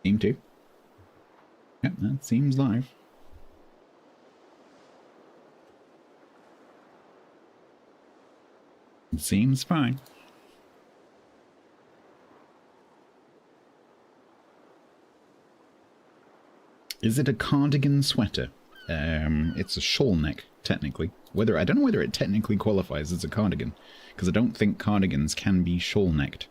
Seem to. Yep, that seems live. It seems fine. Is it a cardigan sweater? It's a shawl neck, technically. I don't know whether it technically qualifies as a cardigan, because I don't think cardigans can be shawl necked.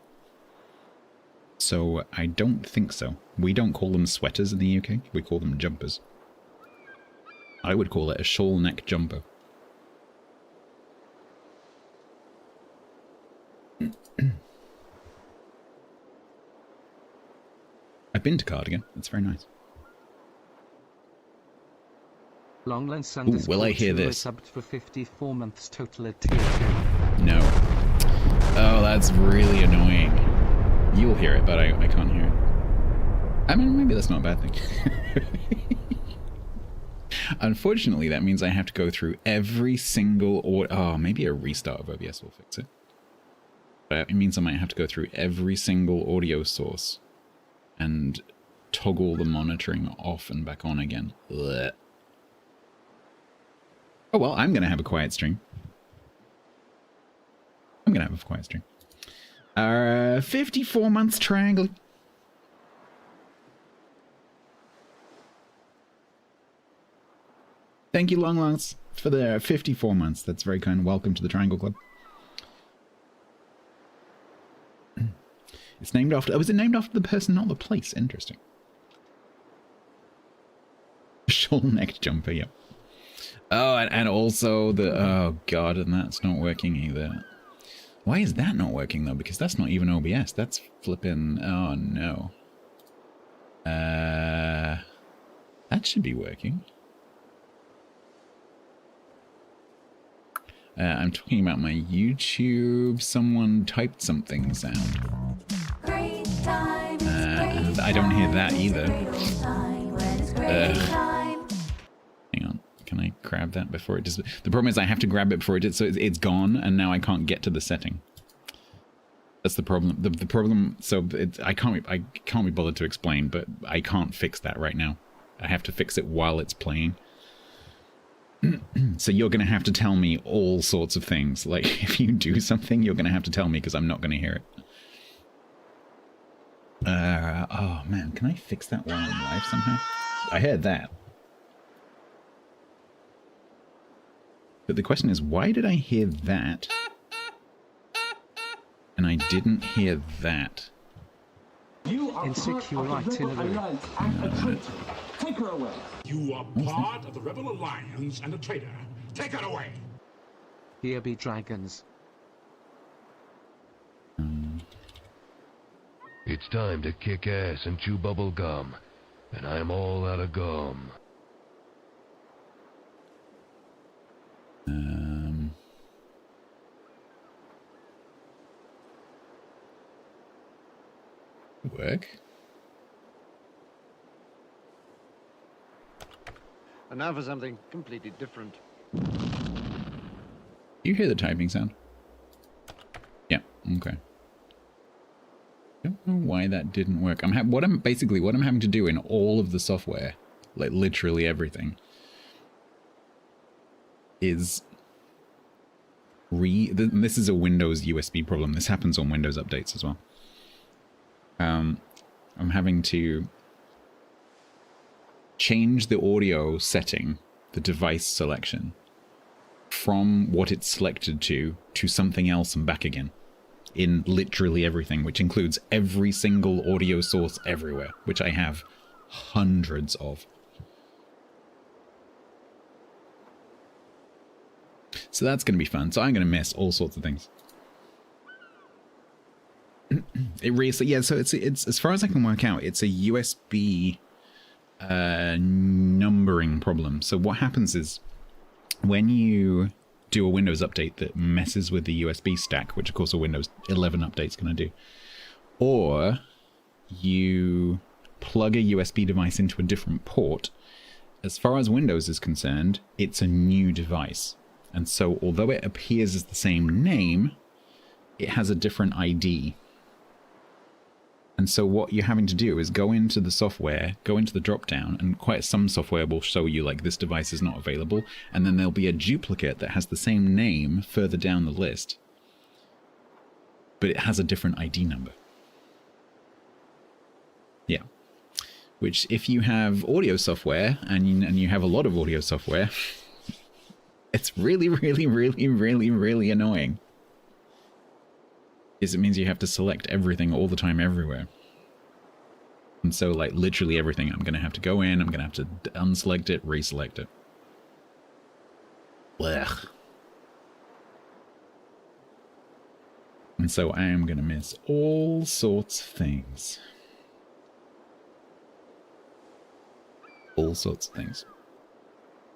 So I don't think so. We don't call them sweaters in the UK, we call them jumpers. I would call it a shawl neck jumper. I've been to Cardigan, it's very nice. Longlands Ooh, will I hear this? Subbed for 54 months total at tier 2. No. Oh, that's really annoying. You'll hear it, but I can't hear it. I mean, maybe that's not a bad thing. Unfortunately, that means I have to go through every single... Oh, maybe a restart of OBS will fix it. But it means I might have to go through every single audio source and toggle the monitoring off and back on again. Blech. Oh, well, I'm going to have a quiet stream. 54 months triangle. Thank you, Longlongs, for the 54 months. That's very kind. Welcome to the Triangle Club. It's named after... Oh, was it named after the person, not the place? Interesting. Shawl-necked jumper, yep. Oh, and also the... Oh, God, and that's not working either. Why is that not working, though? Because that's not even OBS. That's flipping... Oh, no. That should be working. I'm talking about my YouTube. Someone typed something sound. And I don't hear that either. Hang on. Can I grab that before it does? The problem is I have to grab it before it does, so it's gone, and now I can't get to the setting. That's the problem. The problem. So I can't be bothered to explain, but I can't fix that right now. I have to fix it while it's playing. So you're going to have to tell me all sorts of things. Like, if you do something, you're going to have to tell me, because I'm not going to hear it. Oh, man. Can I fix that while I'm live somehow? I heard that. But the question is, why did I hear that? And I didn't hear that. You are Insecure itinerary. Take her away. You are part of the Rebel Alliance and a traitor. Take her away. Here be dragons. It's time to kick ass and chew bubble gum, and I'm all out of gum. Work. And now for something completely different. You hear the typing sound? Yeah. Okay. Don't know why that didn't work. What I'm having to do in all of the software, like literally everything, is this is a Windows USB problem. This happens on Windows updates as well. I'm having to change the audio setting, the device selection, from what it's selected to something else and back again. In literally everything, which includes every single audio source everywhere, which I have hundreds of. So that's going to be fun. So I'm going to miss all sorts of things. It really, yeah, so it's as far as I can work out, it's a USB numbering problem. So what happens is when you do a Windows update that messes with the USB stack, which of course a Windows 11 update's going to do, or you plug a USB device into a different port, as far as Windows is concerned, it's a new device. And so although it appears as the same name, it has a different ID. And so what you're having to do is go into the software, go into the drop down, and quite some software will show you like this device is not available, and then there'll be a duplicate that has the same name further down the list, but it has a different ID number. Yeah. Which, if you have audio software, and you have a lot of audio software, it's really, really, really, really, really annoying. Because it means you have to select everything all the time, everywhere. And so, like, literally everything, I'm going to have to go in, I'm going to have to unselect it, reselect it. Blech. And so I am going to miss all sorts of things. All sorts of things.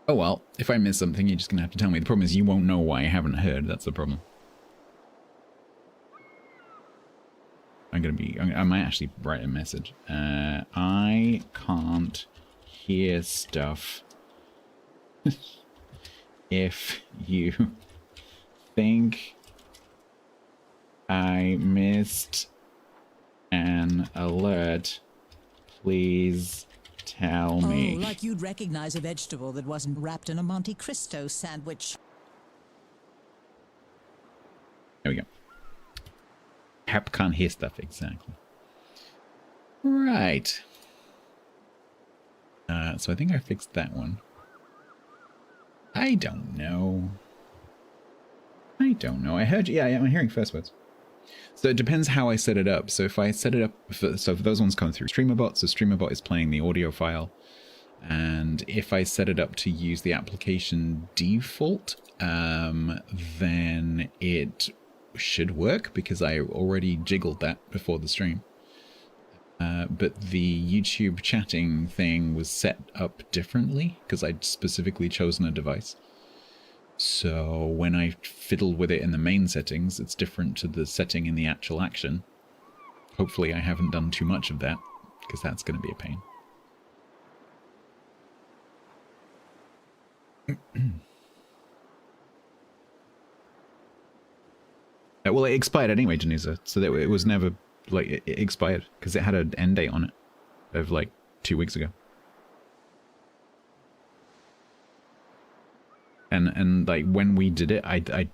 Oh well, if I miss something, you're just going to have to tell me. The problem is you won't know why I haven't heard, that's the problem. I might actually write a message. I can't hear stuff. If you think I missed an alert, please tell me. Oh, like you'd recognize a vegetable that wasn't wrapped in a Monte Cristo sandwich. There we go. Hap can't hear stuff, exactly. Right. So I think I fixed that one. I don't know. I heard you. Yeah, I'm hearing first words. So it depends how I set it up. So if I set it up, so if those ones come through StreamerBot, so StreamerBot is playing the audio file. And if I set it up to use the application default, then it should work because I already jiggled that before the stream. But the YouTube chatting thing was set up differently because I'd specifically chosen a device. So when I fiddle with it in the main settings, it's different to the setting in the actual action. Hopefully I haven't done too much of that because that's going to be a pain. Well, it expired anyway, Januza, so that it was never, like, it expired, because it had an end date on it of, like, 2 weeks ago. And like, when we did it, I,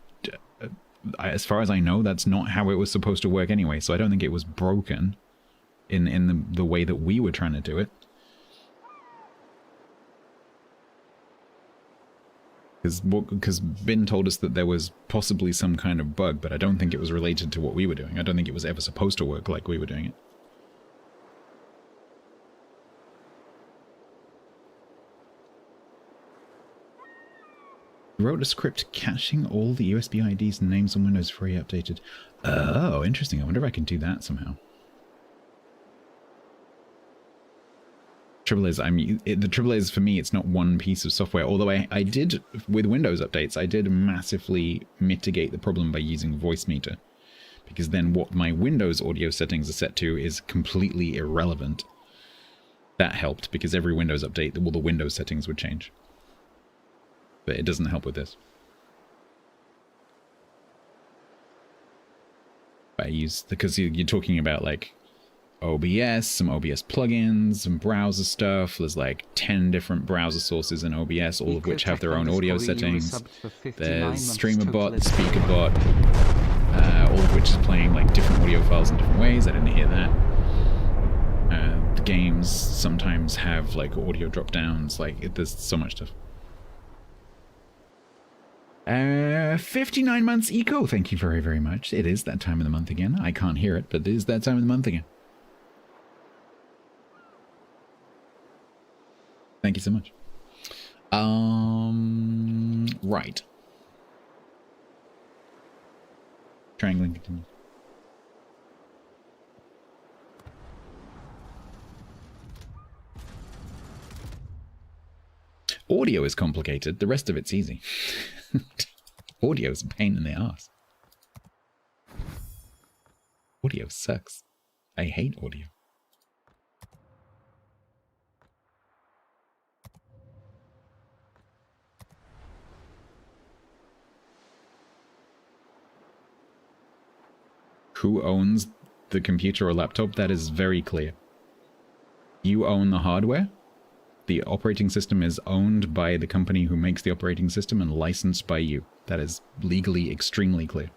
as far as I know, that's not how it was supposed to work anyway, so I don't think it was broken in the way that we were trying to do it. Because Bin told us that there was possibly some kind of bug, but I don't think it was related to what we were doing. I don't think it was ever supposed to work like we were doing it. I wrote a script caching all the USB IDs and names on Windows before he updated. Oh, interesting. I wonder if I can do that somehow. Trouble is, the trouble is for me, it's not one piece of software. Although I did, with Windows updates, I did massively mitigate the problem by using Voice Meter. Because then what my Windows audio settings are set to is completely irrelevant. That helped, because every Windows update, all the Windows settings would change. But it doesn't help with this. I use, because you're talking about like OBS, some OBS plugins, some browser stuff. There's like 10 different browser sources in OBS, all of which have their own audio settings. There's StreamerBot, SpeakerBot, all of which is playing like different audio files in different ways. I didn't hear that. The games sometimes have like audio drop downs. Like there's so much stuff. 59 months eco, thank you very, very much. It is that time of the month again. I can't hear it, but it is that time of the month again. Thank you so much. Right. Triangling continues. Audio is complicated, the rest of it's easy. Audio is a pain in the ass. Audio sucks. I hate audio. Who owns the computer or laptop, that is very clear. You own the hardware. The operating system is owned by the company who makes the operating system and licensed by you. That is legally extremely clear.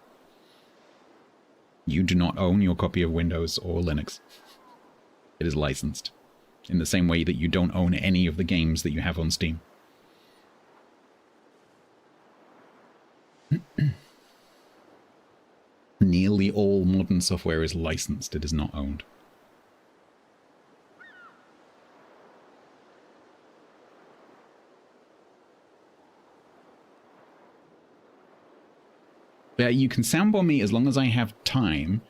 You do not own your copy of Windows or Linux. It is licensed. In the same way that you don't own any of the games that you have on Steam. Nearly all modern software is licensed. It is not owned. Yeah, you can soundbar me as long as I have time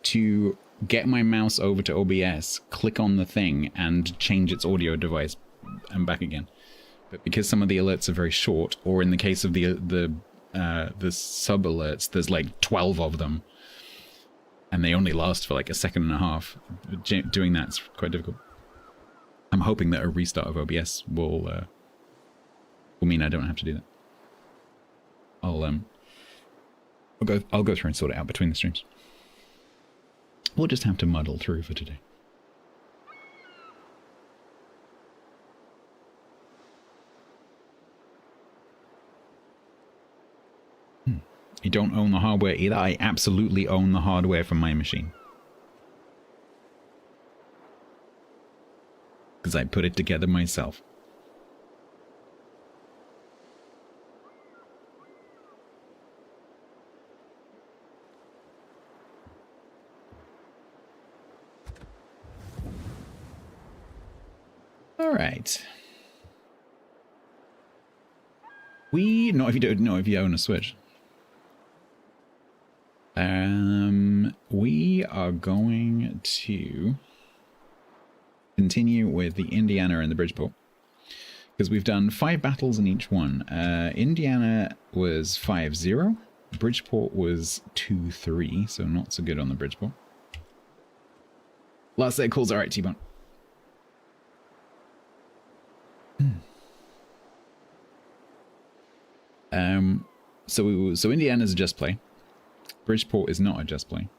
to get my mouse over to OBS, click on the thing, and change its audio device and back again. But because some of the alerts are very short, or in the case of the sub alerts, there's like 12 of them, and they only last for like a second and a half. Doing that's quite difficult. I'm hoping that a restart of OBS will mean I don't have to do that. I'll go through and sort it out between the streams. We'll just have to muddle through for today. You don't own the hardware either. I absolutely own the hardware from my machine. Because I put it together myself. All right. Not if you don't know if you own a Switch. We are going to continue with the Indiana and the Bridgeport, because we've done 5 battles in each one. Indiana was 5-0. Bridgeport was 2-3, so not so good on the Bridgeport. Last set of calls. All right, T-Bone. So Indiana's a just play. Bridgeport is not a just play.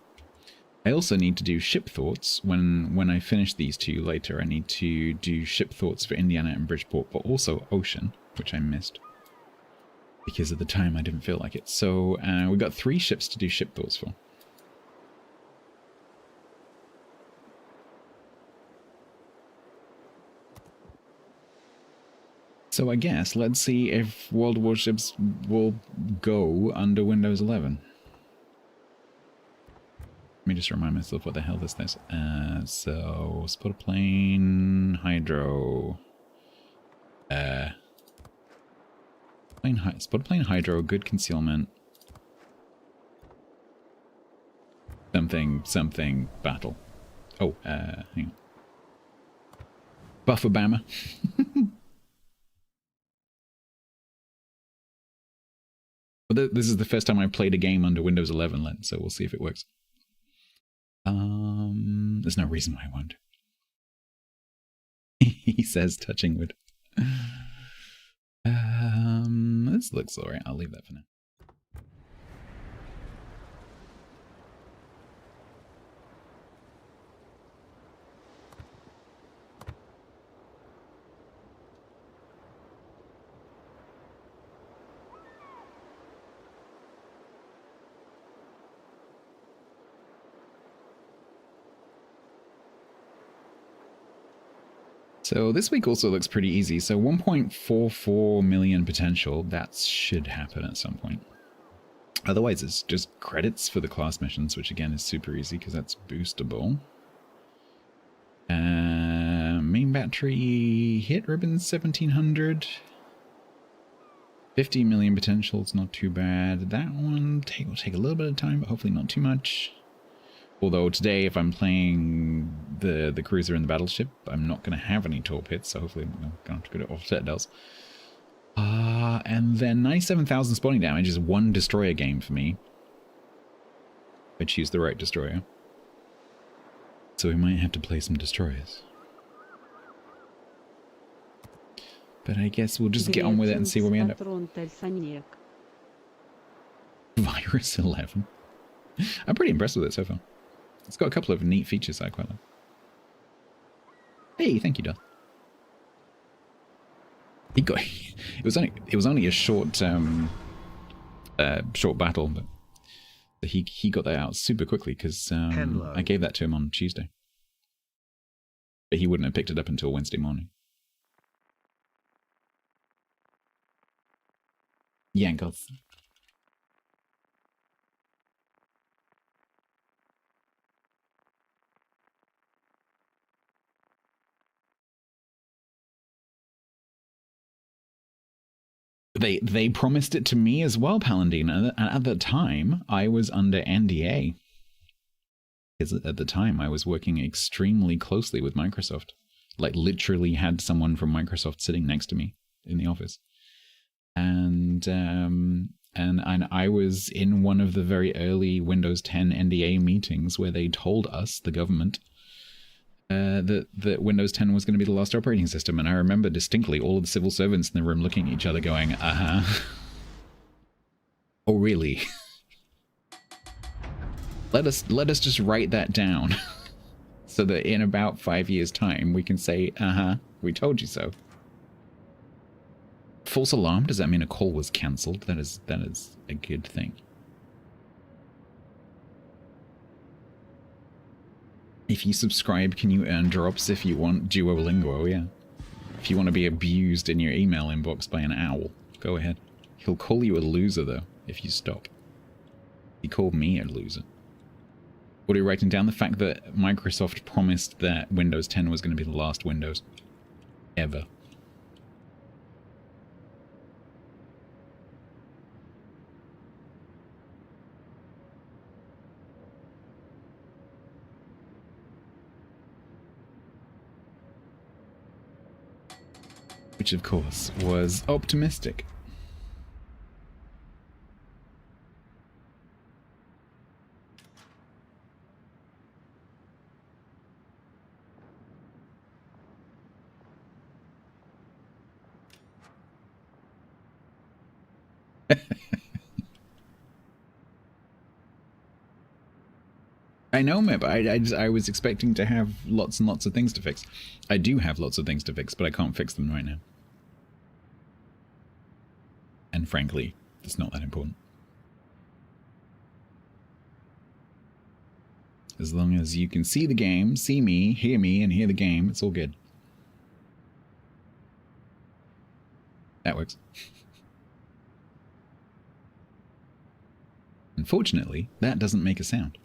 I also need to do ship thoughts when I finish these two later. I need to do ship thoughts for Indiana and Bridgeport, but also Ocean, which I missed because of the time. I didn't feel like it. So we've got 3 ships to do ship thoughts for. So I guess let's see if World Warships will go under Windows 11. Let me just remind myself what the hell this is. So spotter plane, hydro, spotter plane, hydro, good concealment, something battle. Oh, hang on. Buffer Bama. Well, this is the first time I've played a game under Windows 11, Len, so we'll see if it works. There's no reason why I won't. He says touching wood. This looks alright. I'll leave that for now. So this week also looks pretty easy. So 1.44 million potential. That should happen at some point. Otherwise, it's just credits for the class missions, which again is super easy because that's boostable. Main battery hit ribbon 1700. 50 million potential. It's not too bad. That one will take a little bit of time, but hopefully not too much. Although today, if I'm playing the cruiser and the battleship, I'm not going to have any torp hits, so hopefully I'm going to have to go to offset dells. And then 97,000 spawning damage is 1 destroyer game for me. I choose the right destroyer. So we might have to play some destroyers. But I guess we'll just get on with it and see where we end up. Virus 11. I'm pretty impressed with it so far. It's got a couple of neat features I quite like. Hey, thank you, Doth. He got it was only a short short battle, but he got that out super quickly because I gave that to him on Tuesday. But he wouldn't have picked it up until Wednesday morning. Yeah, God. They promised it to me as well, Paladin, and at the time I was under NDA. Because at the time I was working extremely closely with Microsoft. Like literally had someone from Microsoft sitting next to me in the office. And I was in one of the very early Windows 10 NDA meetings where they told us, the government, that Windows 10 was going to be the last operating system. And I remember distinctly all of the civil servants in the room looking at each other going, uh-huh. Oh, really? Let us just write that down so that in about 5 years' time we can say, uh-huh, we told you so. False alarm? Does that mean a call was cancelled? That is a good thing. If you subscribe, can you earn drops if you want Duolingo? Yeah. If you want to be abused in your email inbox by an owl, go ahead. He'll call you a loser, though, if you stop. He called me a loser. What are you writing down? The fact that Microsoft promised that Windows 10 was going to be the last Windows. Ever. Which, of course, was optimistic. I know, Mib. I was expecting to have lots and lots of things to fix. I do have lots of things to fix, but I can't fix them right now. And frankly, it's not that important. As long as you can see the game, see me, and hear the game, it's all good. That works. Unfortunately, that doesn't make a sound.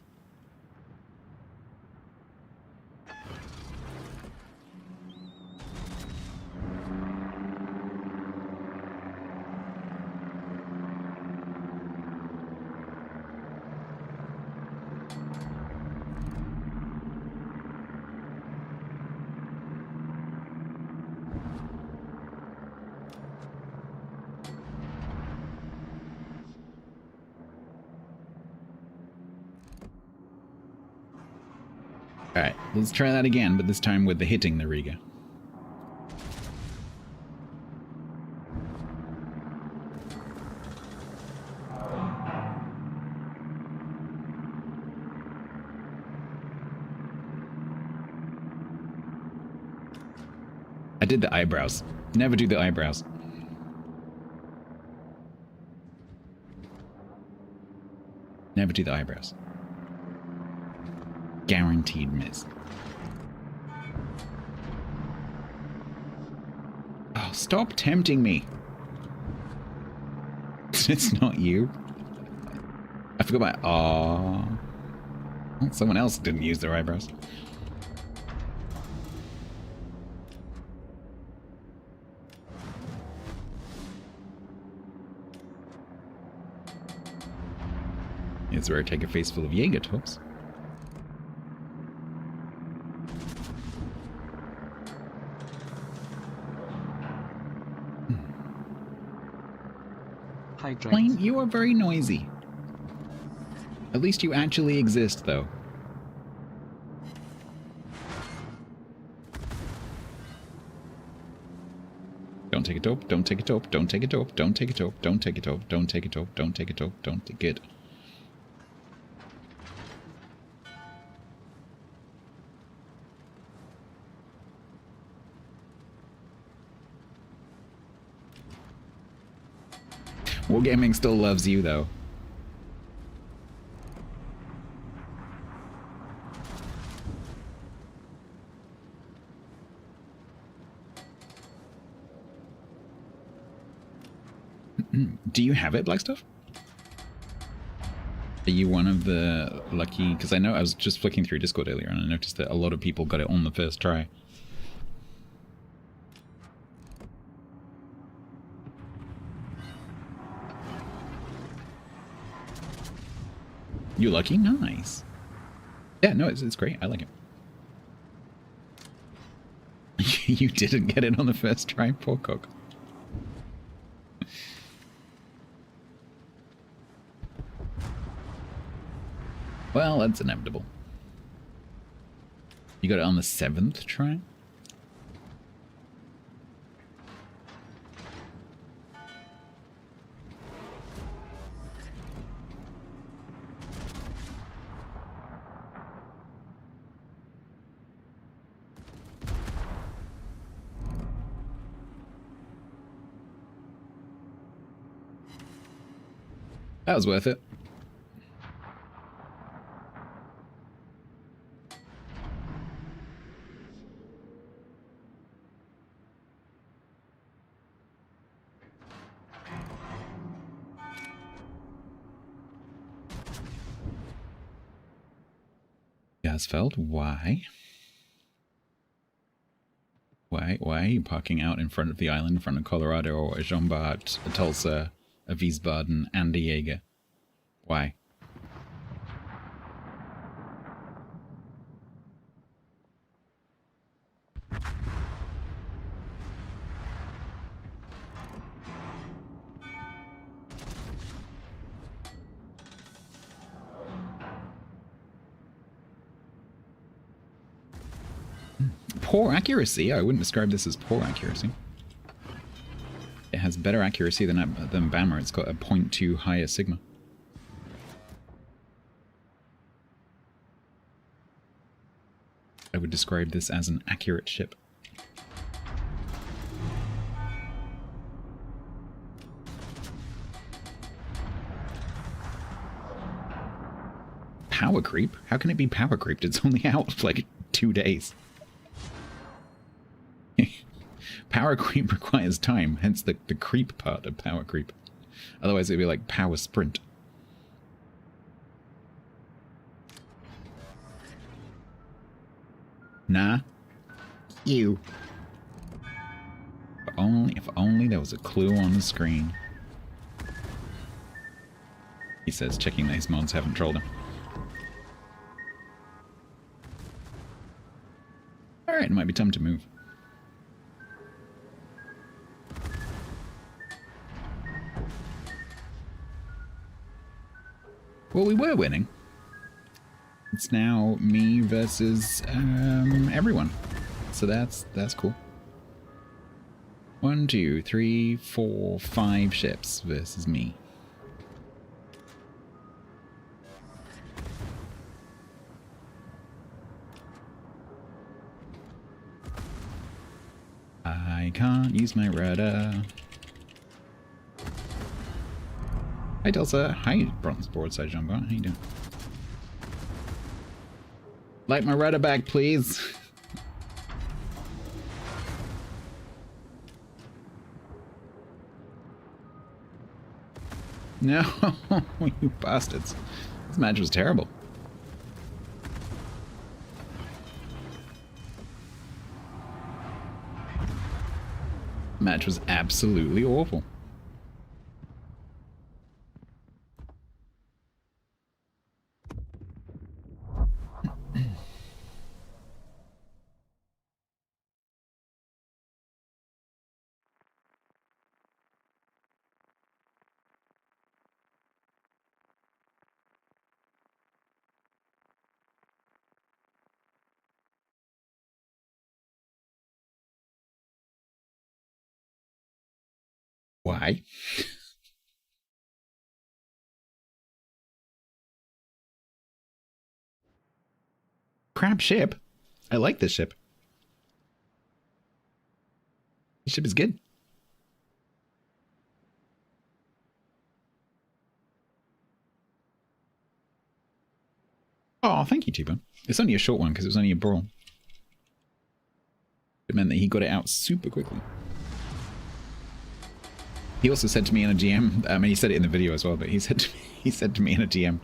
Alright, let's try that again, but this time with the hitting the Riga. I did the eyebrows. Never do the eyebrows. Never do the eyebrows. Guaranteed miss. Oh, stop tempting me. It's not you. I forgot my... Aww. Oh, someone else didn't use their eyebrows. It's where I take a face full of Jaeger tops. Plane, you are very noisy. At least you actually exist, though. Don't take it up, don't take it up, don't take it up, don't take it up, don't take it up, don't take it up, don't take it up, don't take it. Wargaming still loves you, though. Do you have it, Blackstuff? Are you one of the lucky... Because I know I was just flicking through Discord earlier and I noticed that a lot of people got it on the first try. You lucky? Nice. Yeah, no, it's great. I like it. You didn't get it on the first try, poor cock. Well, that's inevitable. You got it on the 7th try? That was worth it. Gasfeld, why? Why are you parking out in front of the island in front of Colorado or Jean Bart, a Tulsa, a Wiesbaden, and a Jaeger? Why? Poor accuracy? I wouldn't describe this as poor accuracy. It has better accuracy than Bammer. It's got a 0.2 higher sigma. I would describe this as an accurate ship. Power creep? How can it be power creeped? It's only out for like 2 days. Power creep requires time, hence the creep part of power creep. Otherwise it'd be like power sprint. Nah. You. If only there was a clue on the screen. He says, checking these mods haven't trolled him. Alright, it might be time to move. Well, we were winning. It's now me versus everyone. So that's cool. 1, 2, 3, 4, 5 ships versus me. I can't use my rudder. Hi Delta. Hi Bronze Broadside Jumbo. How you doing? Light my rudder back, please. No, you bastards. This match was terrible. Match was absolutely awful. Why? Crap ship. I like this ship. This ship is good. Oh, thank you, T-Bone. It's only a short one because it was only a brawl. It meant that he got it out super quickly. He also said to me in a GM, I mean, he said it in the video as well, but he said to me in a GM,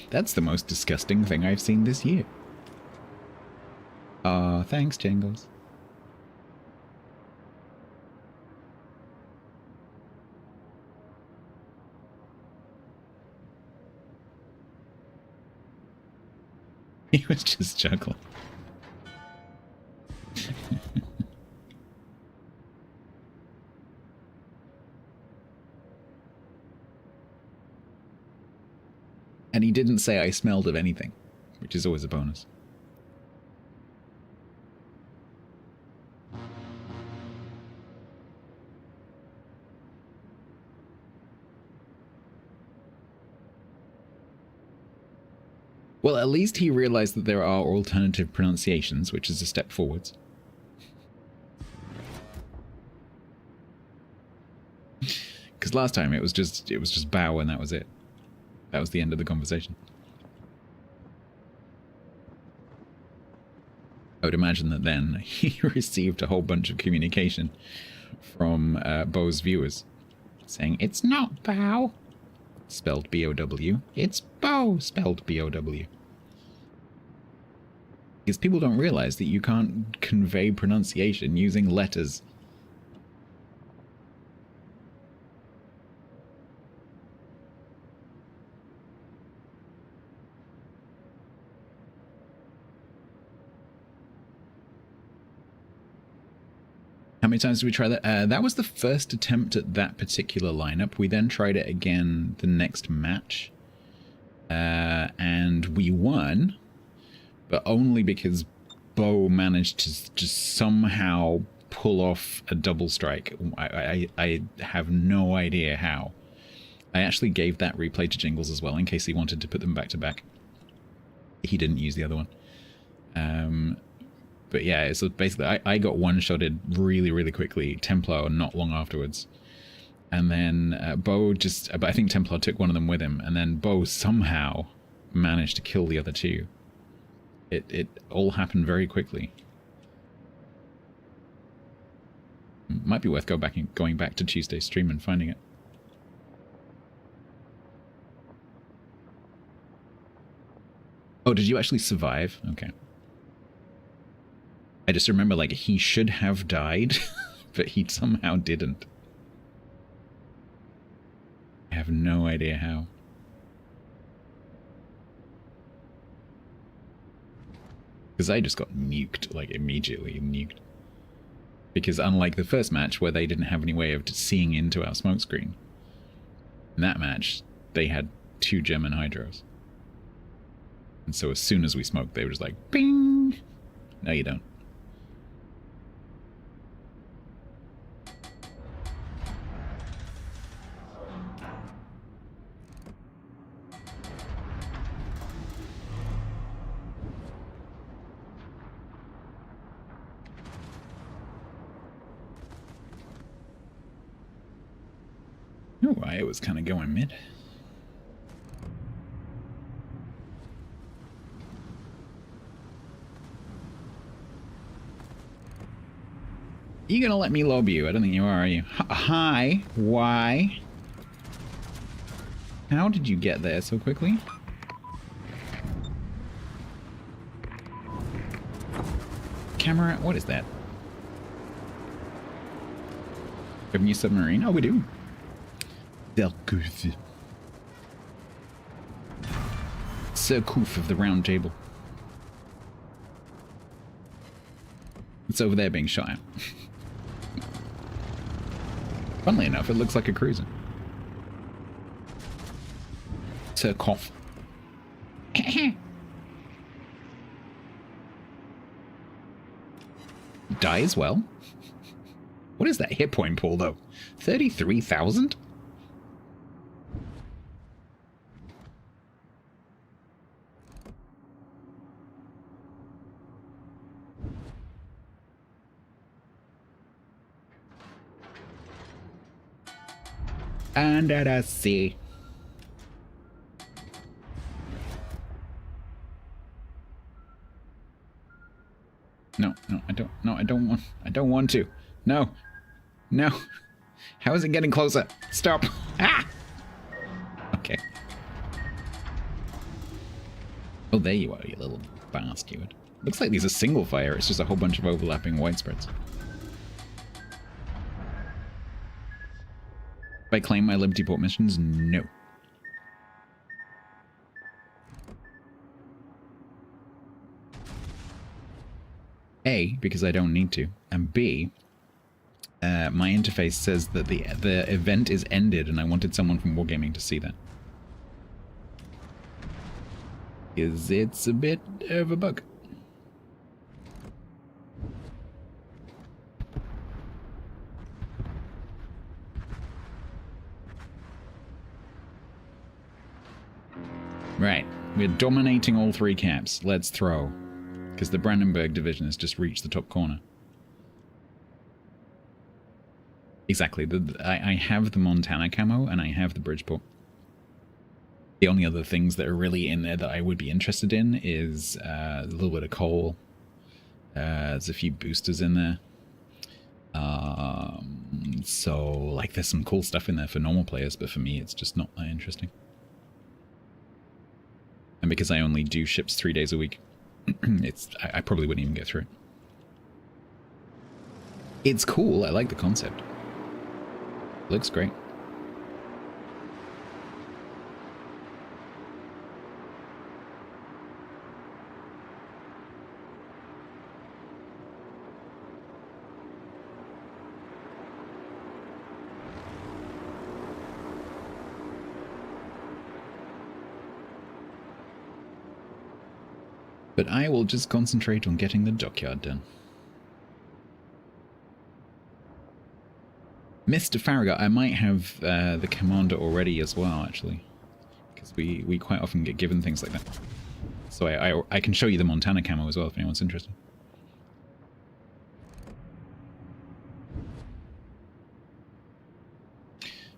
that's the most disgusting thing I've seen this year. Thanks, Jingles. He was just juggling. And he didn't say I smelled of anything, which is always a bonus. Well, at least he realized that there are alternative pronunciations, which is a step forwards. Because last time it was just bow and that was it. That was the end of the conversation. I would imagine that then he received a whole bunch of communication from Bo's viewers saying, it's not bow, spelled B-O-W. It's Bo, spelled B-O-W. Because people don't realize that you can't convey pronunciation using letters. How many times did we try that? That was the first attempt at that particular lineup. We then tried it again the next match. And we won, but only because Bo managed to just somehow pull off a double strike. I have no idea how. I actually gave that replay to Jingles as well, in case he wanted to put them back to back. He didn't use the other one. But yeah, so basically I got one-shotted really, really quickly, Templar not long afterwards. And then Bo just, but I think Templar took one of them with him, and then Bo somehow managed to kill the other two. It all happened very quickly. Might be worth going back to Tuesday's stream and finding it. Oh, did you actually survive? Okay. I just remember, like, he should have died, but he somehow didn't. I have no idea how. Because I just got nuked, like, immediately nuked. Because unlike the first match, where they didn't have any way of seeing into our smokescreen, in that match, they had 2 German hydros. And so as soon as we smoked, they were just like, bing! No, you don't. Oh, I was kind of going mid. You gonna let me lob you? I don't think you are you? Hi, why? How did you get there so quickly? Camera, what is that? We have a new submarine? Oh, we do. Surcouf of the round table. It's over there being shot at. Funnily enough, it looks like a cruiser. Surcouf. Die as well? What is that hit point pool, though? 33,000? Under the sea. No, no, I don't. No, I don't want to. No. No. How is it getting closer? Stop. Ah! Okay. Oh, there you are, you little bastard. Looks like these are single fire. It's just a whole bunch of overlapping widespreads. If I claim my Liberty Port missions, no. A, because I don't need to, and B, my interface says that the event is ended, and I wanted someone from Wargaming to see that. Because it's a bit of a bug. Right, we're dominating all three caps. Let's throw. Because the Brandenburg division has just reached the top corner. Exactly. I have the Montana camo and I have the Bridgeport. The only other things that are really in there that I would be interested in is a little bit of coal. There's a few boosters in there. So, like, there's some cool stuff in there for normal players, but for me it's just not that interesting. And because I only do ships 3 days a week, I probably wouldn't even get through it. It's cool. I like the concept. Looks great. But I will just concentrate on getting the dockyard done. Mr. Farragut, I might have the commander already as well, actually. Because we quite often get given things like that. So I can show you the Montana camo as well if anyone's interested.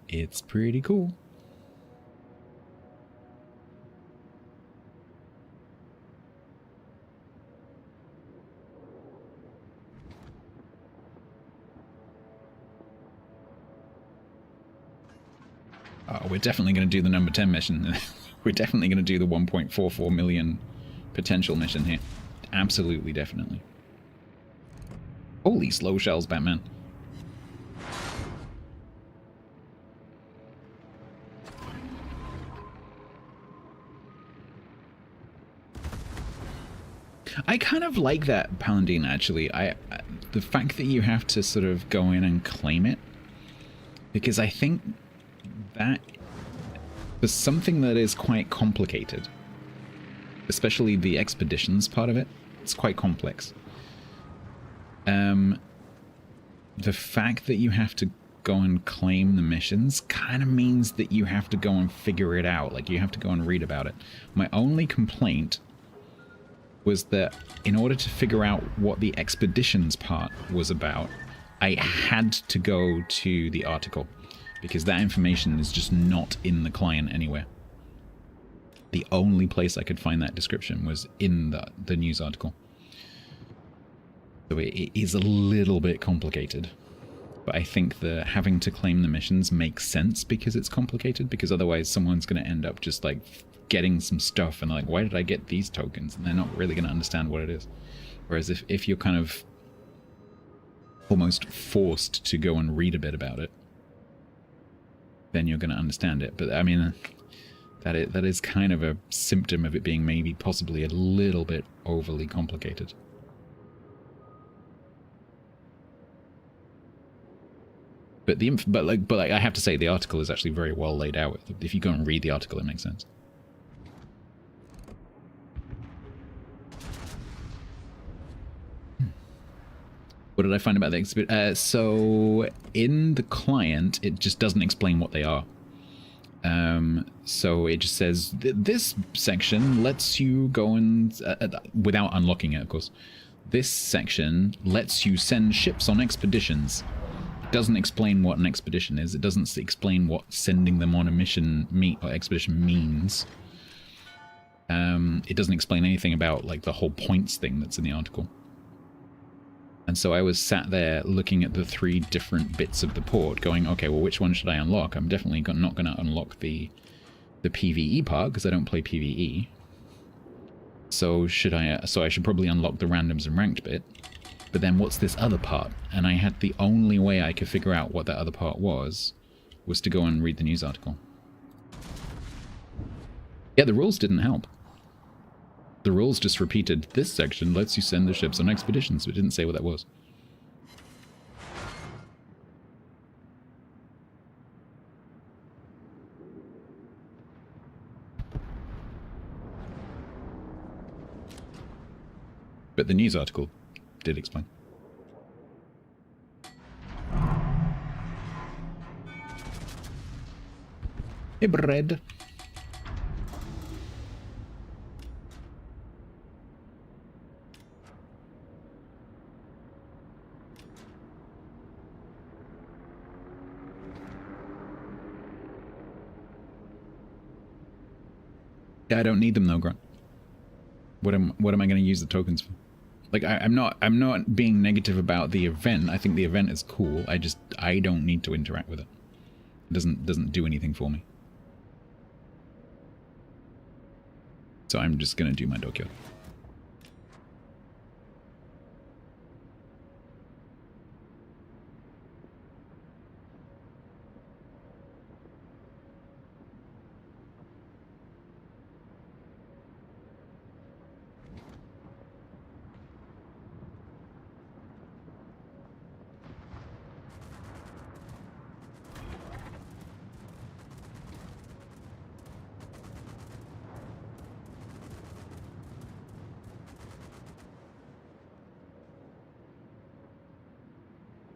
It's pretty cool. Oh, we're definitely going to do the number 10 mission. We're definitely going to do the 1.44 million potential mission here. Absolutely, definitely. Holy slow shells, Batman. I kind of like that, Paladin, actually. The fact that you have to sort of go in and claim it. Because I think that for something that is quite complicated, especially the expeditions part of it, it's quite complex. The fact that you have to go and claim the missions kind of means that you have to go and figure it out. Like, you have to go and read about it. My only complaint was that in order to figure out what the expeditions part was about, I had to go to the article. Because that information is just not in the client anywhere. The only place I could find that description was in the news article. So it is a little bit complicated. But I think that having to claim the missions makes sense because it's complicated. Because otherwise someone's going to end up just like getting some stuff and like, why did I get these tokens? And they're not really going to understand what it is. Whereas if you're kind of almost forced to go and read a bit about it, then you're going to understand it. But I mean, that is kind of a symptom of it being maybe possibly a little bit overly complicated. But I have to say the article is actually very well laid out. If you go and read the article, it makes sense. What did I find about the exhibit? So in the client, it just doesn't explain what they are. So it just says, this section lets you go and, without unlocking it, of course, this section lets you send ships on expeditions. It doesn't explain what an expedition is. It doesn't explain what sending them on a mission or expedition means. It doesn't explain anything about like the whole points thing that's in the article. And so I was sat there looking at the 3 different bits of the port going, okay, well, which one should I unlock? I'm definitely not going to unlock the PvE part because I don't play PvE. So I should probably unlock the randoms and ranked bit. But then what's this other part? And I had the only way I could figure out what that other part was to go and read the news article. Yeah, the rules didn't help. The rules just repeated, this section lets you send the ships on expeditions, but it didn't say what that was. But the news article did explain. Hey, bread. Yeah, I don't need them though, Grunt. What am I going to use the tokens for? Like, I'm not being negative about the event. I think the event is cool. I don't need to interact with it. It doesn't do anything for me. So I'm just going to do my dockyard.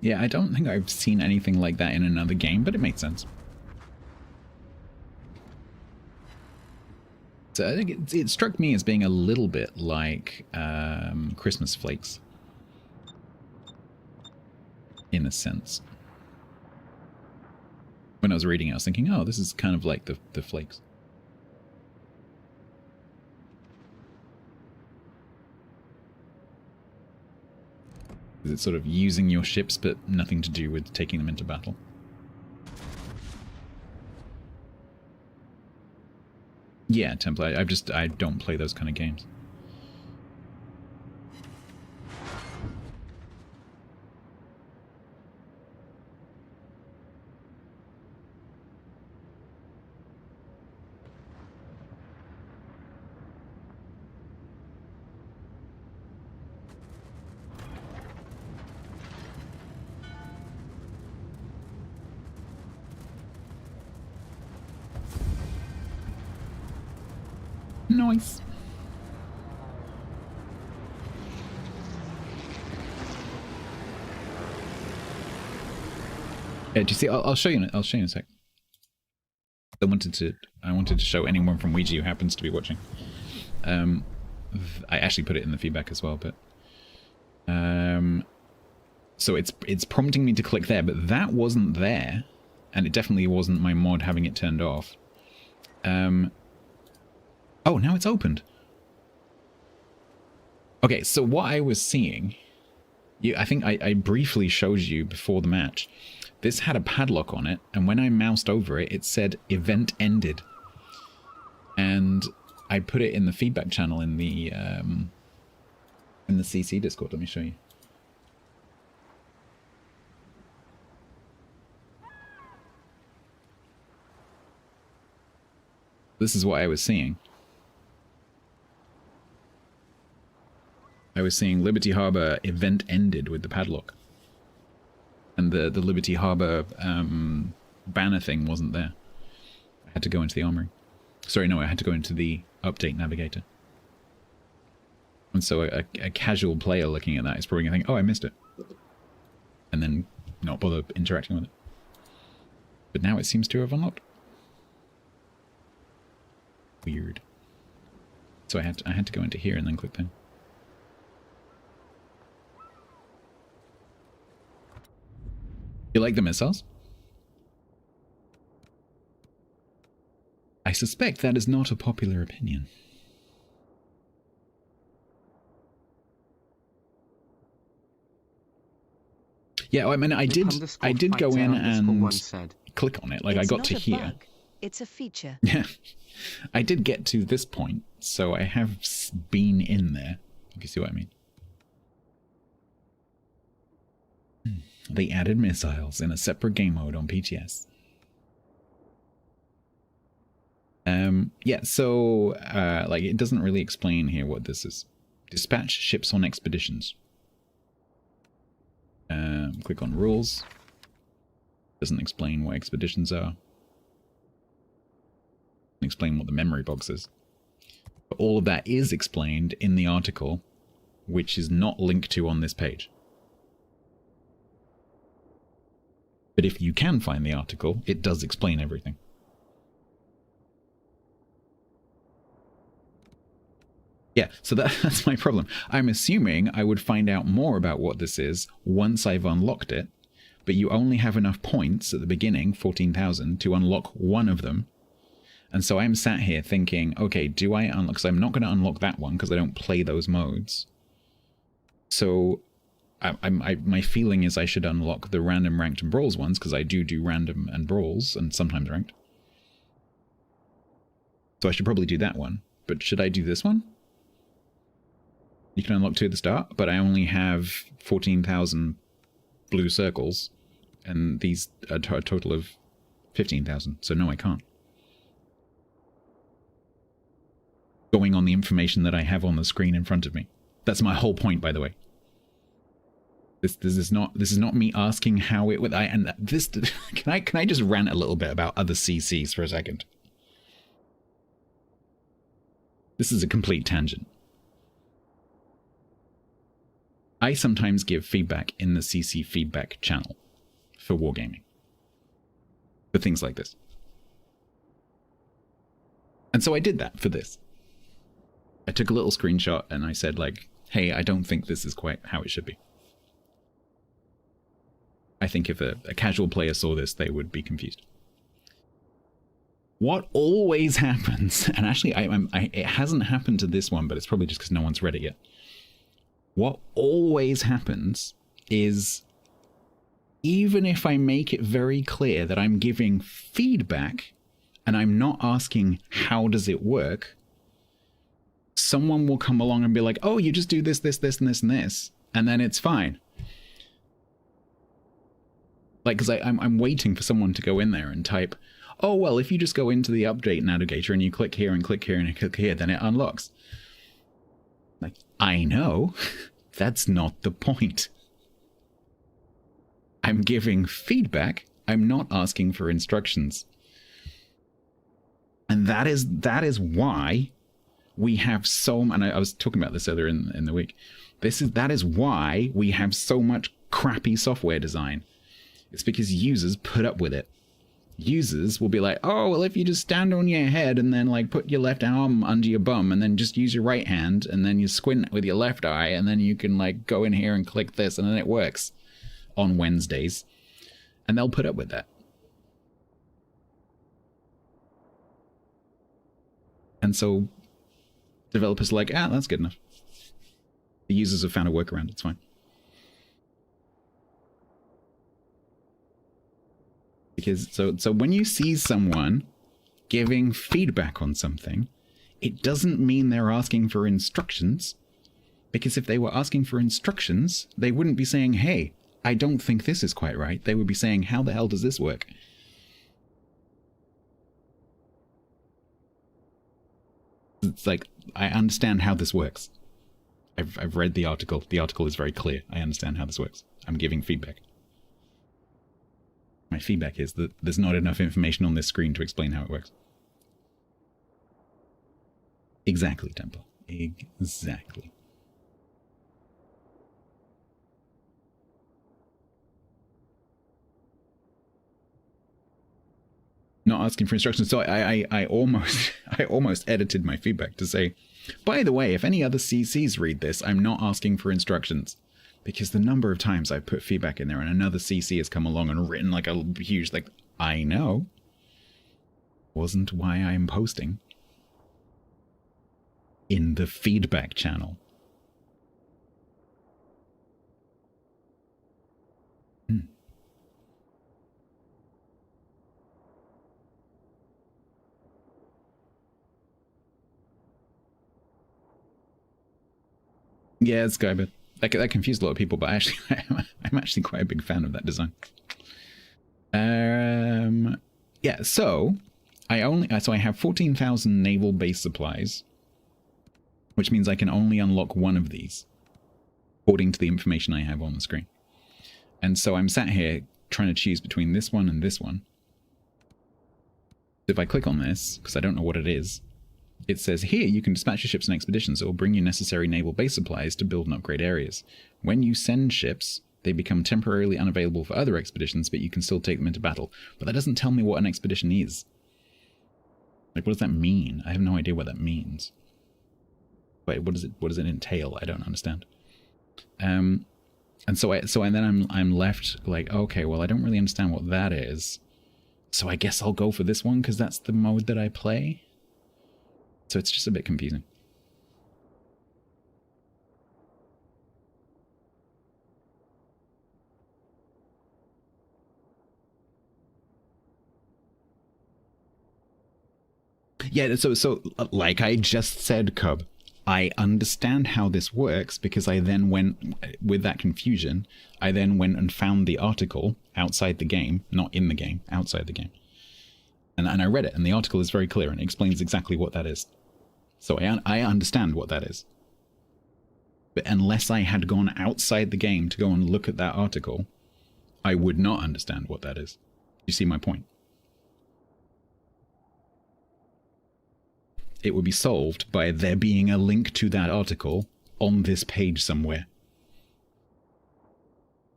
Yeah, I don't think I've seen anything like that in another game, but it makes sense. So I think it struck me as being a little bit like Christmas flakes. In a sense. When I was reading it, I was thinking, oh, this is kind of like the flakes. It's sort of using your ships, but nothing to do with taking them into battle. Yeah, template. I don't play those kind of games. Nice. Yeah, do you see? I'll show you. I'll show you in a sec. I wanted to show anyone from Ouija who happens to be watching. I actually put it in the feedback as well, but so it's prompting me to click there, but that wasn't there, and it definitely wasn't my mod having it turned off. Oh, now it's opened. Okay, so what I was seeing, I think I briefly showed you before the match. This had a padlock on it, and when I moused over it, it said event ended. And I put it in the feedback channel in the CC Discord. Let me show you. This is what I was seeing. I was seeing Liberty Harbor event ended with the padlock. And the Liberty Harbor banner thing wasn't there. I had to go into the armory. Sorry, no, I had to go into the update navigator. And so a casual player looking at that is probably going to think, oh, I missed it. And then not bother interacting with it. But now it seems to have unlocked. Weird. So I had to go into here and then click there. You like the missiles? I suspect that is not a popular opinion. Yeah, I mean, I did go in and said, click on it. Like, It's I got not to a here. bug. It's a feature. Yeah, I did get to this point, so I have been in there. You can see what I mean. They added missiles in a separate game mode on PTS. Yeah, so, like, it doesn't really explain here what this is. Dispatch ships on expeditions. Click on rules. Doesn't explain what expeditions are. Doesn't explain what the memory box is. But all of that is explained in the article, which is not linked to on this page. But if you can find the article, it does explain everything. Yeah, so that's my problem. I'm assuming I would find out more about what this is once I've unlocked it, but you only have enough points at the beginning, 14,000, to unlock one of them. And so I'm sat here thinking, okay, do I unlock... Because I'm not going to unlock that one because I don't play those modes. So my feeling is I should unlock the random ranked and brawls ones because I do random and brawls and sometimes ranked. So I should probably do that one. But should I do this one? You can unlock 2 at the start, but I only have 14,000 blue circles, and these are a total of 15,000, so no, I can't. Going on the information that I have on the screen in front of me. That's my whole point, by the way. This is not me asking how it would. Can I just rant a little bit about other CCs for a second? This is a complete tangent. I sometimes give feedback in the CC feedback channel for Wargaming. For things like this. And so I did that for this. I took a little screenshot and I said, like, hey, I don't think this is quite how it should be. I think if a casual player saw this, they would be confused. What always happens, and actually it hasn't happened to this one, but it's probably just because no one's read it yet. What always happens is, even if I make it very clear that I'm giving feedback and I'm not asking how does it work, someone will come along and be like, oh, you just do this, this, this, and this, and this, and then it's fine. Like, because I'm waiting for someone to go in there and type, oh, well, if you just go into the update navigator and you click here and click here and you click here, then it unlocks. Like, I know. That's not the point. I'm giving feedback. I'm not asking for instructions. And that is why we have so... And I was talking about this earlier in the week. That is why we have so much crappy software design. It's because users put up with it. Users will be like, oh, well, if you just stand on your head and then, like, put your left arm under your bum and then just use your right hand and then you squint with your left eye and then you can, like, go in here and click this and then it works on Wednesdays. And they'll put up with that. And so developers are like, that's good enough. The users have found a workaround. It's fine. Because so when you see someone giving feedback on something, it doesn't mean they're asking for instructions. Because if they were asking for instructions, they wouldn't be saying, hey, I don't think this is quite right. They would be saying, how the hell does this work? It's like, I understand how this works. I've read the article. The article is very clear. I understand how this works. I'm giving feedback. My feedback is that there's not enough information on this screen to explain how it works. Exactly, Temple. Exactly. Not asking for instructions. So I almost edited my feedback to say, by the way, if any other CCs read this, I'm not asking for instructions. Because the number of times I've put feedback in there and another CC has come along and written like a huge, like, I know. Wasn't why I'm posting. In the feedback channel. Yeah, it's Skybird. That confused a lot of people, but actually, I'm actually quite a big fan of that design. Yeah, so I have 14,000 naval base supplies, which means I can only unlock one of these, according to the information I have on the screen. And so I'm sat here trying to choose between this one and this one. If I click on this, because I don't know what it is, it says here you can dispatch your ships and expeditions. It will bring you necessary naval base supplies to build and upgrade areas. When you send ships, they become temporarily unavailable for other expeditions, but you can still take them into battle. But that doesn't tell me what an expedition is. Like, what does that mean? I have no idea what that means. Wait, what does it entail? I don't understand. And then I'm left like, okay, well, I don't really understand what that is. So I guess I'll go for this one because that's the mode that I play. So it's just a bit confusing. Yeah, so like I just said, Cub, I understand how this works because I then went, with that confusion, I then went and found the article outside the game, not in the game, outside the game. And I read it, and the article is very clear and it explains exactly what that is. So I understand what that is. But unless I had gone outside the game to go and look at that article, I would not understand what that is. You see my point? It would be solved by there being a link to that article on this page somewhere.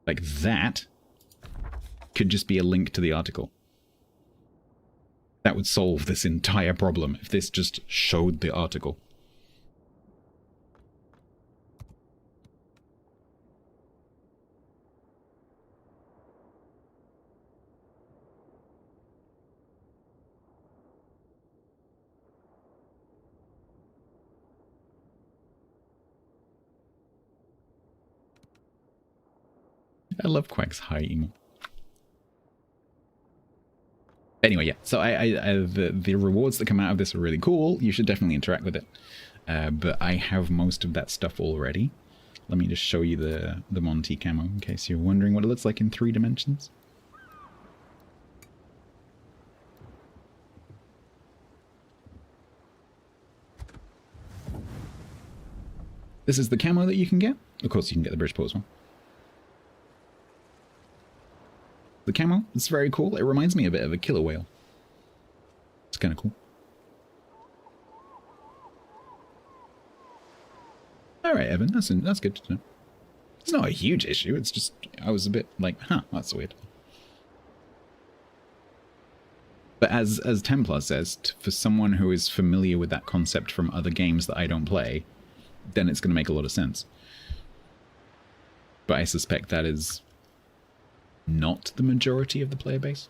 Like that could just be a link to the article. That would solve this entire problem if this just showed the article. I love Quack's high emo. Anyway, yeah, so the rewards that come out of this are really cool. You should definitely interact with it. But I have most of that stuff already. Let me just show you the Monty camo in case you're wondering what it looks like in 3 dimensions. This is the camo that you can get. Of course, you can get the Bridgeport as well. The camo, it's very cool. It reminds me a bit of a killer whale. It's kind of cool. Alright, Evan, that's good to know. It's not a huge issue, it's just, I was a bit like, huh, that's weird. But as Templar says, for someone who is familiar with that concept from other games that I don't play, then it's going to make a lot of sense. But I suspect that is not the majority of the player base,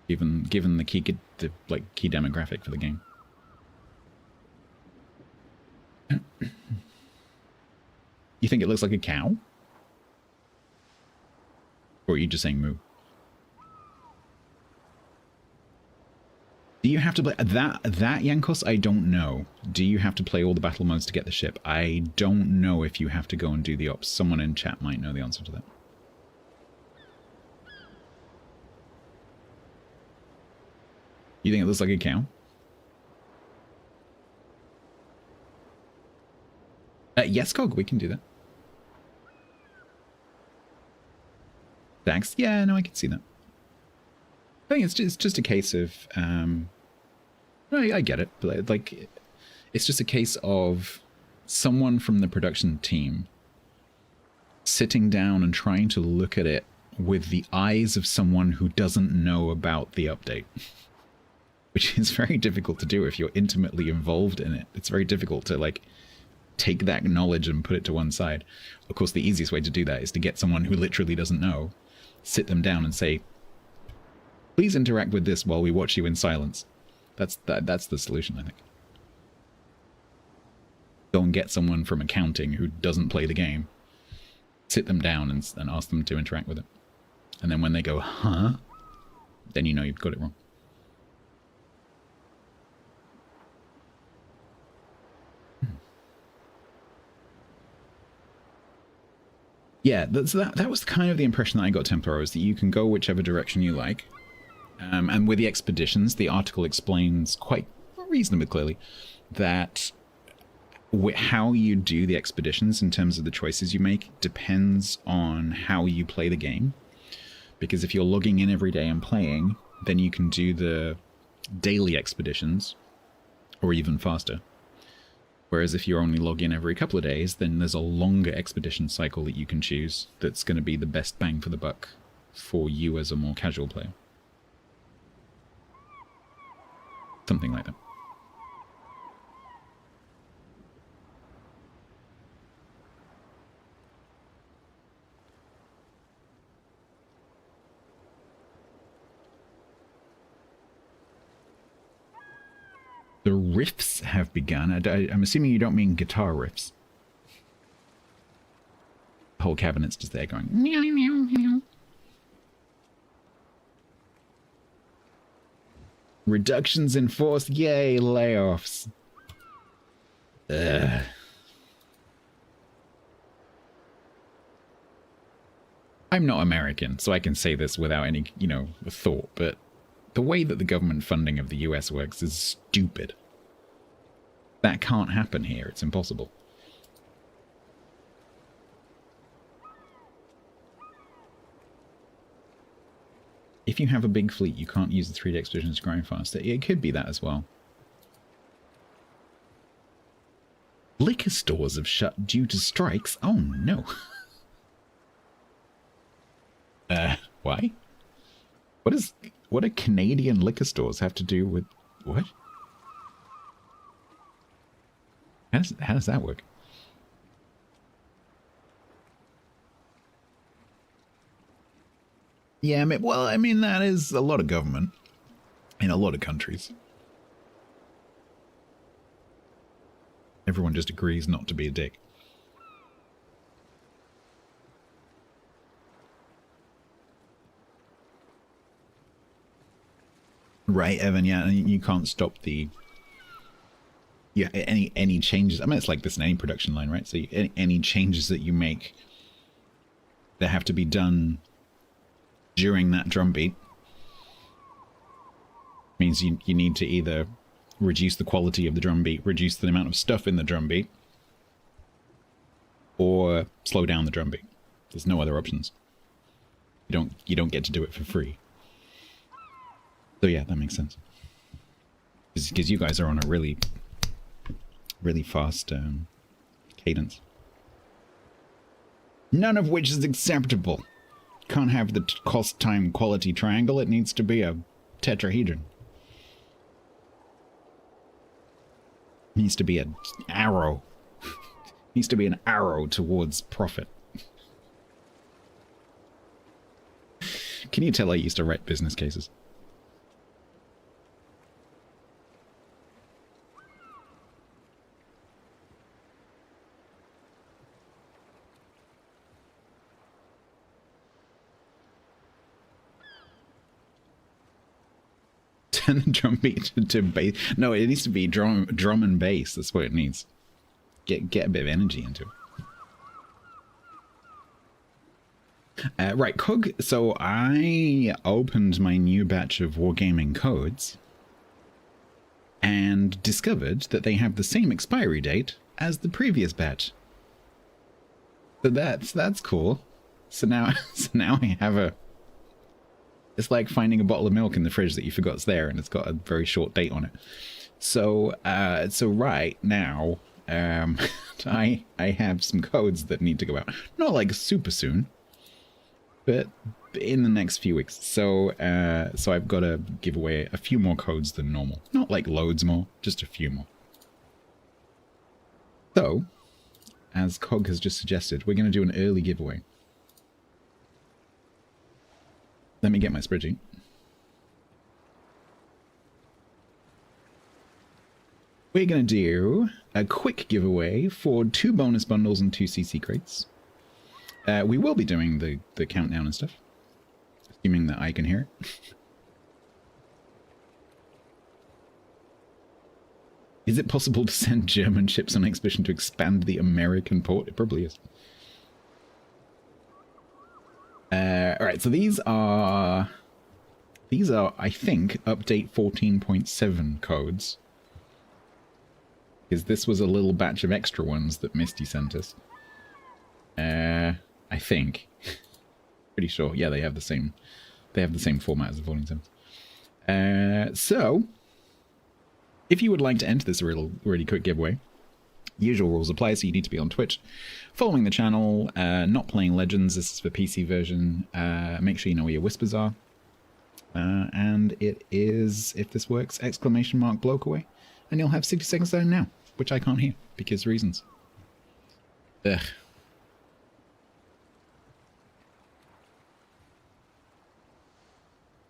given the key demographic for the game. You think it looks like a cow? Or are you just saying moo? Do you have to play that Yankos? I don't know. Do you have to play all the battle modes to get the ship? I don't know if you have to go and do the ops. Someone in chat might know the answer to that. You think it looks like a cow? Yes, Cog, we can do that. Thanks. Yeah, no, I can see that. I think it's just a case of, I get it, but like, it's just a case of someone from the production team sitting down and trying to look at it with the eyes of someone who doesn't know about the update. Which is very difficult to do if you're intimately involved in it. It's very difficult to, like, take that knowledge and put it to one side. Of course, the easiest way to do that is to get someone who literally doesn't know, sit them down and say, please interact with this while we watch you in silence. That's the solution, I think. Go and get someone from accounting who doesn't play the game, sit them down and ask them to interact with it. And then when they go, huh? Then you know you've got it wrong. Yeah, that was kind of the impression that I got, Templar, is that you can go whichever direction you like. And with the expeditions, the article explains quite reasonably clearly that how you do the expeditions in terms of the choices you make depends on how you play the game. Because if you're logging in every day and playing, then you can do the daily expeditions, or even faster. Whereas if you only log in every couple of days, then there's a longer expedition cycle that you can choose that's going to be the best bang for the buck for you as a more casual player. Something like that. The riffs have begun. I'm assuming you don't mean guitar riffs. The whole cabinet's just there going meow, meow, meow. Reductions in force, yay, layoffs. Ugh. I'm not American, so I can say this without any, thought, but the way that the government funding of the US works is stupid. That can't happen here. It's impossible. If you have a big fleet, you can't use the 3D expeditions to grind faster. It could be that as well. Liquor stores have shut due to strikes. Oh no. Why? What do Canadian liquor stores have to do with what? How does that work? Yeah, I mean that is a lot of government in a lot of countries. Everyone just agrees not to be a dick. Right, Evan, yeah, and you can't stop any changes. I mean, it's like this in any production line, right? So any changes that you make that have to be done during that drum beat means you need to either reduce the quality of the drum beat, reduce the amount of stuff in the drum beat, or slow down the drum beat. There's no other options. You don't get to do it for free. So yeah, that makes sense. Because you guys are on a really fast cadence. None of which is acceptable. Can't have the cost-time quality triangle. It needs to be a tetrahedron. Needs to be an arrow. Needs to be an arrow towards profit. Can you tell I used to write business cases? Turn the drum beat to bass. No, it needs to be drum and bass. That's what it needs. Get a bit of energy into it. Right, Cog. So I opened my new batch of Wargaming codes and discovered that they have the same expiry date as the previous batch. So that's cool. So now I have a. It's like finding a bottle of milk in the fridge that you forgot's there, and it's got a very short date on it. So right now, I have some codes that need to go out. Not like super soon, but in the next few weeks. So I've got to give away a few more codes than normal. Not like loads more, just a few more. So, as Cog has just suggested, we're going to do an early giveaway. Let me get my spreadsheet. We're going to do a quick giveaway for 2 bonus bundles and 2 CC crates. We will be doing the countdown and stuff, assuming that I can hear it. Is it possible to send German ships on expedition to expand the American port? It probably is. All right, so these are, I think, update 14.7 codes. Because this was a little batch of extra ones that Misty sent us. I think. Pretty sure. Yeah, they have the same. They have the same format as the Falling Sims. So, if you would like to enter this really quick giveaway, usual rules apply. So you need to be on Twitch, following the channel, not playing Legends. This is for PC version. Make sure you know where your whispers are. And it is, if this works, !bloke away, and you'll have 60 seconds there now, which I can't hear because reasons. Ugh.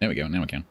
There we go, now I can.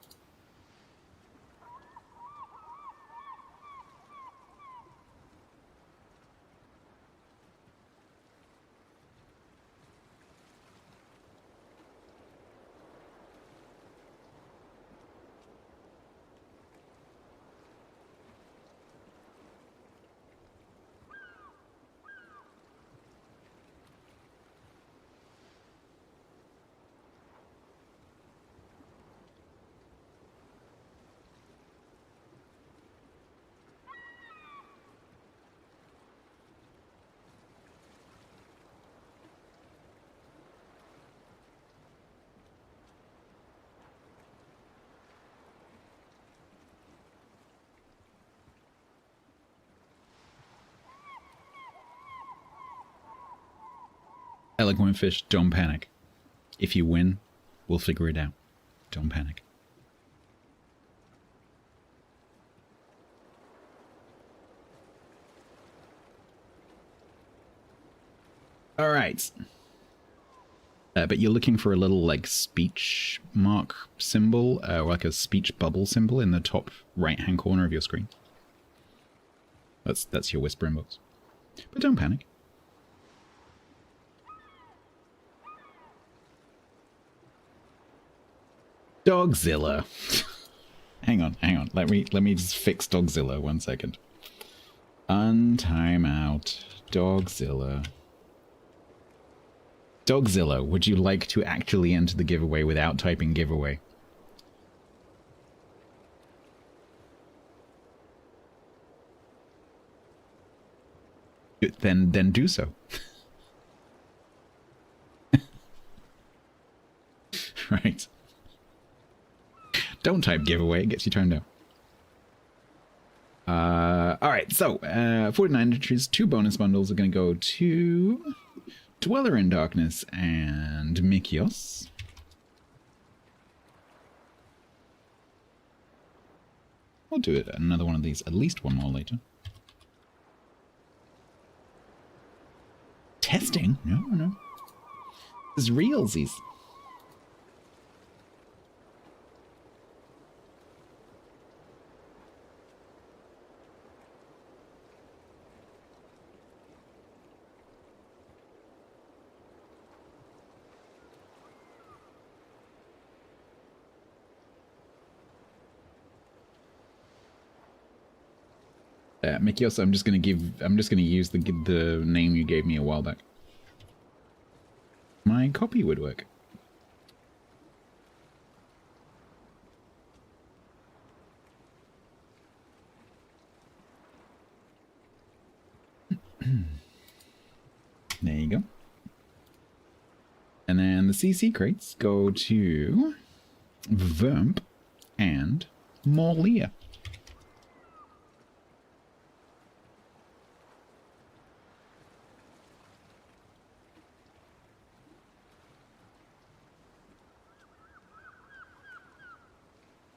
Eloquent fish, don't panic. If you win, we'll figure it out. Don't panic. All right. But you're looking for a little, like, speech mark symbol, or like a speech bubble symbol in the top right-hand corner of your screen. That's your whisper inbox. But don't panic. Dogzilla. hang on. Let me just fix Dogzilla 1 second. Untime out. Dogzilla. Dogzilla, would you like to actually enter the giveaway without typing giveaway? Then do so. Right. Don't type giveaway, it gets you turned down. Alright, so 49 entries, 2 bonus bundles are going to go to Dweller in Darkness and Mikios. I'll do it another one of these, at least one more later. Testing? No. This is realsies. Mikios, I'm just gonna use the name you gave me a while back. My copy would work. There you go. And then the CC crates go to Vermp and Morlia.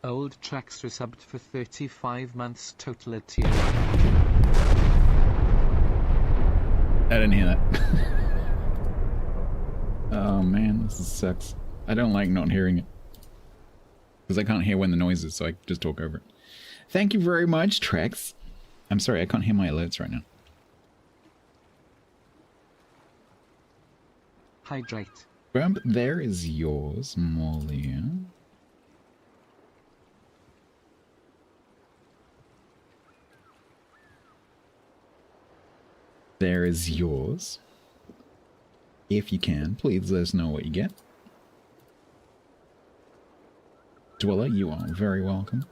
Old Tracks resubbed for 35 months, total at tier. I didn't hear that. Oh man, this sucks. I don't like not hearing it. Because I can't hear when the noise is, so I just talk over it. Thank you very much, Trex. I'm sorry, I can't hear my alerts right now. Hydrate. Grump, there is yours, Morlia. There is yours. If you can, please let us know what you get. Dweller, you are very welcome.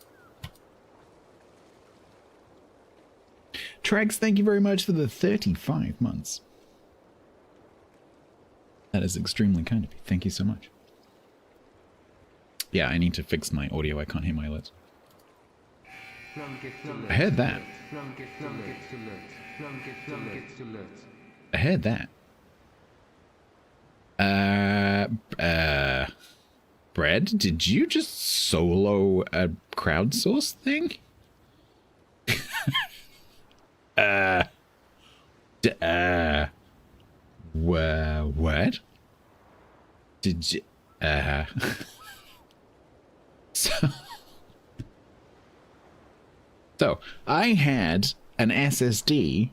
Tregs, thank you very much for the 35 months. That is extremely kind of you. Thank you so much. Yeah, I need to fix my audio. I can't hear my alerts. I heard that. I heard that. Bread, did you just solo a crowdsource thing? What? Did you, So, I had an SSD.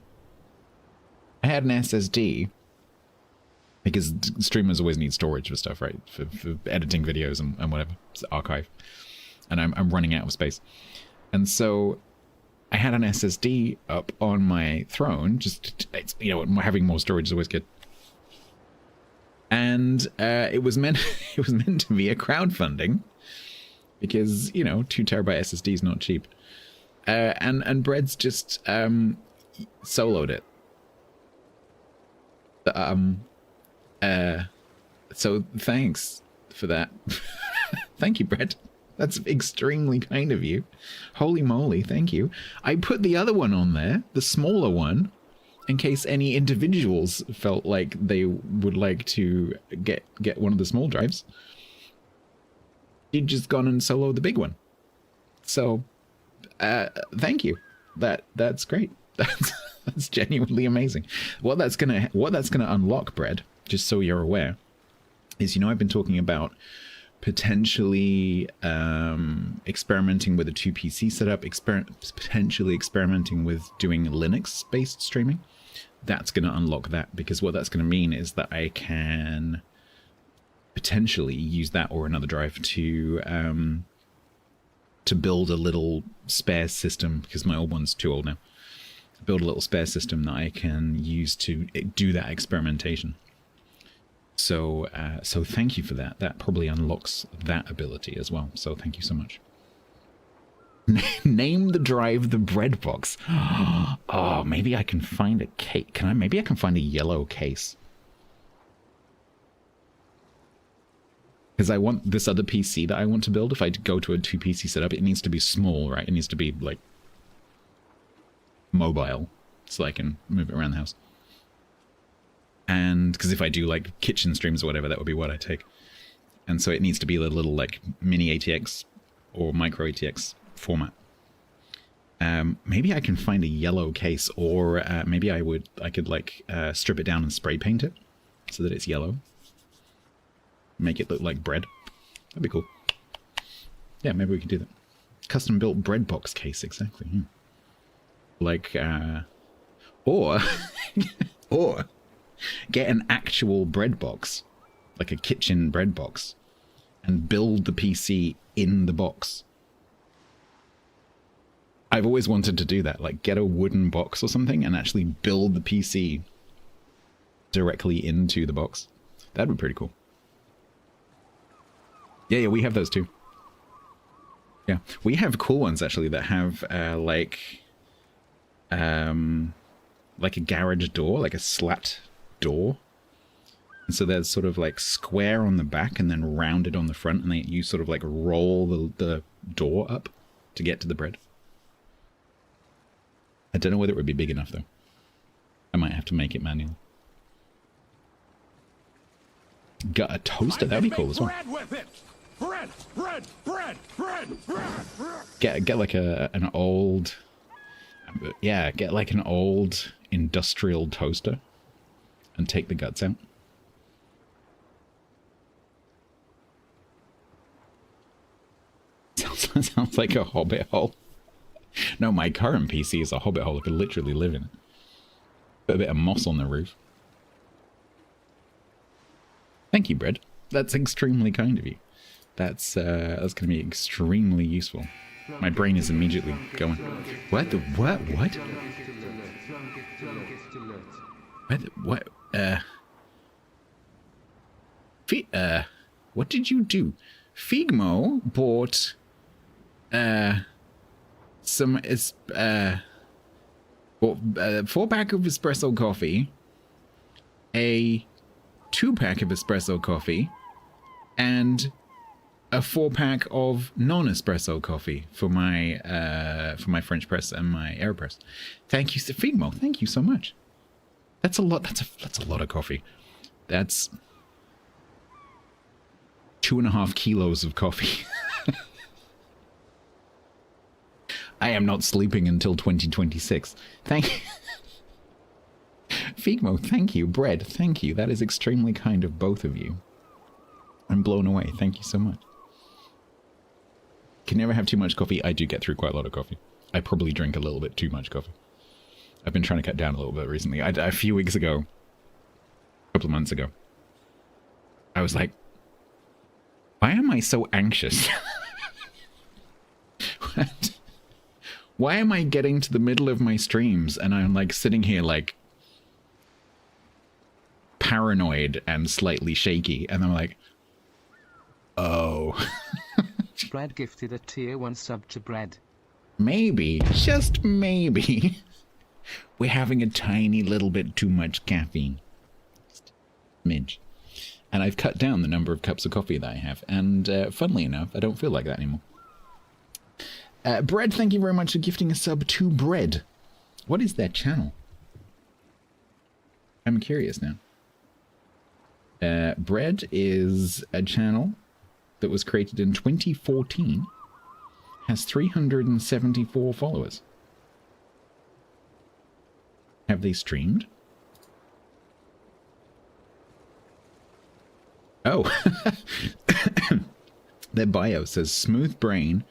Because streamers always need storage for stuff, right? For editing videos and whatever. It's archive. And I'm running out of space. And so I had an SSD up on my throne. Just, you know, having more storage is always good. And it was meant to be a crowdfunding. Because, you know, 2 terabyte SSD is not cheap. And Bread's just soloed it. So thanks for that. Thank you, Brett. That's extremely kind of you. Holy moly, thank you. I put the other one on there, the smaller one, in case any individuals felt like they would like to get one of the small drives. You'd just gone and soloed the big one. So, thank you. That's great. That's genuinely amazing. What that's gonna unlock, Bread, just so you're aware, is, you know, I've been talking about potentially experimenting with a 2 PC setup, potentially experimenting with doing Linux-based streaming. That's going to unlock that, because what that's going to mean is that I can potentially use that or another drive to build a little spare system, because my old one's too old now. Build a little spare system that I can use to do that experimentation. So thank you for that. That probably unlocks that ability as well. So thank you so much. Name the drive the bread box. Oh, maybe I can find a case. Maybe I can find a yellow case. Because I want this other PC that I want to build. If I go to a 2 PC setup, it needs to be small, right? It needs to be like mobile, so I can move it around the house. And because if I do like kitchen streams or whatever, that would be what I take. And so it needs to be a little like mini ATX or micro ATX format. Maybe I can find a yellow case, or maybe I could like strip it down and spray paint it so that it's yellow. Make it look like bread. That'd be cool. Yeah, maybe we could do that. Custom built bread box case, exactly. Yeah. Like, or get an actual bread box, like a kitchen bread box, and build the PC in the box. I've always wanted to do that, like get a wooden box or something and actually build the PC directly into the box. That'd be pretty cool. Yeah, we have those too. Yeah, we have cool ones actually that have like a garage door, like a slat door. And so there's sort of like square on the back and then rounded on the front, and you sort of like roll the door up to get to the bread. I don't know whether it would be big enough though. I might have to make it manual. Got a toaster, that'd be cool as well. Bread! Get like an old, yeah, get like an old industrial toaster and take the guts out. Sounds like a hobbit hole. No, my current PC is a hobbit hole. I could literally live in it. Put a bit of moss on the roof. Thank you, Bread. That's extremely kind of you. That's going to be extremely useful. My brain is immediately going, what? What? What did you do? Figmo bought some 4-pack of espresso coffee, a 2-pack of espresso coffee, and a 4-pack of non-espresso coffee for my French press and my AeroPress. Thank you, Figmo. Thank you so much. That's a lot. That's a lot of coffee. That's 2.5 kilos of coffee. I am not sleeping until 2026. Thank you. Figmo, thank you. Bread, thank you. That is extremely kind of both of you. I'm blown away. Thank you so much. Can never have too much coffee. I do get through quite a lot of coffee. I probably drink a little bit too much coffee. I've been trying to cut down a little bit recently. A few weeks ago, a couple of months ago, I was like, why am I so anxious? What? Why am I getting to the middle of my streams and I'm like sitting here like paranoid and slightly shaky, and I'm like, oh. Brad gifted a tier 1 sub to Brad. Maybe, just maybe, we're having a tiny little bit too much caffeine. Just smidge. And I've cut down the number of cups of coffee that I have, and funnily enough, I don't feel like that anymore. Bread, thank you very much for gifting a sub to Bread. What is their channel? I'm curious now. Bread is a channel that was created in 2014. Has 374 followers. Have they streamed? Oh. Their bio says Smooth Brain,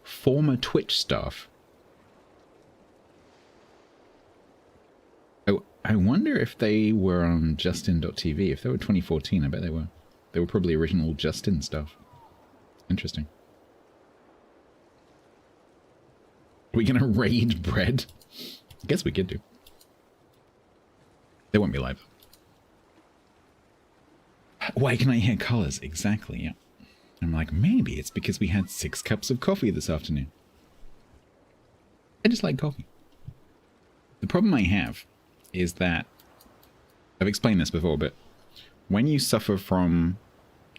former Twitch staff. Oh, I wonder if they were on Justin.tv. If they were 2014, I bet they were. They were probably original Justin stuff. Interesting. Are we gonna raid Bread? I guess we could do. They won't be live. Why can I hear colours? Exactly, yeah. I'm like, maybe it's because we had 6 cups of coffee this afternoon. I just like coffee. The problem I have is that, I've explained this before, but when you suffer from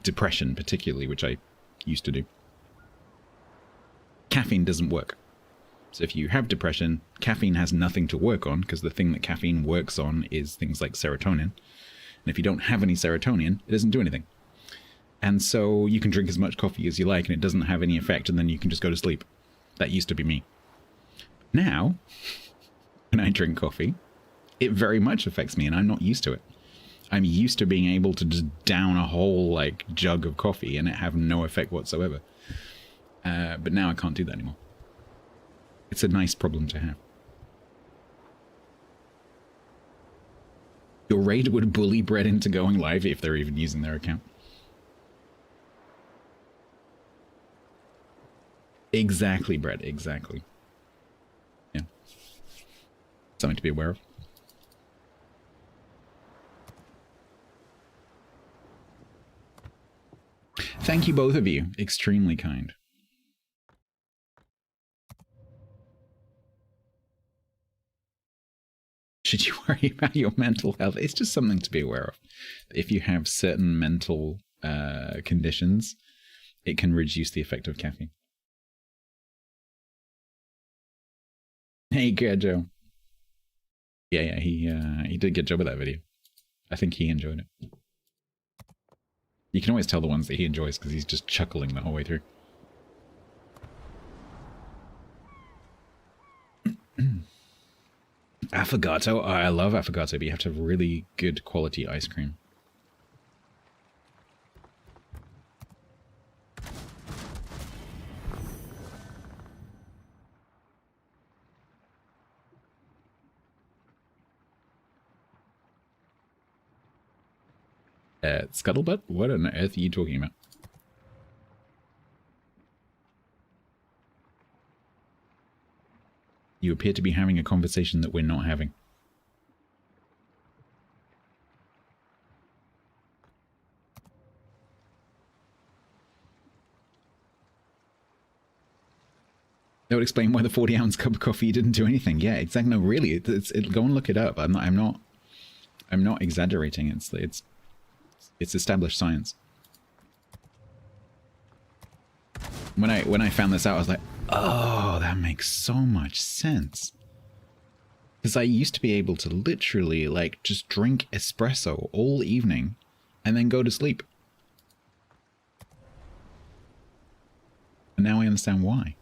depression particularly, which I used to do, caffeine doesn't work. So if you have depression, caffeine has nothing to work on, because the thing that caffeine works on is things like serotonin. And if you don't have any serotonin, it doesn't do anything. And so you can drink as much coffee as you like, and it doesn't have any effect, and then you can just go to sleep. That used to be me. Now, when I drink coffee, it very much affects me, and I'm not used to it. I'm used to being able to just down a whole, like, jug of coffee and it have no effect whatsoever. But now I can't do that anymore. It's a nice problem to have. Your raid would bully Bread into going live if they're even using their account. Exactly, Bread, exactly. Yeah. Something to be aware of. Thank you, both of you. Extremely kind. Should you worry about your mental health? It's just something to be aware of. If you have certain mental conditions, it can reduce the effect of caffeine. Hey, good, Joe. Yeah, he did a good job with that video. I think he enjoyed it. You can always tell the ones that he enjoys because he's just chuckling the whole way through. Affogato. Oh, I love affogato, but you have to have really good quality ice cream. Scuttlebutt? What on earth are you talking about? You appear to be having a conversation that we're not having. That would explain why the 40-ounce cup of coffee didn't do anything. Yeah, exactly. No, really, go and look it up. I'm not exaggerating. It's established science. When I found this out, I was like, oh, that makes so much sense. Because I used to be able to literally, like, just drink espresso all evening and then go to sleep. And now I understand why.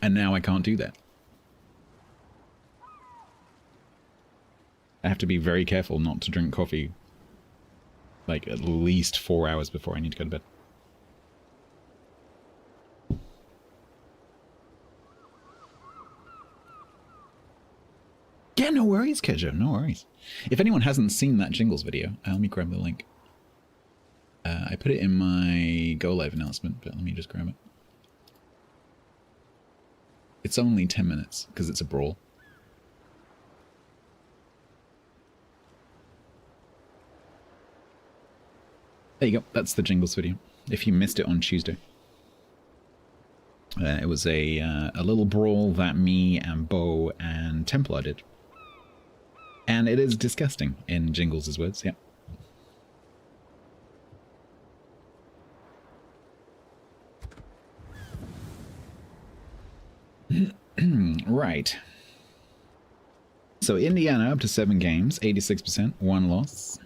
And now I can't do that. I have to be very careful not to drink coffee, like, at least 4 hours before I need to go to bed. Yeah, no worries, Kejo, no worries. If anyone hasn't seen that Jingles video, let me grab the link. I put it in my Go Live announcement, but let me just grab it. It's only 10 minutes, because it's a brawl. There you go, that's the Jingles video, if you missed it on Tuesday. It was a little brawl that me and Bo and Templar did. And it is disgusting, in Jingles' words, yeah. Right. So Indiana up to 7 games, 86%, 1 loss.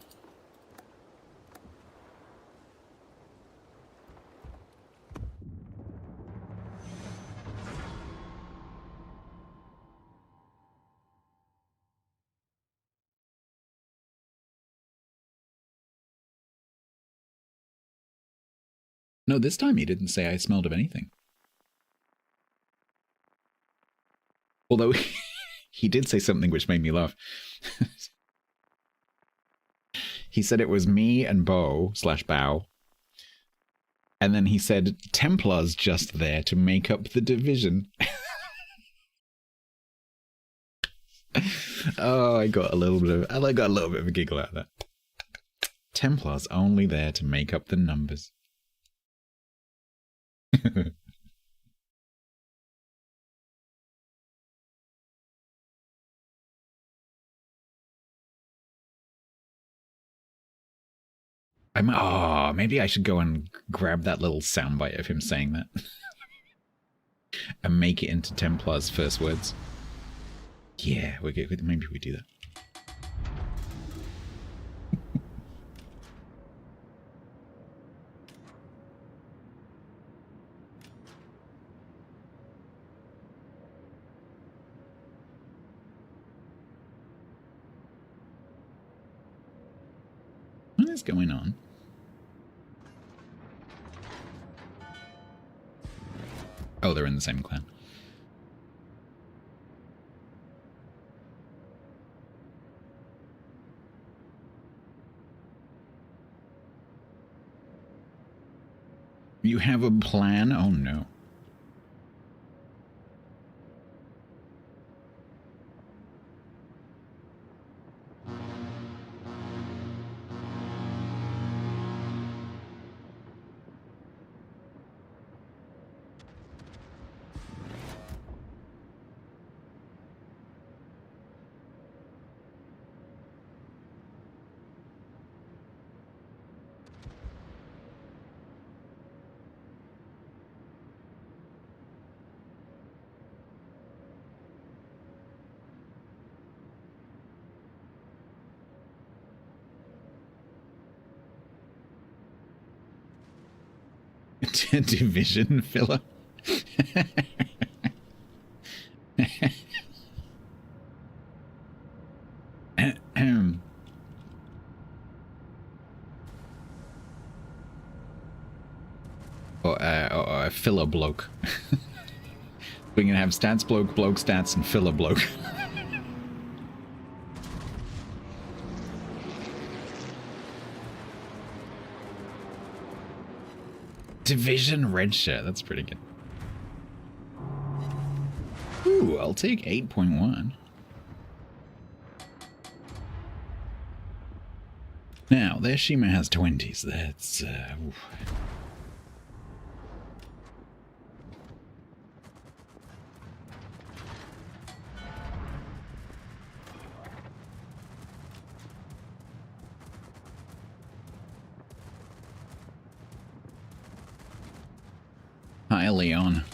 No, this time he didn't say I smelled of anything. Although he did say something which made me laugh. He said it was me and Bo / Bow. And then he said Templar's just there to make up the division. Oh, I got a little bit of a giggle out of that. Templar's only there to make up the numbers. Maybe I should go and grab that little soundbite of him saying that. And make it into Templar's first words. Yeah, maybe we do that. What is going on? Oh, they're in the same clan. You have a plan? Oh no. Division filler. Or filler bloke. We're gonna have stats bloke, bloke stats, and filler bloke. Division red shirt, that's pretty good. Ooh, I'll take 8.1. Now, their Shima has 20s, that's... oof. Hi, Leon.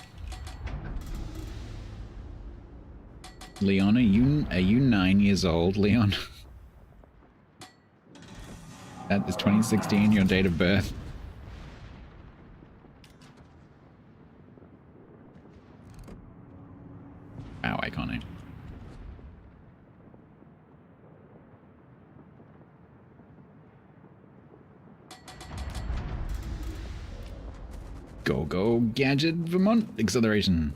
Leon, are you 9 years old, Leon? That is 2016, your date of birth. Wow, iconic. Go, go, Gadget, Vermont, acceleration.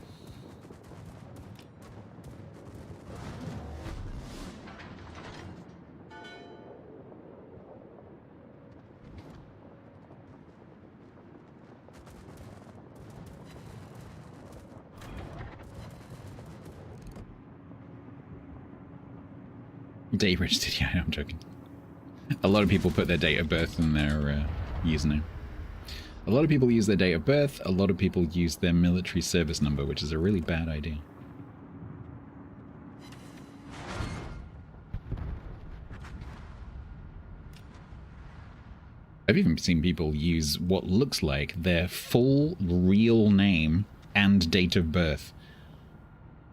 Date registered, yeah, I'm joking. A lot of people put their date of birth in their username. A lot of people use their date of birth, a lot of people use their military service number, which is a really bad idea. I've even seen people use what looks like their full real name and date of birth.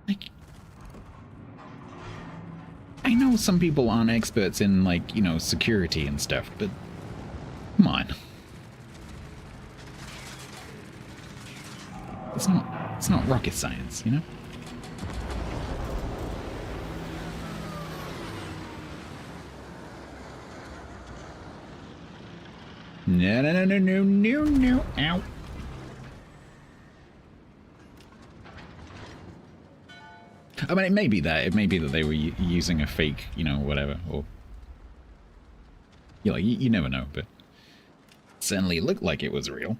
Like, I know some people aren't experts in, like, you know, security and stuff, but come on. It's not rocket science, you know? No, no, no, no, no, no, no, ow. I mean, it may be that. It may be that they were using a fake, you know, whatever, or... You know, you never know, but... It certainly looked like it was real.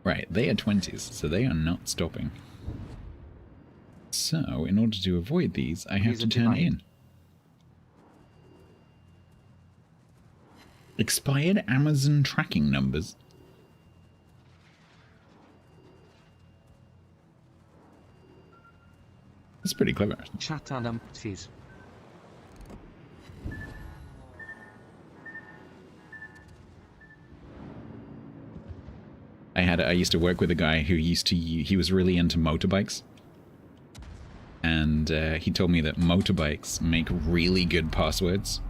Right, they are 20s, so they are not stopping. So, in order to avoid these, I have to turn in. Expired Amazon tracking numbers. That's pretty clever. Chat and umpties. I used to work with a guy who he was really into motorbikes. And he told me that motorbikes make really good passwords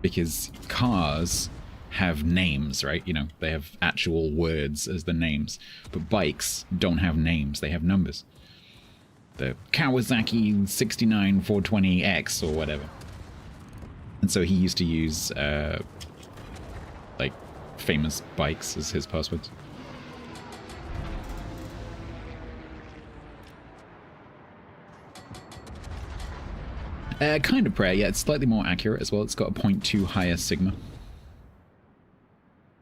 because cars have names, right? You know, they have actual words as the names, but bikes don't have names, they have numbers. The Kawasaki 69 420X or whatever. And so he used to use like famous bikes as his passwords. Kind of prayer, yeah, it's slightly more accurate as well. It's got a 0.2 higher sigma.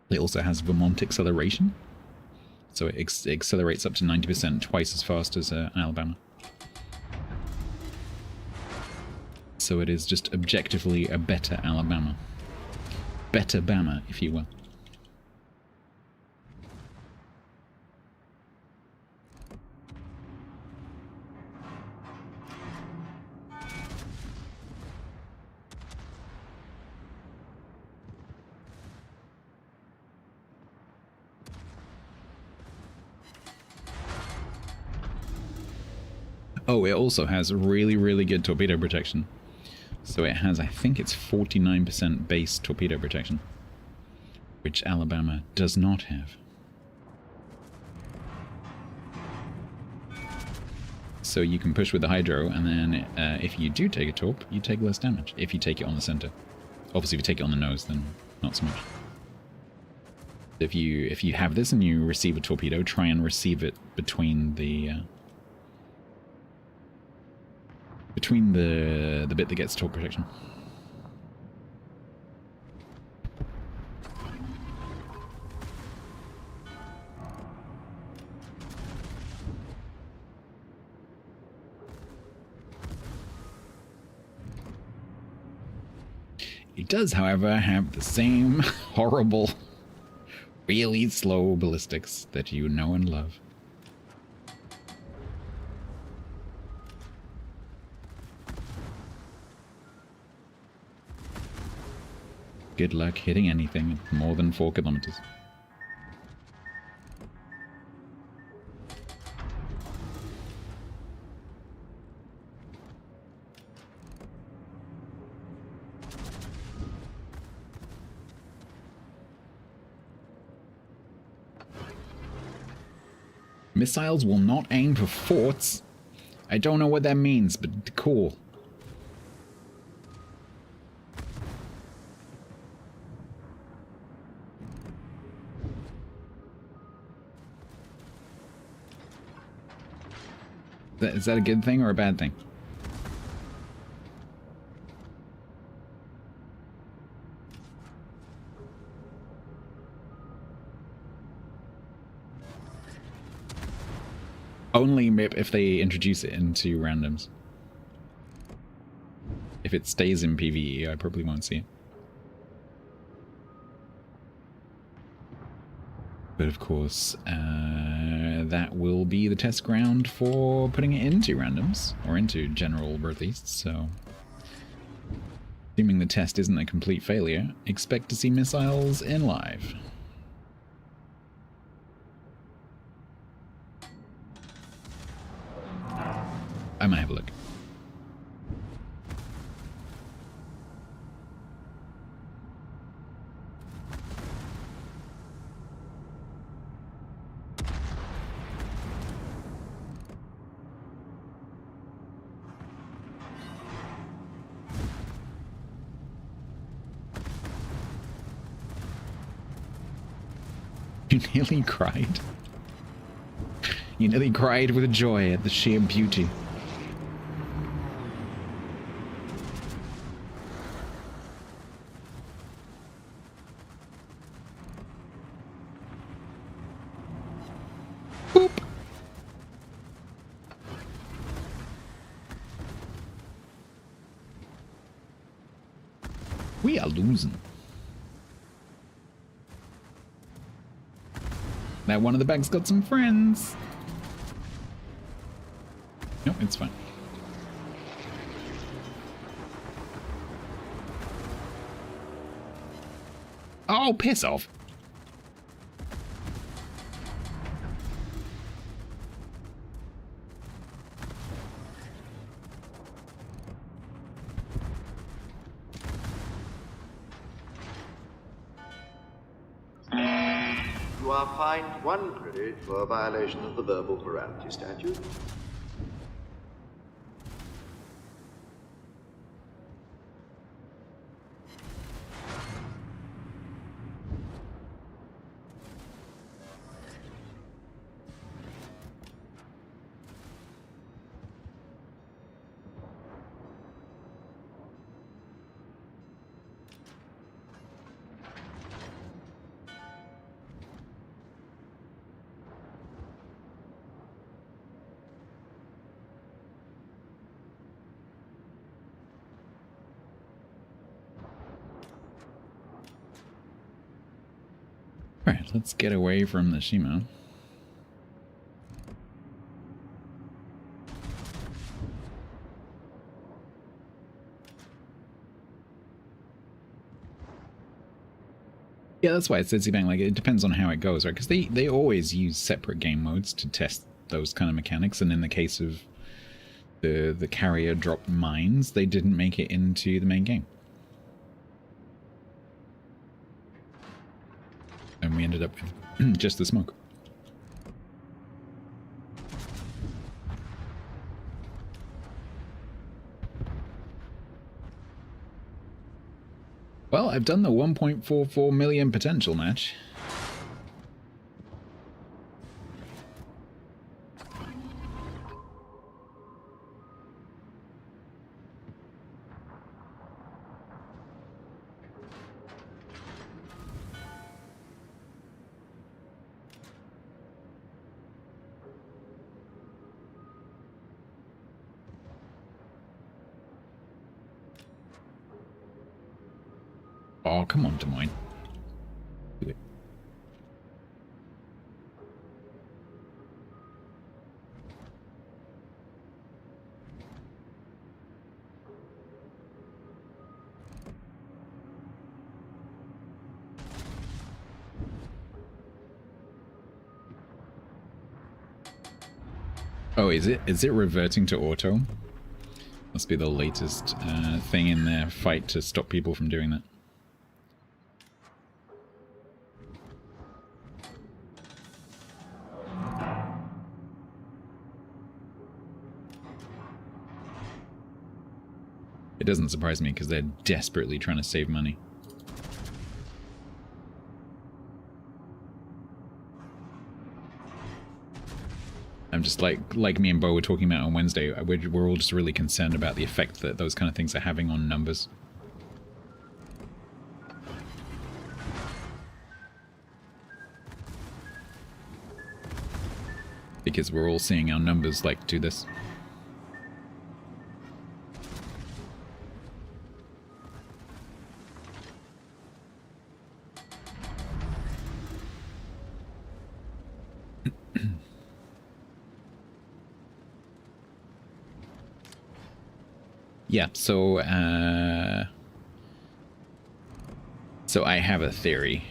It also has Vermont acceleration. So it accelerates up to 90%, twice as fast as Alabama. So it is just objectively a better Alabama. Better Bama, if you will. Oh, it also has really, really good torpedo protection. So it has, I think it's 49% base torpedo protection, which Alabama does not have. So you can push with the hydro, and then if you do take a torp, you take less damage. If you take it on the center, obviously if you take it on the nose, then not so much. If you have this and you receive a torpedo, try and receive it between the bit that gets torque protection. It does, however, have the same horrible, really slow ballistics that you know and love. Good luck hitting anything at more than 4 kilometers. Missiles will not aim for forts. I don't know what that means, but cool. Is that a good thing or a bad thing? Only if they introduce it into randoms. If it stays in PvE, I probably won't see it. But of course, that will be the test ground for putting it into randoms, or into general release, so... Assuming the test isn't a complete failure, expect to see missiles in live. I might have a look. You nearly cried? You nearly cried with joy at the sheer beauty. Boop. We are losing. Now one of the bags got some friends. Nope, it's fine. Oh, piss off. You are fined 1 credit for a violation of the verbal morality statute. Alright, let's get away from the Shima. Yeah, that's why it says Bang, like, it depends on how it goes, right? Because they always use separate game modes to test those kind of mechanics, and in the case of the carrier dropped mines, they didn't make it into the main game. And we ended up with just the smoke. Well, I've done the 1.44 million potential match. Oh, come on, Des Moines. Do it. Oh, is it? Is it reverting to auto? Must be the latest thing in their fight to stop people from doing that. It doesn't surprise me because they're desperately trying to save money. I'm just like me and Bo were talking about on Wednesday, we're all just really concerned about the effect that those kind of things are having on numbers. Because we're all seeing our numbers like do this. Yeah, so I have a theory.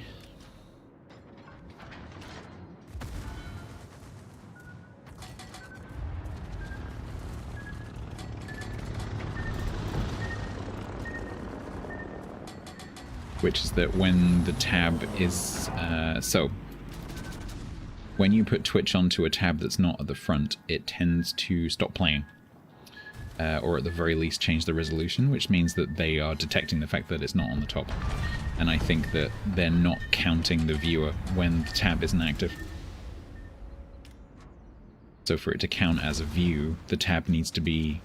Which is that when the tab is, when you put Twitch onto a tab that's not at the front, it tends to stop playing. Or at the very least change the resolution, which means that they are detecting the fact that it's not on the top. And I think that they're not counting the viewer when the tab isn't active. So for it to count as a view, the tab needs to be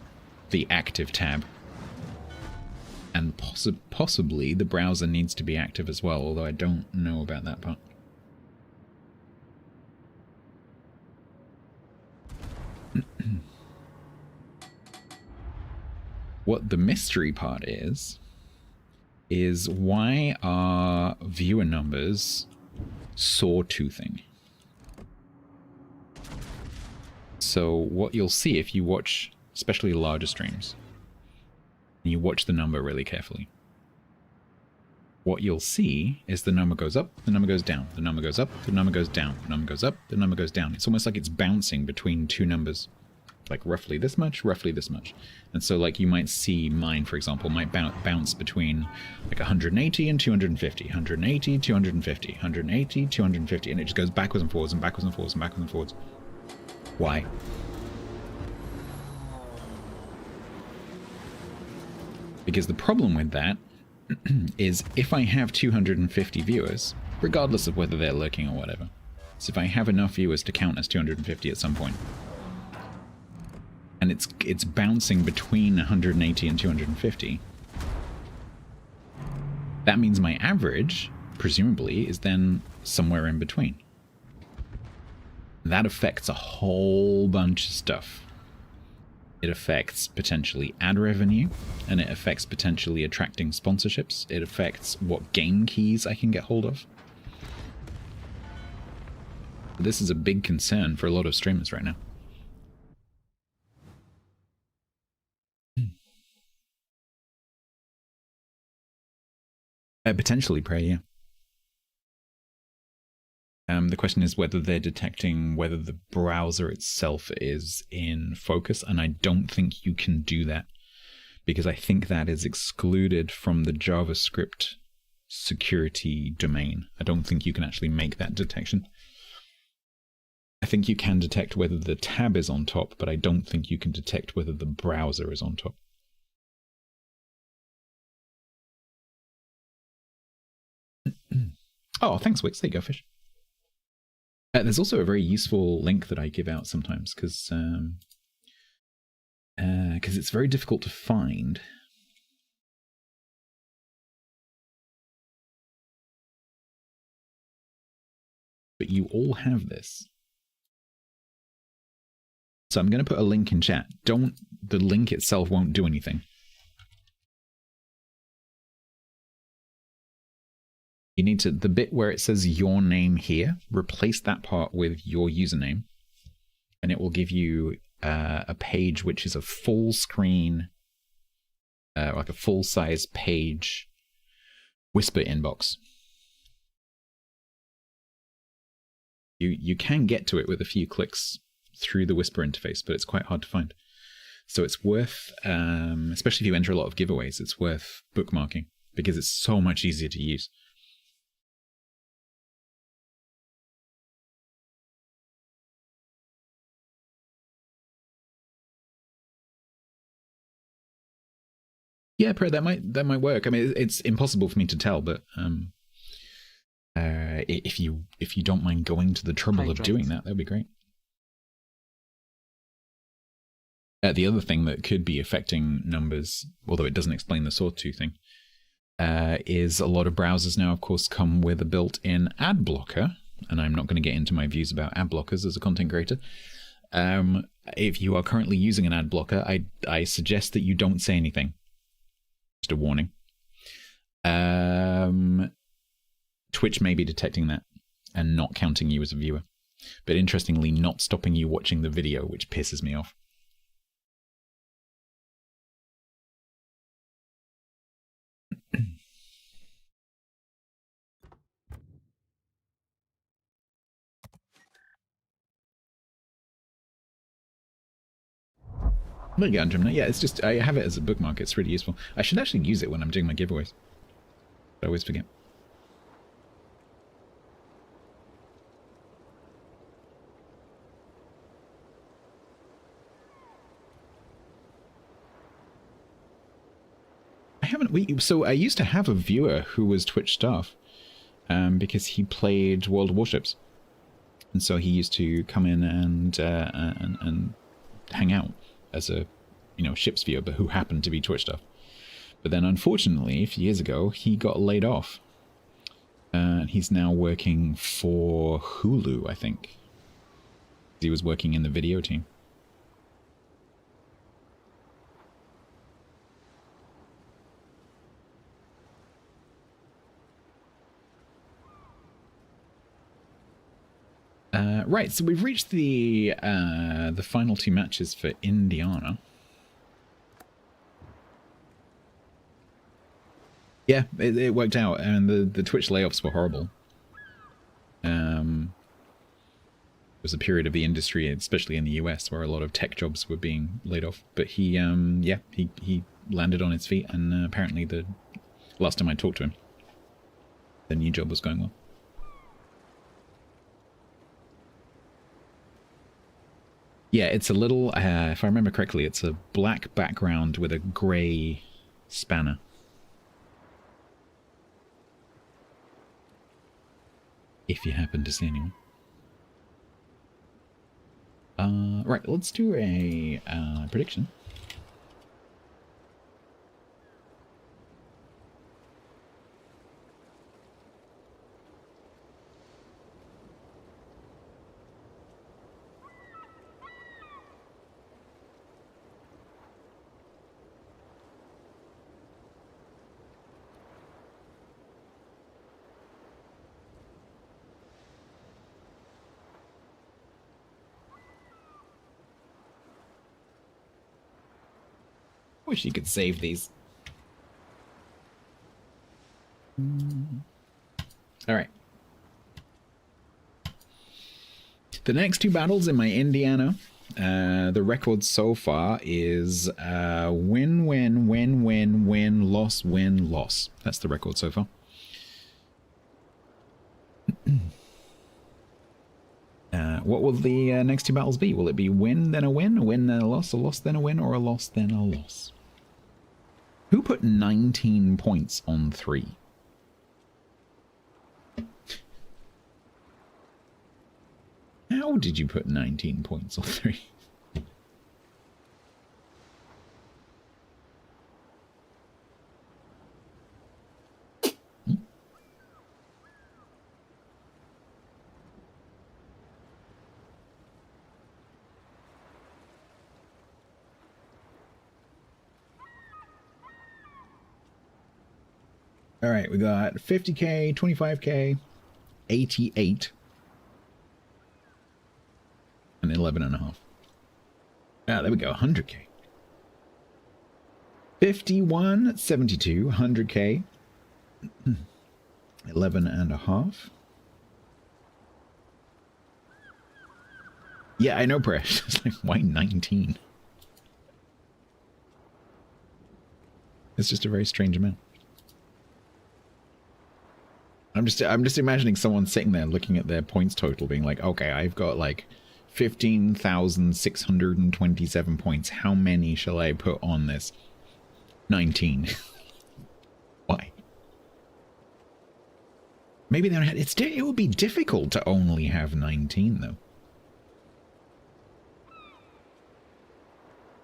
the active tab. And possibly the browser needs to be active as well, although I don't know about that part. What the mystery part is why are viewer numbers sawtoothing? So what you'll see if you watch, especially larger streams, and you watch the number really carefully, what you'll see is the number goes up, the number goes down, the number goes up, the number goes down, the number goes up, the number goes down. It's almost like it's bouncing between two numbers. Like roughly this much, roughly this much. And so like you might see mine, for example, might bounce between like 180 and 250, 180, 250, 180, 250, and it just goes backwards and forwards and backwards and forwards and backwards and forwards. Why? Because the problem with that is if I have 250 viewers, regardless of whether they're lurking or whatever, so if I have enough viewers to count as 250 at some point, and it's bouncing between 180 and 250, that means my average, presumably, is then somewhere in between. That affects a whole bunch of stuff. It affects potentially ad revenue, and it affects potentially attracting sponsorships. It affects what game keys I can get hold of. This is a big concern for a lot of streamers right now. Potentially Prey, yeah. The question is whether they're detecting whether the browser itself is in focus, and I don't think you can do that, because I think that is excluded from the JavaScript security domain. I don't think you can actually make that detection. I think you can detect whether the tab is on top, but I don't think you can detect whether the browser is on top. Oh, thanks, Wix. There you go, Fish. There's also a very useful link that I give out sometimes, because it's very difficult to find. But you all have this. So I'm going to put a link in chat. The link itself won't do anything. You need to, the bit where it says your name here, replace that part with your username, and it will give you a page which is a full screen, like a full size page Whisper inbox. You can get to it with a few clicks through the Whisper interface, but it's quite hard to find. So it's worth, especially if you enter a lot of giveaways, it's worth bookmarking because it's so much easier to use. Yeah, Pro, that might work. I mean, it's impossible for me to tell, but if you don't mind going to the trouble of doing that, that'd be great. The other thing that could be affecting numbers, although it doesn't explain the sawtooth thing, is a lot of browsers now, of course, come with a built-in ad blocker, and I'm not going to get into my views about ad blockers as a content creator. If you are currently using an ad blocker, I suggest that you don't say anything. Just a warning. Twitch may be detecting that and not counting you as a viewer, but interestingly not stopping you watching the video, which pisses me off. There you go, Andrew. Yeah, it's just, I have it as a bookmark. It's really useful. I should actually use it when I'm doing my giveaways. I always forget. So I used to have a viewer who was Twitch staff because he played World of Warships. And so he used to come in and hang out as a, ships viewer, but who happened to be Twitch staff. But then, unfortunately, a few years ago, he got laid off. And he's now working for Hulu, I think. He was working in the video team. Right, so we've reached the final two matches for Indiana. Yeah, it worked out, and the Twitch layoffs were horrible. It was a period of the industry, especially in the US, where a lot of tech jobs were being laid off. But he landed on his feet, and apparently the last time I talked to him, the new job was going well. Yeah, it's a little, if I remember correctly, it's a black background with a grey spanner. If you happen to see anyone. Right, let's do a prediction. Wish you could save these. Alright. The next two battles in my Indiana, the record so far is win, win, win, win, win, loss, win, loss. That's the record so far. What will the next two battles be? Will it be win, then a win then a loss, then a win, or a loss, then a loss? Who put 19 points on 3? How did you put 19 points on 3? All right, we got 50K, 25K, 88, and 11.5. Ah, there we go, 100K. 51, 72, 100K, 11.5. Yeah, I know, Presh. It's like, why 19? It's just a very strange amount. I'm just imagining someone sitting there looking at their points total being like, okay, I've got like 15,627 points. How many shall I put on this? 19. Why? Maybe they don't have, it would be difficult to only have 19 though.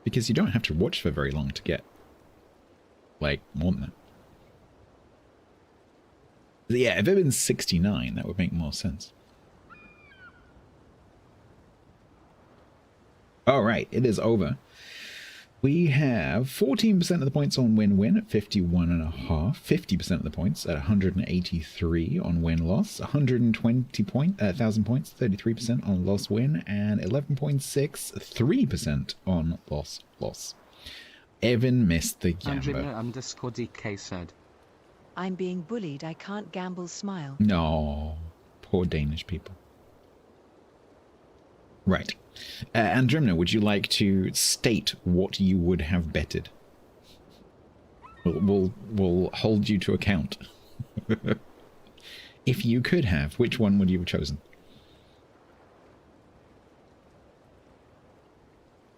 Because you don't have to watch for very long to get like more than that. Yeah, if it had been 69, that would make more sense. All right, it is over. We have 14% of the points on win-win at 51.5, 50% of the points at 183 on win-loss, 1,000 points, 33% on loss-win, and 11.6, 3% on loss-loss. Evan missed the gamble. Andrina_DK said, I'm being bullied. I can't gamble. Smile. No, poor Danish people. Right. Andrimna, would you like to state what you would have betted? We'll hold you to account. If you could have, which one would you have chosen?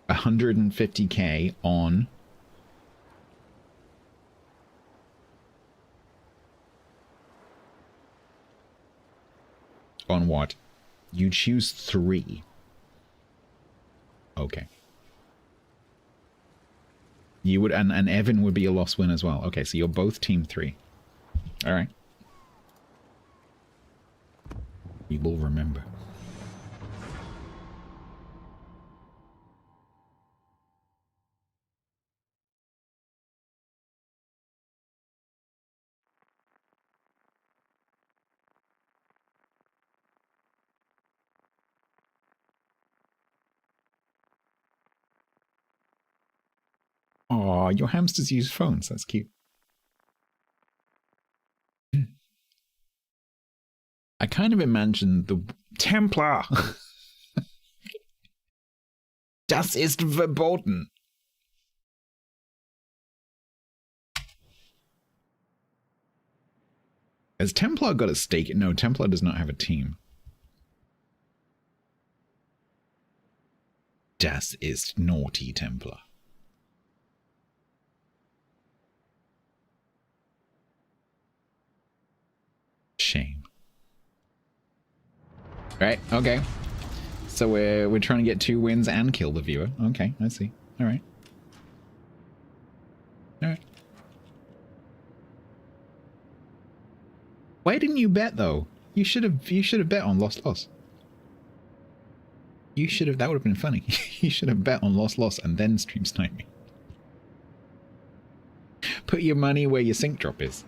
150k on... On what? You choose 3. Okay. You would, and Evan would be a loss win as well. Okay, so you're both team 3. All right. We will remember. Aw, your hamsters use phones. That's cute. I kind of imagine the Templar. Das ist verboten. Has Templar got a stake? No, Templar does not have a team. Das ist naughty, Templar. Shame. Right, okay. So we're trying to get 2 wins and kill the viewer. Okay, I see. Alright. Alright. Why didn't you bet though? You should have bet on loss. You should have, that would have been funny. You should have bet on loss and then stream snipe me. Put your money where your sync drop is.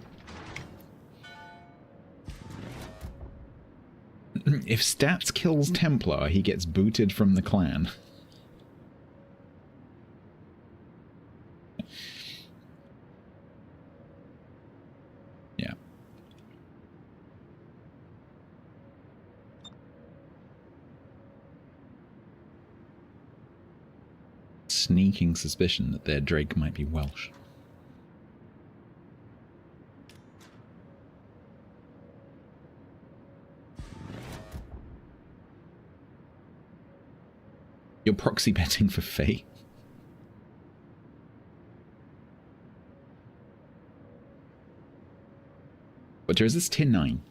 If Stats kills Templar, he gets booted from the clan. Yeah. Sneaking suspicion that their Drake might be Welsh. You're proxy betting for Faye. But there is this tier 9.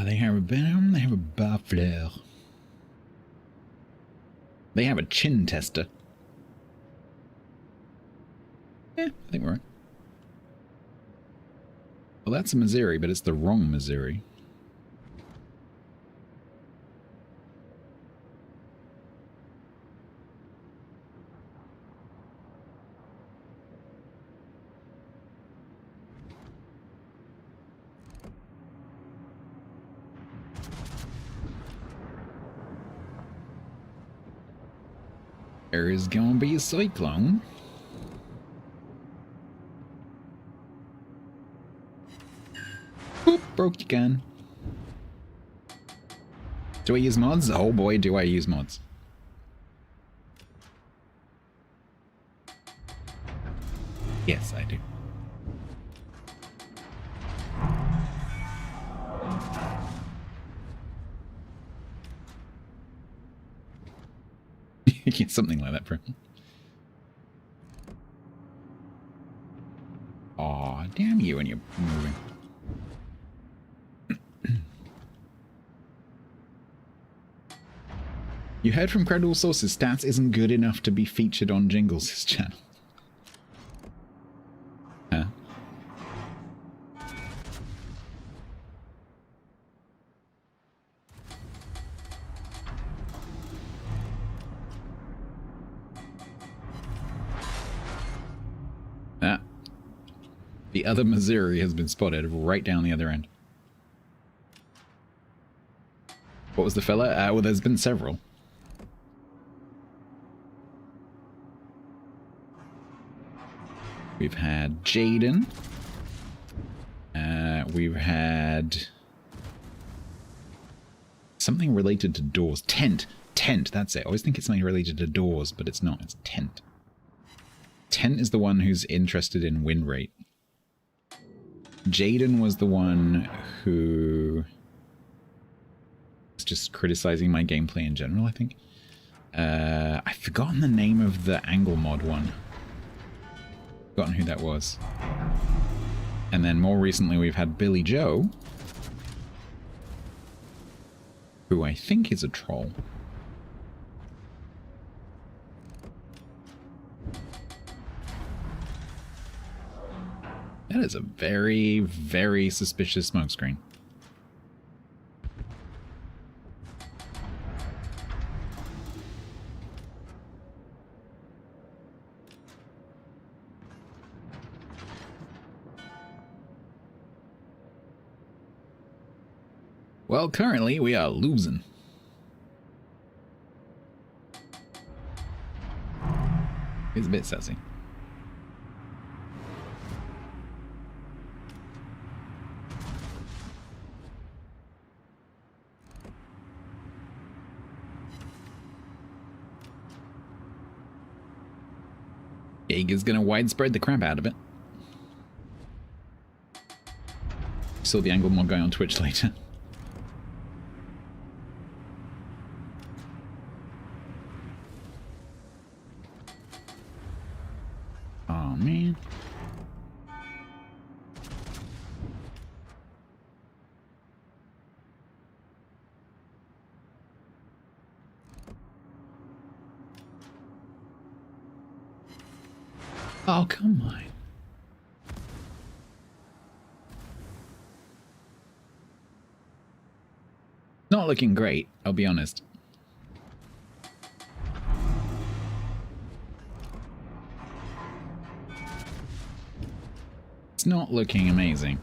They have a Venom, they have a Barfleur. They have a chin tester. Yeah, I think we're right. Well, that's a Missouri, but it's the wrong Missouri. There is gonna be a cyclone. Boop, broke your gun. Do I use mods? Oh boy, do I use mods. Yes, I do. Something like that, bro. Aw, damn you when you're moving. You heard from credible sources Stats isn't good enough to be featured on Jingles' channel. Huh? Ah. The other Missouri has been spotted right down the other end. What was the fella? Well, there's been several. We've had Jaden. We've had something related to doors. Tent. Tent, that's it. I always think it's something related to doors, but it's not. It's tent. Tent is the one who's interested in win rate. Jaden was the one who was just criticizing my gameplay in general, I think. I've forgotten the name of the angle mod one. Forgotten who that was. And then more recently we've had Billy Joe, who I think is a troll. That is a very, very suspicious smokescreen. Well, currently we are losing. He's a bit sassy. Jaeger's gonna widespread the crap out of it. Saw the angle mod guy on Twitch later. Oh man. Oh, come on. Not looking great, I'll be honest. It's not looking amazing.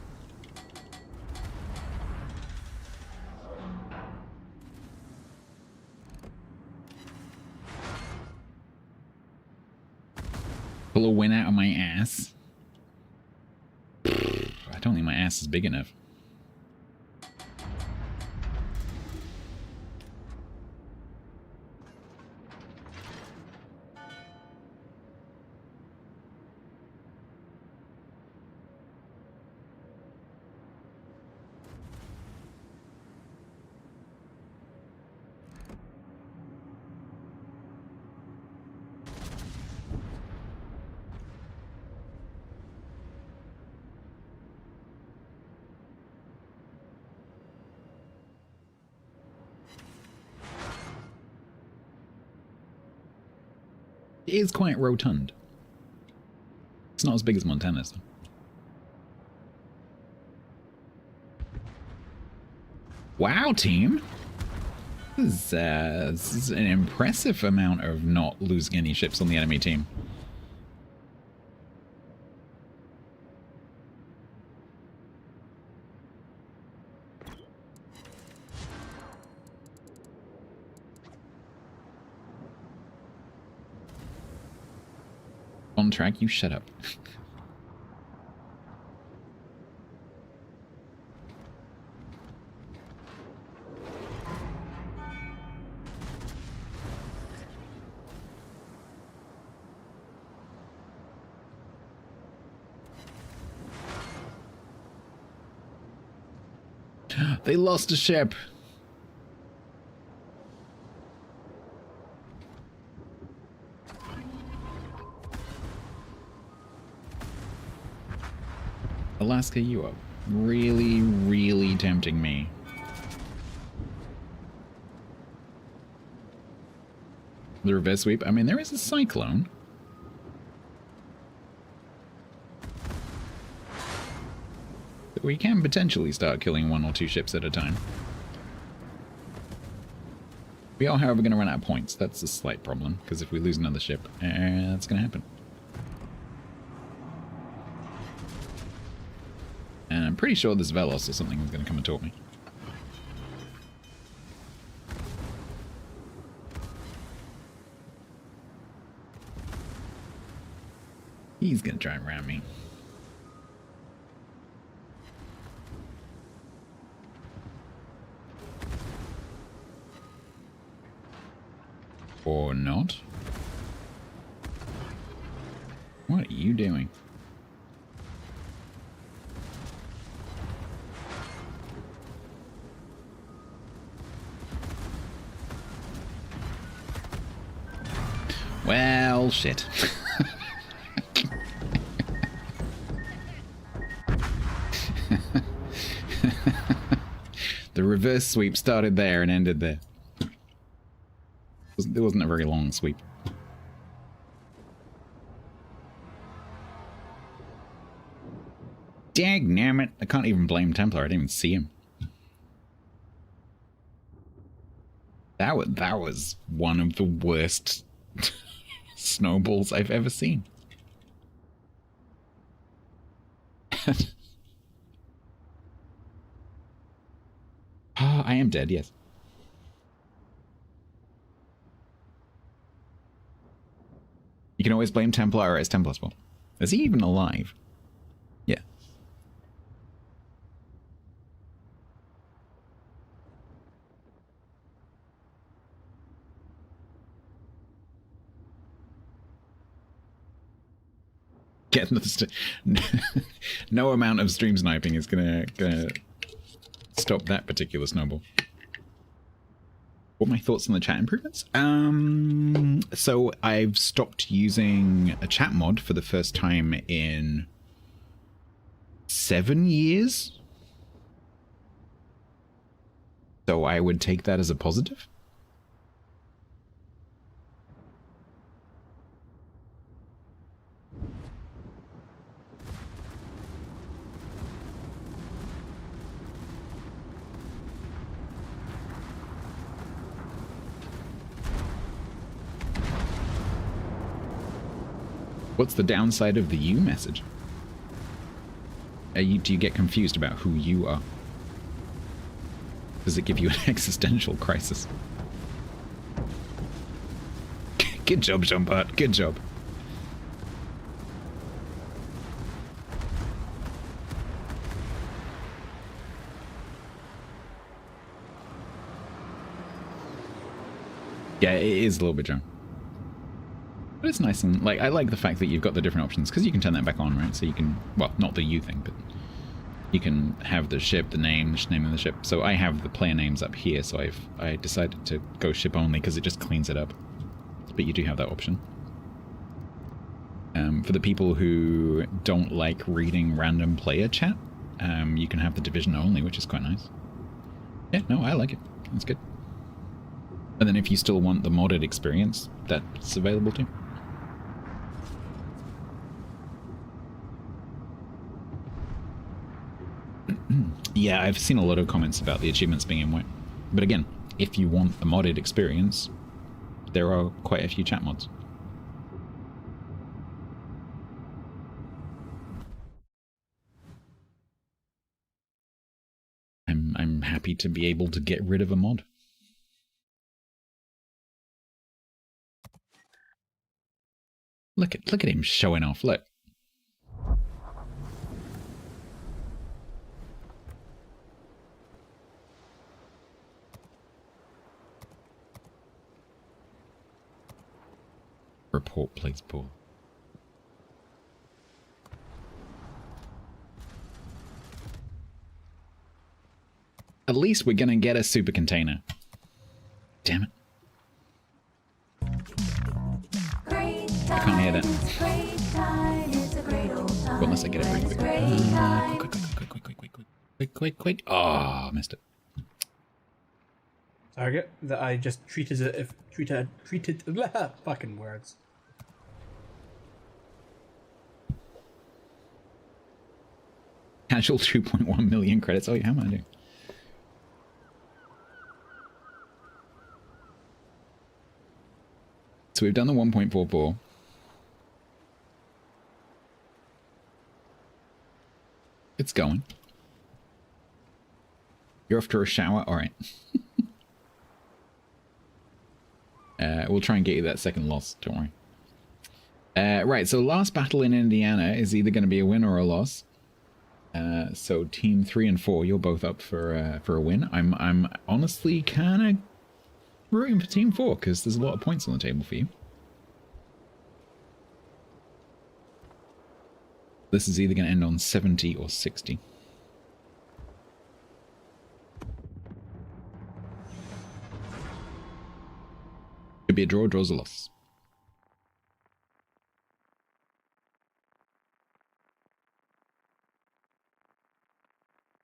Pull a win out of my ass. I don't think my ass is big enough. It is quite rotund. It's not as big as Montana's, though. Wow, team! This is an impressive amount of not losing any ships on the enemy team. On track, you shut up. They lost a ship. Alaska, you are really, really tempting me. The reverse sweep? I mean, there is a cyclone. We can potentially start killing 1 or 2 ships at a time. We are, however, going to run out of points. That's a slight problem, because if we lose another ship, that's going to happen. And I'm pretty sure this Velos or something is going to come and taunt me. He's going to try and ram me. Or not. What are you doing? Well, shit. The reverse sweep started there and ended there. It wasn't a very long sweep. Dagnammit, I can't even blame Templar, I didn't even see him. That was one of the worst snowballs I've ever seen. Oh, I am dead, yes. You can always blame Templar as Templar's fault. Is he even alive? Yeah. Getting the no amount of stream sniping is gonna stop that particular snowball. What are my thoughts on the chat improvements? So I've stopped using a chat mod for the first time in 7 years. So I would take that as a positive. What's the downside of the you message? Do you get confused about who you are? Does it give you an existential crisis? Good job, Jean-Bart. Good job. Yeah, it is a little bit drunk. But it's nice, and like I like the fact that you've got the different options, because you can turn that back on, right? So you can, well, not the you thing, but you can have the ship, the name of the ship. So I have the player names up here, so I decided to go ship only because it just cleans it up. But you do have that option. For the people who don't like reading random player chat, you can have the division only, which is quite nice. Yeah, no, I like it. That's good. And then if you still want the modded experience, that's available too. Yeah, I've seen a lot of comments about the achievements being in white. But again, if you want the modded experience, there are quite a few chat mods. I'm happy to be able to get rid of a mod. Look at him showing off. Look. Report, please, Paul. At least we're gonna get a super container. Damn it. I can't hear that. Well, unless I get it really quick. Quick. Oh, missed it. Target that I just treated as if treated fucking words. Casual 2.1 million credits. Oh, yeah, how am I doing? So we've done the 1.44. It's going. You're off to a shower? Alright. We'll try and get you that second loss, don't worry. Right, so last battle in Indiana is either going to be a win or a loss. So team 3 and 4, you're both up for a win. I'm honestly kind of rooting for team 4 because there's a lot of points on the table for you. This is either going to end on 70 or 60. Could be a draw, draws a loss.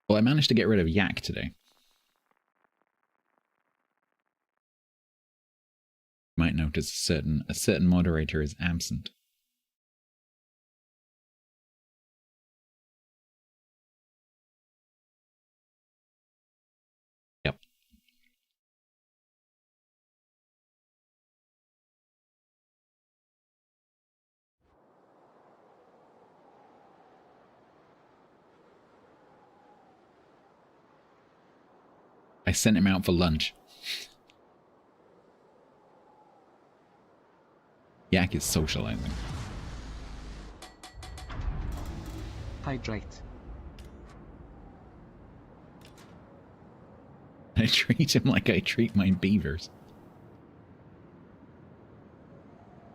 Well, I managed to get rid of Yak today. You might notice a certain moderator is absent. Yep. I sent him out for lunch. Yak is socializing. Hydrate. I treat him like I treat my beavers.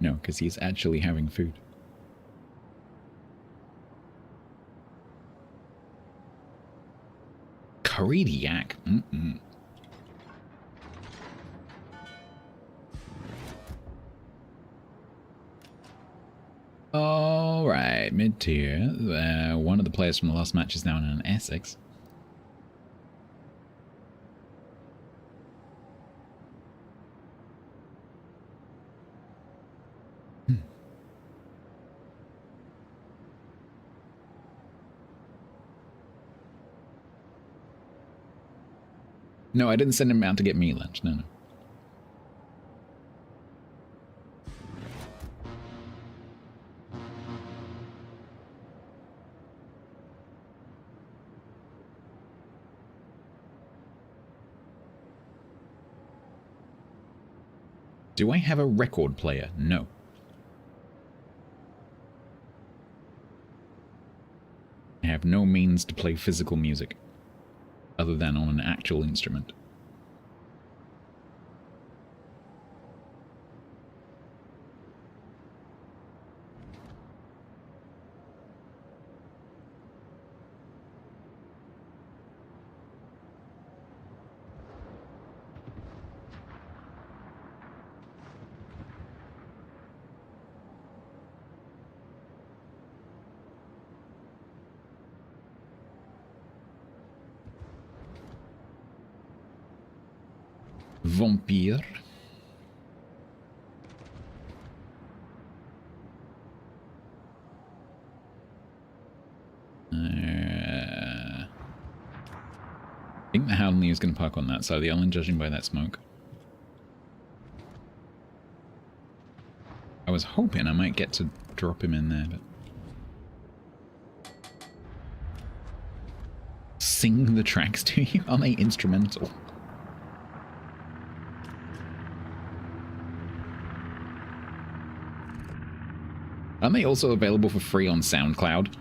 No, because he's actually having food. Curried yak. Mm-mm. Alright, mid-tier. One of the players from the last match is now in an Essex. No, I didn't send him out to get me lunch. No. Do I have a record player? No. I have no means to play physical music, other than on an actual instrument. Vampire. I think the Howling is going to park on that side of the island, judging by that smoke. I was hoping I might get to drop him in there, but... Sing the tracks to you? Are they instrumental? Aren't they also available for free on SoundCloud?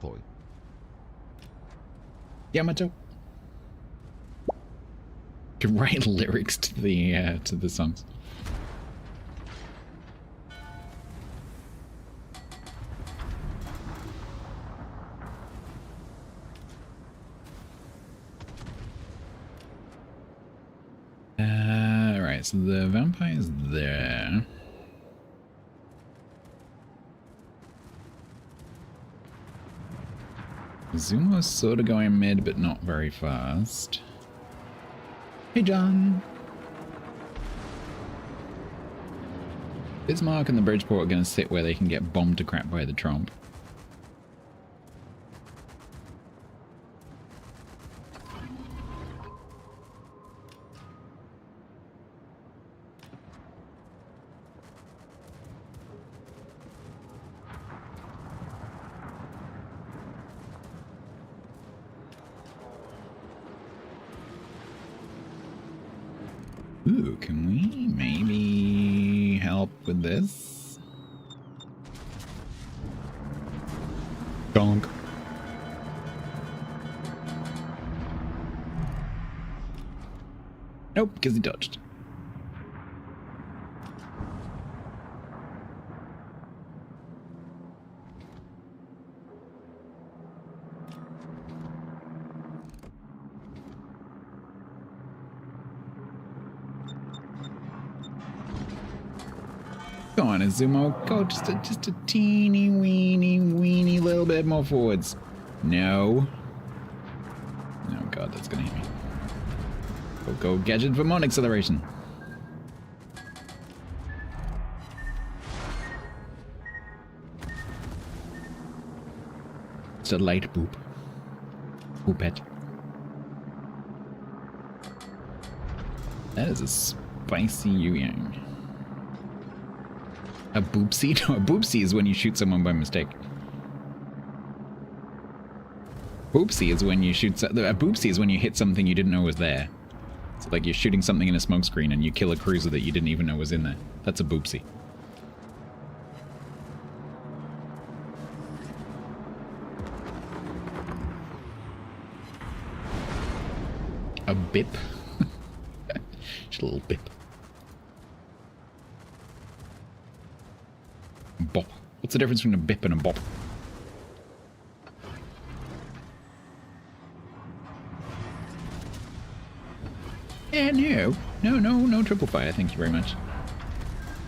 Boy. Yamato. Can write lyrics to the songs. Right, so the vampire's there. Zumo's sort of going mid, but not very fast. Hey, John. Bismarck and the Bridgeport are going to sit where they can get bombed to crap by the Trump. Ooh, can we maybe help with this? Donk. Nope, because he dodged. Go on, Azumo. Go just a teeny weeny little bit more forwards. No. Oh god, that's gonna hit me. Go gadget Vermont acceleration. It's a light boop. Boopet. That is a spicy Yu-Yang. A boopsie? No, a boopsie is when you shoot someone by mistake. Boopsie is when you shoot... A boopsie is when you hit something you didn't know was there. So like you're shooting something in a smoke screen and you kill a cruiser that you didn't even know was in there. That's a boopsie. A bip? Just a little bip. Bop. What's the difference between a bip and a bop? Yeah, no triple fire, thank you very much.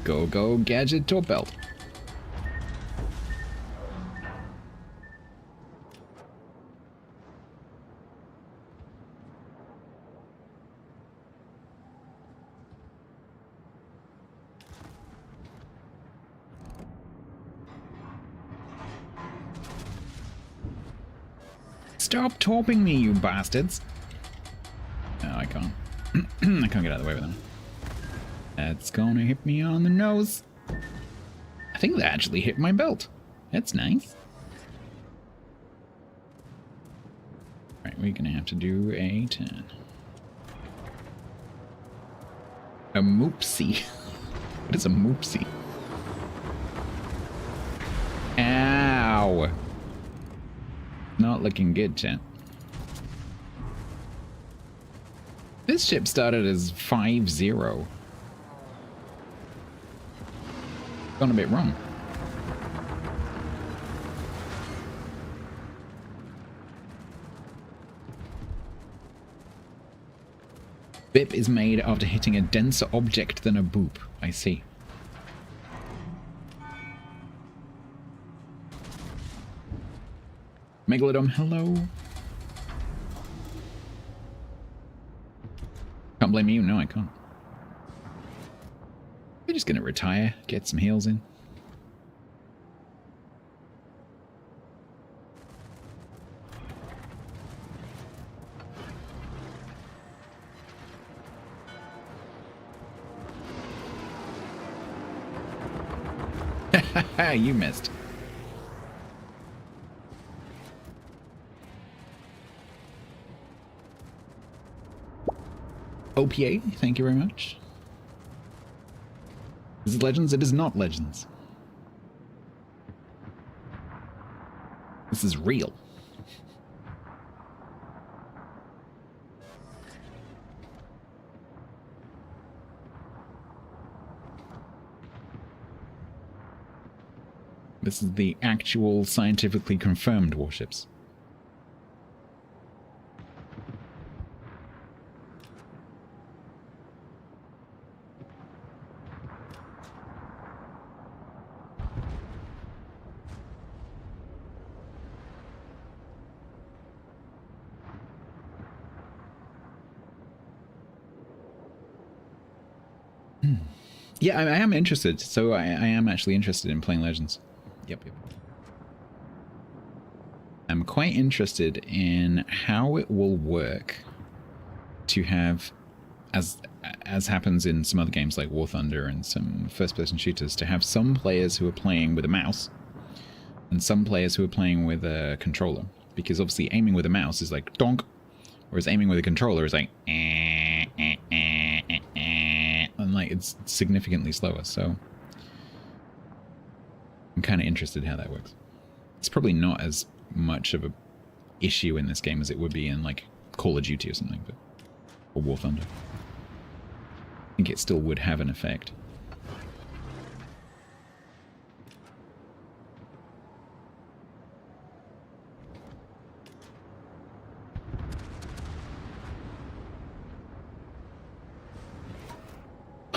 Go, gadget top belt. Stop topping me, you bastards! No, I can't. I can't get out of the way with them. That's gonna hit me on the nose. I think that actually hit my belt. That's nice. Right, we're gonna have to do a turn. A moopsie. What is a moopsie? Ow! Not looking good, chat. This ship started as 5-0. Gone a bit wrong. Bip is made after hitting a denser object than a boop. I see. Megalodon, hello. Can't blame you. No, I can't. We're just going to retire, get some heals in. You missed. OPA, thank you very much. Is it Legends? It is not Legends. This is real. This is the actual scientifically confirmed warships. Yeah, I am interested. So I am actually interested in playing Legends. Yep. I'm quite interested in how it will work to have, as happens in some other games like War Thunder and some first-person shooters, to have some players who are playing with a mouse and some players who are playing with a controller. Because obviously aiming with a mouse is like donk, whereas aiming with a controller is like and like it's significantly slower. So I'm kind of interested in how that works. It's probably not as much of a issue in this game as it would be in like Call of Duty or something, but or War Thunder. I think it still would have an effect.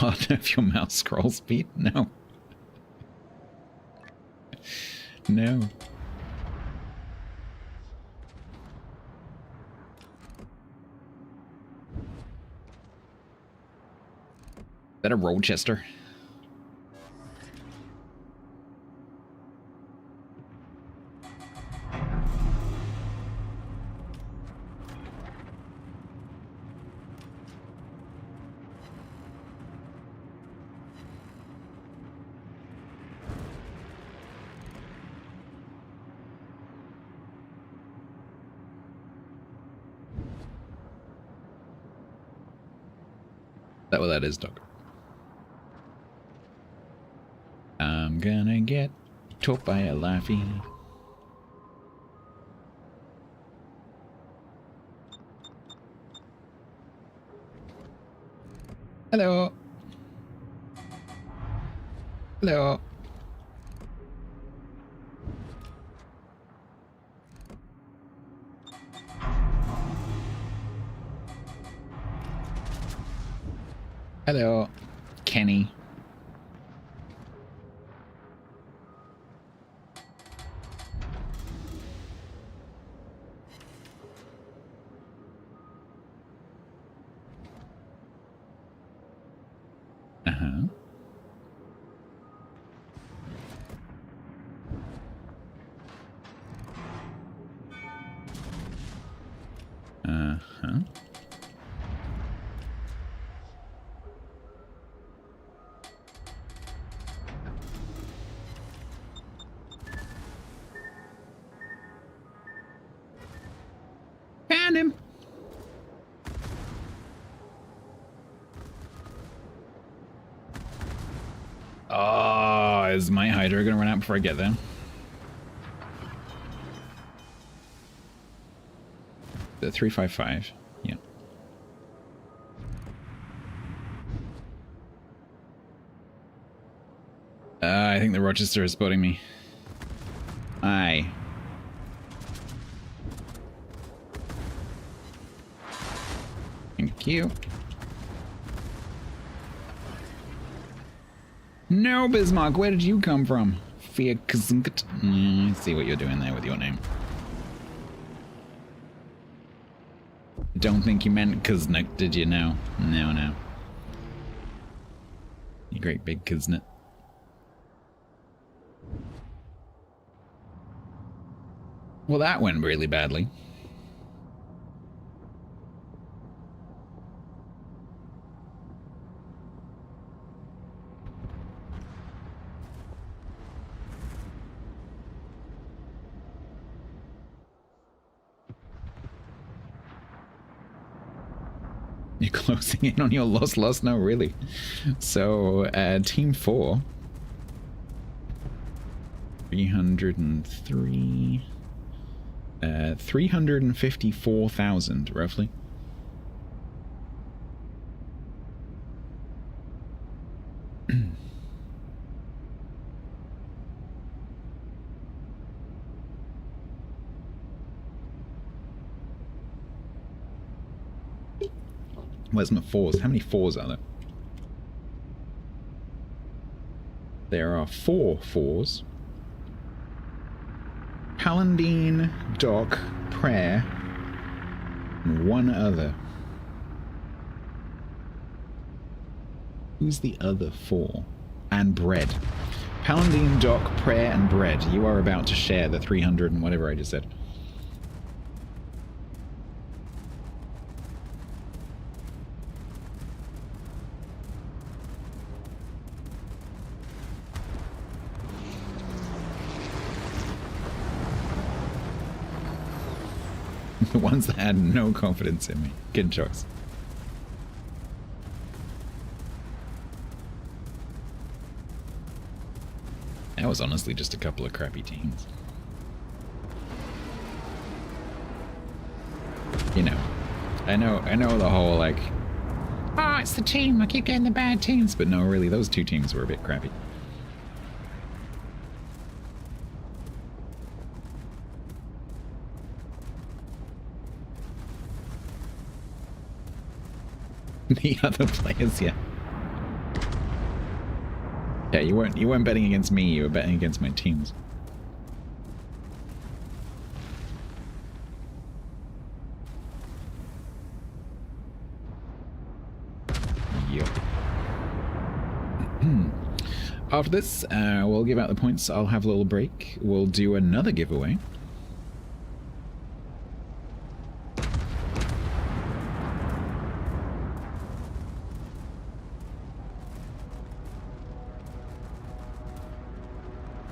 Oh, if your mouse scroll speed? No. No. Is that a Rochester? Is that what that is, Doc? I'm gonna get choked by a laffy. Hello. Hello. Hello, Kenny. Uh-huh. Uh-huh. Found him. Oh, is my Hydra gonna run out before I get there? The 355, yeah. I think the Rochester is spotting me. Aye. Thank you. No, Bismarck, where did you come from? Fear Kazunkat. I see what you're doing there with your name. Don't think you meant Kuznik, did you? No. No, no. You great big kisnet. Well, that went really badly. You're closing in on your loss? No, really. So, Team 4. 303... 354,000, roughly. Where's my fours? How many fours are there? There are 4 fours. Paladin, Doc, Prayer, and 1 other. Who's the other 4? And Bread. Paladin, Doc, Prayer, and Bread. You are about to share the 300 and whatever I just said. The ones that had no confidence in me. Good choice. That was honestly just a couple of crappy teams. You know. I know the whole like, oh, it's the team, I keep getting the bad teams, but no, really, those 2 teams were a bit crappy. The other players, yeah. Yeah, you weren't betting against me, you were betting against my teams. Yep. After this, we'll give out the points. I'll have a little break. We'll do another giveaway.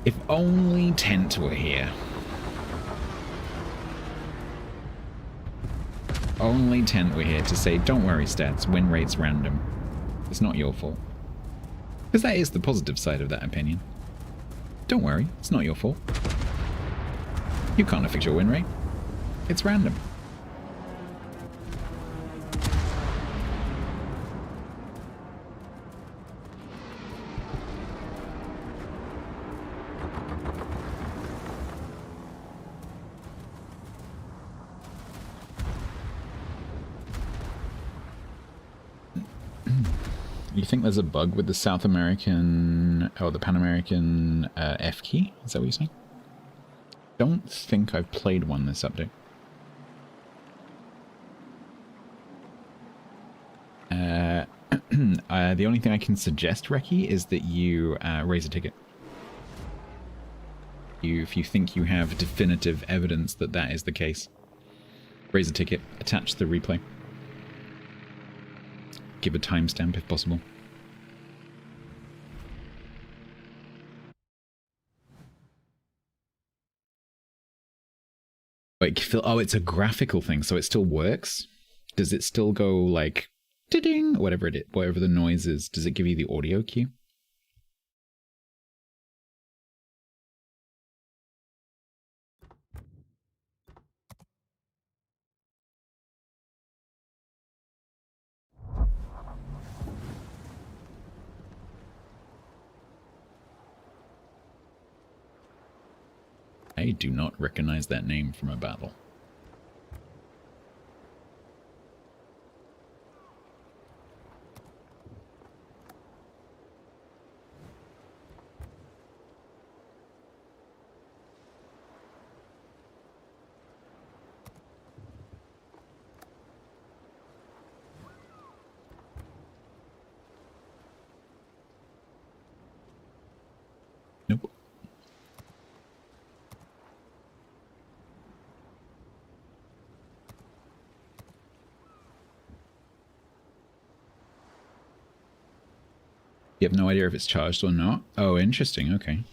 If only Tent were here. Only Tent were here to say, don't worry, Stats, win rate's random. It's not your fault. Because that is the positive side of that opinion. Don't worry, it's not your fault. You can't affect your win rate. It's random. You think there's a bug with the South American, or the Pan American F key? Is that what you're saying? Don't think I've played one this update. The only thing I can suggest, Reki, is that you raise a ticket. If you think you have definitive evidence that that is the case, raise a ticket, attach the replay. Give a timestamp if possible. Wait, Phil, oh, it's a graphical thing, so it still works? Does it still go like ding, whatever whatever the noise is? Does it give you the audio cue? I do not recognize that name from a battle. You have no idea if it's charged or not? Oh, interesting. Okay.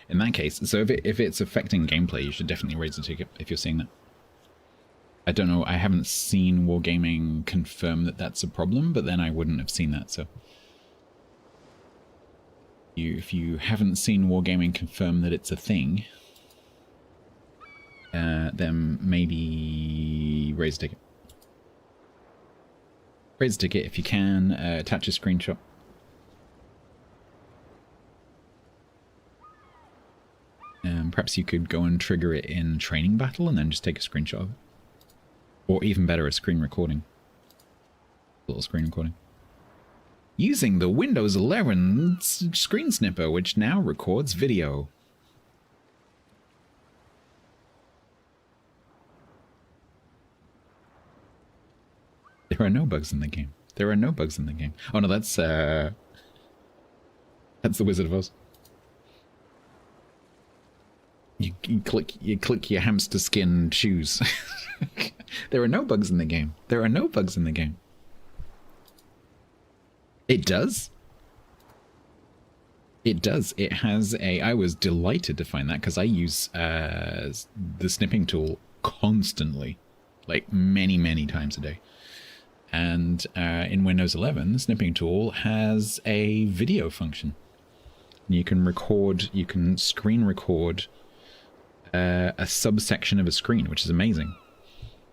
In that case, so if it's affecting gameplay, you should definitely raise a ticket if you're seeing that. I don't know, I haven't seen Wargaming confirm that that's a problem, but then I wouldn't have seen that, so... If you haven't seen Wargaming confirm that it's a thing, then maybe raise a ticket. Raise a ticket if you can, attach a screenshot. Perhaps you could go and trigger it in training battle and then just take a screenshot of it. Or even better, a screen recording. A little screen recording. Using the Windows 11 screen snipper, which now records video. There are no bugs in the game. There are no bugs in the game. Oh no, that's the Wizard of Oz. You click your hamster skin shoes. There are no bugs in the game. There are no bugs in the game. It does. It does. It has a... I was delighted to find that because I use the snipping tool constantly. Like many, many times a day. And in Windows 11, the snipping tool has a video function. You can record, you can screen record a subsection of a screen, which is amazing.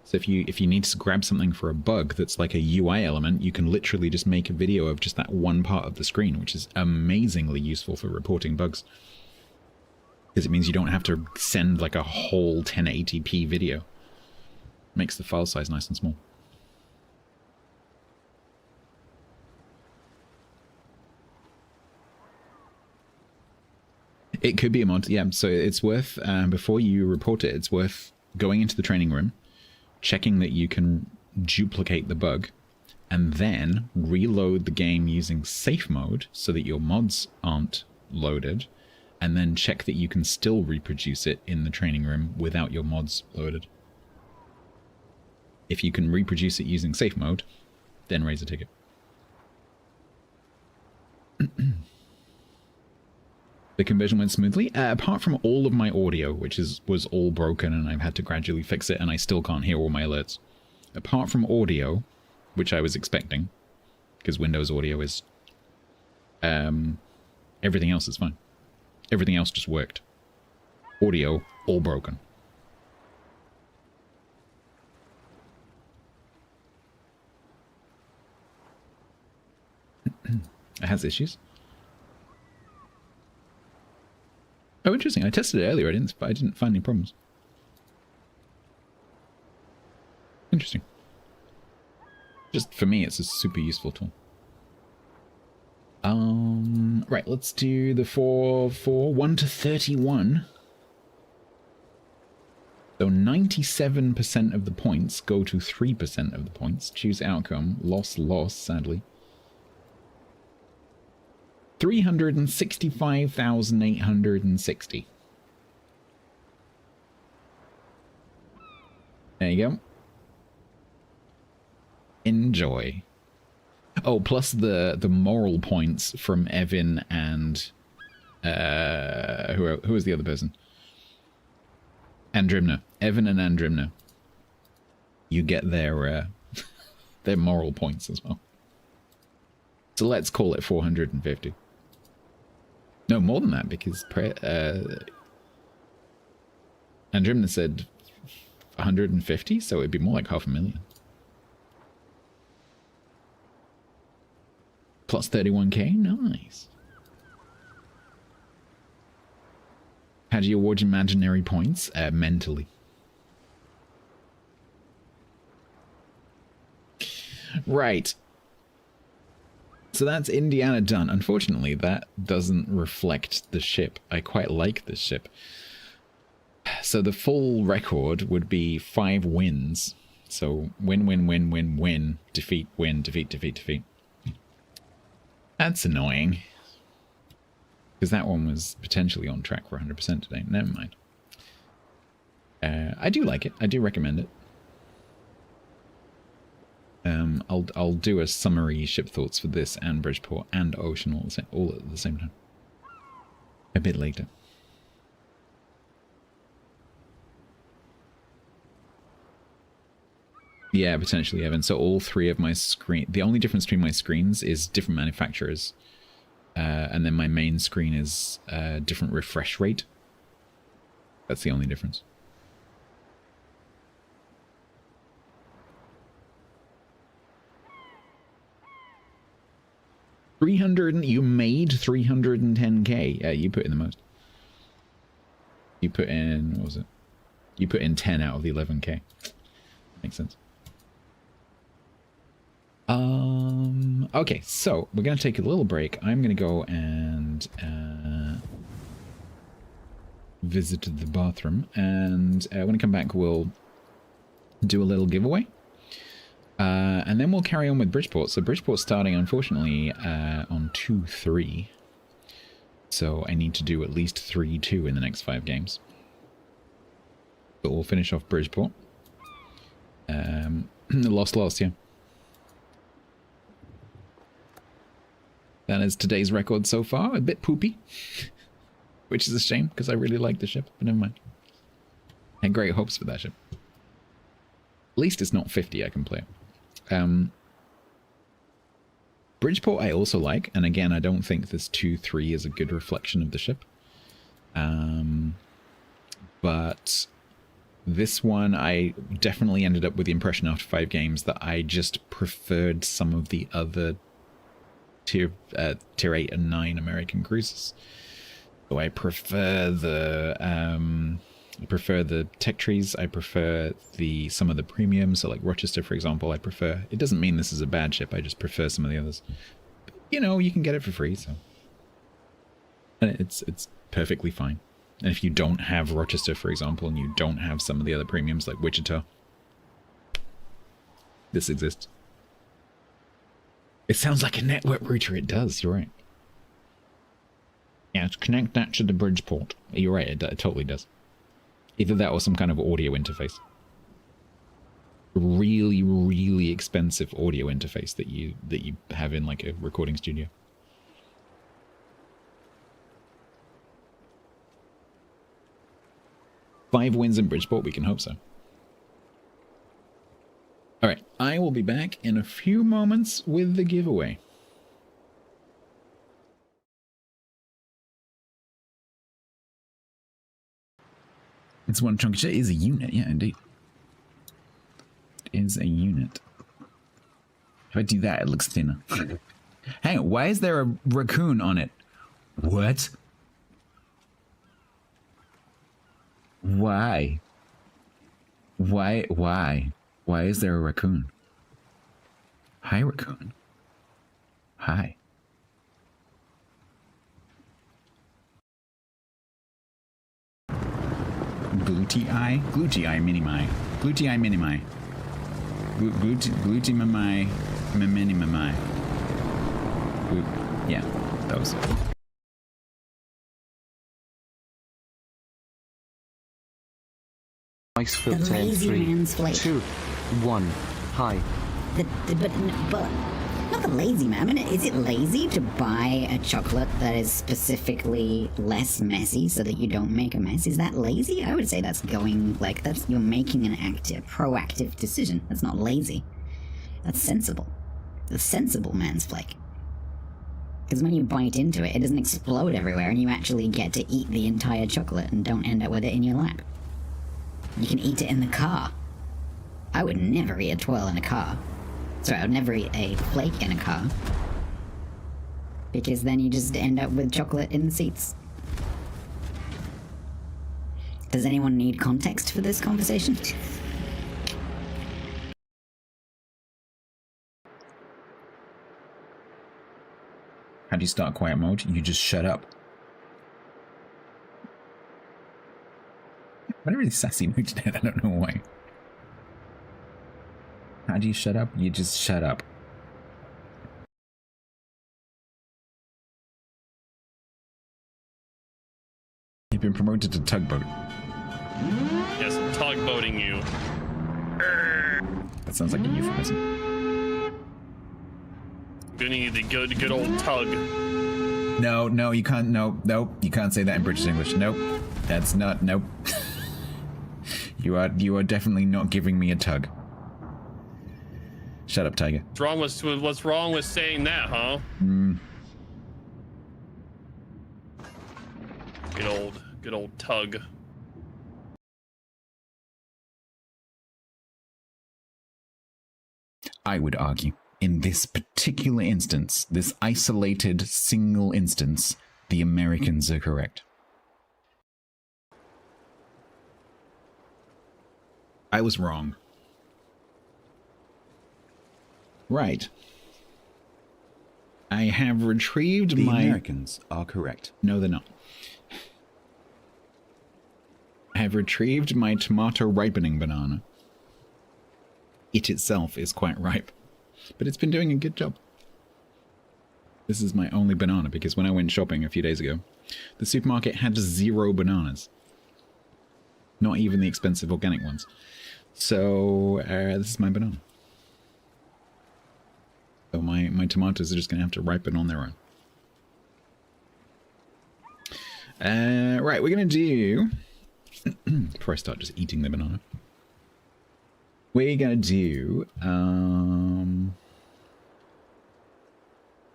So if you need to grab something for a bug that's like a UI element, you can literally just make a video of just that one part of the screen, which is amazingly useful for reporting bugs. Because it means you don't have to send like a whole 1080p video. Makes the file size nice and small. It could be a mod, yeah. So it's worth, before you report it, it's worth going into the training room, checking that you can duplicate the bug, and then reload the game using safe mode so that your mods aren't loaded, and then check that you can still reproduce it in the training room without your mods loaded. If you can reproduce it using safe mode, then raise a ticket. The conversion went smoothly, apart from all of my audio, which was all broken and I've had to gradually fix it and I still can't hear all my alerts. Apart from audio, which I was expecting, because Windows audio is... everything else is fine. Everything else just worked. Audio, all broken. It has issues. Oh, interesting. I tested it earlier. I didn't find any problems. Interesting. Just for me, it's a super useful tool. Right, let's do the 1 to 31. So 97% of the points go to 3% of the points. Choose outcome. Loss, sadly. 365,860. There you go. Enjoy. Oh, plus the moral points from Evan and who was the other person? Andrimna. Evan and Andrimna. You get their their moral points as well. So let's call it 450. No, more than that, because Andrimna said 150, so it'd be more like 500,000. Plus 31k? Nice. How do you award imaginary points? Mentally. Right. So that's Indiana done. Unfortunately, that doesn't reflect the ship. I quite like this ship. So the full record would be 5 wins. So win, win, win, win, win, defeat, win, defeat, defeat, defeat. That's annoying. Because that one was potentially on track for 100% today. Never mind. I do like it. I do recommend it. I'll do a summary ship thoughts for this and Bridgeport and Ocean all at the same time. A bit later. Yeah, potentially, Evan. So all three of my screen... The only difference between my screens is different manufacturers. And then my main screen is different refresh rate. That's the only difference. You made 310k. Yeah, you put in the most. You put in... What was it? You put in 10 out of the 11k. Makes sense. Okay, so we're going to take a little break. I'm going to go and visit the bathroom. And when I come back, we'll do a little giveaway. And then we'll carry on with Bridgeport. So Bridgeport's starting, unfortunately, on 2-3. So I need to do at least 3-2 in the next 5 games. But we'll finish off Bridgeport. Lost, yeah. That is today's record so far. A bit poopy. Which is a shame, because I really like the ship. But never mind. I had great hopes for that ship. At least it's not 50, I can play it. Bridgeport I also like. And again, I don't think this 2-3 is a good reflection of the ship. But... This one, I definitely ended up with the impression after 5 games that I just preferred some of the other tier 8 and 9 American cruisers. So I prefer the tech trees. I prefer some of the premiums. So like Rochester, for example, I prefer. It doesn't mean this is a bad ship. I just prefer some of the others. But, you know, you can get it for free, so and it's perfectly fine. And if you don't have Rochester, for example, and you don't have some of the other premiums like Wichita, this exists. It sounds like a network router. It does. You're right. Yeah, let's connect that to the Bridgeport. You're right. It totally does. Either that or some kind of audio interface. Really, really expensive audio interface that you have in like a recording studio. 5 wins in Bridgeport, we can hope so. Alright, I will be back in a few moments with the giveaway. It's one chunk of shit. It is a unit, yeah, indeed. It is a unit. If I do that, it looks thinner. Hang on, why is there a raccoon on it? What? Why? Why is there a raccoon? Hi, raccoon. Hi. Glutey eye? Glutey eye minimi. Glutey eye minimi. Glutey mamai. Mimini mamai. Yeah, that was it. Ice filter in 3, 2, 1. Hi. But not the lazy man. I mean, is it lazy to buy a chocolate that is specifically less messy so that you don't make a mess? Is that lazy? I would say that's going, like, you're making an active, proactive decision. That's not lazy. That's sensible. That's sensible mansplake. Because when you bite into it, it doesn't explode everywhere and you actually get to eat the entire chocolate and don't end up with it in your lap. You can eat it in the car. I would never eat a twirl in a car. Sorry, I would never eat a flake in a car. Because then you just end up with chocolate in the seats. Does anyone need context for this conversation? How do you start quiet mode? You just shut up. What a really sassy mood today, I don't know why. How do you shut up? You just shut up. You've been promoted to tugboat. Yes, tugboating you. That sounds like a euphemism. Gonna need the good old tug. No, you can't. No, you can't say that in British English. Nope, that's not. Nope. You are definitely not giving me a tug. Shut up, Tiger. What's wrong with saying that, huh? Good old tug. I would argue, in this particular instance, this isolated single instance, the Americans are correct. I was wrong. Right. I have retrieved the my... Americans are correct. No, they're not. I have retrieved my tomato ripening banana. It itself is quite ripe, but it's been doing a good job. This is my only banana because when I went shopping a few days ago, the supermarket had 0 bananas. Not even the expensive organic ones. So, this is my banana. So my tomatoes are just going to have to ripen on their own. Right, we're going to do... before I start just eating the banana. We're going to do...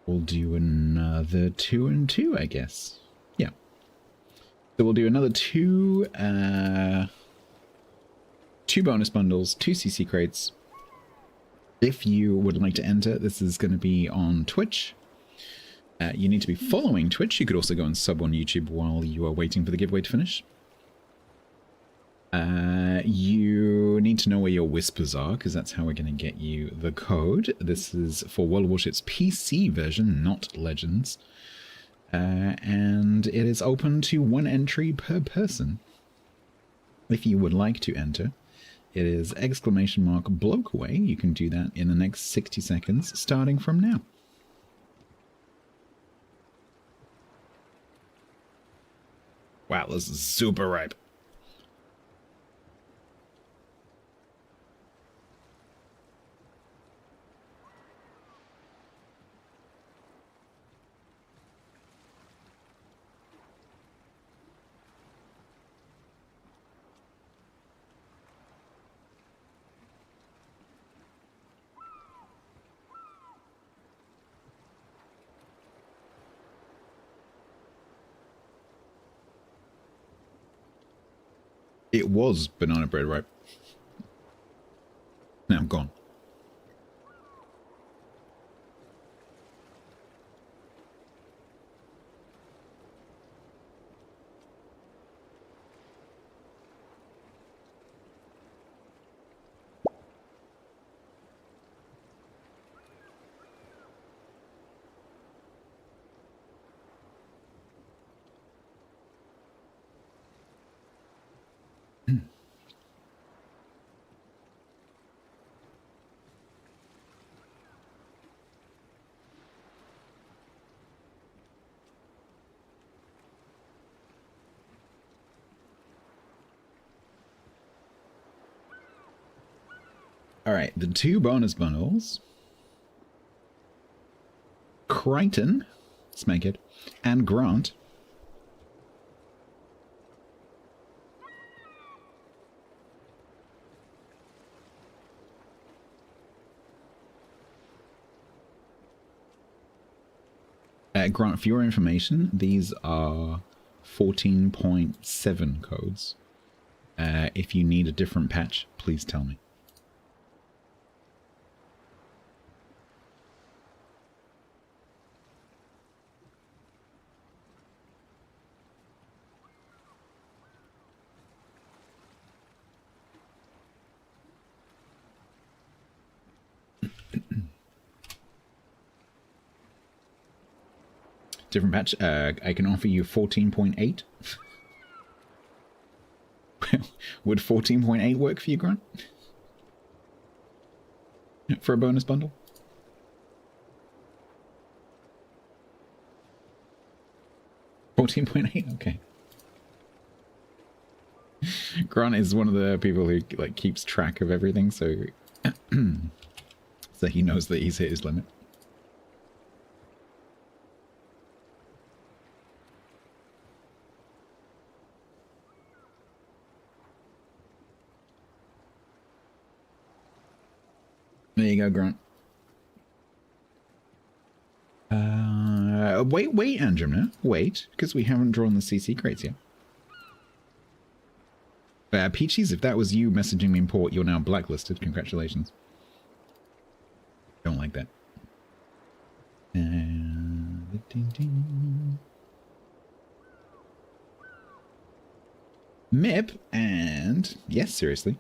we'll do another 2 and 2, I guess. Yeah. So we'll do another 2 bonus bundles, 2 CC crates. If you would like to enter, this is going to be on Twitch. You need to be following Twitch. You could also go and sub on YouTube while you are waiting for the giveaway to finish. You need to know where your whispers are, because that's how we're going to get you the code. This is for World of Warships PC version, not Legends. And it is open to 1 entry per person. If you would like to enter, it is !blokeway. You can do that in the next 60 seconds, starting from now. Wow, this is super ripe. It was banana bread, right? Now I'm gone. Alright, the 2 bonus bundles. Crichton, Smeghead, and Grant. Grant, for your information, these are 14.7 codes. If you need a different patch, please tell me. Different patch. I can offer you 14.8. Would 14.8 work for you, Grant? For a bonus bundle? $14.8? Okay. Grant is one of the people who like keeps track of everything, so so he knows that he's hit his limit. There you go, Grunt. Wait, Andromeda. Wait, because we haven't drawn the CC crates yet. Peaches, if that was you messaging me in port, you're now blacklisted. Congratulations. Don't like that. MIP and... Yes, seriously.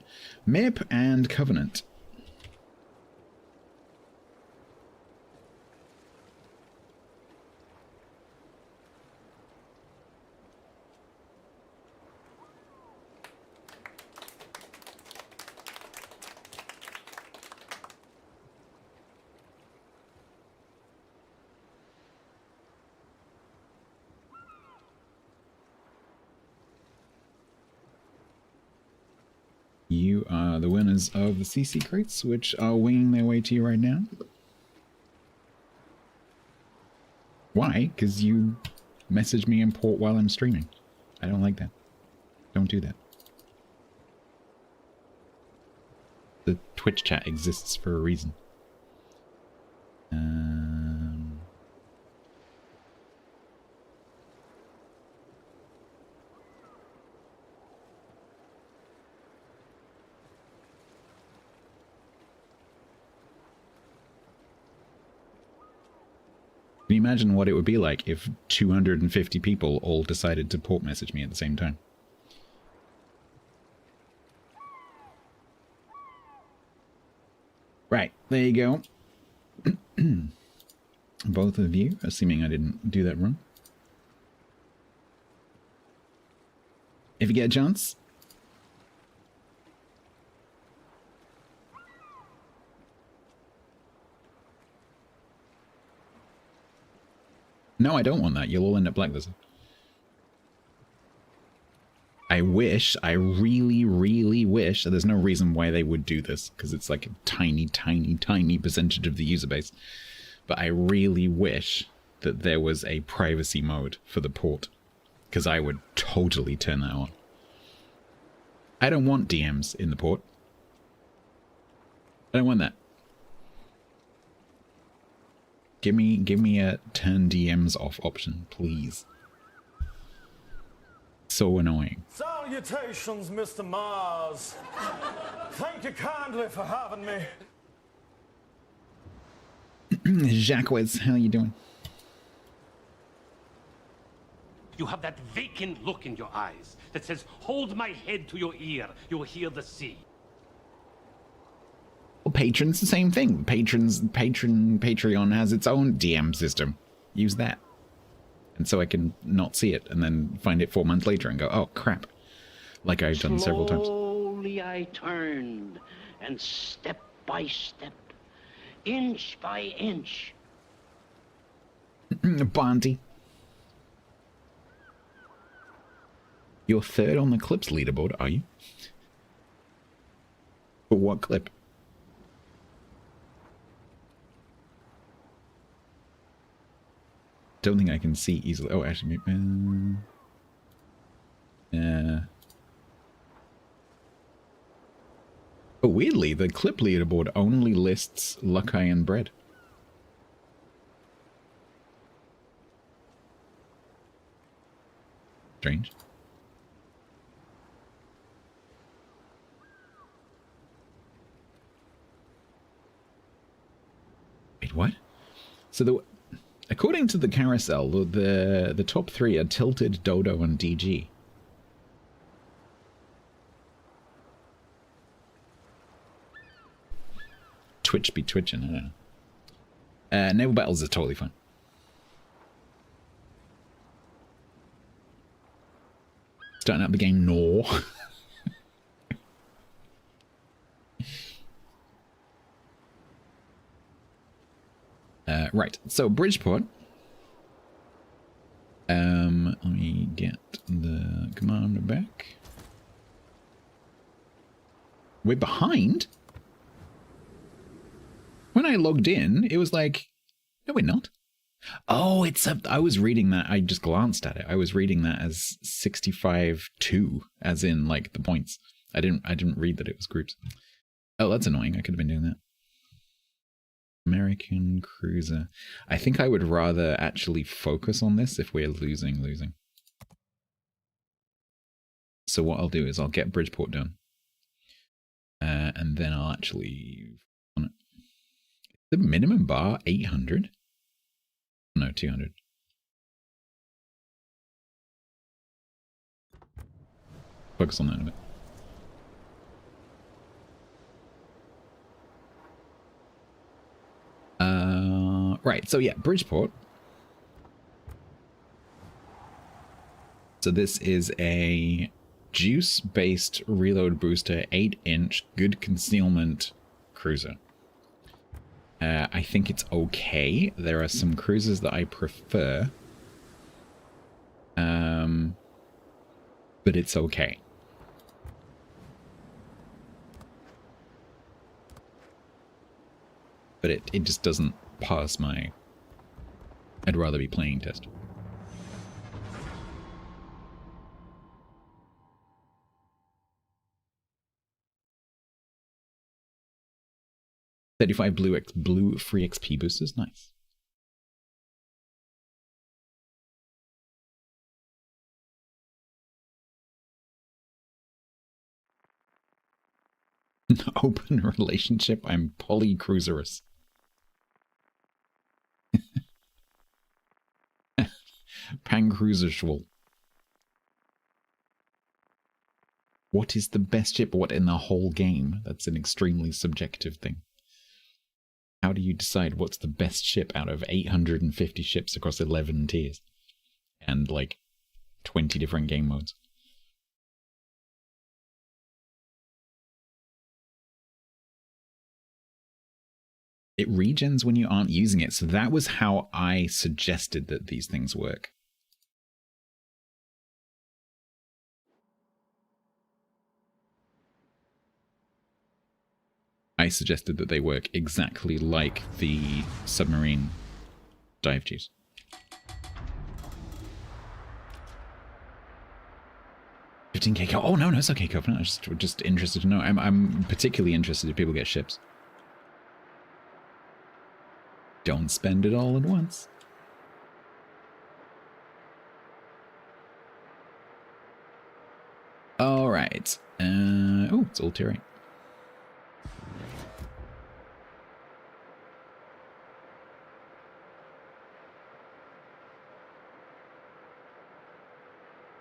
MIP and Covenant. You are the winners of the CC crates, which are winging their way to you right now. Why? Because you messaged me in port while I'm streaming. I don't like that. Don't do that. The Twitch chat exists for a reason. Can you imagine what it would be like if 250 people all decided to port message me at the same time? Right, there you go. Both of you, assuming I didn't do that wrong. If you get a chance. No, I don't want that. You'll all end up blacklisted. I wish, I really, really wish, there's no reason why they would do this, because it's like a tiny, tiny, tiny percentage of the user base. But I really wish that there was a privacy mode for the port, because I would totally turn that on. I don't want DMs in the port. I don't want that. Give me a turn DMs off option, please. So annoying. Salutations, Mr. Mars. Thank you kindly for having me. Jacques, how you doing? You have that vacant look in your eyes that says, hold my head to your ear, you'll hear the sea. Well, Patreon's the same thing. Patreon has its own DM system. Use that. And so I can not see it and then find it 4 months later and go, oh, crap. Like I've done several times. Slowly I turned, and step by step, inch by inch. Bonty. You're third on the clips leaderboard, are you? For what clip? Don't think I can see easily. Oh, actually, oh, weirdly, the clip leaderboard only lists Luckeye and Bread. Strange. Wait, what? So according to the carousel, the top three are Tilted, Dodo, and DG. Twitch be twitching, I don't know. Naval Battles is totally fine. Starting out the game, no. Right, so Bridgeport. Let me get the commander back. We're behind? When I logged in, it was like, no, we're not. Oh, it's up. I was reading that. I just glanced at it. I was reading that as 65-2, as in like the points. I didn't read that it was groups. Oh, that's annoying. I could have been doing that. American cruiser. I think I would rather actually focus on this if we're losing. So what I'll do is I'll get Bridgeport done. And then I'll actually... The minimum bar, 800? No, 200. Focus on that a bit. Right, so yeah, Bridgeport. So this is a juice-based reload booster, 8-inch, good concealment cruiser. I think it's okay. There are some cruisers that I prefer. But it's okay. But it just doesn't pass my... I'd rather be playing test. $35 blue free XP boosters, nice. Open relationship, I'm polycruiserous. Pancruiserschwul. What is the best ship? What in the whole game? That's an extremely subjective thing. How do you decide what's the best ship out of 850 ships across 11 tiers? And like 20 different game modes? It regens when you aren't using it, so that was how I suggested that these things work. I suggested that they work exactly like the submarine dive juice. $15K co- Oh no, it's okay, Covenant. I'm just interested to know. I'm particularly interested if people get ships. Don't spend it all at once. All right. Oh, it's all tier 8.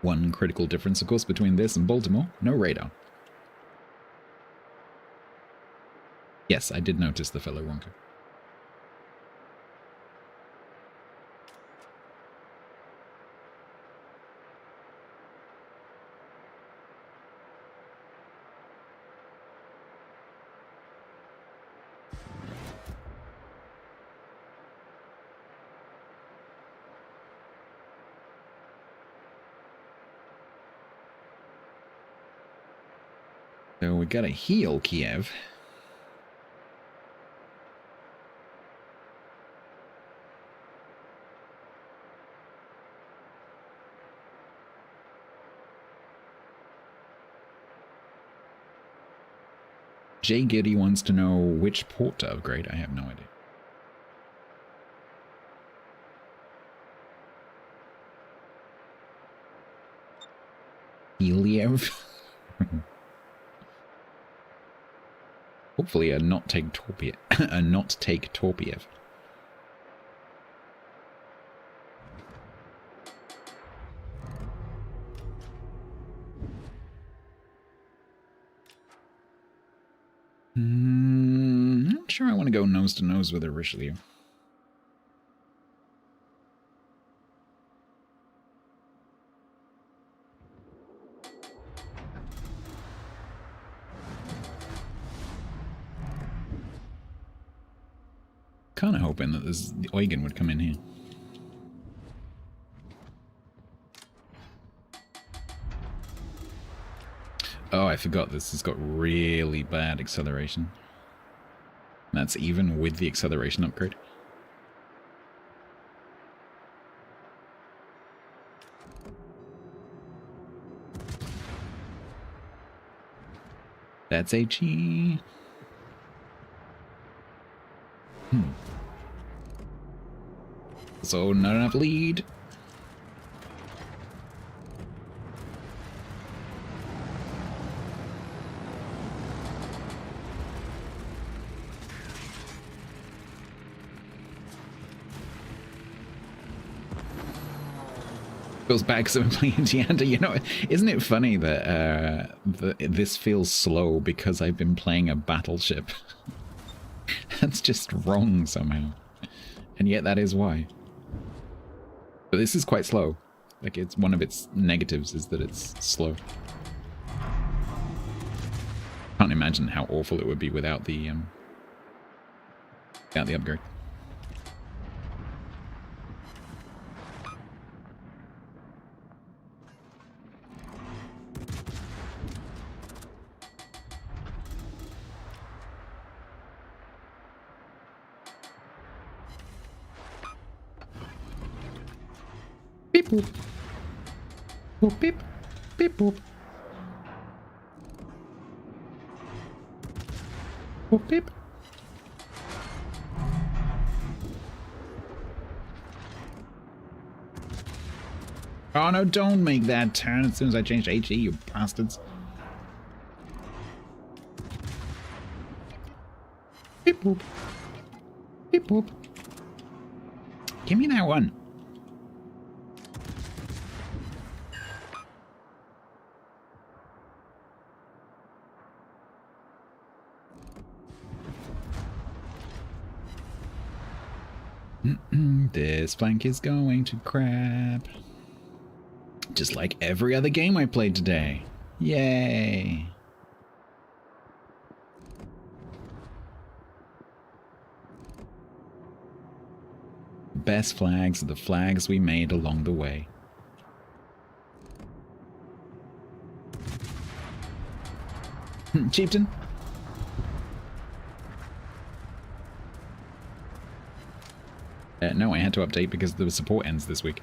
One critical difference, of course, between this and Baltimore. No radar. Yes, I did notice the fellow Wonka. So we gotta heal Kiev. Jay Giddy wants to know which port to upgrade. I have no idea. Iliev? Hopefully a not take Torpiev. A not take Torpiev. Not sure I want to go nose to nose with a Richelieu. Kind of hoping that the Eugen would come in here. Oh, I forgot this has got really bad acceleration. That's even with the acceleration upgrade. That's HE. So not enough lead. Feels bad because I'm playing Deanda. You know, isn't it funny that this feels slow because I've been playing a battleship? That's just wrong somehow. And yet that is why. But this is quite slow. Like, it's one of its negatives is that it's slow. Can't imagine how awful it would be without the upgrade. Beep boop. Boop beep. Beep boop. Boop beep. Oh no, don't make that turn as soon as I changed HE, you bastards. Beep boop. Beep boop. Give me that one. This flank is going to crap. Just like every other game I played today. Yay! The best flags are the flags we made along the way. Chieftain? No, I had to update because the support ends this week.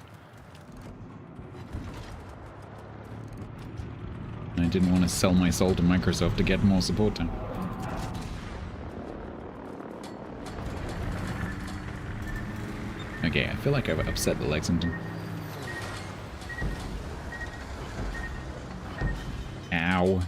I didn't want to sell my soul to Microsoft to get more support time. Okay, I feel like I've upset the Lexington. Ow.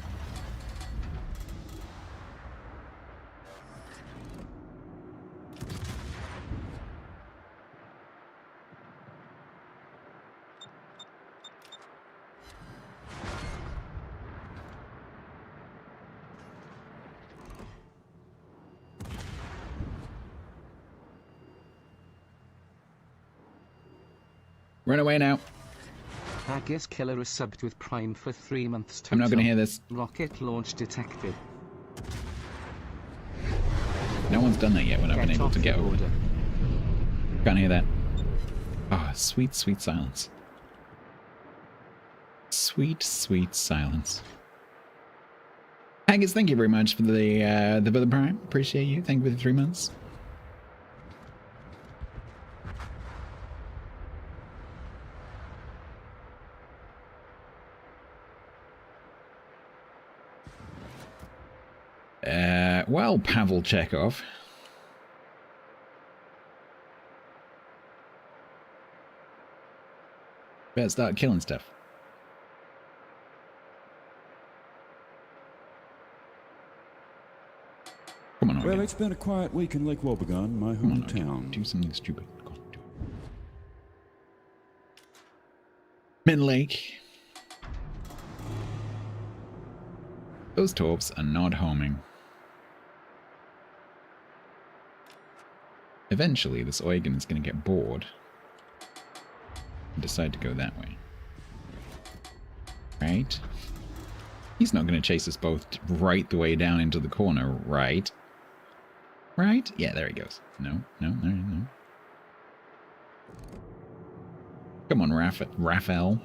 Run away now. I guess Killer is subbed with Prime for 3 months total. I'm not going to hear this. Rocket launch detected. No one's done that yet when I've been able to get over it. Can't hear that. Ah, oh, sweet, sweet silence. Sweet, sweet silence. Haggis, thank you very much for the Prime. Appreciate you. Thank you for the 3 months. Well, Pavel Chekhov. Better start killing stuff. Come on, well, it's been a quiet week in Lake Wobegon, my hometown. Do something stupid. Go on, do it. Min Lake. Those torps are not homing. Eventually, this Eugen is going to get bored and decide to go that way. Right? He's not going to chase us both right the way down into the corner, right? Right? Yeah, there he goes. No. Come on, Raphael.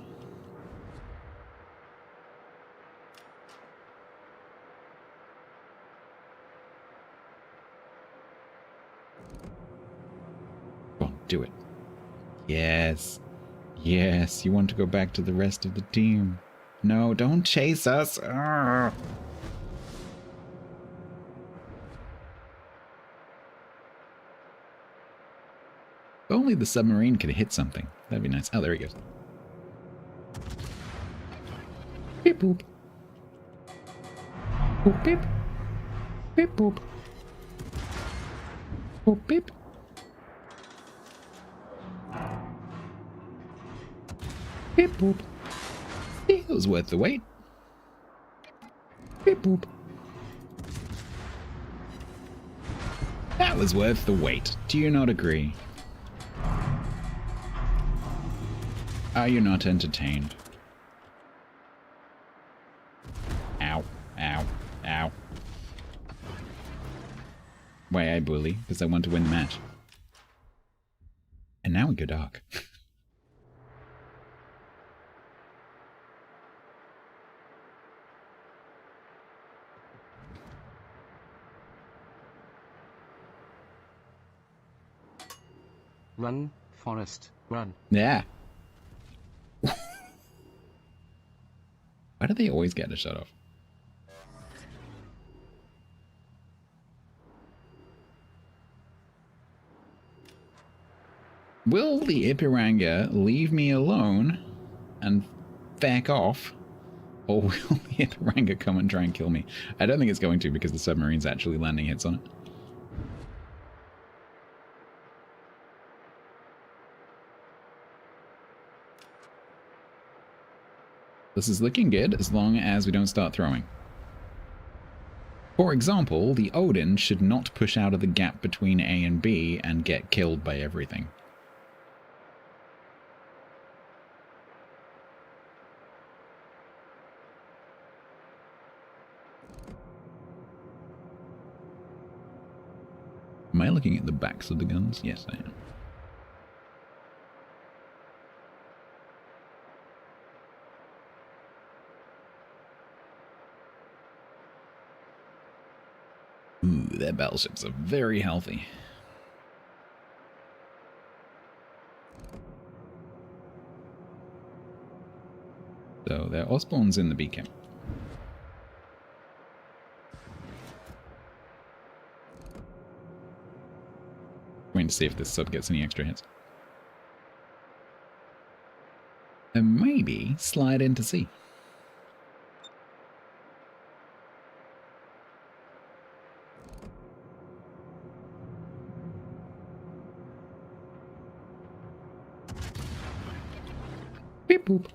Do it. Yes. Yes, you want to go back to the rest of the team. No, don't chase us. Arrgh. only the submarine could hit something. That'd be nice. Oh, there he goes. Beep boop. Boop beep. Beep boop. Boop beep. Beep boop. See, it was worth the wait. Beep boop. That was worth the wait. Do you not agree? Are you not entertained? Ow. Ow. Ow. Why I bully? Because I want to win the match. And now we go dark. Run, Forrest, run. Yeah. Why do they always get a shut off? Will the Ipiranga leave me alone and feck off? Or will the Ipiranga come and try and kill me? I don't think it's going to because the submarine's actually landing hits on it. This is looking good as long as we don't start throwing. For example, the Odin should not push out of the gap between A and B and get killed by everything. Am I looking at the backs of the guns? Yes, I am. Ooh, their battleships are very healthy. So, their Osborne's in the B camp. Waiting to see if this sub gets any extra hits. And maybe slide into C. Beep boop.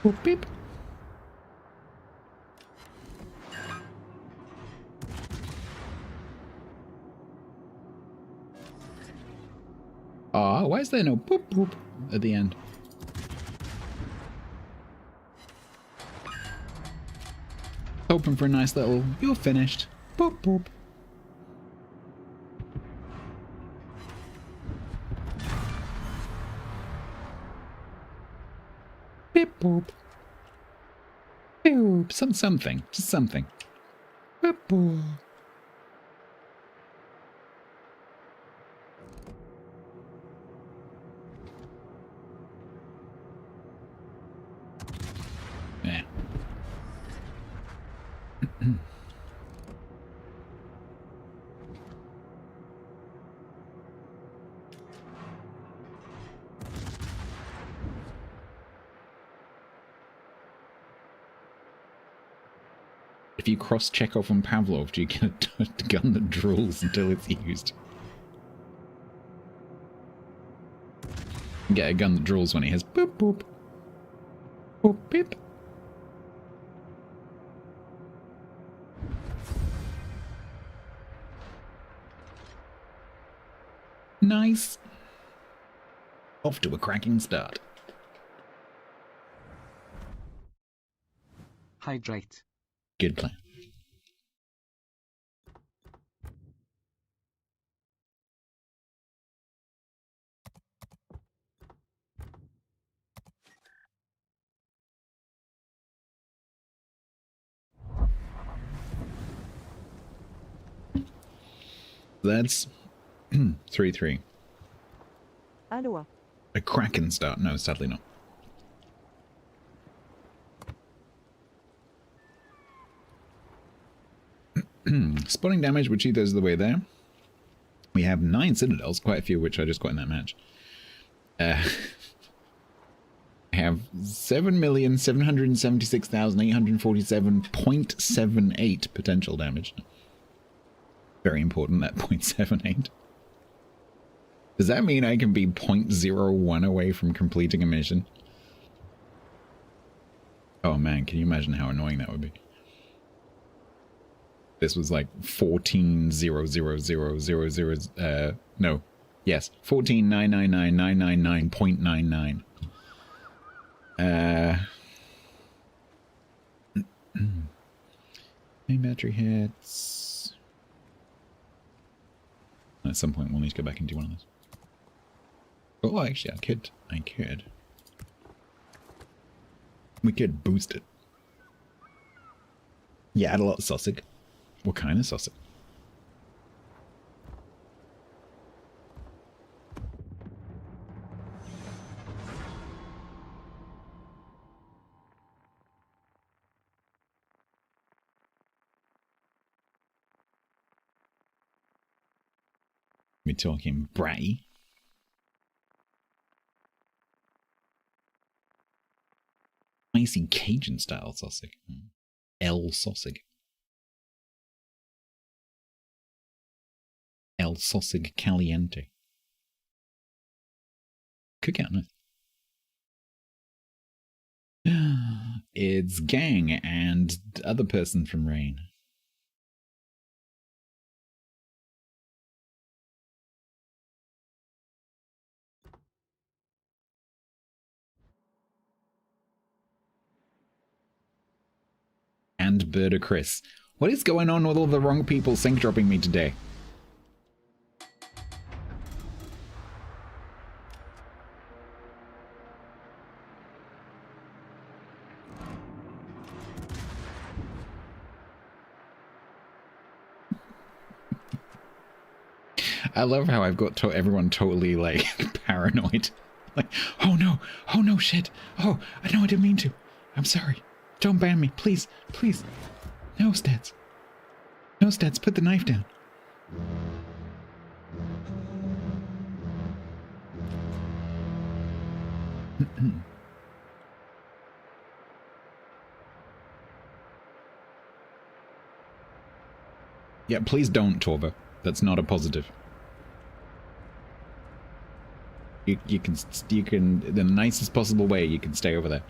Boop beep. Ah, why is there no boop boop at the end? Hoping for a nice little, you're finished. Boop boop. Beep boop. Boop. Something. Just something. Boop boop. Yeah. If you cross Chekhov and Pavlov, do you get a gun that drools until it's used? You get a gun that drools when it has boop boop. Boop beep. Nice. Off to a cracking start. Hydrate. Good plan. That's 3-3. Aloha. A cracking start. No, sadly not. Spotting damage, which he does the way there. We have 9 citadels, quite a few of which I just got in that match. I have 7,776,847.78 potential damage. Very important, that 0.78. Does that mean I can be 0.01 away from completing a mission? Oh man, can you imagine how annoying that would be? This was like 14,000,000, no. Yes, 14,999,999.99. Main battery hits. At some point we'll need to go back and do one of those. Oh, actually, I could. We could boost it. Yeah, add a lot of sausage. What kind of sausage? We're talking bratty. Spicy Cajun style sausage. El sausage. El sausage caliente. Cookout, nice. It's Gang and the other person from Rain. And Birder Chris. What is going on with all the wrong people sync dropping me today? I love how I've got everyone totally like paranoid. Like, oh no, shit. Oh, I know I didn't mean to. I'm sorry. Don't ban me, please, please. No, Stats. No, Stats, put the knife down. Yeah, please don't, Torva. That's not a positive. You can, in the nicest possible way, you can stay over there.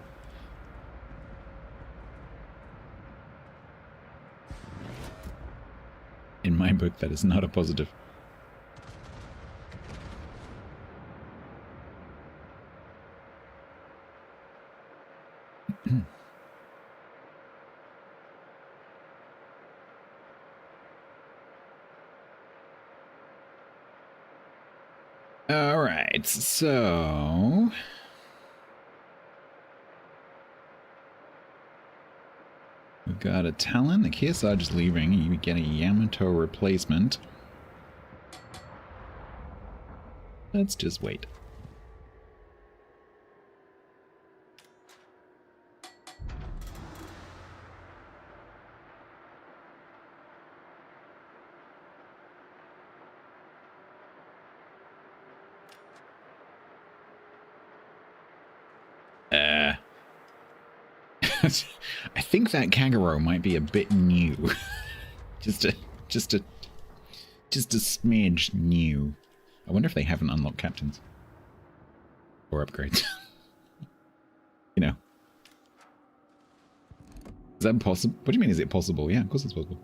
In my book, that is not a positive. Alright, so... we've got a Talon, the Kearsarge is leaving, you get a Yamato replacement. Let's just wait. I think that Kagero might be a bit new. just a smidge new. I wonder if they haven't unlocked captains or upgrades. You know, is that possible? What do you mean? Is it possible? Yeah, of course it's possible.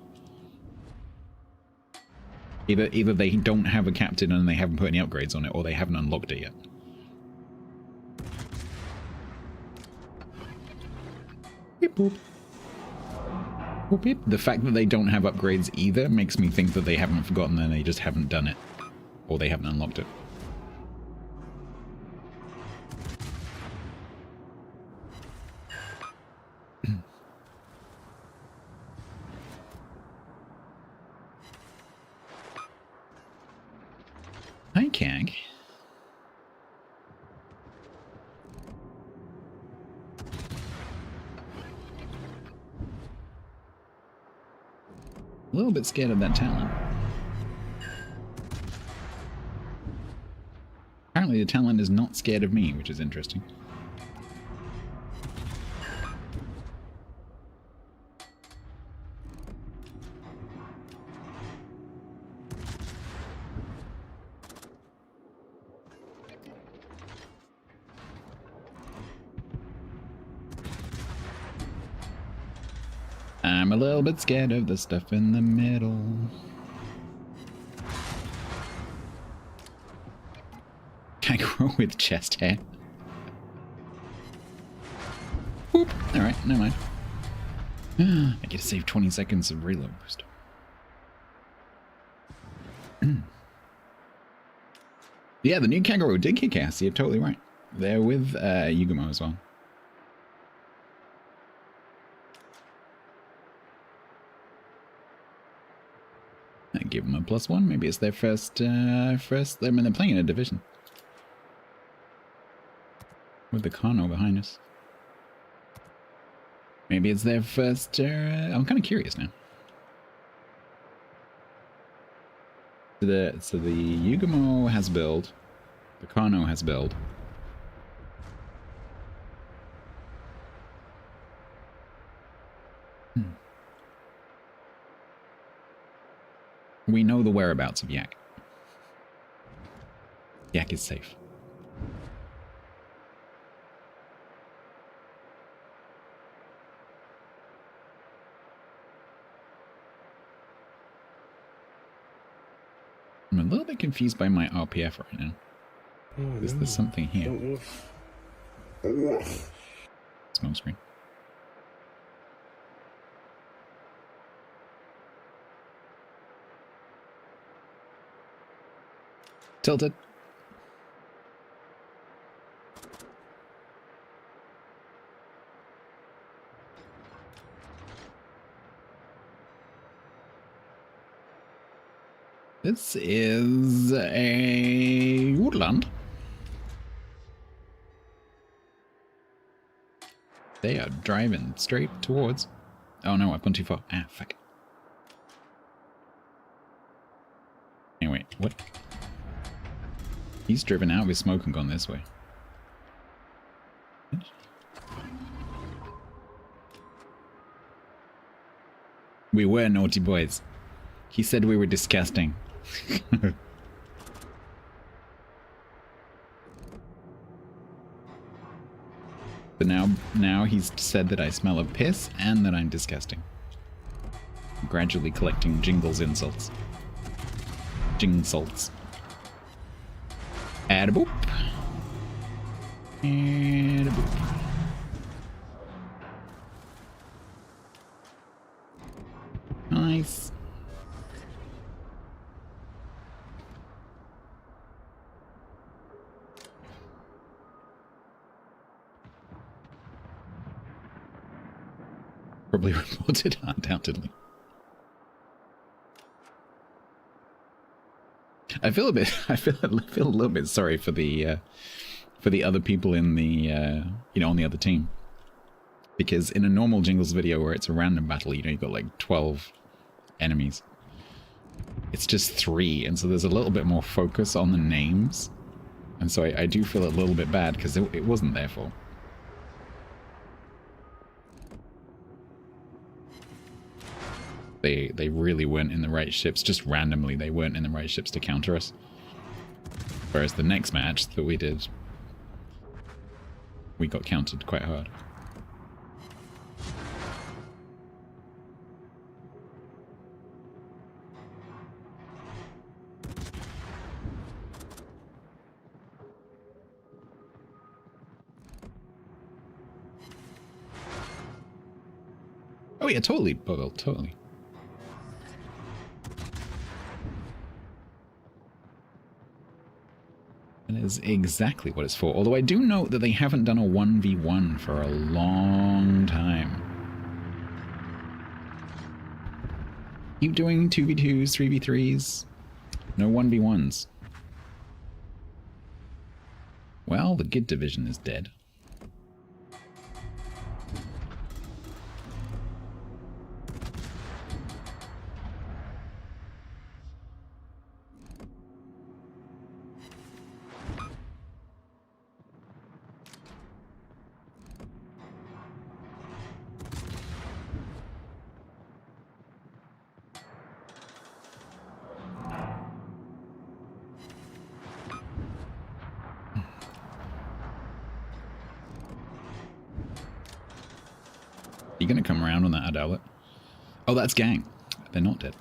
Either they don't have a captain and they haven't put any upgrades on it, or they haven't unlocked it yet. Beep boop. Boop beep. The fact that they don't have upgrades either makes me think that they haven't forgotten and they just haven't done it. Or they haven't unlocked it. Hi, Kag. A little bit scared of that Talon. Apparently the Talon is not scared of me, which is interesting. I'm a little bit scared of the stuff in the middle. Kangaroo with chest hair. Whoop. Alright, never mind. I get to save 20 seconds of reload boost. Yeah, the new Kangaroo did kick ass. You're totally right. They're with Yugumo as well. I give them a +1. Maybe it's their first. I mean, they're playing in a division with the Kano behind us. Maybe it's their first. I'm kind of curious now. So the Yugumo has build, the Kano has build. We know the whereabouts of Yak. Yak is safe. I'm a little bit confused by my RPF right now. There's something here. Smoke screen. Tilted. This is a woodland. They are driving straight towards. Oh no, I've gone too far. Ah, fuck. Anyway, what? He's driven out of his smoke and gone this way. We were naughty boys. He said we were disgusting. But now he's said that I smell of piss and that I'm disgusting. I'm gradually collecting Jingle's insults. Jingsalts. Attaboop. Attaboop. Nice. Probably reported, undoubtedly. I feel a little bit sorry for the other people in the on the other team, because in a normal Jingles video where it's a random battle, you've got like 12 enemies. It's just 3, and so there's a little bit more focus on the names, and so I do feel a little bit bad because it wasn't their fault. They really weren't in the right ships. Just randomly, they weren't in the right ships to counter us. Whereas the next match that we did, we got countered quite hard. Oh yeah, totally, Bogle, totally. That is exactly what it's for. Although I do note that they haven't done a 1v1 for a long time. Keep doing 2v2s, 3v3s. No 1v1s. Well, the Gid division is dead. you're going to come around on that, I doubt it. Oh, that's gang. They're not dead.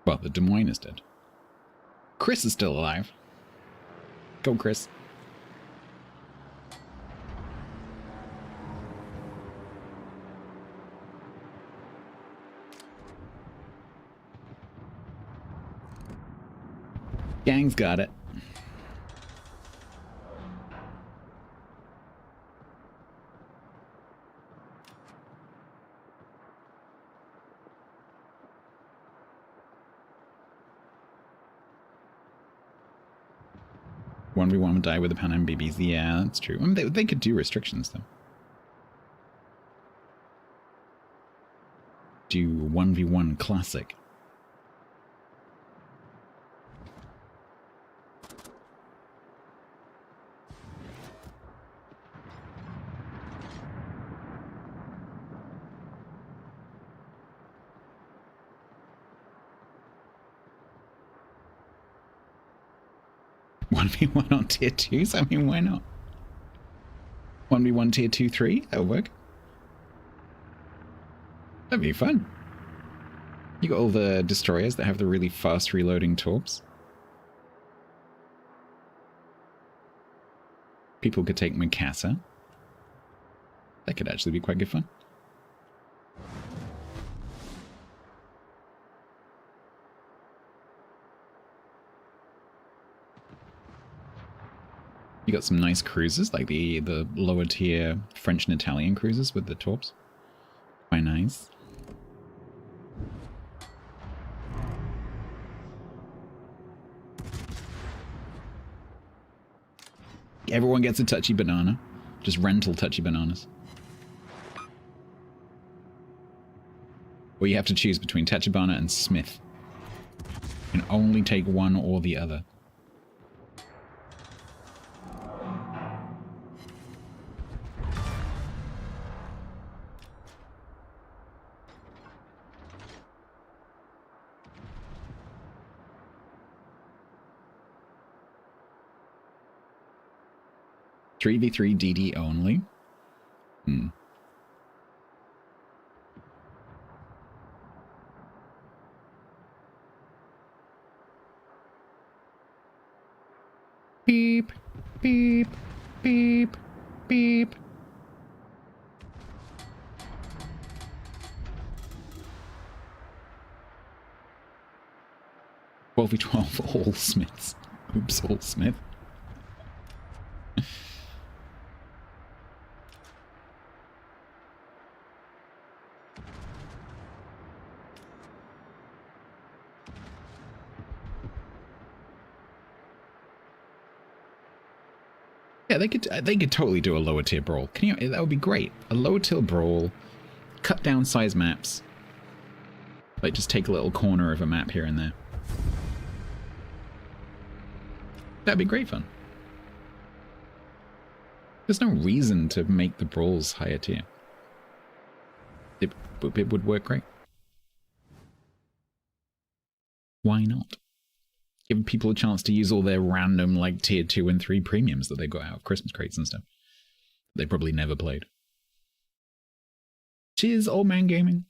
Well, the Des Moines is dead. Chris is still alive. Go, Chris. Gang's got it. One v one would die with the Pan Am BBs. Yeah, that's true. I mean, they could do restrictions though. Do 1v1 classic. One v one on tier 2s? I mean, why not? 1v1 tier 2, 3? That'll work. That'd be fun. You got all the destroyers that have the really fast reloading torps. People could take Mikasa. That could actually be quite good fun. You got some nice cruisers, like the lower tier French and Italian cruisers with the torps. Quite nice. Everyone gets a touchy banana. Just rental touchy bananas. Or you have to choose between Tachibana and Smith. You can only take one or the other. Three v 3 DD only? Hmm. Beep, beep, beep, beep. Twelve v 12 all Smiths. Oops, all Smith. Yeah, they could totally do a lower tier brawl. Can you? That would be great. A lower tier brawl, cut down size maps. Like just take a little corner of a map here and there. That'd be great fun. There's no reason to make the brawls higher tier. It would work great. Why not? Giving people a chance to use all their random, like, tier 2 and 3 premiums that they got out of Christmas crates and stuff. They probably never played. Cheers, old man gaming.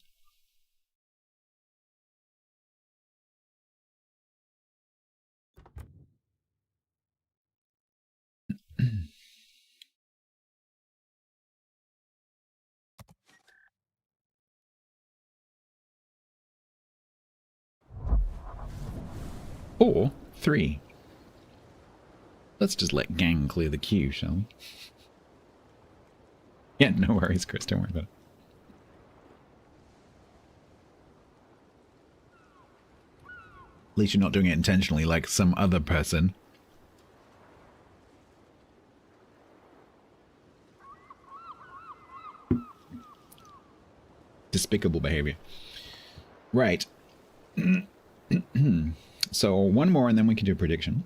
Or 3. Let's just let gang clear the queue, shall we? Yeah, no worries, Chris. Don't worry about it. At least you're not doing it intentionally like some other person. Despicable behavior. Right. So one more and then we can do a prediction.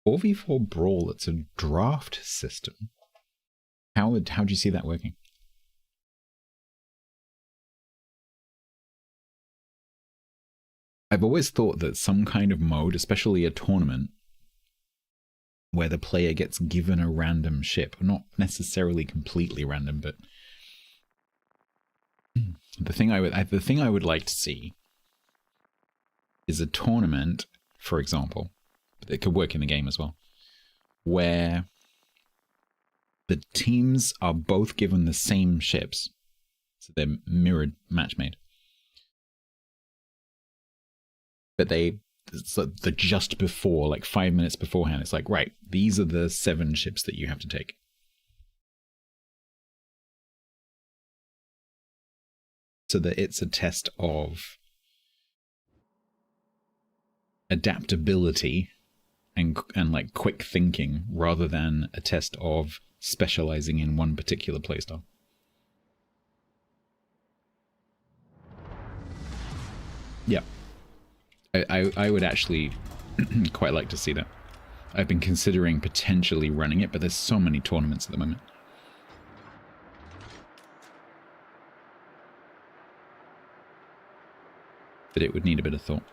4v4 brawl, it's a draft system. How do you see that working? I've always thought that some kind of mode, especially a tournament, where the player gets given a random ship, not necessarily completely random, but the thing I would like to see is a tournament, for example, it could work in the game as well, where the teams are both given the same ships, so they're mirrored match made. But it's like the just before, like 5 minutes beforehand, it's like, right, these are the 7 ships that you have to take. So that it's a test of adaptability and like quick thinking rather than a test of specializing in one particular playstyle. Yeah. I would actually quite like to see that. I've been considering potentially running it, but there's so many tournaments at the moment. That it would need a bit of thought.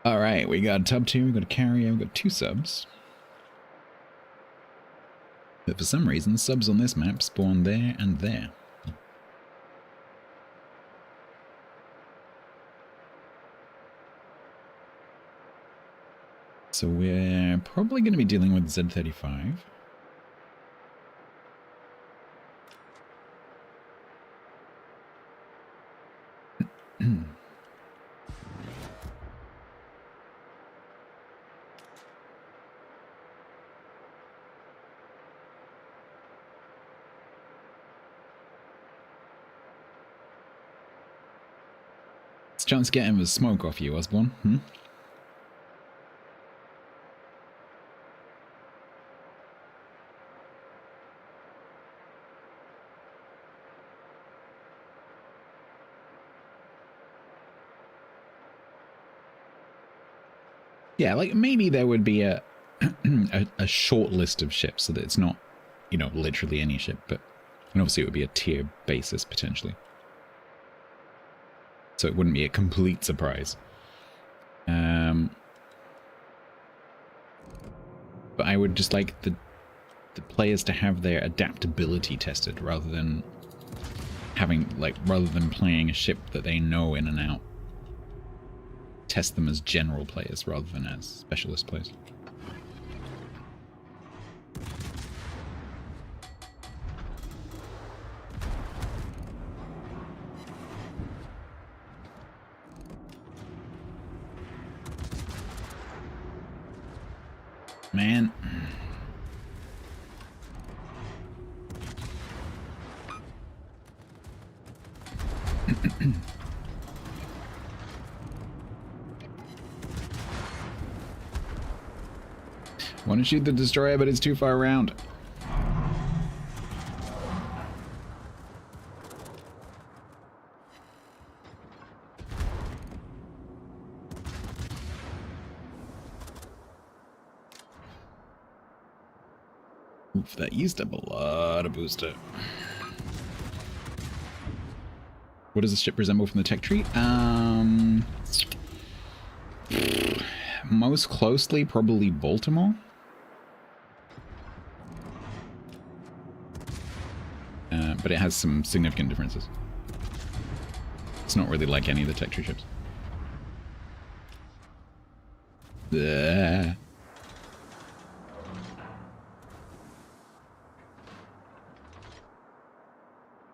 Alright, we got a tub 2, we got a carrier, we got 2 subs. But for some reason, subs on this map spawn there and there. So we're probably going to be dealing with Z35. It's a chance to get him with smoke off you, Osborne. Yeah, like maybe there would be a short list of ships so that it's not, you know, literally any ship, but and obviously it would be a tier basis potentially. So it wouldn't be a complete surprise. But I would just like the players to have their adaptability tested rather than playing a ship that they know in and out. Test them as general players rather than as specialist players. Man. Want to shoot the destroyer, but it's too far around. Oof, that used up a lot of booster. What does the ship resemble from the tech tree? Most closely, probably Baltimore. But it has some significant differences. It's not really like any of the tech tree ships.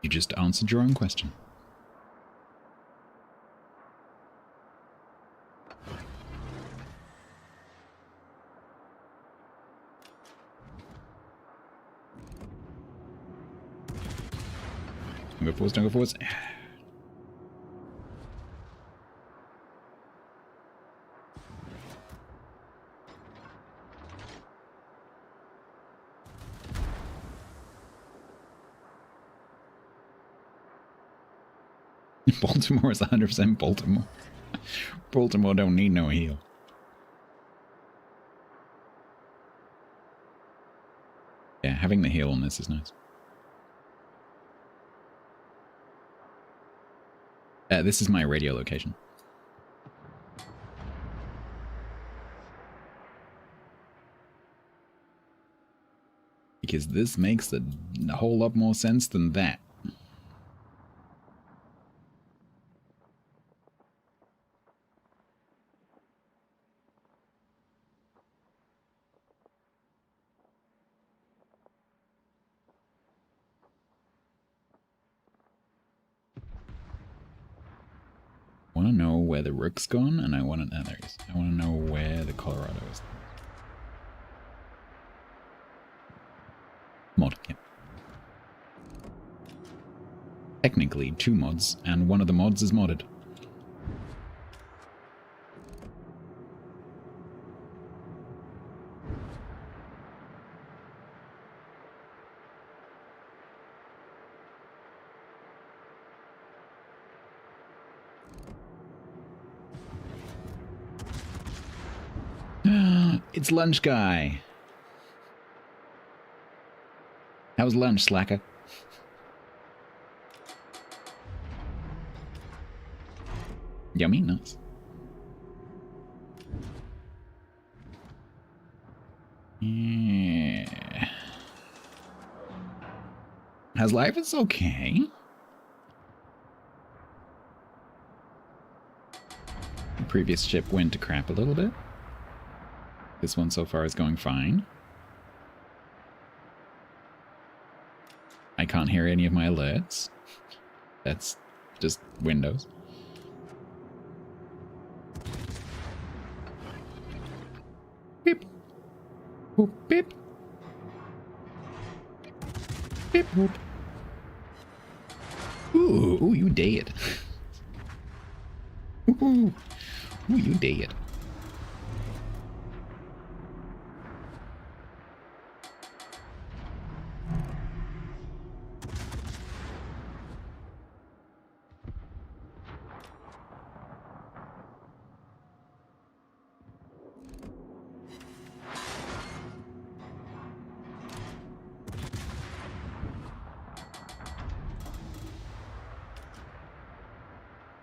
You just answered your own question. Don't go forwards, don't go forwards. Baltimore is 100% Baltimore. Baltimore don't need no heal. Yeah, having the heal on this is nice. This is my radio location. Because this makes a whole lot more sense than that. I want to know where the Rook's gone, and I want to... Oh, there he is. I want to know where the Colorado is. Mod, yeah. Technically 2 mods, and one of the mods is modded. It's lunch guy. How's lunch, slacker? Yummy, nice. Yeah. How's life? It's okay. The previous ship went to crap a little bit. This one so far is going fine. I can't hear any of my alerts. That's just Windows. Beep. Boop, beep. Beep, boop. Ooh, you dead. Ooh, you dead.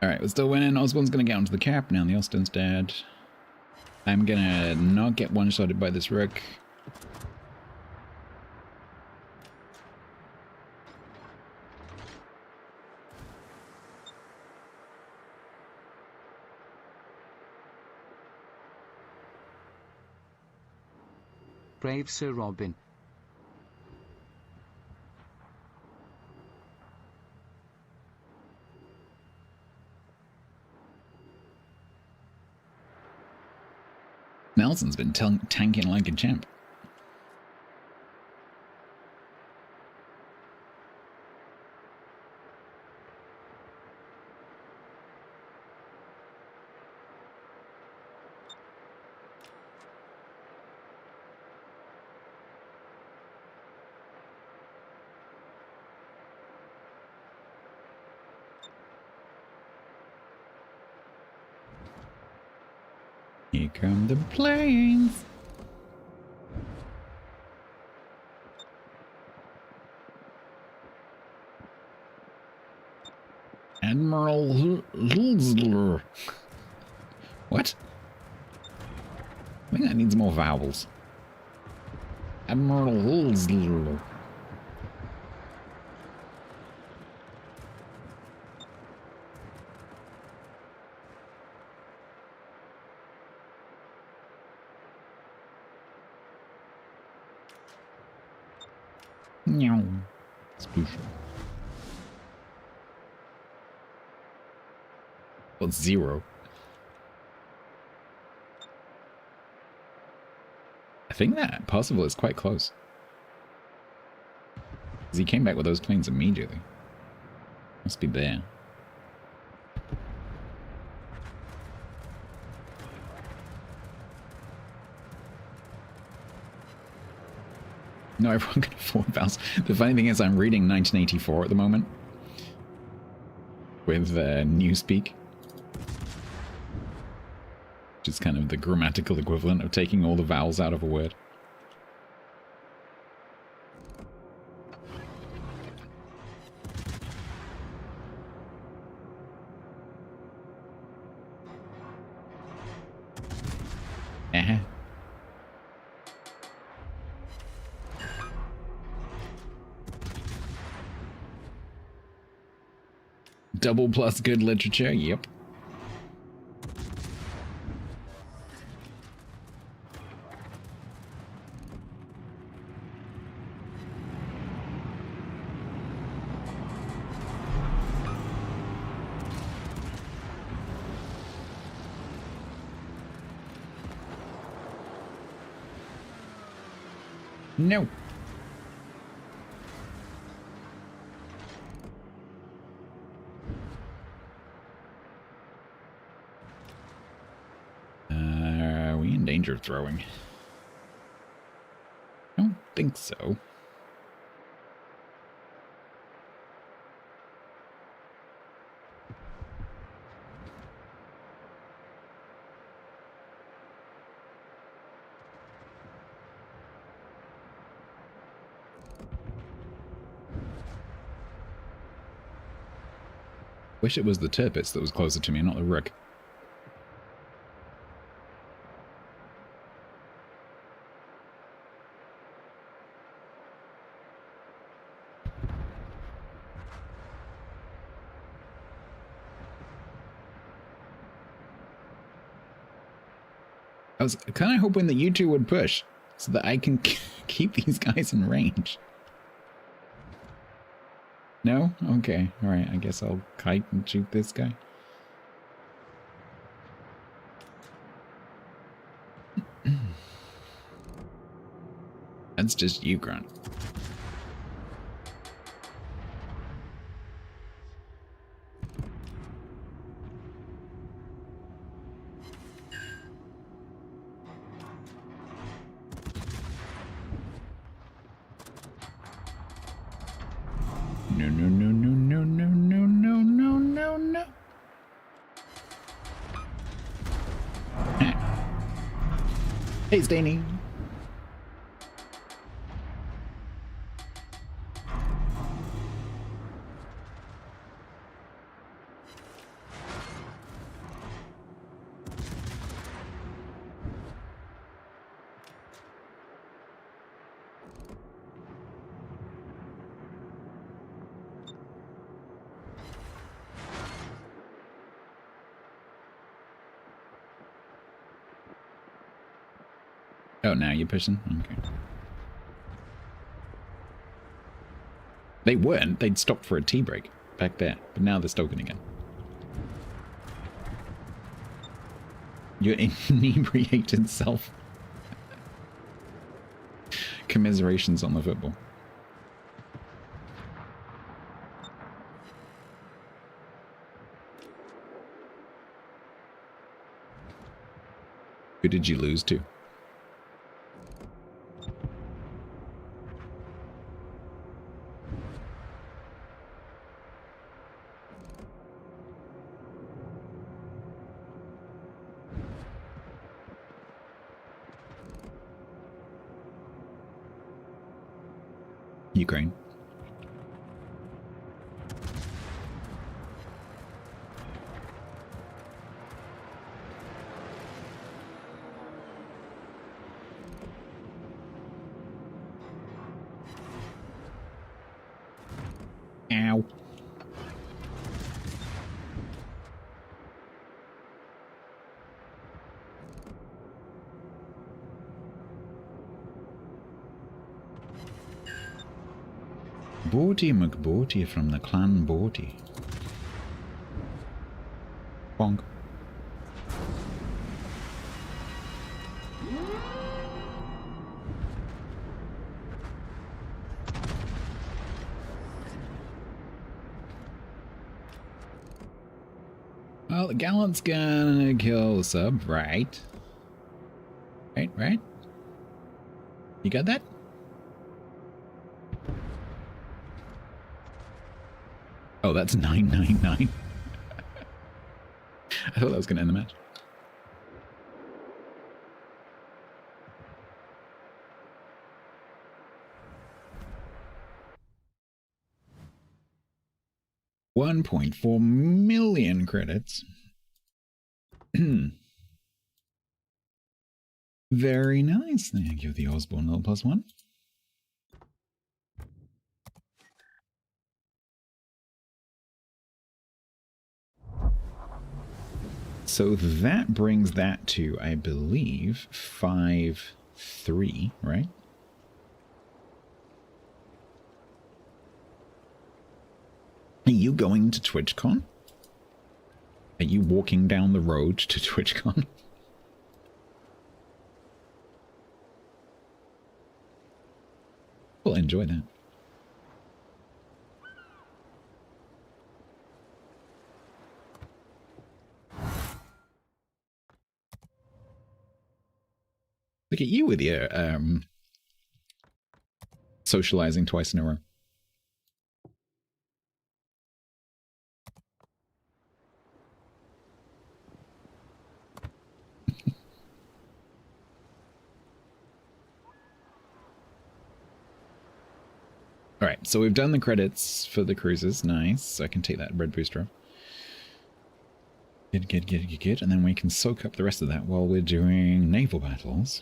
Alright, we're still winning. Osborne's gonna get onto the cap now. The Austin's dead. I'm gonna not get one-shotted by this Rook. Brave Sir Robin. Nelson's been tanking like a champ. Here come the planes. Admiral Hulzler. What? I think that needs more vowels. Admiral Hulzler. Meow. Sploosh. Well, it's 0. I think that possible is quite close. Because he came back with those planes immediately. Must be there. No, everyone can afford vowels. The funny thing is I'm reading 1984 at the moment. with Newspeak, which is kind of the grammatical equivalent of taking all the vowels out of a word. Uh-huh. Double plus good literature, yep. No. Are we in danger of throwing? I don't think so. Wish it was the Tirpitz that was closer to me, not the Rook. I was kind of hoping that you two would push so that I can keep these guys in range. No? Okay. Alright, I guess I'll kite and shoot this guy. That's just you, Grunt. No, no, no, no, no, no, no, no, no, no, no. Hey, Staney. Oh, now you're pushing? Okay. They weren't. They'd stopped for a tea break back there. But now they're stoking again. Your inebriated self. Commiserations on the football. Who did you lose to? Ukraine. Ow. Borty McBorty from the clan Borty. Bonk. Well, the gallant's gonna kill the sub, right? Right? You got that? Oh, that's 999. I thought that was going to end the match. $1.4 million credits. Very nice. Thank you, the Osborne little +1. So that brings that to, I believe, 5-3, right? Are you going to TwitchCon? Are you walking down the road to TwitchCon? We'll enjoy that. Look at you with your socializing twice in a row. Alright, so we've done the credits for the cruises. Nice. I can take that red booster off. Good. And then we can soak up the rest of that while we're doing naval battles.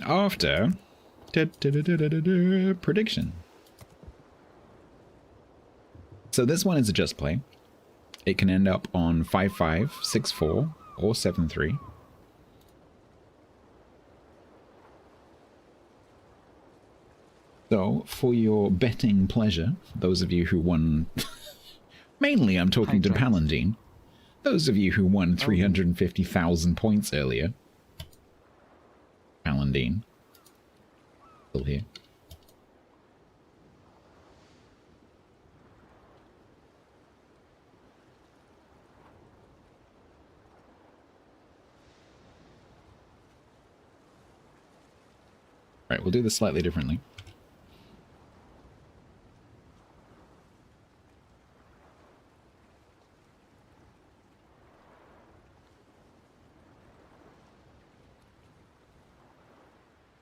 After... prediction. So this one is a just play. It can end up on 5-5, 6-4, or 7-3. So, for your betting pleasure, those of you who won... mainly I'm talking to Paladin. Those of you who won 350,000 points earlier. Paladin. Still here. Right, we'll do this slightly differently.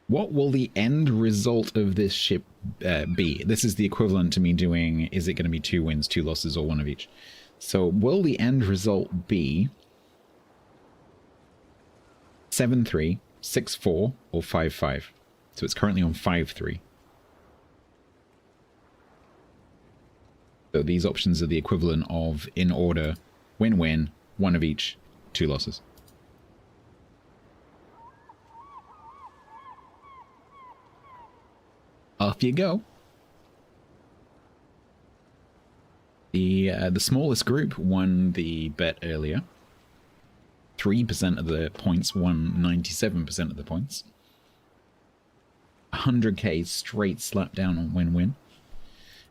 What will the end result of this ship be? This is the equivalent to me doing, is it going to be 2 wins, 2 losses, or 1 of each? So will the end result be 7-3, 6-4, or 5-5? So it's currently on 5-3. So these options are the equivalent of, in order, win-win, 1 of each, 2 losses. Off you go. The smallest group won the bet earlier. 3% of the points won 97% of the points. 100k straight slap down on win-win.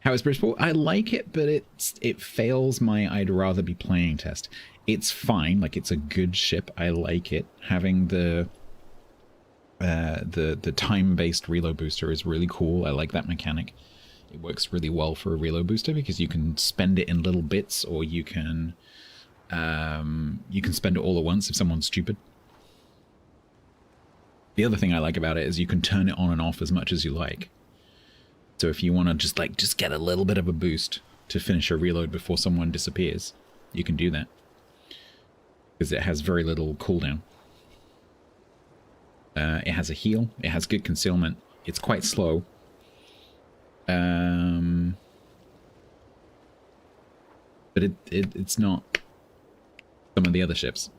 How is Bridgeport? I like it, but it fails my I'd rather be playing test. It's fine, like it's a good ship. I like it. Having the time-based reload booster is really cool. I like that mechanic. It works really well for a reload booster because you can spend it in little bits, or you can spend it all at once if someone's stupid. The other thing I like about it is you can turn it on and off as much as you like. So if you want to just get a little bit of a boost to finish a reload before someone disappears, you can do that. Because it has very little cooldown. It has a heal. It has good concealment. It's quite slow. But it's not some of the other ships.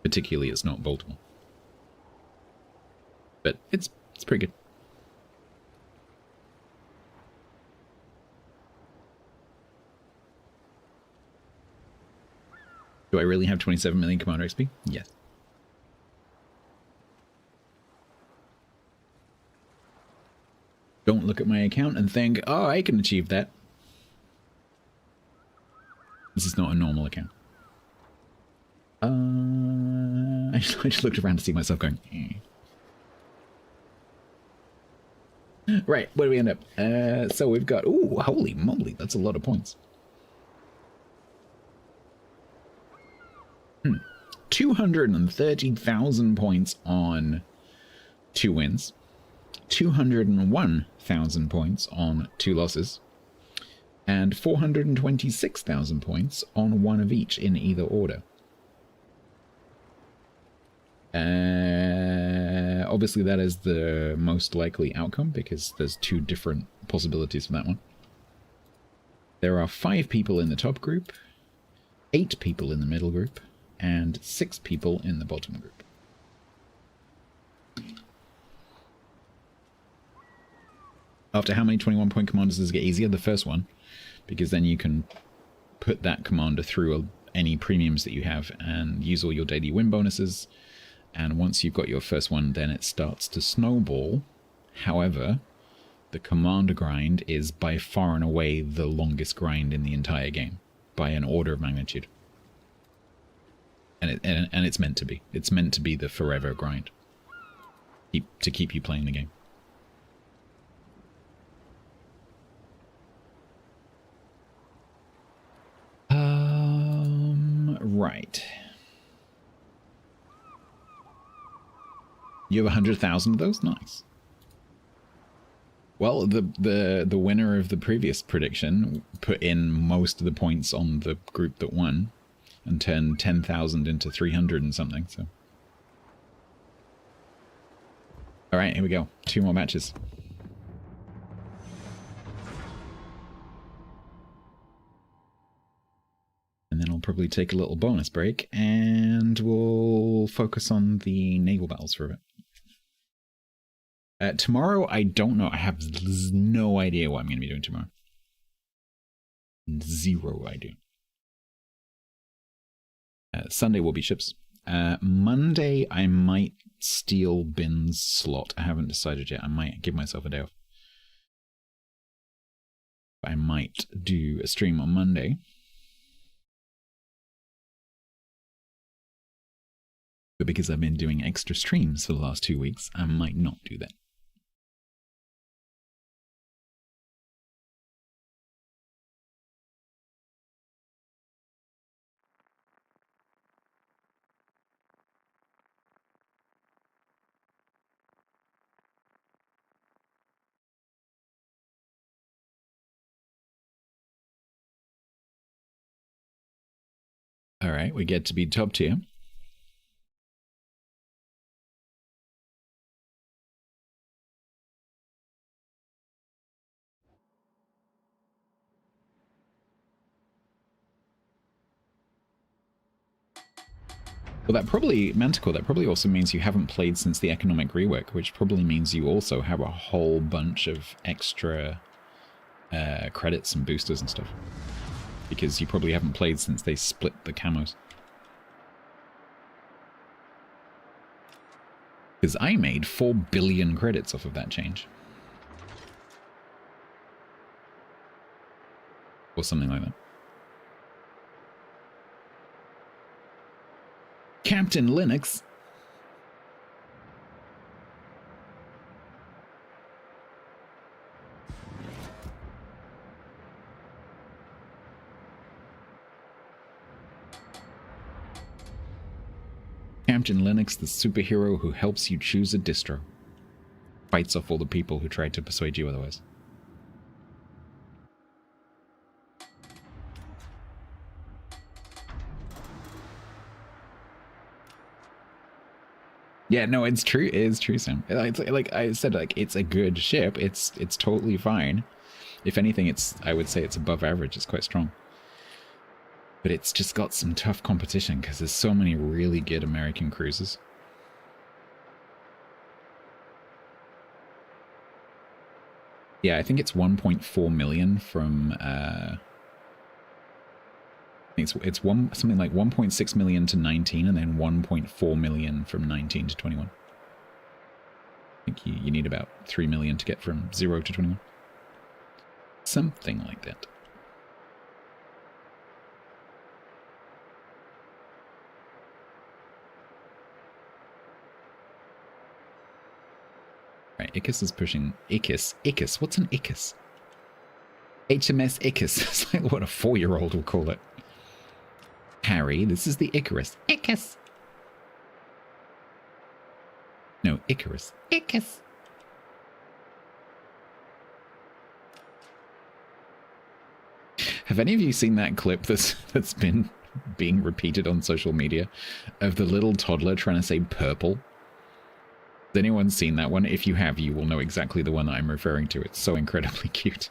Particularly, it's not Baltimore. But it's pretty good. Do I really have 27 million Commander XP? Yes. Don't look at my account and think, oh, I can achieve that. This is not a normal account. I just looked around to see myself going, eh. Right, where do we end up? So we've got, ooh, holy moly, that's a lot of points. 230,000 points on 2 wins, 201,000 points on 2 losses, and 426,000 points on 1 of each in either order. Obviously that is the most likely outcome because there's 2 different possibilities for that one. There are 5 people in the top group, 8 people in the middle group, and 6 people in the bottom group. After how many 21-point commanders does it get easier? The first one, because then you can put that commander through any premiums that you have and use all your daily win bonuses. And once you've got your first one, then it starts to snowball. However, the commander grind is by far and away the longest grind in the entire game, by an order of magnitude. And it's meant to be. It's meant to be the forever grind. To keep you playing the game. Right. You have 100,000 of those? Nice. Well, the winner of the previous prediction put in most of the points on the group that won and turned 10,000 into 300 and something, so. Alright, here we go. 2 more matches. And then I'll probably take a little bonus break and we'll focus on the naval battles for a bit. Tomorrow, I don't know. I have no idea what I'm going to be doing tomorrow. 0 idea. Sunday will be ships. Monday, I might steal Bin's slot. I haven't decided yet. I might give myself a day off. I might do a stream on Monday. But because I've been doing extra streams for the last 2 weeks, I might not do that. Alright, we get to be top tier. Well, that probably, Manticore, that probably also means you haven't played since the economic rework, which probably means you also have a whole bunch of extra credits and boosters and stuff. Because you probably haven't played since they split the camos. Because I made 4 billion credits off of that change. Or something like that. Captain Linux. Captain Linux, the superhero who helps you choose a distro. Fights off all the people who tried to persuade you otherwise. Yeah, no, it's true. It is true, Sam. It's, like I said, like it's a good ship. It's totally fine. If anything, I would say it's above average. It's quite strong. But it's just got some tough competition because there's so many really good American cruisers. Yeah, I think it's 1.4 million from it's something like 1.6 million to 19 and then 1.4 million from 19 to 21. I think you need about 3 million to get from 0 to 21. Something like that. Right, Ickis is pushing... Ickis? What's an Ickis? HMS Ickis. It's like what a 4-year-old will call it. Harry, this is the Icarus. Icarus! No, Icarus. Icarus! Have any of you seen that clip that's been being repeated on social media of the little toddler trying to say purple? Has anyone seen that one? If you have, you will know exactly the one that I'm referring to. It's so incredibly cute.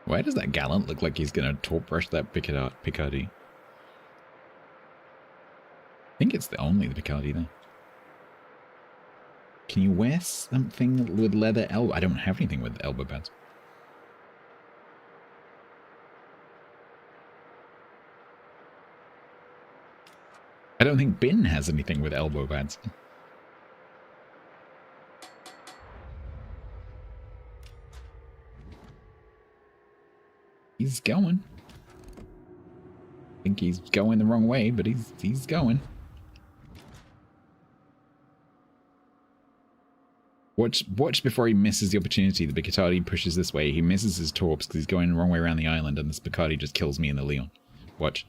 Why does that gallant look like he's gonna torp brush that Picardy? I think it's only the Picardy there. Can you wear something with leather elbow? I don't have anything with elbow pads. I don't think Bin has anything with elbow pads. He's going. I think he's going the wrong way, but he's going. Watch before he misses the opportunity. The Picardy pushes this way. He misses his torps because he's going the wrong way around the island, and this Picardy just kills me in the Leon. Watch.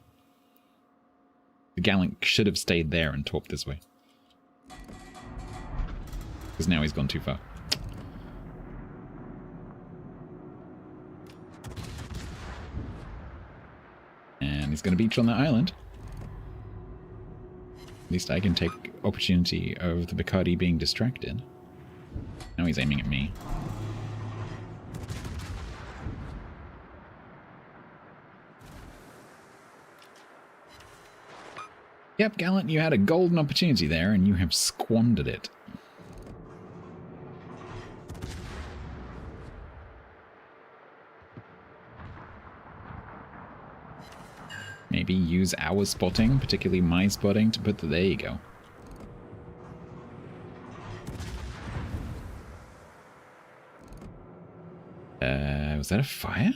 The gallant should have stayed there and torped this way. Because now he's gone too far. And he's going to beach on that island. At least I can take opportunity of the Picardy being distracted. Now he's aiming at me. Yep, Gallant, you had a golden opportunity there, and you have squandered it. Maybe use our spotting, particularly my spotting, to put the... There you go. Was that a fire?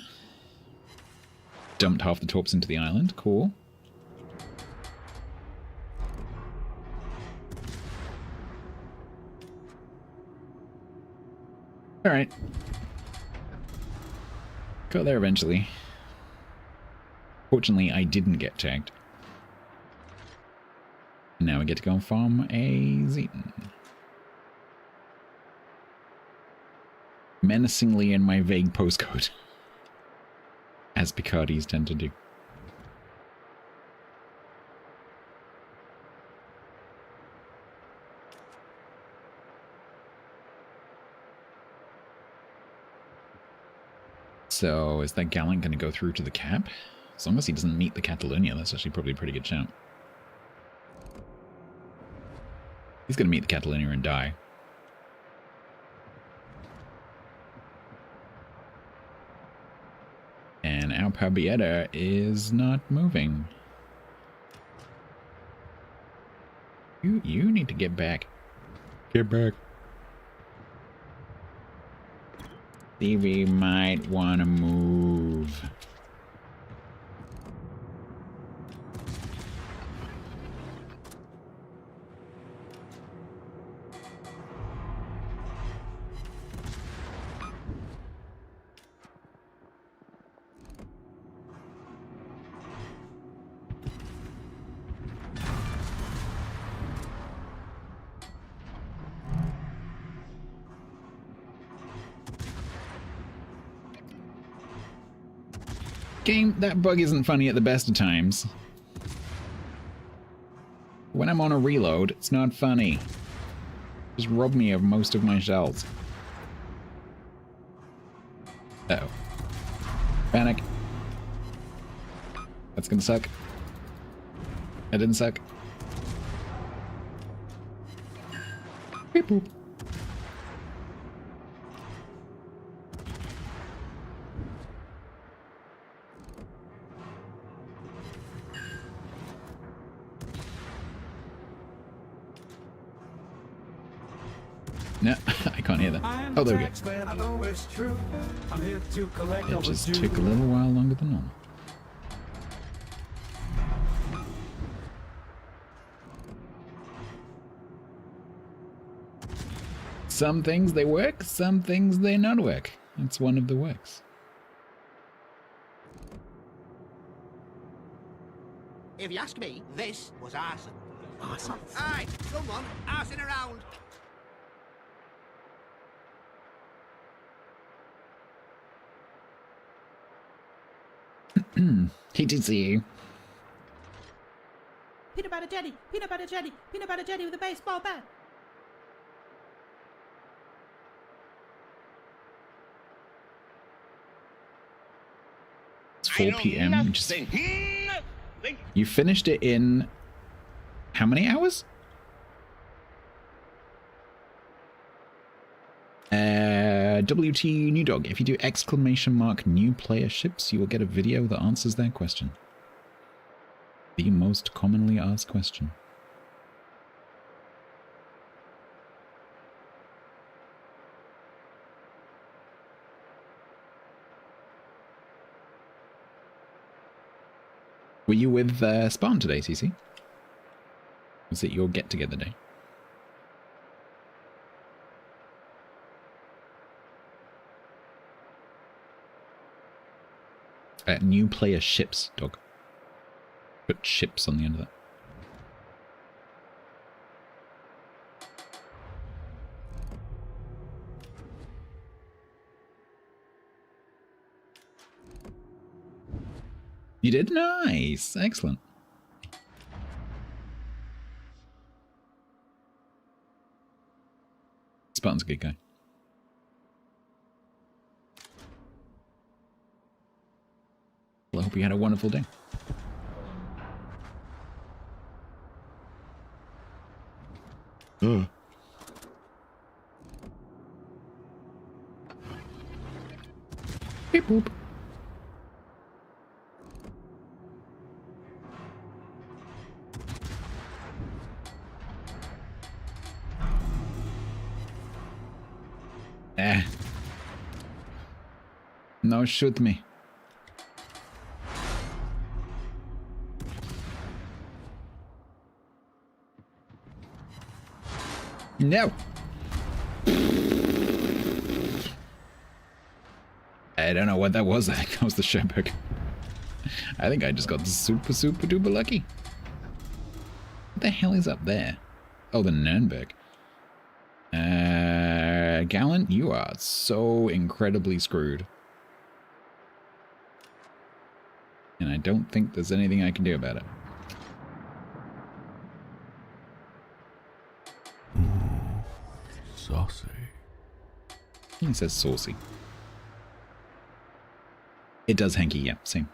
Dumped half the torps into the island. Cool. Alright. Got there eventually. Fortunately, I didn't get tagged. Now we get to go and farm a Zeton. Menacingly in my vague postcode. As Picardis tend to do. So, is that Gallant going to go through to the cap? As long as he doesn't meet the Catalonia, that's actually probably a pretty good shout. He's going to meet the Catalonia and die. And our Pabieta is not moving. You need to get back. Get back. Stevie might want to move. Game, that bug isn't funny at the best of times. When I'm on a reload, it's not funny. Just rob me of most of my shells. Uh-oh. Panic. That's gonna suck. That didn't suck. Beep boop. No, I can't hear that. Oh, there we go. It just took a little while longer than normal. Some things they work, some things they not work. It's one of the works. If you ask me, this was arson. Arson? Aye, someone arsing around. He did see you. Peanut butter jelly, peanut butter jelly, peanut butter jelly with a baseball bat. It's 4 p.m. You finished it in how many hours? WT New Dog. If you do !! new player ships, you will get a video that answers that question. The most commonly asked question. Were you with Spartan today, CC? Was it your get-together day? New player ships, dog. Put ships on the end of that. You did? Nice. Excellent. Spartan's a good guy. Well, I hope you had a wonderful day. Beep boop. No, shoot me. No. I don't know what that was. I think that was the Sherberg. I think I just got super duper lucky. What the hell is up there? Oh, the Nürnberg. Gallant, you are so incredibly screwed. And I don't think there's anything I can do about it. Saucy. He says saucy. It does hanky, yeah, same.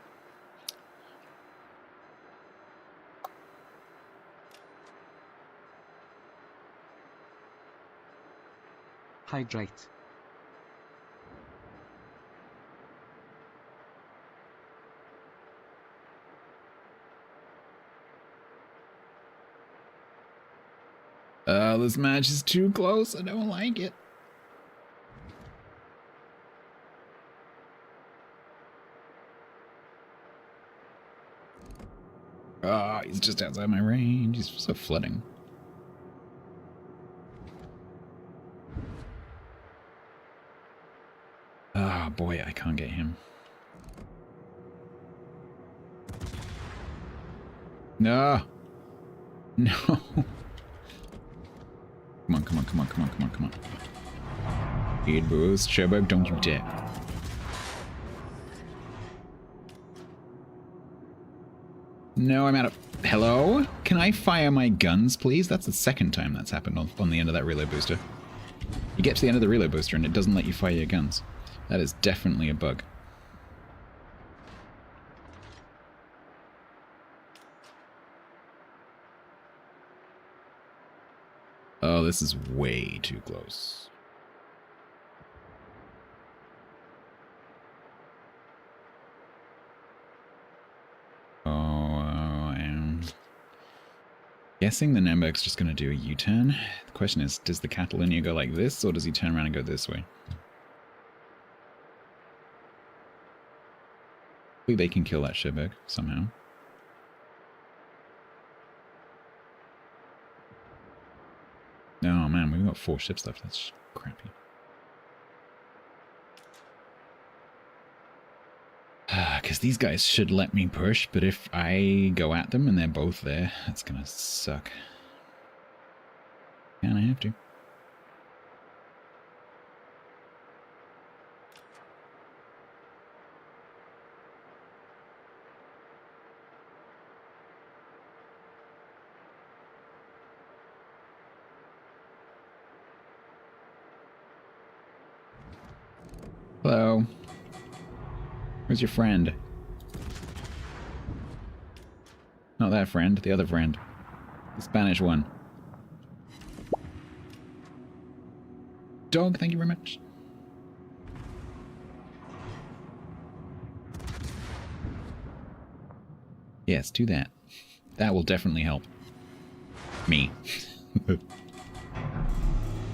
Hydrate. This match is too close. I don't like it. He's just outside my range. He's so flooding. Ah, boy, I can't get him. No. No. Come on, come on, come on, come on, come on, come on. Speed boost. Sherberg, don't you dare. No, I'm out of... Hello? Can I fire my guns, please? That's the second time that's happened on the end of that reload booster. You get to the end of the reload booster and it doesn't let you fire your guns. That is definitely a bug. Oh, this is way too close. Oh, I'm guessing the Nürnberg's just going to do a U-turn. The question is, does the Catalonia go like this, or does he turn around and go this way? Hopefully they can kill that Sherberg somehow. Oh man, we've got 4 ships left. That's Crappy. Because these guys should let me push, but if I go at them and they're both there, that's gonna suck. And I have to. Hello. Where's your friend? Not that friend, the other friend. The Spanish one. Dog, thank you very much. Yes, do that. That will definitely help. Me.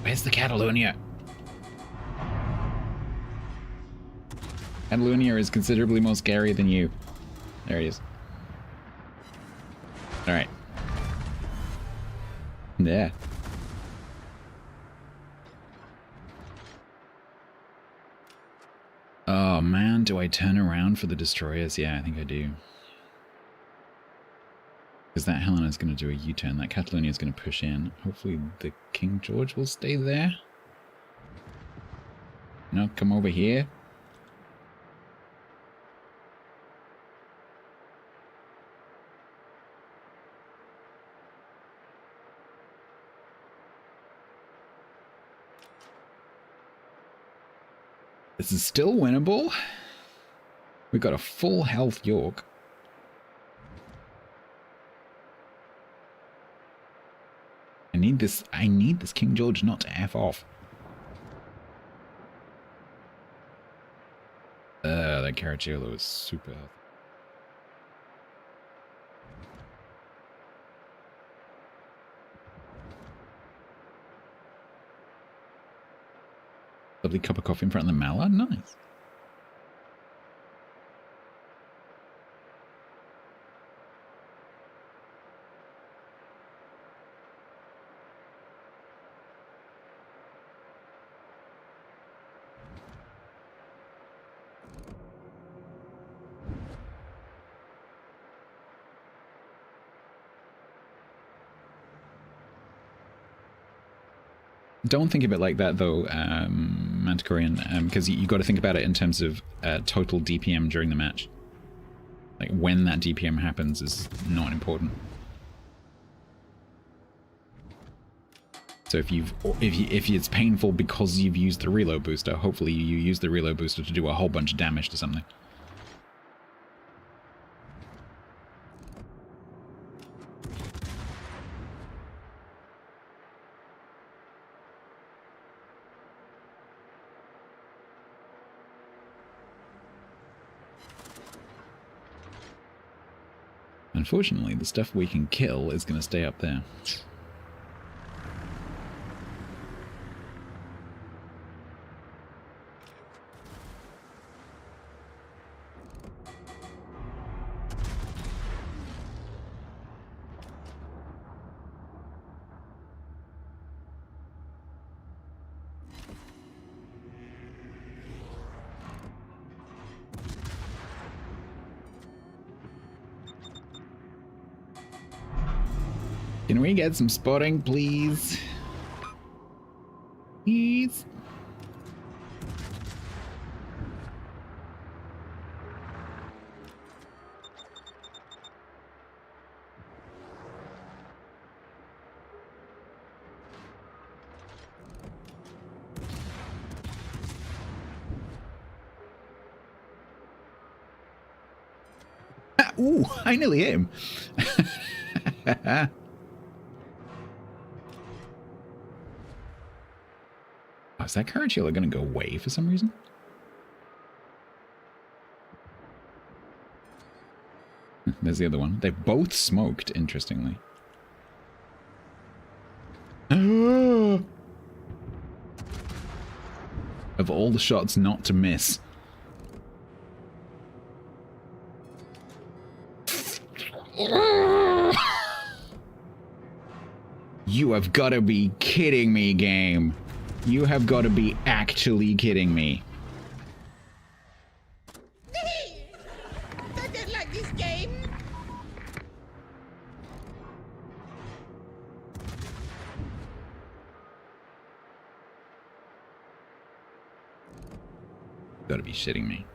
Where's the Catalonia? Catalonia is considerably more scary than you. There he is. Alright. Yeah. Oh man, do I turn around for the destroyers? Yeah, I think I do. Because that Helena's going to do a U-turn. That Catalonia's going to push in. Hopefully the King George will stay there. No, come over here. This is still winnable. We've got a full health York. I need this King George not to F off. That Caracciolo is super healthy. Lovely cup of coffee in front of the Mallard. Nice. Don't think of it like that, though, Manticorian, because you got to think about it in terms of total DPM during the match. Like, when that DPM happens is not important. So if it's painful because you've used the reload booster, hopefully you use the reload booster to do a whole bunch of damage to something. Unfortunately, the stuff we can kill is going to stay up there. Can we get some spotting, please? Please? Ah, ooh, I nearly hit him. Is that Caracciolo going to go away for some reason? There's the other one. They both smoked, interestingly. Of all the shots not to miss. You have got to be kidding me, game. You have got to be actually kidding me. I don't like this game. Gotta be shitting me.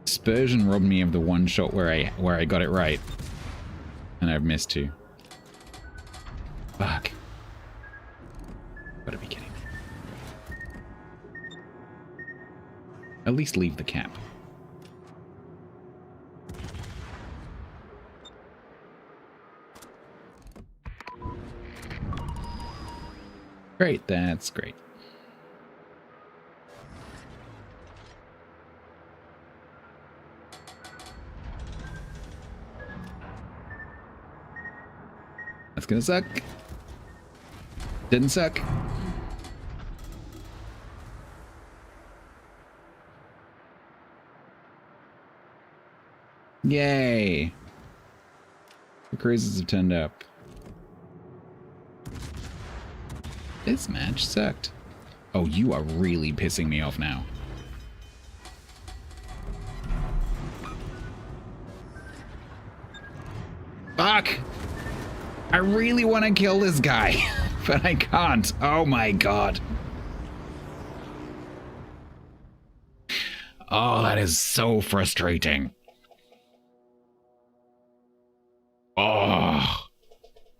Dispersion robbed me of the one shot where I got it right. And I've missed two. Fuck. Gotta be kidding me. At least leave the cap. Great, that's great. That's gonna suck. Didn't suck. Yay! The cruisers have turned up. This match sucked. Oh, you are really pissing me off now. Fuck! I really want to kill this guy, but I can't. Oh my god. Oh, that is so frustrating. Oh,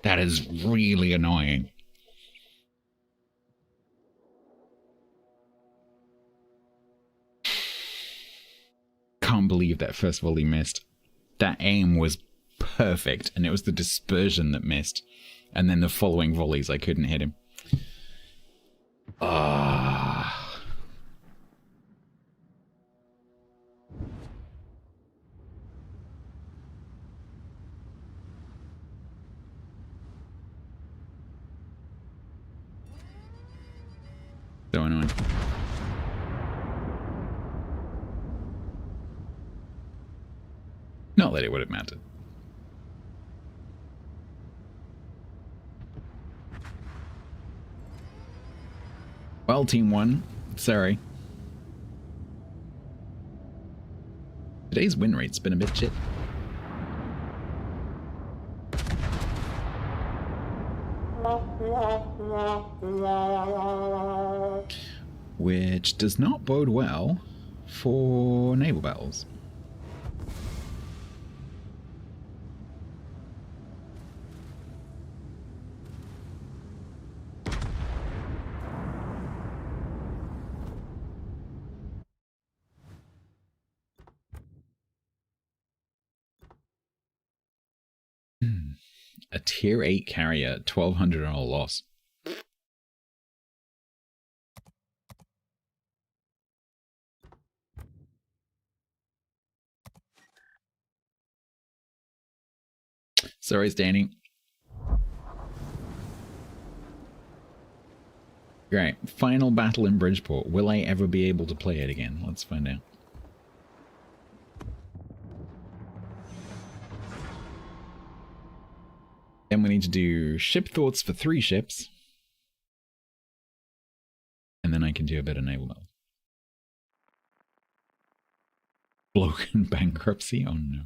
that is really annoying. Can't believe that first volley missed. That aim was perfect, and it was the dispersion that missed. And then the following volleys, I couldn't hit him. Ah. So annoying. Not that it would have mattered. Well, Team 1, sorry. Today's win rate's been a bit shit. Which does not bode well for naval battles. A tier 8 carrier, 1200 on a loss. Sorry, Stanny. Right, final battle in Bridgeport. Will I ever be able to play it again? Let's find out. Then we need to do ship thoughts for 3 ships. And then I can do a bit of naval battle. Bloke in bankruptcy? Oh no.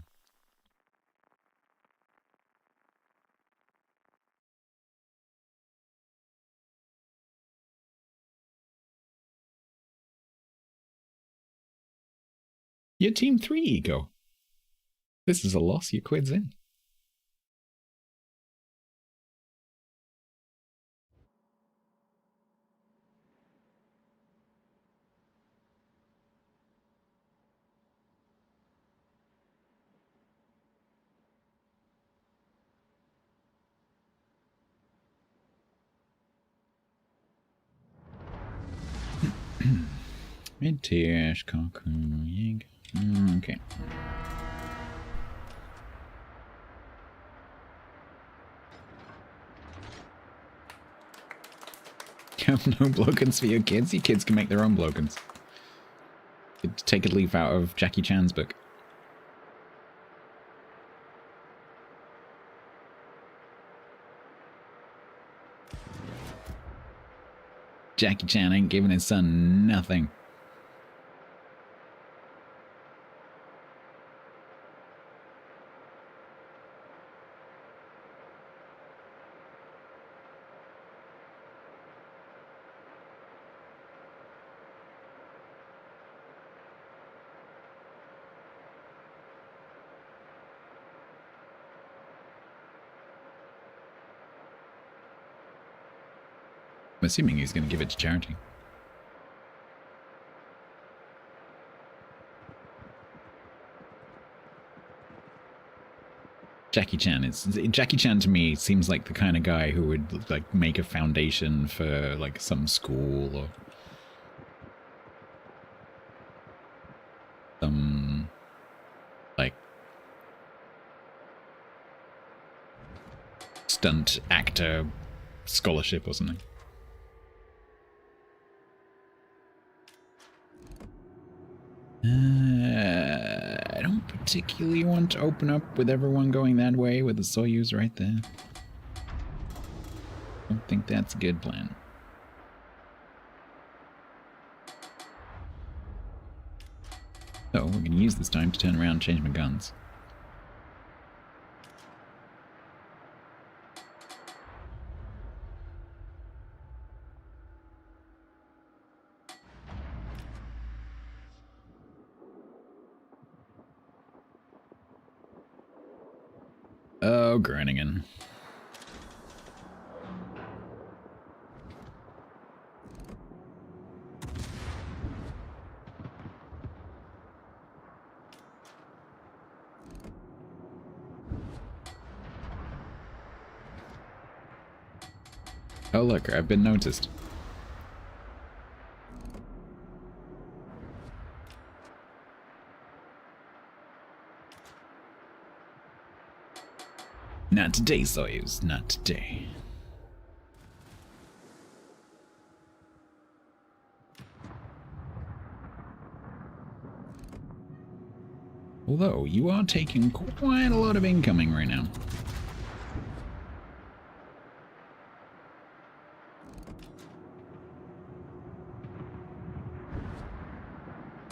You're Team 3, Ego. This is a loss, your quid's in. Mid-tier, Shikaku, Yig. Okay. You have no blokens for your kids? Your kids can make their own blokens. Take a leaf out of Jackie Chan's book. Jackie Chan ain't giving his son nothing. I'm assuming he's going to give it to charity. Jackie Chan to me seems like the kind of guy who would like make a foundation for like some school or some like stunt actor scholarship or something. I don't particularly want to open up with everyone going that way with the Soyuz right there. Don't think that's a good plan. So, we're going to use this time to turn around and change my guns. Oh, Groningen. Oh look, I've been noticed. Not today, Soyuz. Not today. Although, you are taking quite a lot of incoming right now.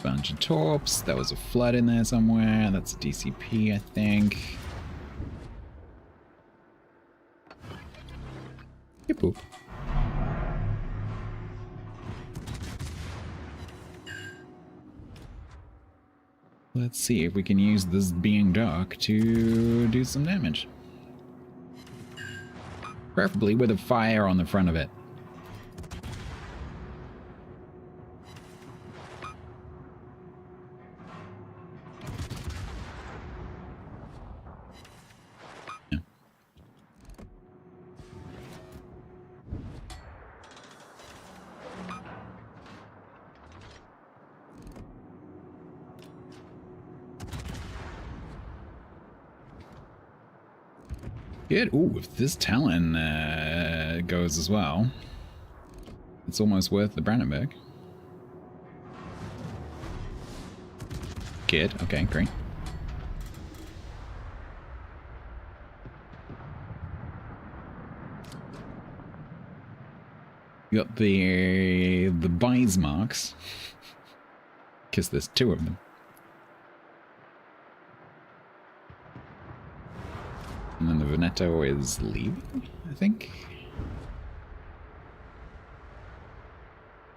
Bunch of torps. There was a flood in there somewhere. That's a DCP, I think. Hip hoop. Let's see if we can use this being dark to do some damage. Preferably with a fire on the front of it. Good. Ooh, if this Talon goes as well, it's almost worth the Brandenburg. Good. Okay, great. You got the Bismarcks, because there's two of them. And then the Veneto is leaving, I think.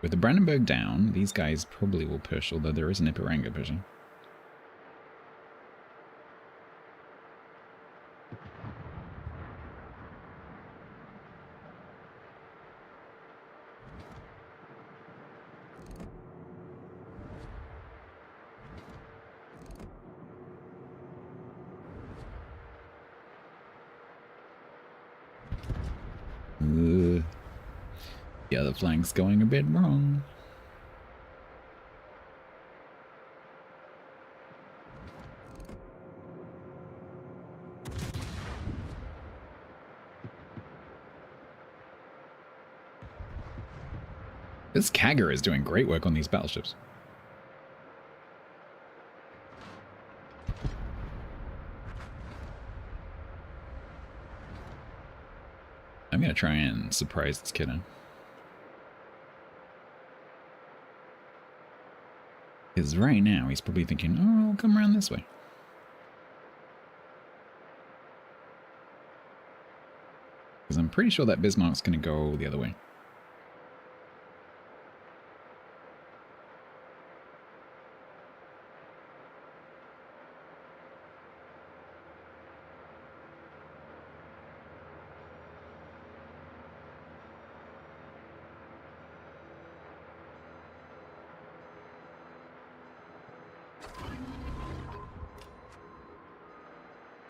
With the Brandenburg down, these guys probably will push, although there is an Ipiranga pushing. The other flank's going a bit wrong. This Kagger is doing great work on these battleships. I'm gonna try and surprise this kiddo. Because right now he's probably thinking, oh, I'll come around this way. Because I'm pretty sure that Bismarck's going to go the other way.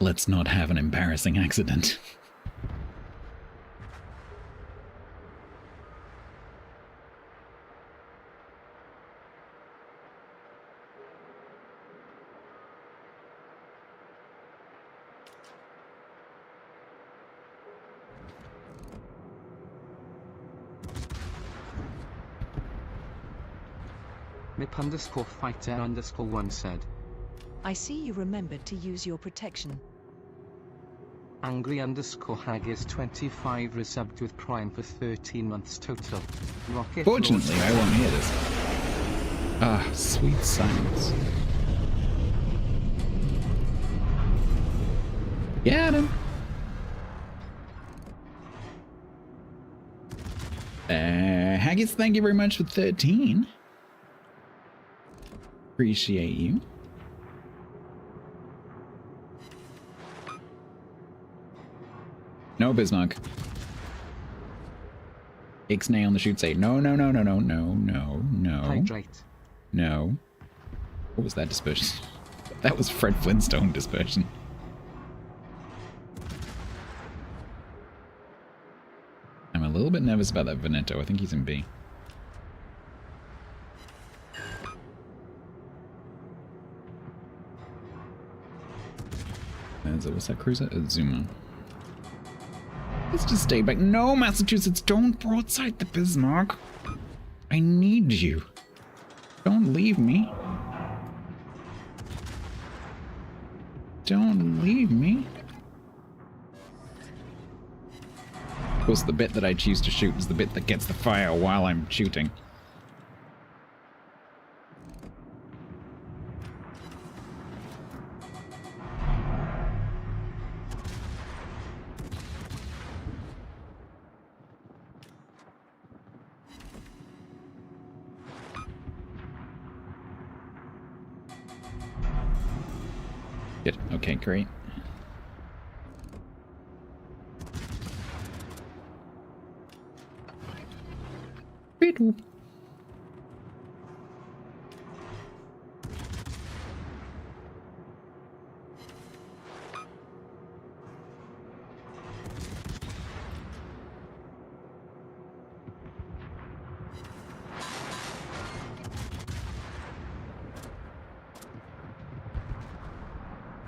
Let's not have an embarrassing accident. Mip_fighter_1 said. I see you remembered to use your protection. Angry_Haggis25 resubbed with Prime for 13 months total. Rocket Fortunately, I won't hear this. Ah, sweet silence. Get him! Haggis, thank you very much for 13. Appreciate you. No, Bismarck. Ixnay on the shoot say, no, no, no, no, no, no, no, no. Hydrate. No. What was that dispersion? That was Fred Flintstone dispersion. I'm a little bit nervous about that Veneto. I think he's in B. What's that cruiser? Zuma. Let's just stay back. No, Massachusetts, don't broadside the Bismarck. I need you. Don't leave me. Don't leave me. Of course, the bit that I choose to shoot is the bit that gets the fire while I'm shooting. Good. Okay, great. Beetle.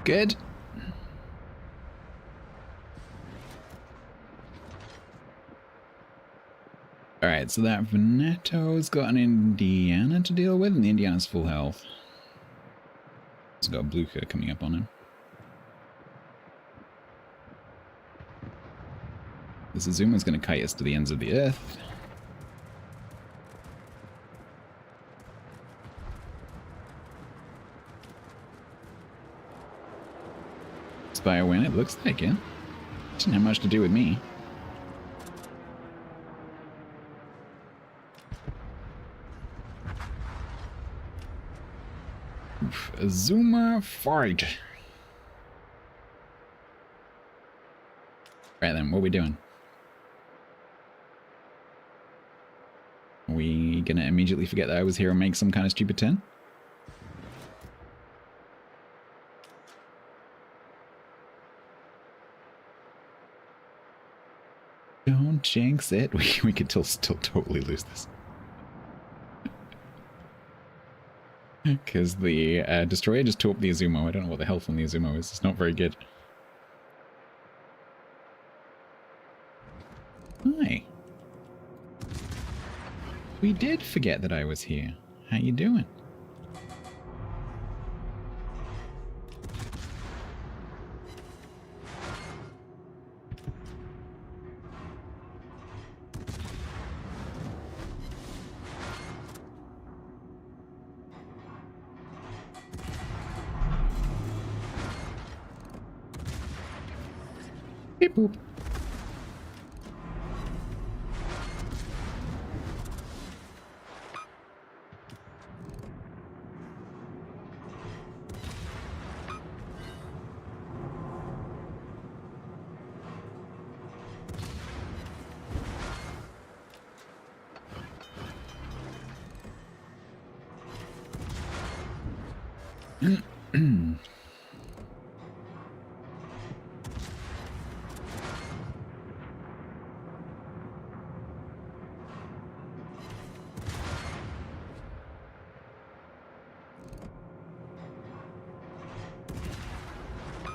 Good. Alright, so that Veneto's got an Indiana to deal with, and the Indiana's full health. He's got a Blucher coming up on him. This Azuma's going to kite us to the ends of the earth. By a win, it looks like it. Didn't have much to do with me. Oof, Azuma fight. Right then, what are we doing? Are we gonna immediately forget that I was here and make some kind of stupid turn? Don't jinx it. We could still totally lose this. Because the destroyer just torped the Azumo. I don't know what the health on the Azumo is. It's not very good. Hi. We did forget that I was here. How you doing? Beep boop.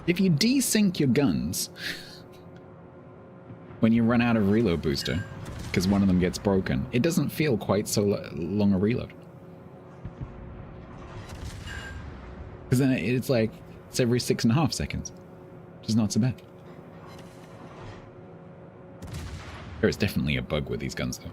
If you desync your guns when you run out of reload booster, because one of them gets broken, it doesn't feel quite so long a reload. Because then it's like, it's every 6.5 seconds. Which is not so bad. There is definitely a bug with these guns though.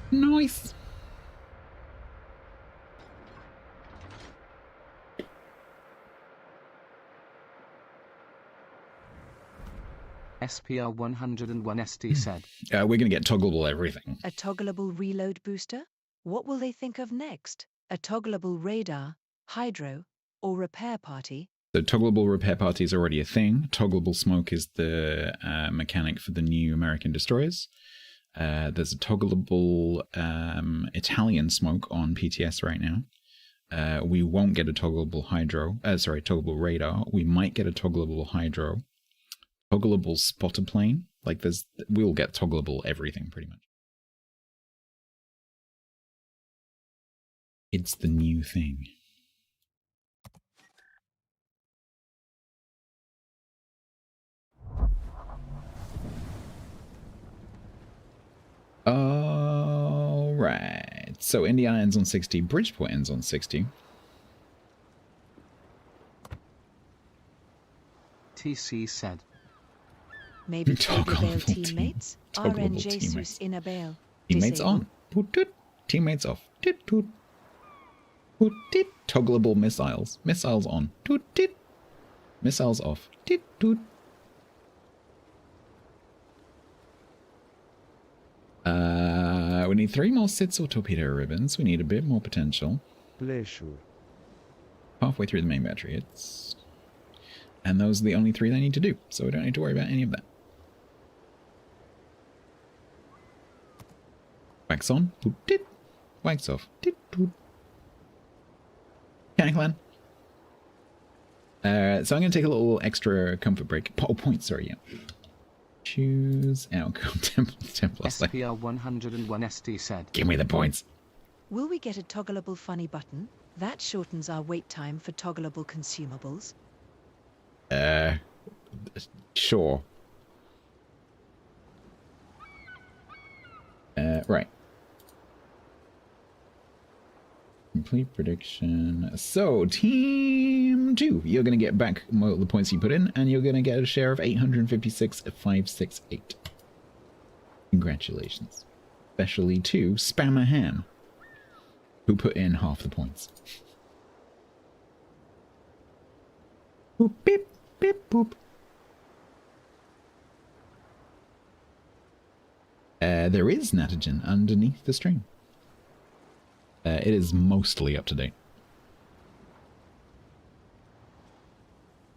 Nice. SPR 101 ST said. We're going to get toggleable everything. A toggleable reload booster? What will they think of next? A toggleable radar, hydro, or repair party? The toggleable repair party is already a thing. Toggleable smoke is the mechanic for the new American destroyers. There's a toggleable Italian smoke on PTS right now. We won't get a toggleable toggleable radar. We might get a toggleable hydro. Toggleable spotter plane. Like we'll get toggleable everything pretty much. It's the new thing. Alright. So Indiana ends on 60. Bridgeport ends on 60. TC said. Maybe Toggleable teammates? RN Jesus in a bale. Teammates on. Toot toot. Teammates off. Toot toot. Toot toot. Toggleable missiles. Missiles on. Toot toot. Missiles off. Toot toot. We need 3 more SIDS or torpedo ribbons. We need a bit more potential. Pleasure. Halfway through the main battery. And those are the only 3 they need to do, so we don't need to worry about any of that. Wax on. Toot, toot. Wax off. Toot, toot. Clan. So I'm going to take a little extra comfort break. Points, sorry, yeah. Choose outcome. Templar. SPR 101 ST said. Give me the points. Will we get a toggleable funny button? That shortens our wait time for toggleable consumables. Sure. Right. Complete prediction. So, Team 2, you're going to get back the points you put in, and you're going to get a share of 856,568. Congratulations. Especially to Spammer Ham, who put in half the points. Boop, beep, beep, boop. There is Natogen underneath the stream. It is mostly up to date.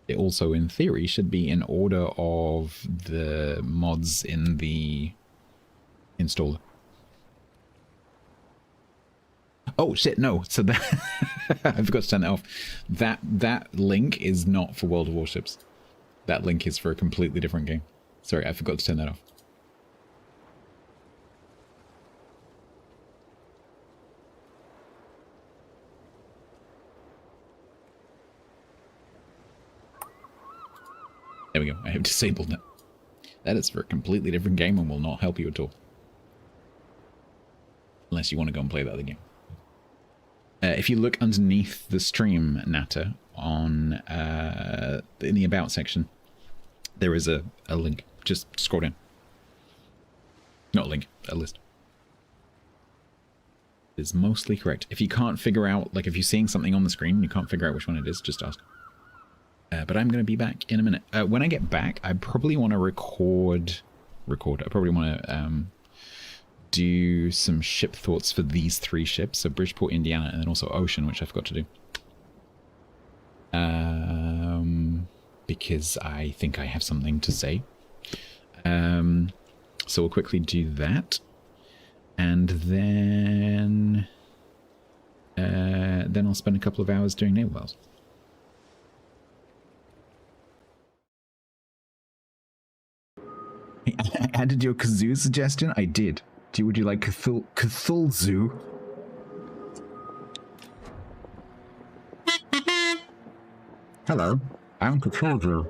It also, in theory, should be in order of the mods in the installer. Oh shit, no. So that I forgot to turn that off. That link is not for World of Warships. That link is for a completely different game. Sorry, I forgot to turn that off. There we go. I have disabled that. That is for a completely different game and will not help you at all. Unless you want to go and play that other game. If you look underneath the stream, Natter, on in the About section, there is a link. Just scroll down. Not a link, a list. is mostly correct. If you can't figure out, like if you're seeing something on the screen and you can't figure out which one it is, just ask. But I'm going to be back in a minute. When I get back, I probably want to record. I probably want to do some ship thoughts for these 3 ships. So Bridgeport, Indiana, and then also Ocean, which I forgot to do. Because I think I have something to say. So we'll quickly do that. And then I'll spend a couple of hours doing naval battles. I added your kazoo suggestion? I did. Would you like Cthulhu? Hello, I'm Cthulhu.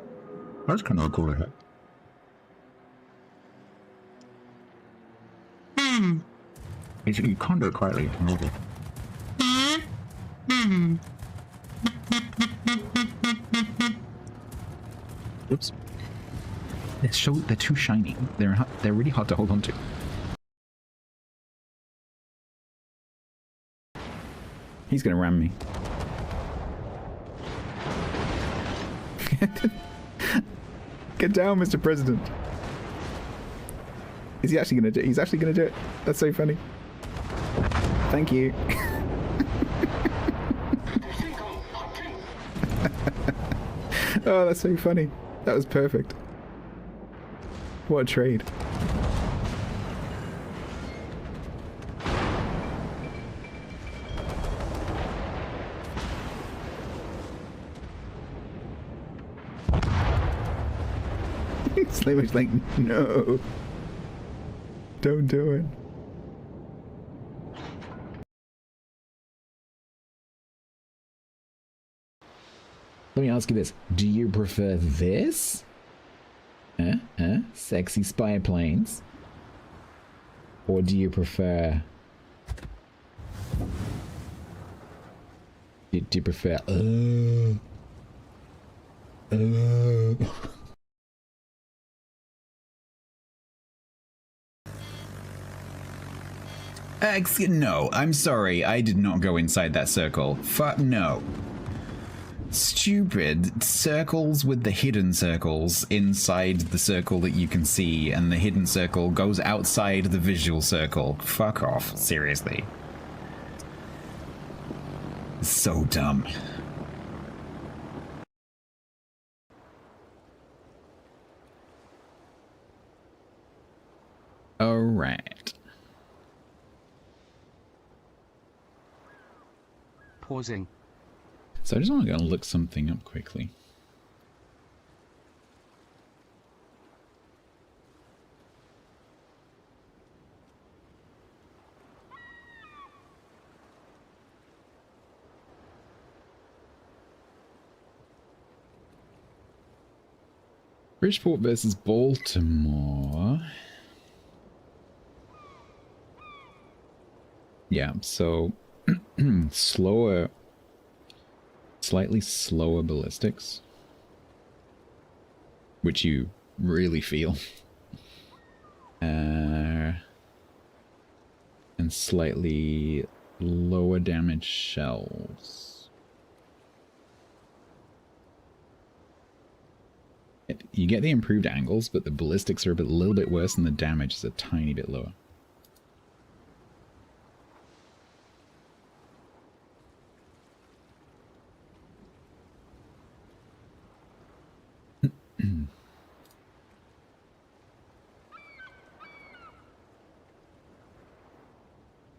That's kind of a cool hat. You can't do it quietly. Oops. They're too shiny. They're really hard to hold on to. He's gonna ram me. Get down, Mr. President. Is he actually gonna do it? He's actually gonna do it. That's so funny. Thank you. Oh, that's so funny. That was perfect. What a trade. Slavish like, no. Don't do it. Let me ask you this. Do you prefer this? Sexy spy planes? Or do you prefer... Do you prefer... No, I'm sorry. I did not go inside that circle. No. Stupid circles with the hidden circles inside the circle that you can see, and the hidden circle goes outside the visual circle. Fuck off, seriously. So dumb. Alright. Pausing. So I just want to go and look something up quickly. Bridgeport versus Baltimore. Yeah, so slightly slower ballistics, which you really feel, and slightly lower damage shells. You get the improved angles, but the ballistics are a little bit worse, and the damage is a tiny bit lower.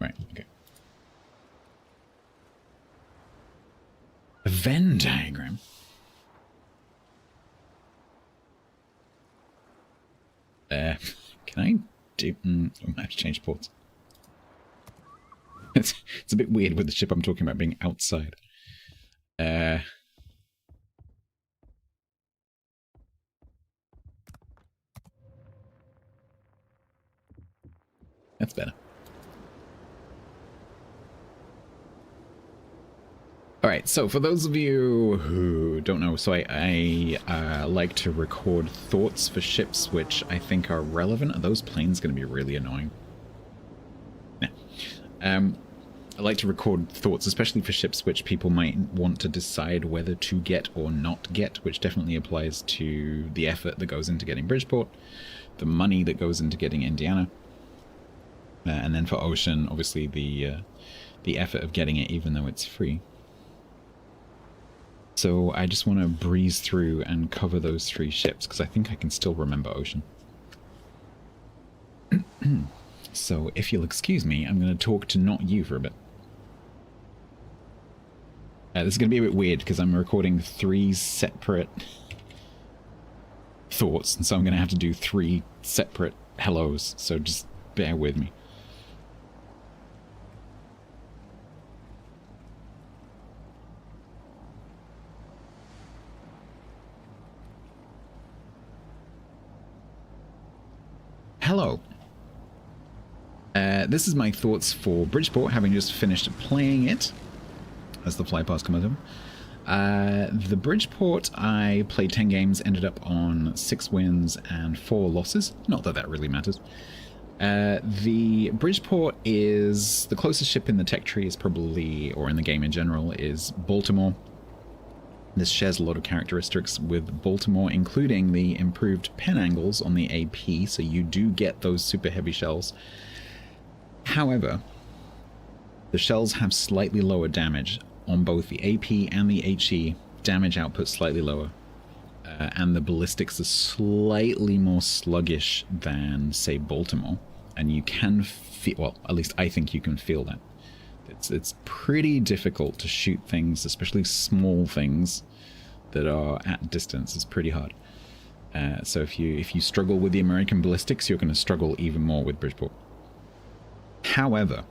Right, okay. A Venn diagram. Can I do... I have to change ports. It's a bit weird with the ship I'm talking about being outside. That's better. Alright, so for those of you who don't know, so I like to record thoughts for ships which I think are relevant. Are those planes going to be really annoying? Yeah. I like to record thoughts, especially for ships which people might want to decide whether to get or not get, which definitely applies to the effort that goes into getting Bridgeport, the money that goes into getting Indiana, and then for Ocean, obviously the effort of getting it even though it's free. So I just want to breeze through and cover those 3 ships, because I think I can still remember Ocean. So if you'll excuse me, I'm going to talk to not you for a bit. This is going to be a bit weird, because I'm recording 3 separate thoughts, and so I'm going to have to do 3 separate hellos, so just bear with me. Hello. This is my thoughts for Bridgeport, having just finished playing it, as the fly pass comes over. The Bridgeport, I played 10 games, ended up on 6 wins and 4 losses. Not that that really matters. The Bridgeport is the closest ship in the tech tree is probably, or in the game in general, is Baltimore. This shares a lot of characteristics with Baltimore, including the improved pen angles on the AP, so you do get those super heavy shells. However, the shells have slightly lower damage on both the AP and the HE, damage output slightly lower, and the ballistics are slightly more sluggish than, say, Baltimore, and you can feel, well, at least I think you can feel that. It's pretty difficult to shoot things, especially small things that are at distance. It's pretty hard. So if you struggle with the American ballistics, you're going to struggle even more with Bridgeport. However,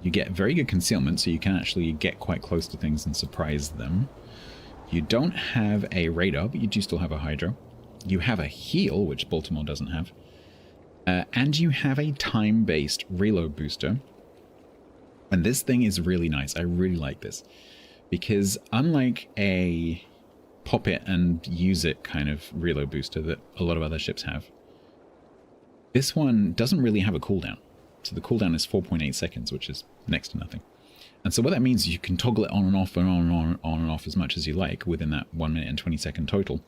you get very good concealment, so you can actually get quite close to things and surprise them. You don't have a radar, but you do still have a hydro. You have a heal, which Baltimore doesn't have. And you have a time-based reload booster. And this thing is really nice. I really like this. Because unlike a pop it and use it kind of reload booster that a lot of other ships have, this one doesn't really have a cooldown. So the cooldown is 4.8 seconds, which is next to nothing. And so what that means is you can toggle it on and off and on and off as much as you like within that 1 minute and 20 second total.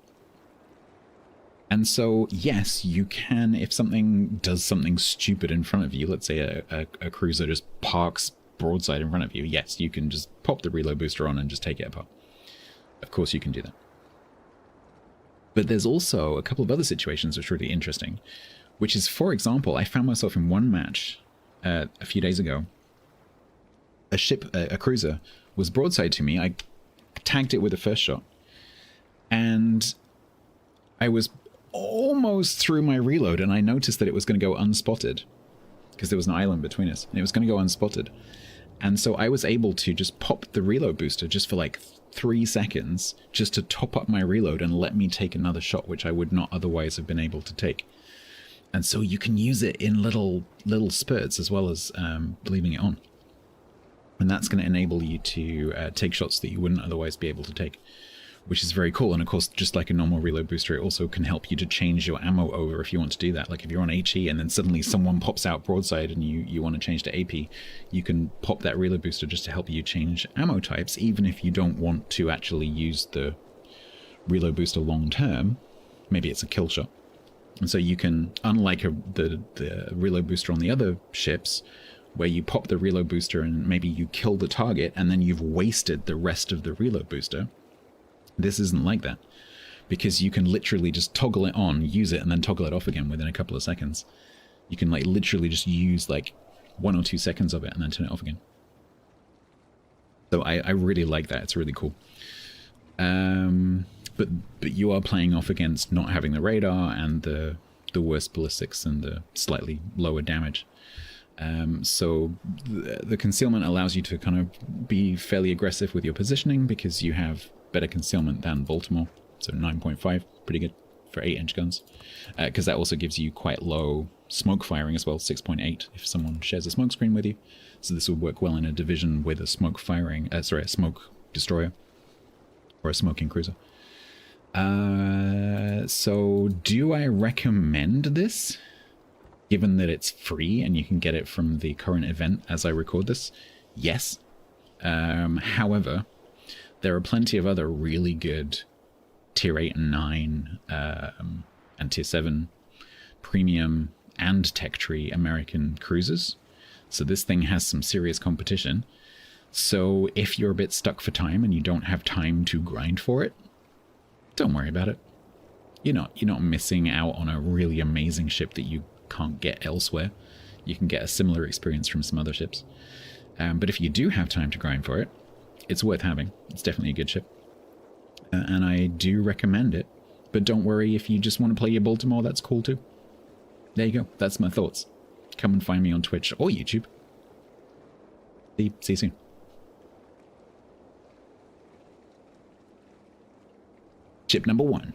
And so, yes, you can, if something does something stupid in front of you, let's say a cruiser just parks broadside in front of you, yes, you can just pop the reload booster on and just take it apart. Of course you can do that. But there's also a couple of other situations which are really interesting, which is, for example, I found myself in one match a few days ago. A ship, a cruiser, was broadside to me. I tagged it with the first shot, and I was almost through my reload, and I noticed that it was going to go unspotted because there was an island between us, and it was going to go unspotted. And so I was able to just pop the reload booster just for like 3 seconds, just to top up my reload and let me take another shot, which I would not otherwise have been able to take. And so you can use it in little spurts as well as leaving it on. And that's going to enable you to take shots that you wouldn't otherwise be able to take, which is very cool. And of course, just like a normal reload booster, it also can help you to change your ammo over if you want to do that. Like if you're on HE and then suddenly someone pops out broadside and you want to change to AP, you can pop that reload booster just to help you change ammo types, even if you don't want to actually use the reload booster long term. Maybe it's a kill shot. And so you can, unlike the reload booster on the other ships, where you pop the reload booster and maybe you kill the target and then you've wasted the rest of the reload booster, this isn't like that. Because you can literally just toggle it on, use it, and then toggle it off again within a couple of seconds. You can like literally just use like 1 or 2 seconds of it and then turn it off again. So I really like that. It's really cool. But you are playing off against not having the radar and the worse ballistics and the slightly lower damage. So the concealment allows you to kind of be fairly aggressive with your positioning because you have better concealment than Baltimore. So 9.5, pretty good for 8-inch guns. Because that also gives you quite low smoke firing as well, 6.8 if someone shares a smoke screen with you. So this would work well in a division with a smoke firing, a smoke destroyer or a smoking cruiser. So do I recommend this? Given that it's free and you can get it from the current event as I record this? Yes. However, there are plenty of other really good Tier 8 and 9 and Tier 7 premium and tech tree American cruisers. So this thing has some serious competition. So if you're a bit stuck for time and you don't have time to grind for it, don't worry about it. You're not missing out on a really amazing ship that you can't get elsewhere. You can get a similar experience from some other ships. But if you do have time to grind for it, it's worth having. It's definitely a good ship. And I do recommend it. But don't worry, if you just want to play your Baltimore, that's cool too. There you go. That's my thoughts. Come and find me on Twitch or YouTube. See you soon. Ship number 1.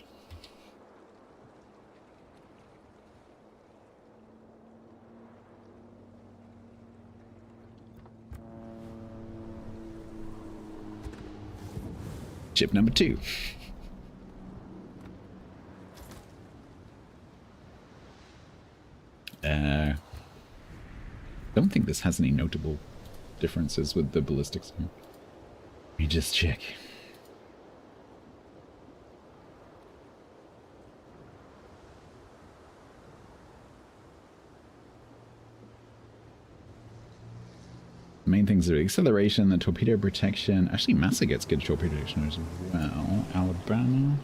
Ship number 2. Don't think this has any notable differences with the ballistics. Let me just check. The main things are acceleration, the torpedo protection. Actually, Massa gets good torpedo protection as well. Alabama.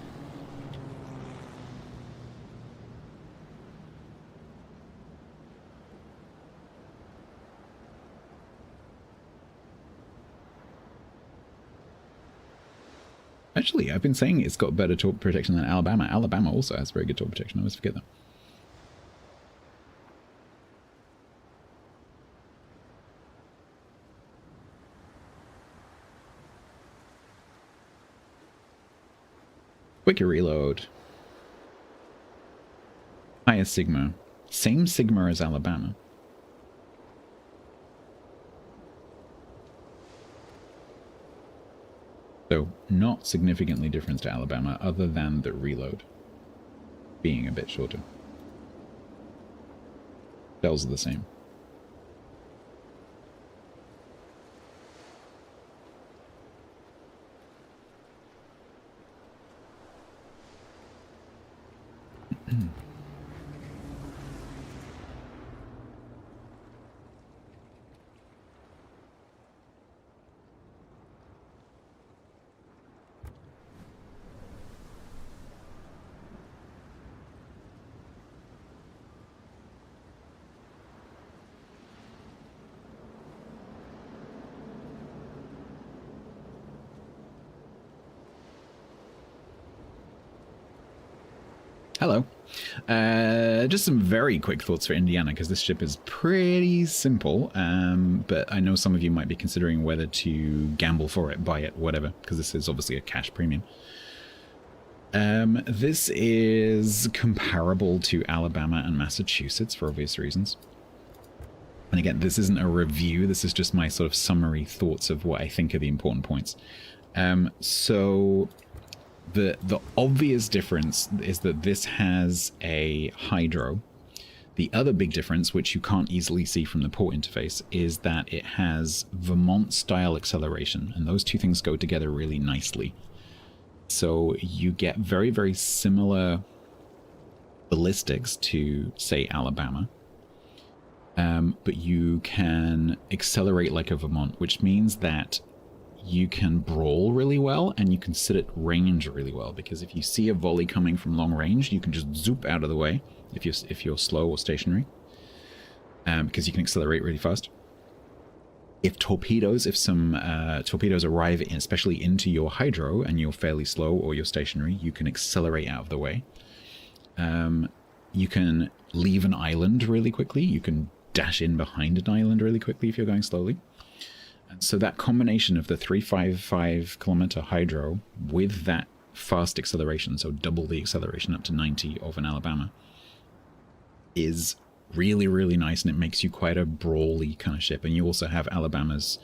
Actually, I've been saying it's got better torp protection than Alabama. Alabama also has very good torp protection. I always forget that. Quicker reload. Higher Sigma. Same Sigma as Alabama. So, not significantly different to Alabama, other than the reload being a bit shorter. Shells are the same. Hello. Just some very quick thoughts for Indiana, because this ship is pretty simple, but I know some of you might be considering whether to gamble for it, buy it, whatever, because this is obviously a cash premium. This is comparable to Alabama and Massachusetts for obvious reasons. And again, this isn't a review, this is just my sort of summary thoughts of what I think are the important points. So the obvious difference is that this has a hydro. The other big difference, which you can't easily see from the port interface, is that it has Vermont-style acceleration, and those two things go together really nicely. So you get very, very similar ballistics to, say, Alabama, but you can accelerate like a Vermont, which means that you can brawl really well, and you can sit at range really well, because if you see a volley coming from long range, you can just zoop out of the way if you're slow or stationary, because you can accelerate really fast. If some torpedoes arrive especially into your hydro and you're fairly slow or you're stationary, you can accelerate out of the way. You can leave an island really quickly. You can dash in behind an island really quickly if you're going slowly. And so that combination of the 355 kilometer hydro with that fast acceleration, so double the acceleration up to 90 of an Alabama, is really, really nice, and it makes you quite a brawly kind of ship. And you also have Alabama's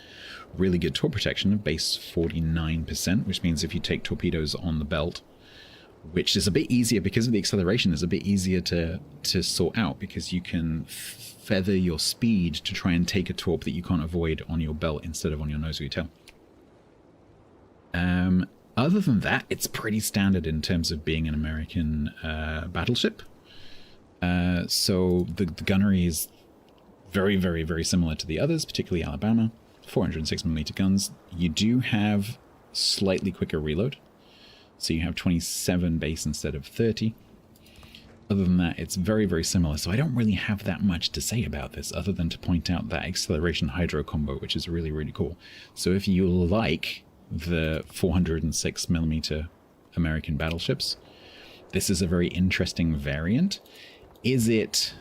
really good torp protection of base 49%, which means if you take torpedoes on the belt which is a bit easier because of the acceleration. Is a bit easier to sort out because you can feather your speed to try and take a torp that you can't avoid on your belt instead of on your nose or your tail. Other than that, it's pretty standard in terms of being an American battleship. So the gunnery is very, very, very similar to the others, particularly Alabama. 406mm guns. You do have slightly quicker reload. So you have 27 base instead of 30. Other than that, it's very, very similar. So I don't really have that much to say about this other than to point out that acceleration hydro combo, which is really, really cool. So if you like the 406mm American battleships, this is a very interesting variant. Is it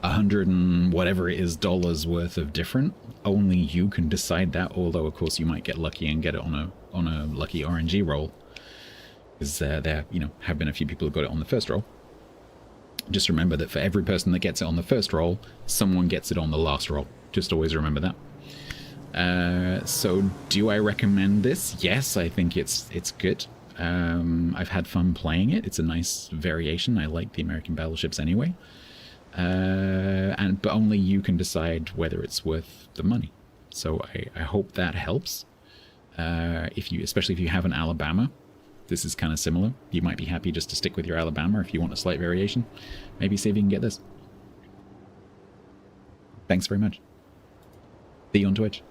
100 and whatever it is dollars worth of different? Only you can decide that, although of course you might get lucky and get it on a lucky RNG roll, because there have been a few people who got it on the first roll. Just remember that for every person that gets it on the first roll, someone gets it on the last roll. Just always remember that. So do I recommend this? Yes, I think it's good. I've had fun playing it. It's a nice variation. I like the American battleships anyway. But only you can decide whether it's worth the money. So I hope that helps. Especially if you have an Alabama, this is kind of similar. You might be happy just to stick with your Alabama if you want a slight variation. Maybe see if you can get this. Thanks very much. See you on Twitch.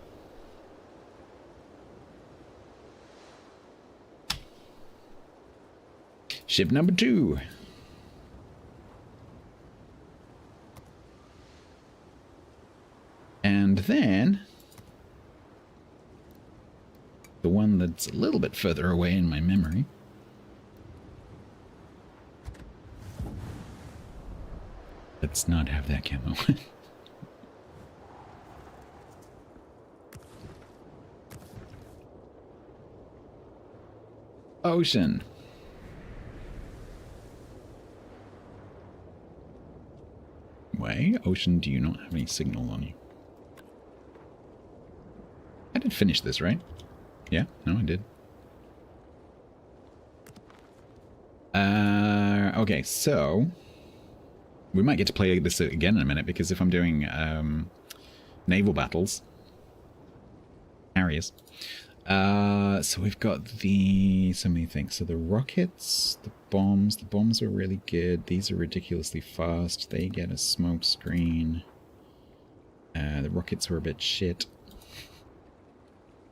Ship number 2. And then the one that's a little bit further away in my memory. Let's not have that camo. Ocean. Way, Ocean, do you not have any signal on you? I did finish this, right? Yeah, no, I did. Okay, so we might get to play this again in a minute, because if I'm doing naval battles, carriers. So we've got so many things. So the rockets, the bombs are really good. These are ridiculously fast. They get a smoke screen. The rockets were a bit shit.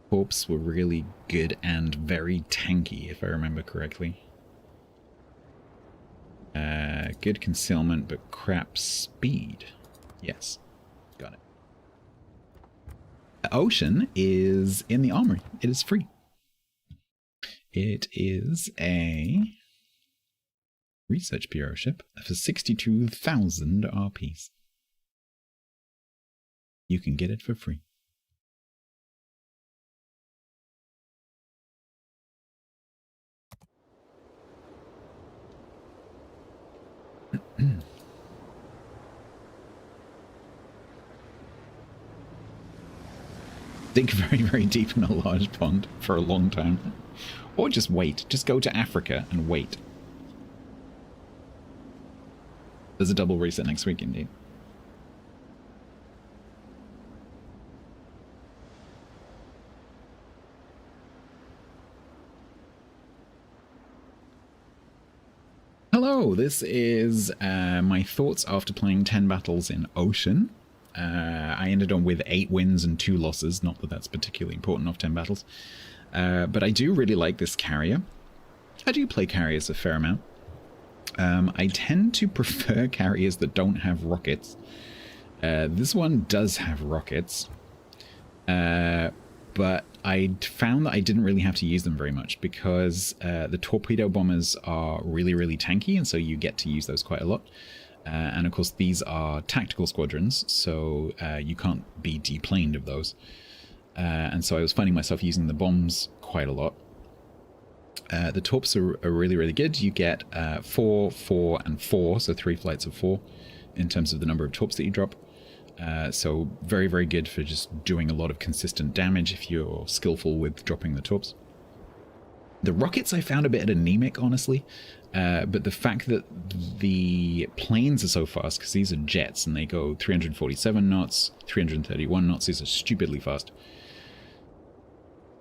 Torps were really good and very tanky, if I remember correctly. Good concealment, but crap speed. Yes, got it. Ocean is in the armory. It is free. It is a research bureau ship for 62,000 RPs. You can get it for free. Dig very, very deep in a large pond for a long time. Or just wait. Just go to Africa and wait. There's a double reset next week, indeed. Hello, this is my thoughts after playing 10 battles in Ocean. I ended on with 8 wins and 2 losses, not that that's particularly important off 10 battles. But I do really like this carrier. I do play carriers a fair amount. I tend to prefer carriers that don't have rockets. This one does have rockets. But I found that I didn't really have to use them very much because the torpedo bombers are really, really tanky, and so you get to use those quite a lot. And of course, these are tactical squadrons, so you can't be deplaned of those. And so I was finding myself using the bombs quite a lot. The torps are really, really good. You get 4, 4, and 4, so 3 flights of 4 in terms of the number of torps that you drop. So very, very good for just doing a lot of consistent damage if you're skillful with dropping the torps. The rockets I found a bit anemic, honestly. But the fact that the planes are so fast, because these are jets and they go 347 knots, 331 knots, these are stupidly fast.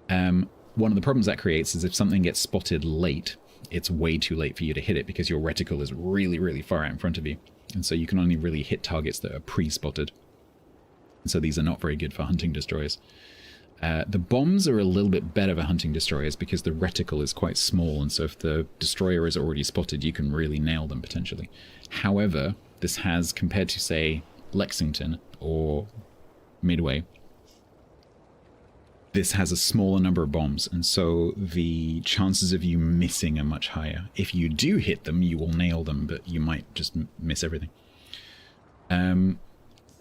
One of the problems that creates is if something gets spotted late, it's way too late for you to hit it because your reticle is really, really far out in front of you. And so you can only really hit targets that are pre-spotted. And so these are not very good for hunting destroyers. The bombs are a little bit better for hunting destroyers because the reticle is quite small, and so if the destroyer is already spotted, you can really nail them potentially. However, this has, compared to, say, Lexington or Midway, this has a smaller number of bombs, and so the chances of you missing are much higher. If you do hit them, you will nail them, but you might just miss everything.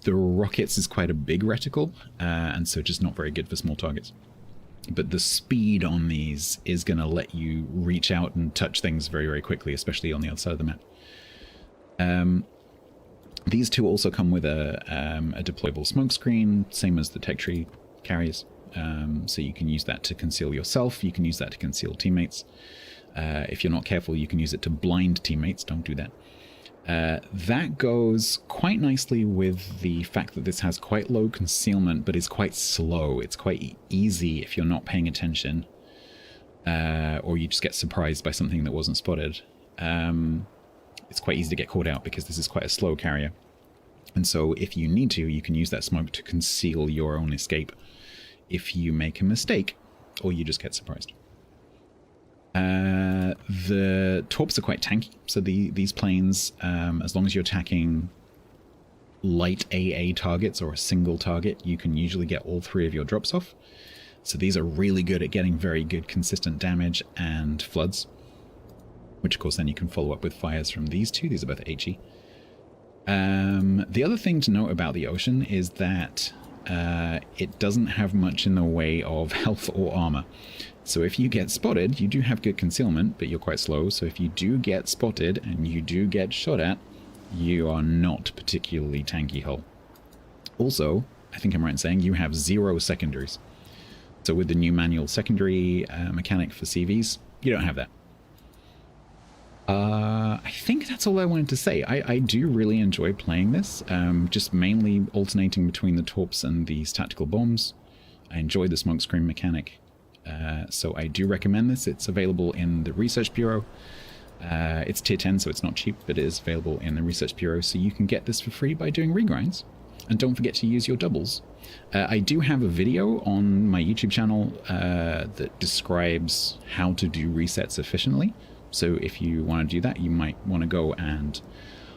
The rockets is quite a big reticle, and so just not very good for small targets. But the speed on these is going to let you reach out and touch things very, very quickly, especially on the other side of the map. These two also come with a deployable smoke screen, same as the tech tree carries. So you can use that to conceal yourself, you can use that to conceal teammates. If you're not careful, you can use it to blind teammates, don't do that. That goes quite nicely with the fact that this has quite low concealment, but is quite slow. It's quite easy if you're not paying attention, or you just get surprised by something that wasn't spotted. It's quite easy to get caught out because this is quite a slow carrier. And so if you need to, you can use that smoke to conceal your own escape if you make a mistake, or you just get surprised. The torps are quite tanky, so these planes, as long as you're attacking light AA targets or a single target, you can usually get all three of your drops off. So these are really good at getting very good consistent damage and floods, which of course then you can follow up with fires from these two. These are both HE. The other thing to note about the Ocean is that it doesn't have much in the way of health or armor. So if you get spotted, you do have good concealment, but you're quite slow. So if you do get spotted and you do get shot at, you are not particularly tanky hull. Also, I think I'm right in saying you have 0 secondaries. So with the new manual secondary mechanic for CVs, you don't have that. I think that's all I wanted to say. I do really enjoy playing this, just mainly alternating between the torps and these tactical bombs. I enjoy the smokescreen mechanic. So I do recommend this. It's available in the Research Bureau. It's tier 10, so it's not cheap, but it is available in the Research Bureau, so you can get this for free by doing regrinds. And don't forget to use your doubles. I do have a video on my YouTube channel that describes how to do resets efficiently. So if you want to do that, you might want to go and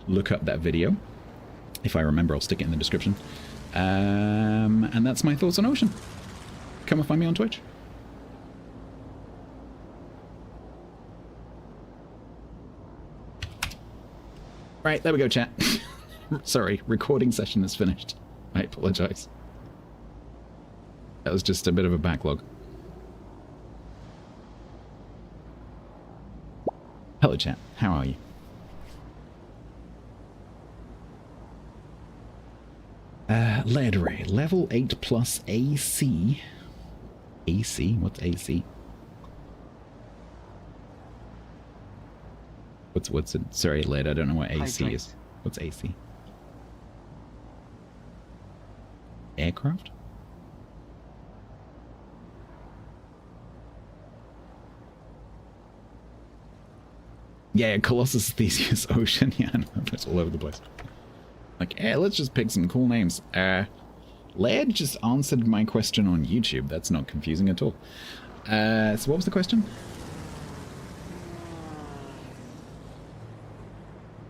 look up that video. If I remember, I'll stick it in the description. And that's my thoughts on Ocean. Come and find me on Twitch. Right, there we go, chat. Sorry, recording session is finished. I apologize. That was just a bit of a backlog. Hello, chat. How are you? Lead Ray, level 8 plus AC. AC? What's AC? What's it? Sorry, Lead, I don't know what AC is. What's AC? Aircraft? Yeah, Colossus, Theseus, Ocean. Yeah, I know, that's all over the place. Like, yeah, let's just pick some cool names. Laird just answered my question on YouTube. That's not confusing at all. So what was the question?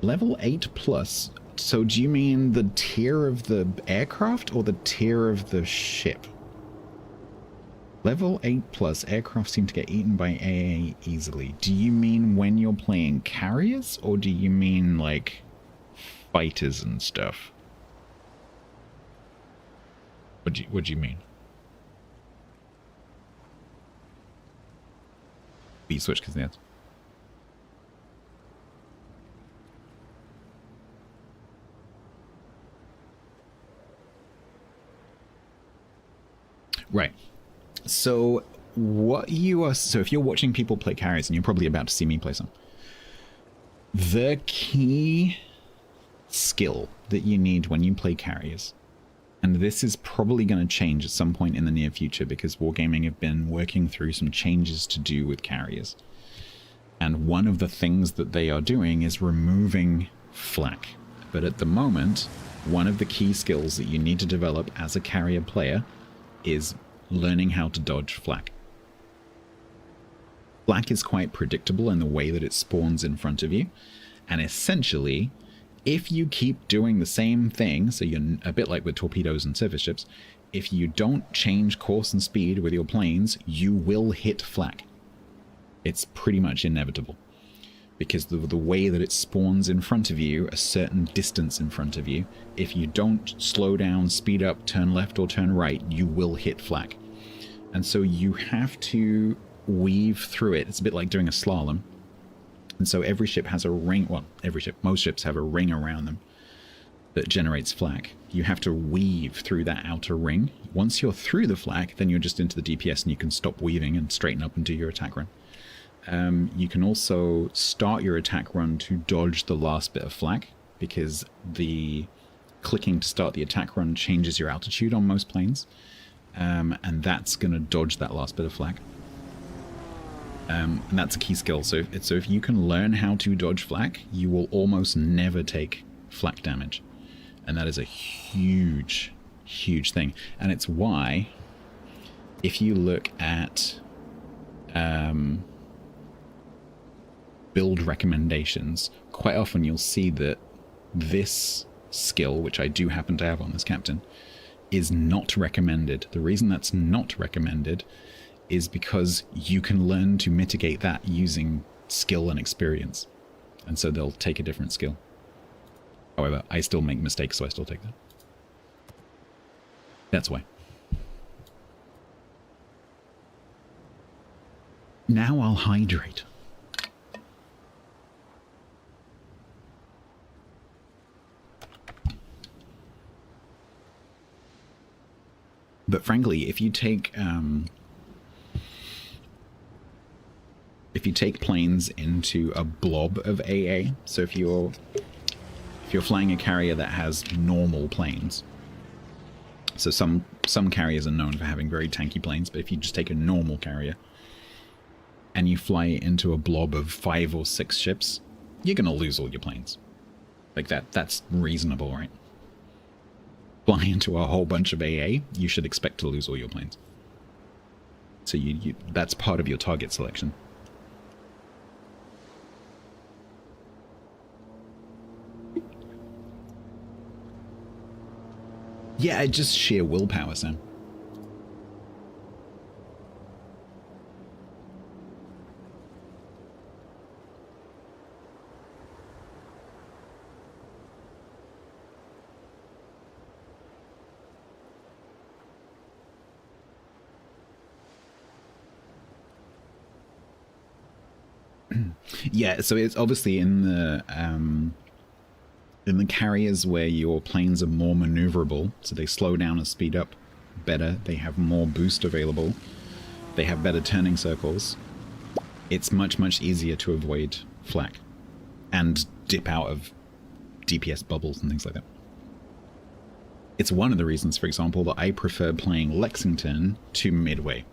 Level 8 plus. So do you mean the tier of the aircraft or the tier of the ship? Level 8 plus aircraft seem to get eaten by AA easily. Do you mean when you're playing carriers, or do you mean like fighters and stuff? What do you mean? B switch because that's. Right. So what you are... So if you're watching people play carriers, and you're probably about to see me play some, the key skill that you need when you play carriers, and this is probably going to change at some point in the near future because Wargaming have been working through some changes to do with carriers. And one of the things that they are doing is removing flak. But at the moment, one of the key skills that you need to develop as a carrier player is learning how to dodge flak. Flak is quite predictable in the way that it spawns in front of you, and essentially, if you keep doing the same thing, so you're a bit like with torpedoes and surface ships, if you don't change course and speed with your planes, you will hit flak. It's pretty much inevitable, because the way that it spawns in front of you, a certain distance in front of you, if you don't slow down, speed up, turn left or turn right, you will hit flak. And so you have to weave through it. It's a bit like doing a slalom. And so every ship has a ring, well, every ship, most ships have a ring around them that generates flak. You have to weave through that outer ring. Once you're through the flak, then you're just into the DPS and you can stop weaving and straighten up and do your attack run. You can also start your attack run to dodge the last bit of flak, because the clicking to start the attack run changes your altitude on most planes, and that's going to dodge that last bit of flak. And that's a key skill. So if you can learn how to dodge flak, you will almost never take flak damage, and that is a huge, huge thing. And it's why, if you look at build recommendations, quite often you'll see that this skill, which I do happen to have on this captain, is not recommended. The reason that's not recommended is because you can learn to mitigate that using skill and experience. And so they'll take a different skill. However, I still make mistakes, so I still take that. That's why. Now I'll hydrate. But frankly, if you take planes into a blob of AA, so if you're flying a carrier that has normal planes, so some carriers are known for having very tanky planes, but if you just take a normal carrier and you fly into a blob of 5 or 6 ships, you're gonna lose all your planes. Like that's reasonable, right? Fly into a whole bunch of AA, you should expect to lose all your planes. So that's part of your target selection. Yeah, just sheer willpower, Sam. Yeah, so it's obviously in the carriers where your planes are more maneuverable, so they slow down and speed up better, they have more boost available, they have better turning circles, it's much, much easier to avoid flak and dip out of DPS bubbles and things like that. It's one of the reasons, for example, that I prefer playing Lexington to Midway.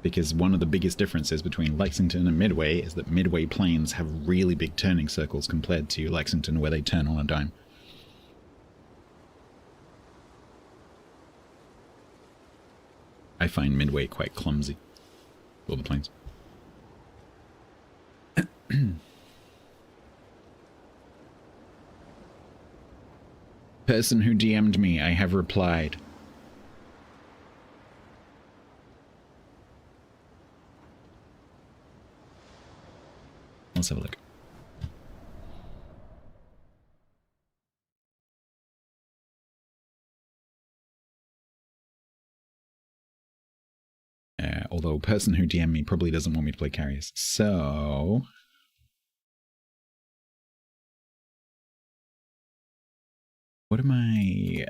Because one of the biggest differences between Lexington and Midway is that Midway planes have really big turning circles compared to Lexington, where they turn on a dime. I find Midway quite clumsy, all the planes. Person who DM'd me, I have replied. Let's have a look. Although person who DM'd me probably doesn't want me to play carriers. So what am I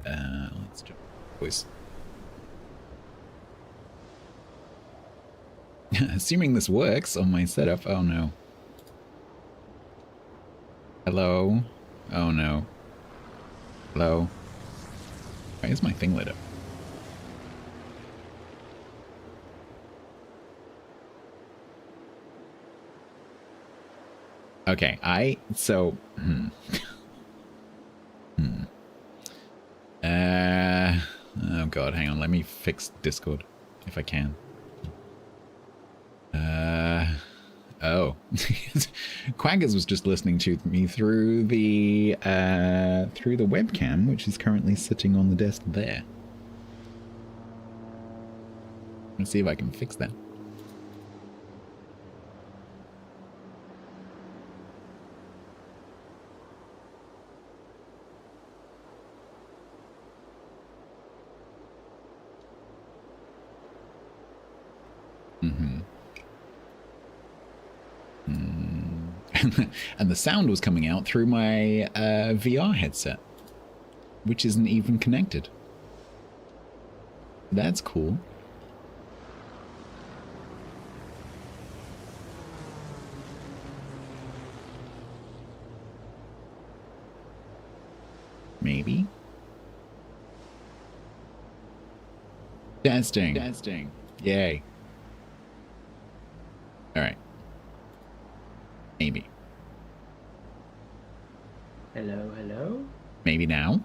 let's do boys. Assuming this works on my setup. Oh no. Hello? Oh no. Hello? Why is my thing lit up? Okay, oh god, hang on, let me fix Discord, if I can. Oh. Quaggers was just listening to me through the webcam, which is currently sitting on the desk there. Let's see if I can fix that. And the sound was coming out through my VR headset, which isn't even connected. That's cool. Maybe. Testing. Testing. Yay. All right. Maybe. Hello, hello? Maybe now?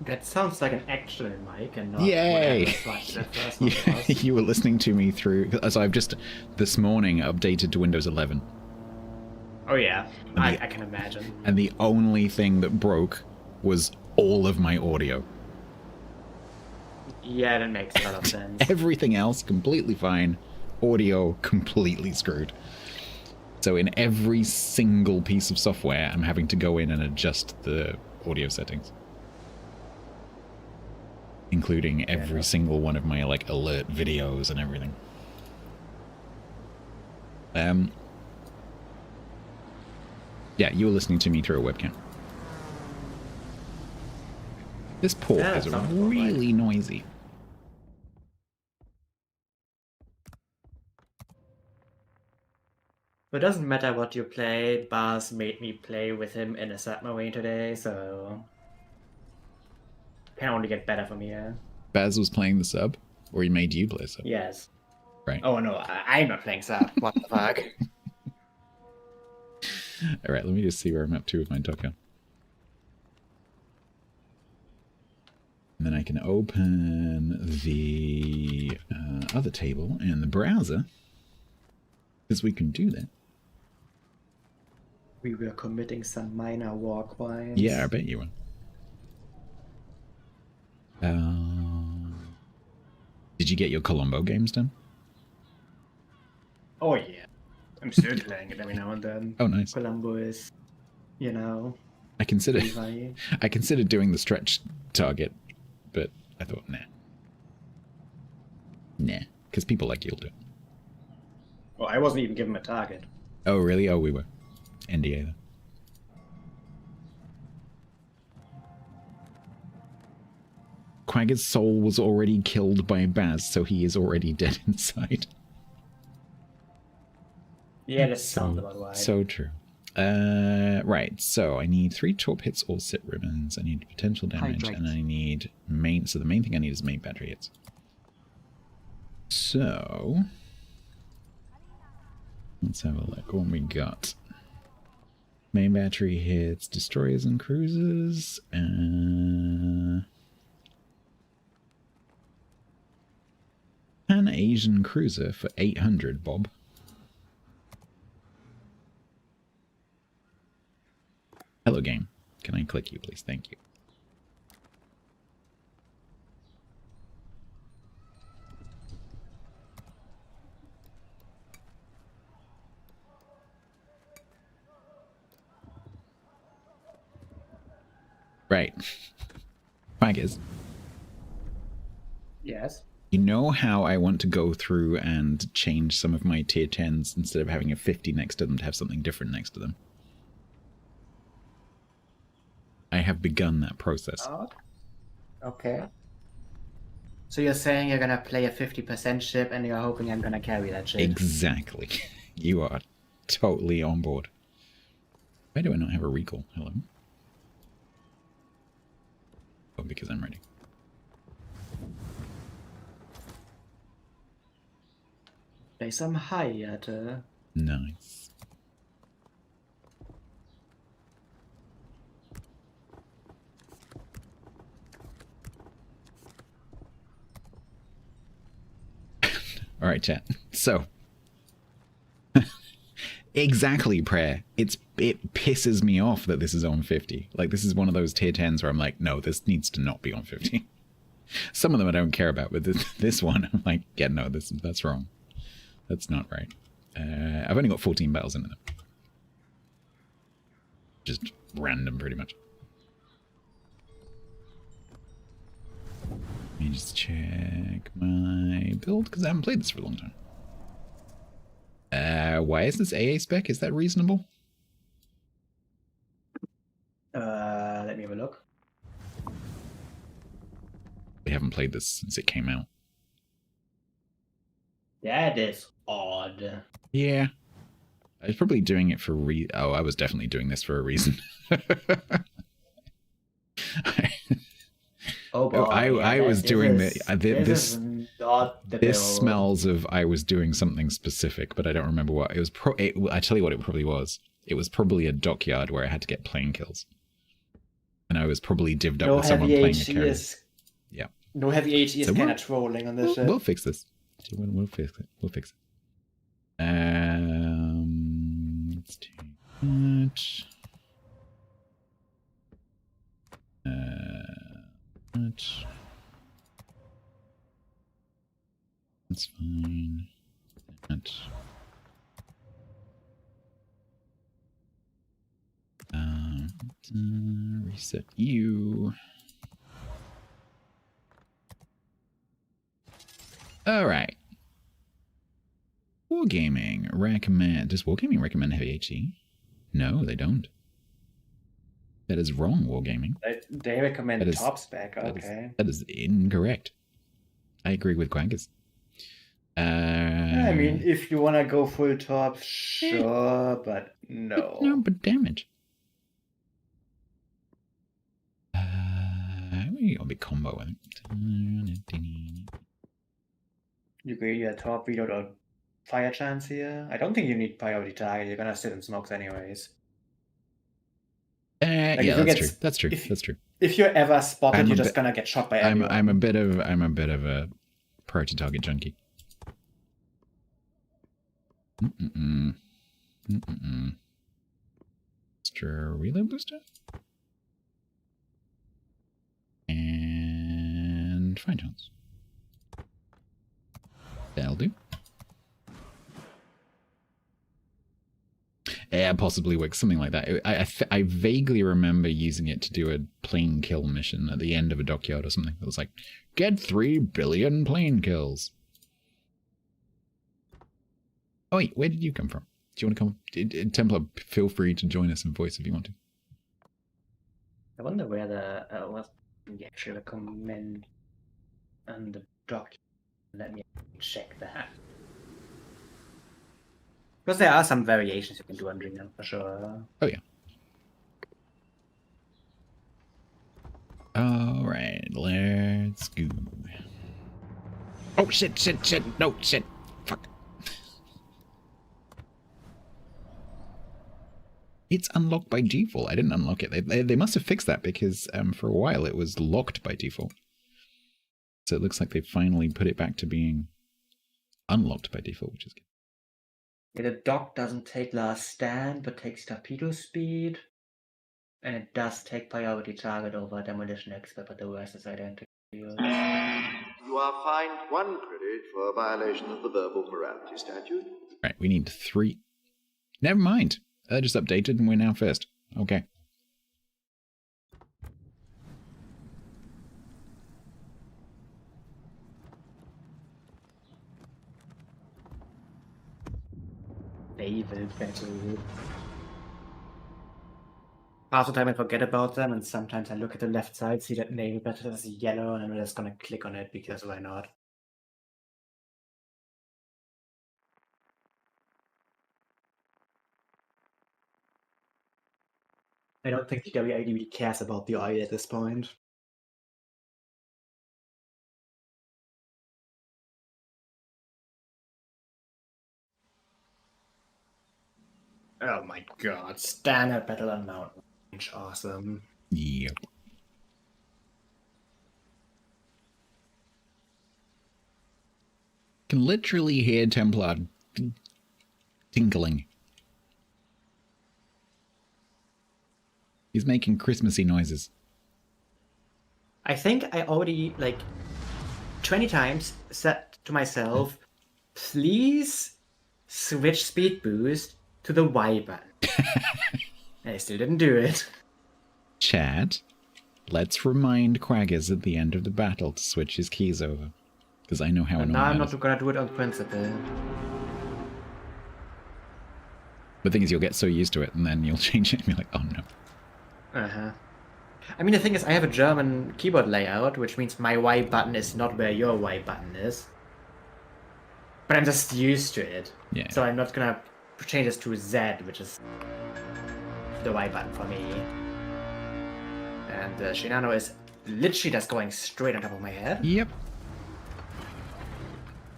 That sounds like an actual mic and not Yay! whatever like the first one was. You were listening to me through... So I've just, this morning, updated to Windows 11. Oh yeah, I can imagine. And the only thing that broke was all of my audio. Yeah, that makes a lot of sense. Everything else, completely fine. Audio, completely screwed. So in every single piece of software, I'm having to go in and adjust the audio settings. Including every single one of my, like, alert videos and everything. Yeah, you were listening to me through a webcam. This port is really noisy. It doesn't matter what you played, Baz made me play with him in a submarine today, so... Can only get better from here. Baz was playing the sub? Or he made you play sub? Yes. Right. Oh no, I'm not playing sub. What the fuck? Alright, let me just see where I'm up to with my Docker. And then I can open the other table in the browser. Because we can do that. We were committing some minor war crimes. Yeah, I bet you were. Did you get your Colombo games done? Oh yeah. I'm still playing it every now and then. Oh, nice. Columbo is, you know... I considered doing the stretch target, but I thought, nah. Nah, because people like you'll do it. Well, I wasn't even given a target. Oh, really? Oh, we were. NDA, though. Quagger's soul was already killed by Baz, so he is already dead inside. Yeah, that sounds about right. So true. Right, so I need 3 torp hits or sit ribbons. I need potential damage, and I need main... So the main thing I need is main battery hits. So... let's have a look what we got. Main battery hits, destroyers and cruisers. An Asian cruiser for 800, Bob. Hello, game. Can I click you, please? Thank you. Right. Quaggers. Yes? You know how I want to go through and change some of my tier 10s instead of having a 50 next to them to have something different next to them? I have begun that process. Okay. So you're saying you're gonna play a 50% ship and you're hoping I'm gonna carry that ship? Exactly. You are totally on board. Why do I not have a recall? Hello? Oh, because I'm ready. Play some high Nice. All right, chat. So, exactly, Prayer. It pisses me off that this is on 50. Like, this is one of those tier 10s where I'm like, no, this needs to not be on 50. Some of them I don't care about, but this one, I'm like, yeah, no, that's wrong. That's not right. I've only got 14 battles in them. Just random, pretty much. Let me just check my build, because I haven't played this for a long time. Why is this AA spec? Is that reasonable? Let me have a look. We haven't played this since it came out. That is odd. Yeah. I was probably doing it for I was definitely doing this for a reason. Oh boy, I was doing this. This Smells of I was doing something specific, but I don't remember what. It was. I tell you what, it probably was. It was probably a dockyard where I had to get plane kills, and I was probably divvied up with someone playing a carrier. Yeah. No heavy HE is kind of trolling on this shit. We'll fix this. We'll fix it. We'll fix it. Let's take that. That's fine. That. Reset you. All right. Wargaming recommend. Does Wargaming recommend heavy HE? No, they don't. That is wrong, Wargaming. They recommend top spec, okay. That is incorrect. I agree with Quackers. I mean, if you want to go full top, sure, but no. No, but damage. Maybe I'll be combo, I think. You get your top reload or fire chance here. I don't think you need priority target. You're gonna sit in smokes anyways. Yeah, that's true. That's true. If you're ever spotted, you're just gonna get shot by everyone. I'm a bit of a priority target junkie. Extra reload booster and fine chance. That'll do. Yeah, possibly Wix, something like that. I vaguely remember using it to do a plane kill mission at the end of a dockyard or something. It was like, get 3 billion plane kills. Oh wait, where did you come from? Do you want to come? Templar, feel free to join us in voice if you want to. I wonder where the what the actual recommend and the doc. Let me check that. Because there are some variations you can do on Dreamland for sure. Oh yeah. Alright, let's go. Oh shit, no shit. Fuck. It's unlocked by default. I didn't unlock it. They must have fixed that because for a while it was locked by default. So it looks like they finally put it back to being unlocked by default, which is good. Yeah, the dock doesn't take last stand, but takes torpedo speed. And it does take priority target over demolition expert, but the rest is identical. You are fined 1 credit for a violation of the verbal morality statute. Right, we need 3. Never mind. I just updated and we're now first. Okay. Half the time I forget about them, and sometimes I look at the left side, see that naval battle is yellow, and I'm just gonna click on it because why not? I don't think the WID really cares about the oil at this point. Oh my god, standard battle on mountain range, awesome. Yep. Can literally hear Templar tinkling. He's making Christmassy noises. I think I already, like, 20 times said to myself, please switch speed boost to the Y button. And I still didn't do it. Chad, let's remind Quaggers at the end of the battle to switch his keys over. Because I know how And annoying now I'm that is. not gonna do it on principle. The thing is, you'll get so used to it, and then you'll change it and be like, oh no. Uh-huh. I mean, the thing is, I have a German keyboard layout, which means my Y button is not where your Y button is. But I'm just used to it. Yeah. So I'm not gonna change this to Z, which is the Y button for me. And the Shinano is literally just going straight on top of my head. Yep.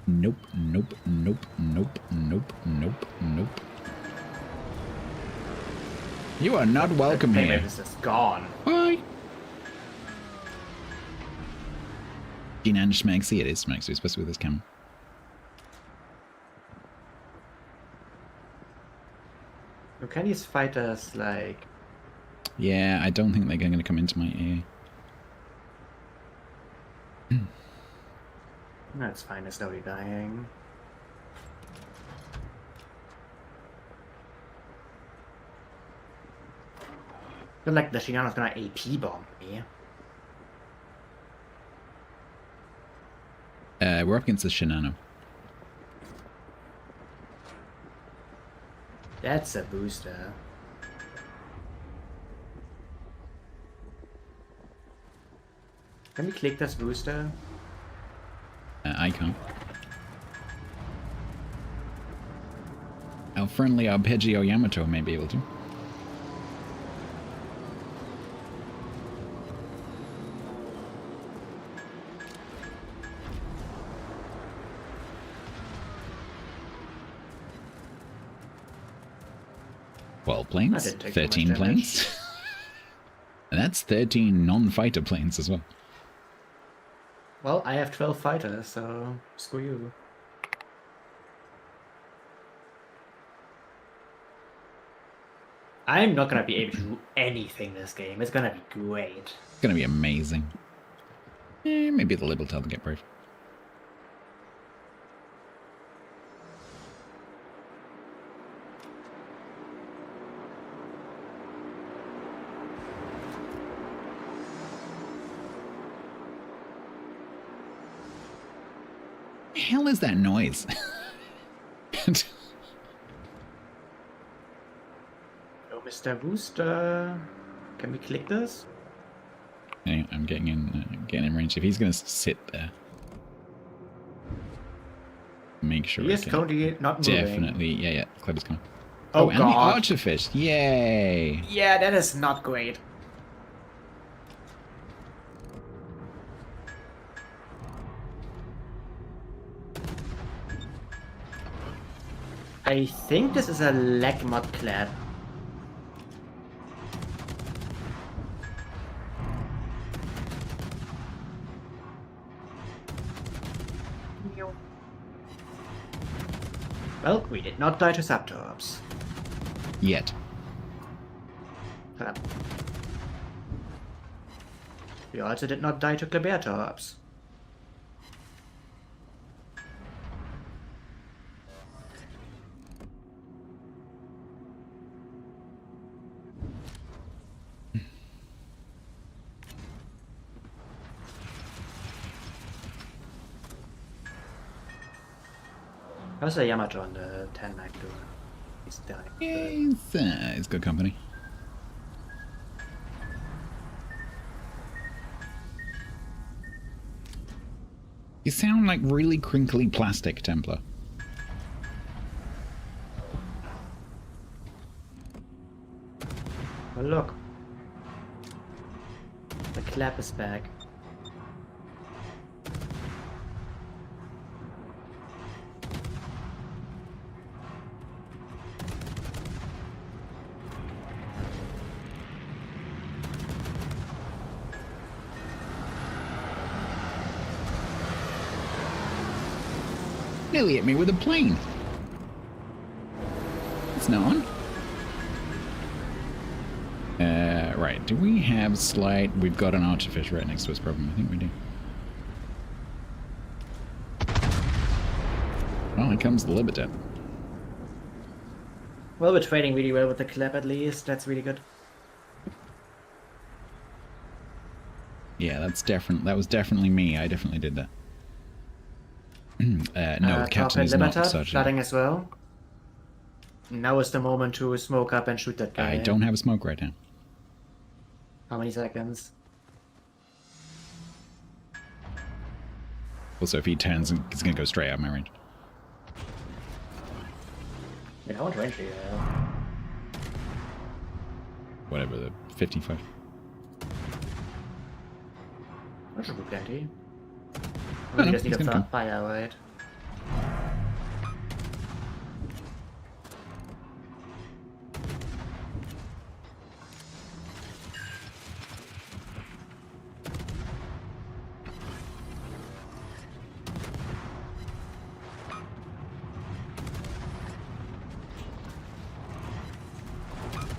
Nope, nope, nope, nope, nope, nope, nope. You are not welcome The here. payment is just gone. Bye. Jinan Schmagsy, it is Schmagsy, especially with this camera. Can these fighters, like... Yeah, I don't think they're going to come into my ear. That's fine, it's slowly dying. Feel like the Shinano's gonna AP bomb me. We're up against the Shinano. That's a booster. Can we click this booster? I can't. Our friendly Arpeggio Yamato may be able to. Planes, 13 planes. And that's 13 non-fighter planes as well. Well, I have 12 fighters, so screw you. I'm not gonna be able to do anything this game. It's gonna be great. It's gonna be amazing. Maybe the Liberal tell them to get brave. The hell is that noise? Oh, Mr. Booster. Can we click this? Hang on, I'm getting in range. If he's gonna sit there, make sure. Yes, Cody, not moving. Definitely, yeah. Clever's coming. Oh, and God. the Archerfish, yay! Yeah, that is not great. I think this is a lag mod clap. Well, we did not die to Subtorps. Yet. We also did not die to Klebertorps. How's the Yamato on the 10 mag doing? He's dying. It's good company. You sound like really crinkly plastic, Templar. Well, look. The clap is back. Nearly hit me with a plane. It's not on. Right. Do we have slight... We've got an artificer right next to us, problem. I think we do. Well, here comes the Libertad. Well, we're trading really well with the clap at least. That's really good. Yeah, that was definitely me. I definitely did that. No, the captain is not such. Flooding as well. Now is the moment to smoke up and shoot that guy. I don't have a smoke right now. How many seconds? Also, if he turns, he's gonna go straight out of my range. Yeah, how much range do you have? Whatever, the 55. That should be plenty. Oh, We no, just need he's gonna a come. fire, right?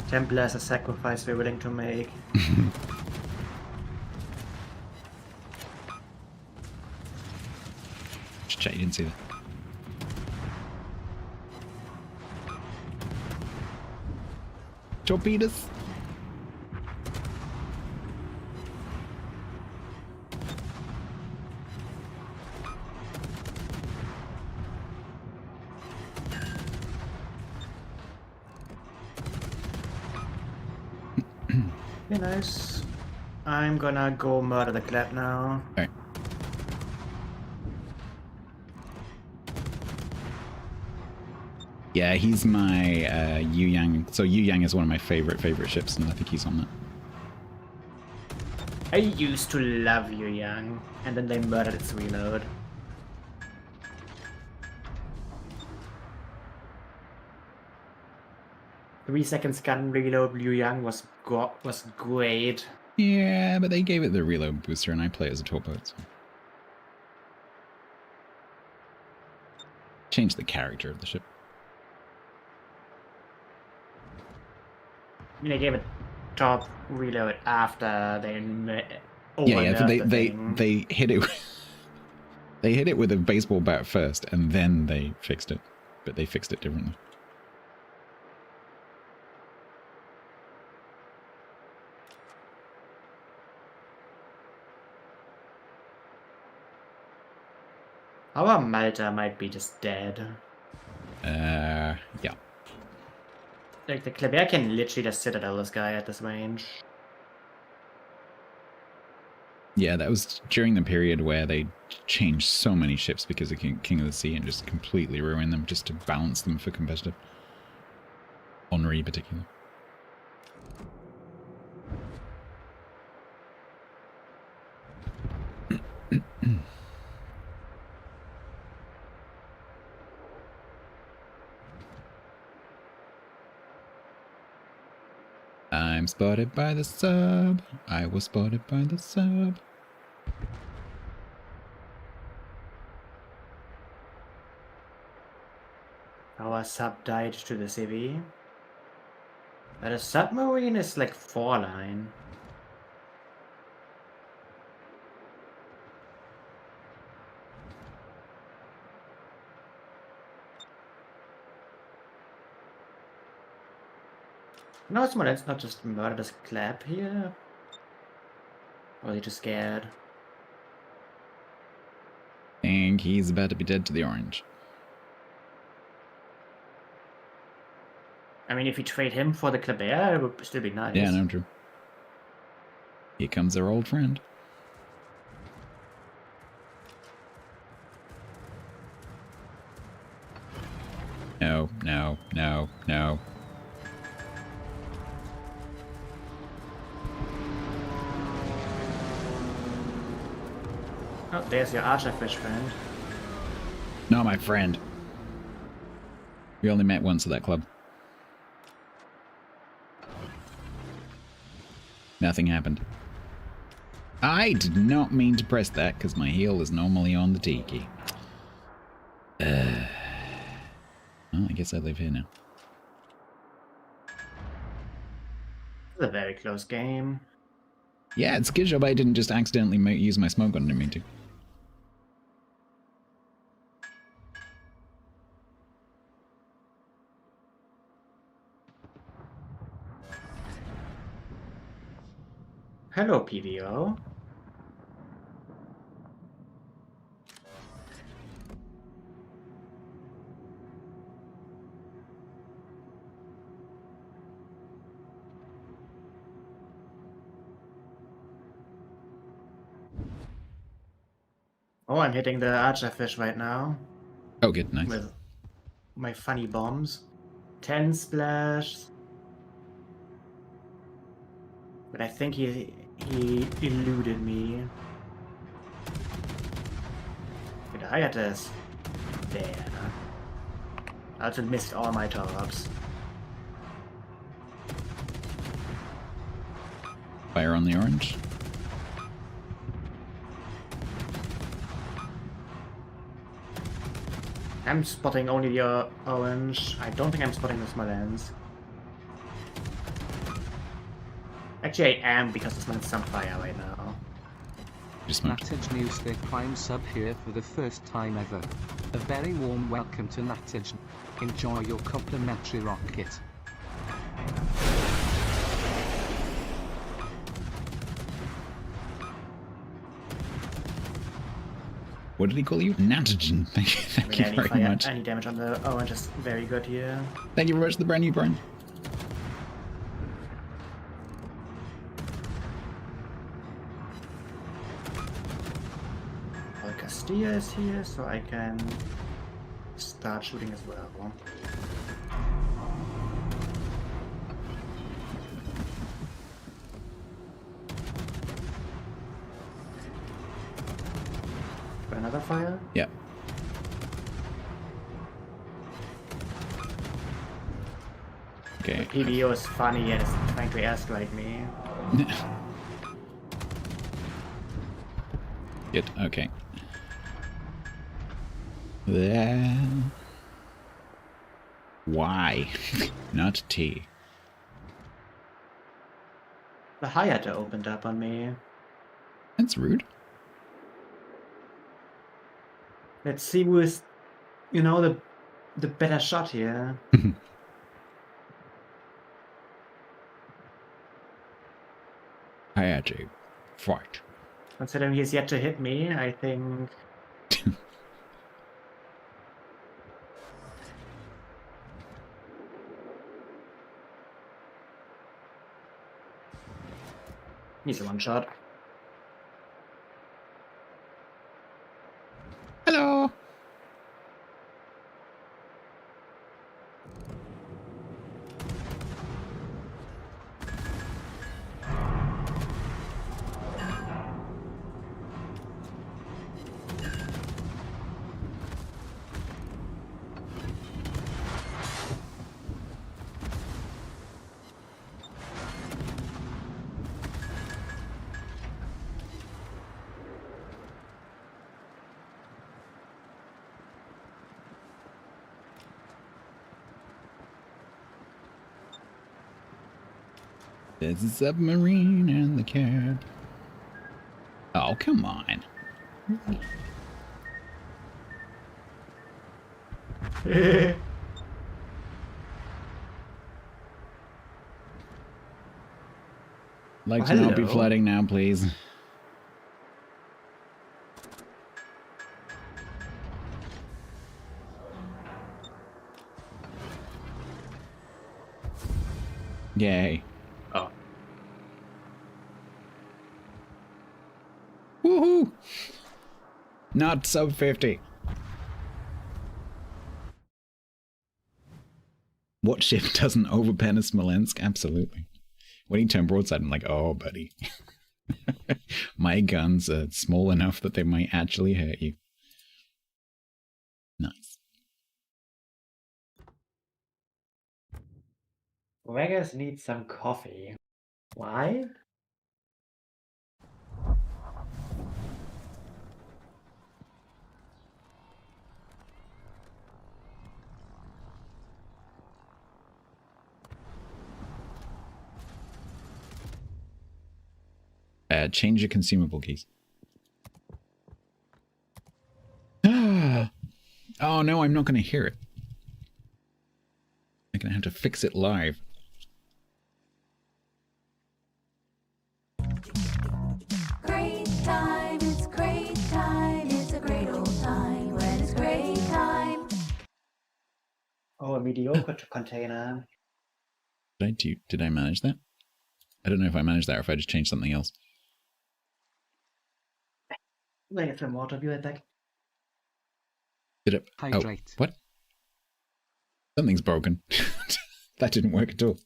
Templar is a sacrifice we're willing to make. Just check, you didn't see that. Torpedoes. Very nice. I'm gonna go murder the clap now. Alright. Yeah, he's my Yu Yang. So Yu Yang is one of my favorite ships, and I think he's on that. I used to love Yu Yang, and then they murdered its reload. Three-second gun reload Liu Yang was great. Yeah, but they gave it the reload booster, and I play it as a torpedo. So. Change the character of the ship. I mean, they gave it top reload after they they hit it. They hit it with a baseball bat first, and then they fixed it. But they fixed it differently. Our Malta might be just dead. Yeah. Like, the Kleber can literally just sit at this guy at this range. Yeah, that was during the period where they changed so many ships because of King of the Sea and just completely ruined them just to balance them for competitive. Henri, particularly. I'm spotted by the sub. I was spotted by the sub. Our sub died to the CV. But a submarine is like 4-line. No, it's more, let's not just murder this clap here. Or are they too scared? And he's about to be dead to the orange. I mean, if you trade him for the Kleber, it would still be nice. Yeah, no, true. Here comes our old friend. no, no, no, no. Oh, there's your archerfish friend. Not my friend. We only met once at that club. Nothing happened. I did not mean to press that because my heel is normally on the T key. Well, I guess I live here now. It's a very close game. Yeah, it's a good job I didn't just accidentally use my smoke gun. I didn't mean to. Hello, PDO. Oh, I'm hitting the archerfish right now. Oh, good, nice. With my funny bombs. 10 splash. But I think he eluded me. Did I get this? There. I also missed all my tops. Fire on the orange. I'm spotting only the orange. I don't think I'm spotting the small ends. Actually, I am because it's some fire right now. Natage Newstick Prime sub here for the first time ever. A very warm welcome to Natage. Enjoy your complimentary rocket. What did he call you? Natogen. Thank you very fire, much. Any damage on the orange is very good here. Thank you very much for the brand new Brian. Castilla is here, so I can start shooting as well. Another fire? Yeah. Okay. The PBO is funny and is trying to ask like me. Good, okay. There. Y, not T. The Hayata opened up on me. That's rude. Let's see who is, the better shot here. Hayate, fight. Considering he's yet to hit me, I think... He's a one-shot. Hello! There's a submarine in the cab. Oh, come on. Like to not be flooding now, please. Yay. Oh. Woohoo! Not sub 50. What ship doesn't overpen a Smolensk? Absolutely. When he turned broadside, I'm like, oh, buddy. My guns are small enough that they might actually hurt you. Nice. Vegas needs some coffee. Why? Change your consumable keys. Oh no, I'm not going to hear it. I'm going to have to fix it live. Great time, it's great time, it's a great old time when it's great time. Oh, a mediocre container. Did I manage that? I don't know if I managed that or if I just changed something else. Like some water, be right back. Did it? Hydrate. Oh, what? Something's broken. That didn't work at all.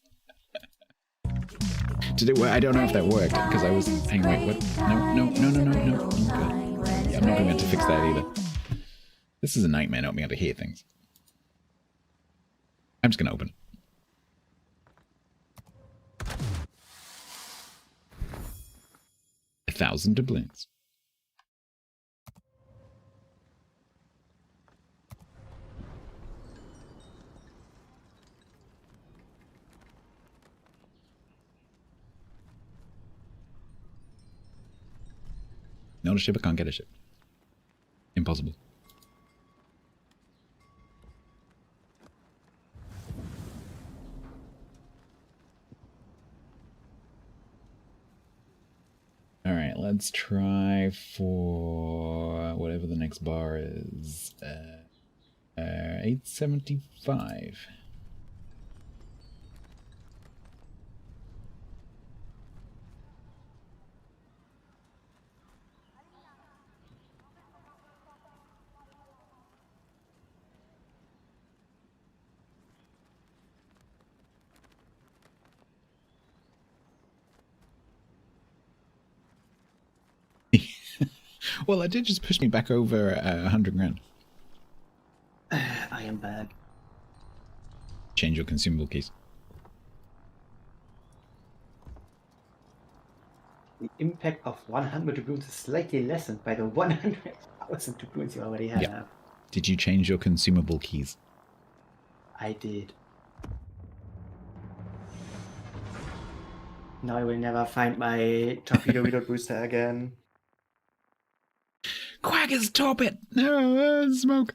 Did it work? I don't know if that worked because I was. Hang on, wait, what? No. Okay. Yeah, I'm not going to be able to fix that either. This is a nightmare not being able to hear things. I'm just going to open. $1,000 doubloons. Not a ship, I can't get a ship. Impossible. Alright, let's try for whatever the next bar is. 875. Well, it did just push me back over 100 grand. I am back. Change your consumable keys. The impact of 100 doubloons is slightly lessened by the 100,000 doubloons you already have. Yeah. Did you change your consumable keys? I did. Now I will never find my torpedo reload booster again. Quackers, top it! No, smoke!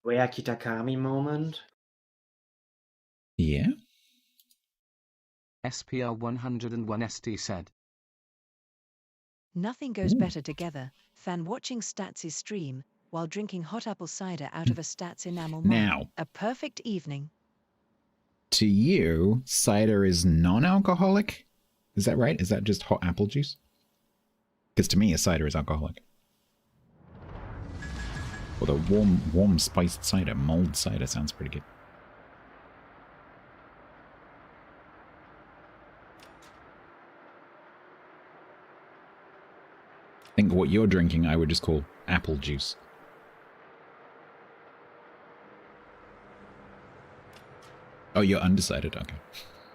Rare Kitakami moment. Yeah? SPR 101 ST said. Nothing goes better together than watching Stats' stream while drinking hot apple cider out of a Stats enamel mug. Now. A perfect evening. To you, cider is non-alcoholic? Is that right? Is that just hot apple juice? Because to me, a cider is alcoholic. Although warm spiced cider, mulled cider sounds pretty good. I think what you're drinking I would just call apple juice. Oh, you're undecided, okay.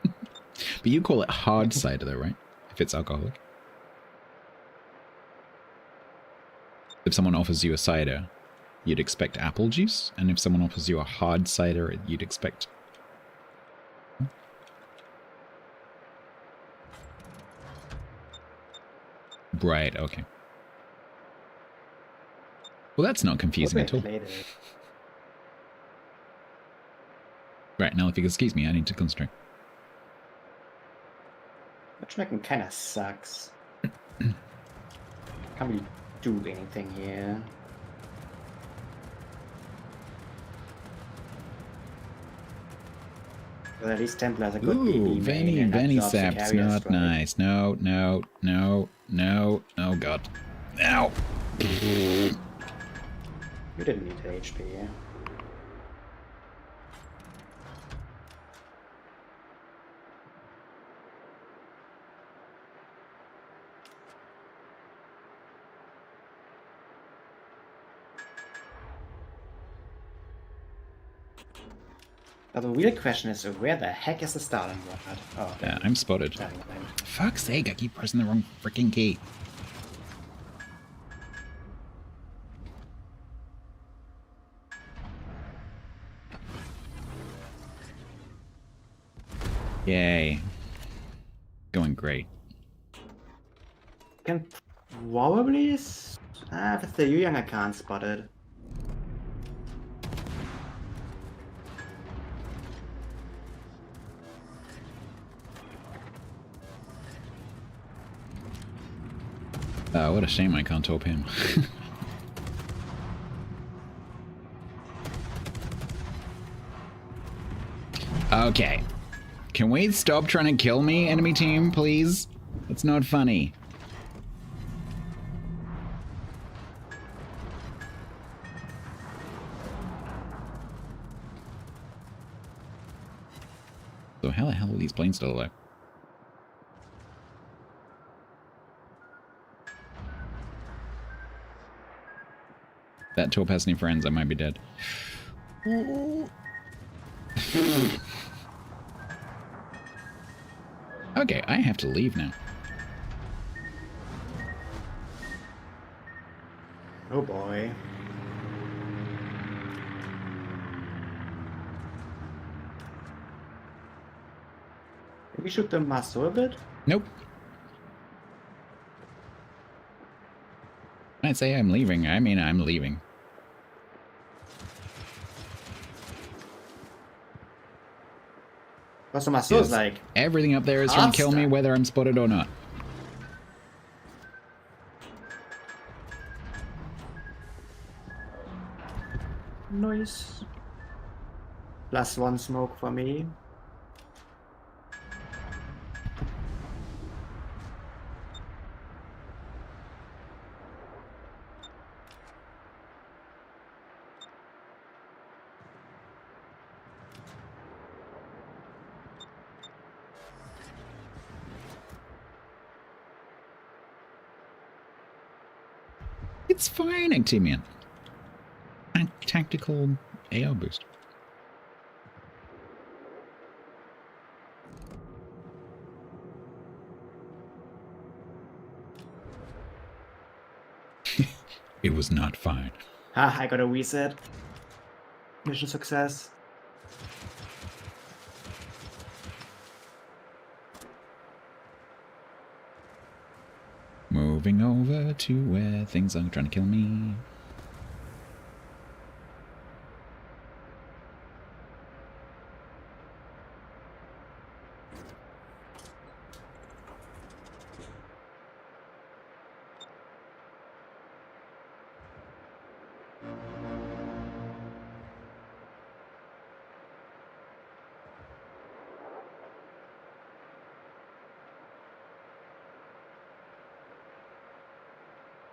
But you call it hard cider though, right? If it's alcoholic. If someone offers you a cider, you'd expect apple juice, and if someone offers you a hard cider, you'd expect... Right, okay. Well, that's not confusing at all. Right, now if you excuse me, I need to concentrate. Matchmaking kinda sucks. Can't really do anything here. But at least Templars are good Ooh, BB main and Venny absorbs the Sap's carriers, not right? nice. No, no, no, no. Oh god. Ow! You didn't need the HP, yeah. Now the real question is, where the heck is the starting word? Oh, Yeah, I'm spotted. Fuck's sake, I keep pressing the wrong freaking key. Yay. Going great. Can probably... with the Young I can't spot it. What a shame I can't top him. Okay. Can we stop trying to kill me, enemy team, please? It's not funny. So how the hell are these planes still alive? That Torp has any friends, I might be dead. Okay, I have to leave now. Oh boy. Maybe shoot the muscle a bit? Nope. When I say I'm leaving, I mean I'm leaving. Because the muscle is like... Everything up there is trying to kill me whether I'm spotted or not. Nice. +1 smoke for me. It's fine, Actimian. A tactical AR boost. It was not fine. Ah, I got a reset. Mission success. Moving over to where things are trying to kill me.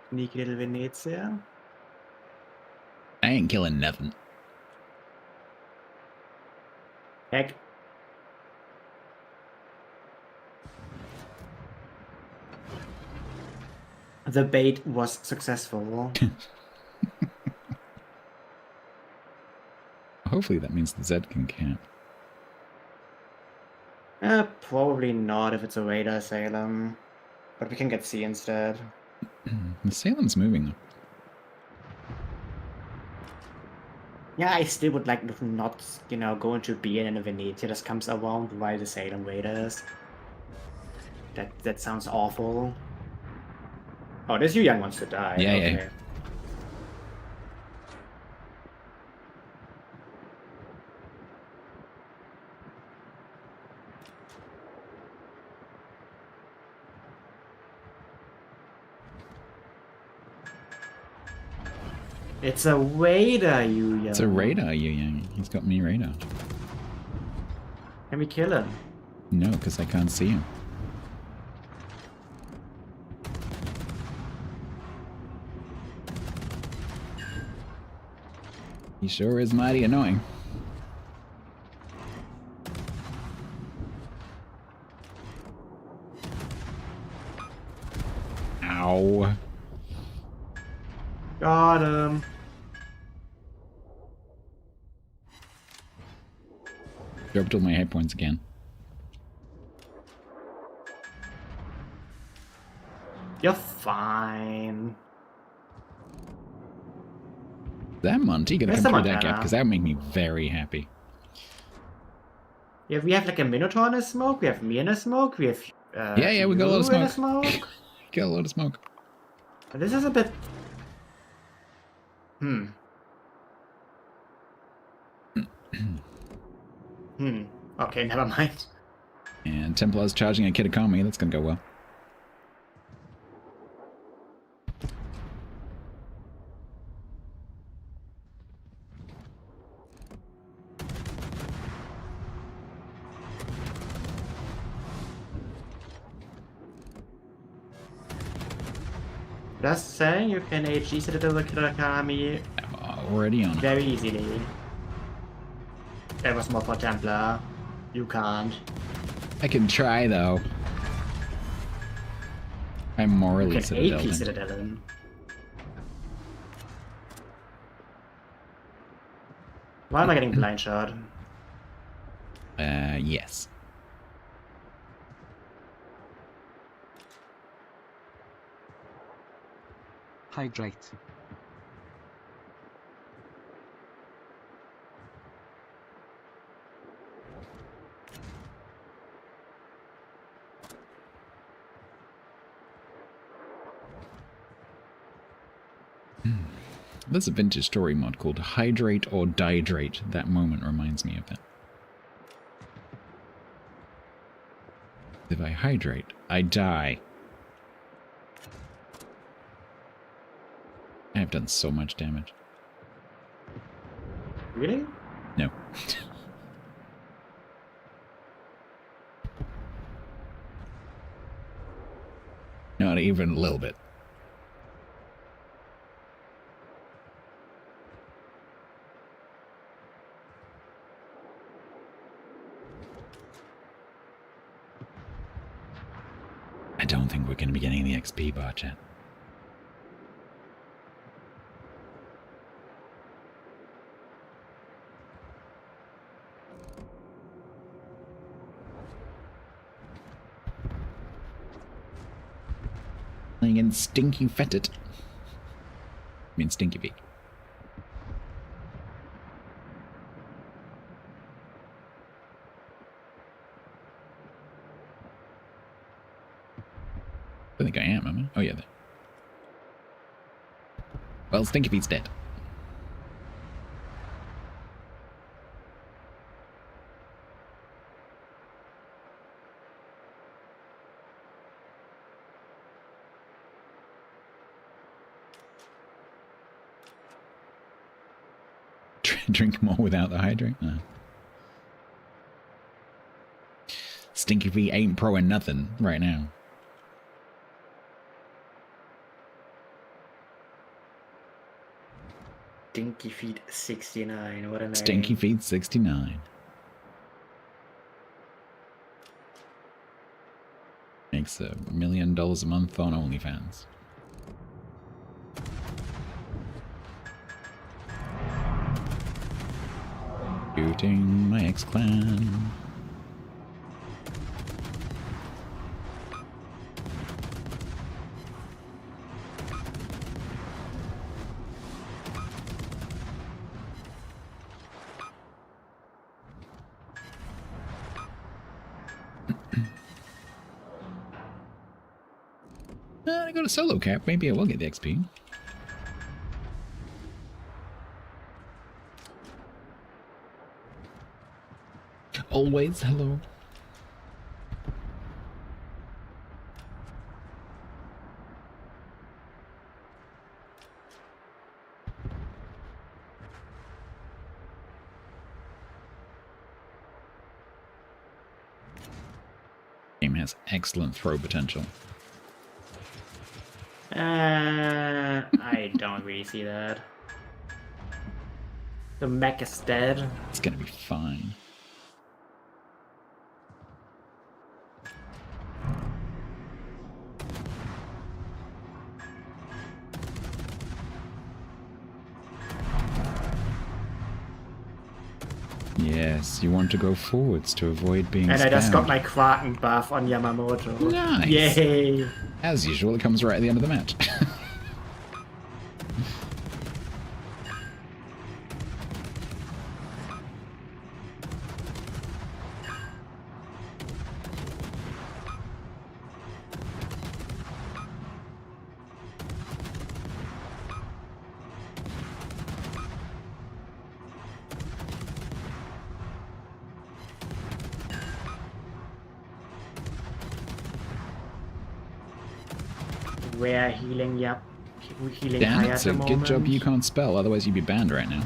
Sneaky little Venezia. I ain't killing nothing. Heck. The bait was successful. Hopefully that means the Z can camp. Probably not if it's a radar Salem. But we can get C instead. The Salem's moving though. Yeah, I still would like to not, you know, go into B and then a Venezia just comes around while the Salem raiders. That sounds awful. Oh, this Yu Yang wants to die. Yeah, okay. yeah. It's a radar, Yu Yang. It's a radar, Yu Yang. He's got me radar. Can we kill him? No, because I can't see him. He sure is mighty annoying. Ow. Got him. Dropped all my hit points again. You're fine. That Monty gonna Where's come through the that gap, Montana? because that would make me very happy. Yeah, we have like a Minotaur in a smoke. We have me in a smoke. We have Yeah, we got a lot of you in smoke. smoke. Got a lot of smoke. This is a bit. Okay, never mind. And Templar's charging a Kitakami. That's gonna go well. Just saying, you can HG Citadel Kirakami already on it. very easily. That was more for Templar. You can't. I can try though. I'm morally You can AP Citadel. Citadel. Why am I getting blind shot? Yes. Hydrate. There's a vintage story mod called Hydrate or Dihydrate. That moment reminds me of it. If I hydrate, I die. I have done so much damage. Really? No. Not even a little bit. I don't think we're going to be getting the XP bar, chat. Playing in Stinky Fettit. I mean Stinky Feet. I think I am I? Oh yeah. Well, Stinky Feet's dead. Drink more without the hydrate? No. Stinky Feet ain't proing nothing right now. Stinky Feet 69. What a name. Stinky Feet 69. Makes $1 million a month on OnlyFans. Shooting my ex-clan. I got a solo cap. Maybe I will get the XP. Always hello. has excellent throw potential. I don't really see that. The mech is dead. It's gonna be fine. Yes, you want to go forwards to avoid being And spammed. I just got my Kraken buff on Yamamoto. Nice! Yay! As usual, it comes right at the end of the match. We're healing, yep. We're healing Damn, high it's at a the good job moment. you can't spell, otherwise you'd be banned right now.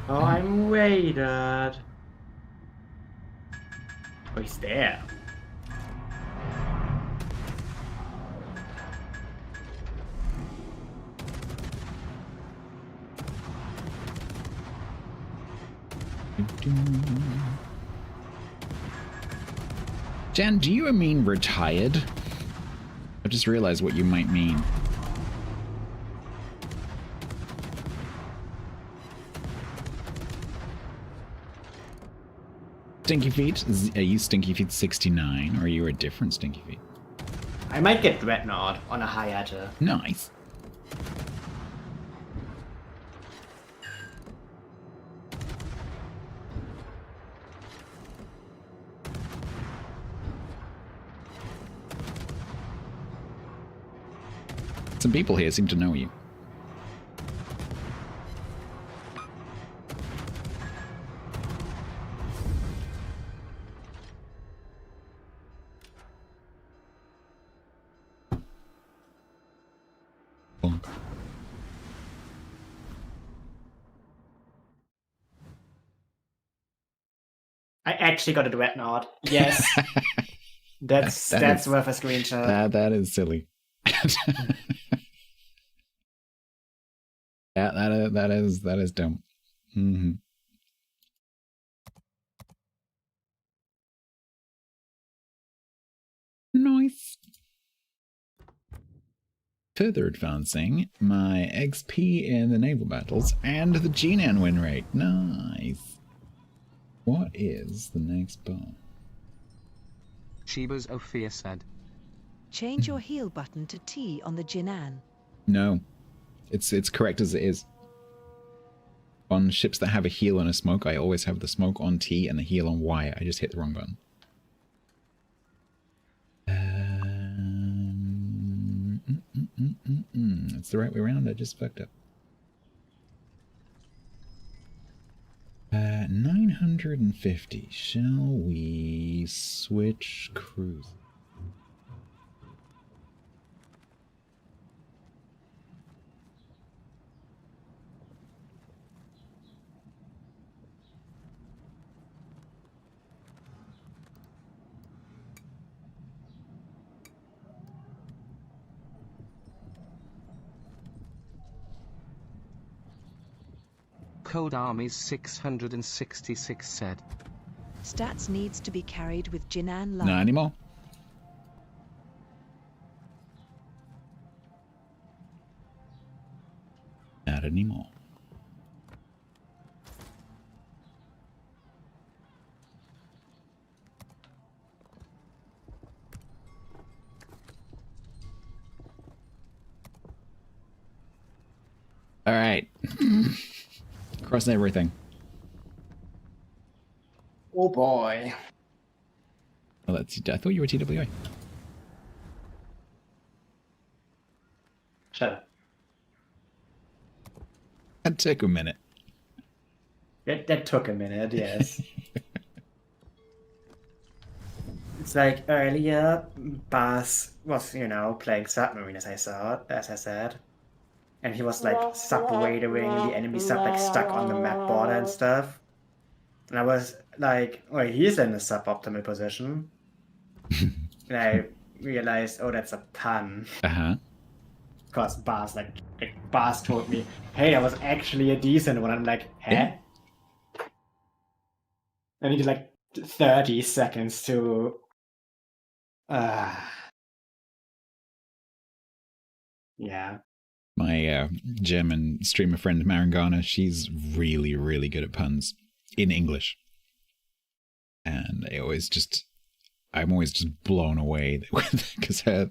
Oh, I'm raided. Oh, he's there. Jan, do you mean retired? I just realized what you might mean. Stinky Feet? Are you Stinky Feet 69, or are you a different Stinky Feet? I might get Dreadnought on a Hayata. Nice. Some people here seem to know you. I actually got a Dreadnought. Yes. that's is- worth a screenshot. That is silly. Yeah, that is dumb. Mm-hmm. Nice. Further advancing my XP in the naval battles and the G-Nan win rate. Nice. What is the next bar? Sheba's Ophir said. Change your heal button to T on the Jinan. No. It's correct as it is. On ships that have a heal and a smoke, I always have the smoke on T and the heal on Y. I just hit the wrong button. That's the right way around. I just fucked up. 950. Shall we switch cruise? Cold Armies 666 said. Stats needs to be carried with Jinan Love. Not anymore. Not anymore. All right. Cross everything. Oh boy. Oh, I thought you were TWA. Shut up. That took a minute. That took a minute, yes. It's like earlier, Baz was, playing submarine as I said. And he was like subwadering the enemy sub, like stuck on the map border and stuff. And I was like, well, he's in a suboptimal position. And I realized, oh, that's a pun. Uh-huh. Because Baz told me, hey, that was actually a decent one. I'm like, huh? Yeah. I needed like 30 seconds to... Yeah. My German streamer friend Marangana, she's really, really good at puns in English. And I'm always just blown away because her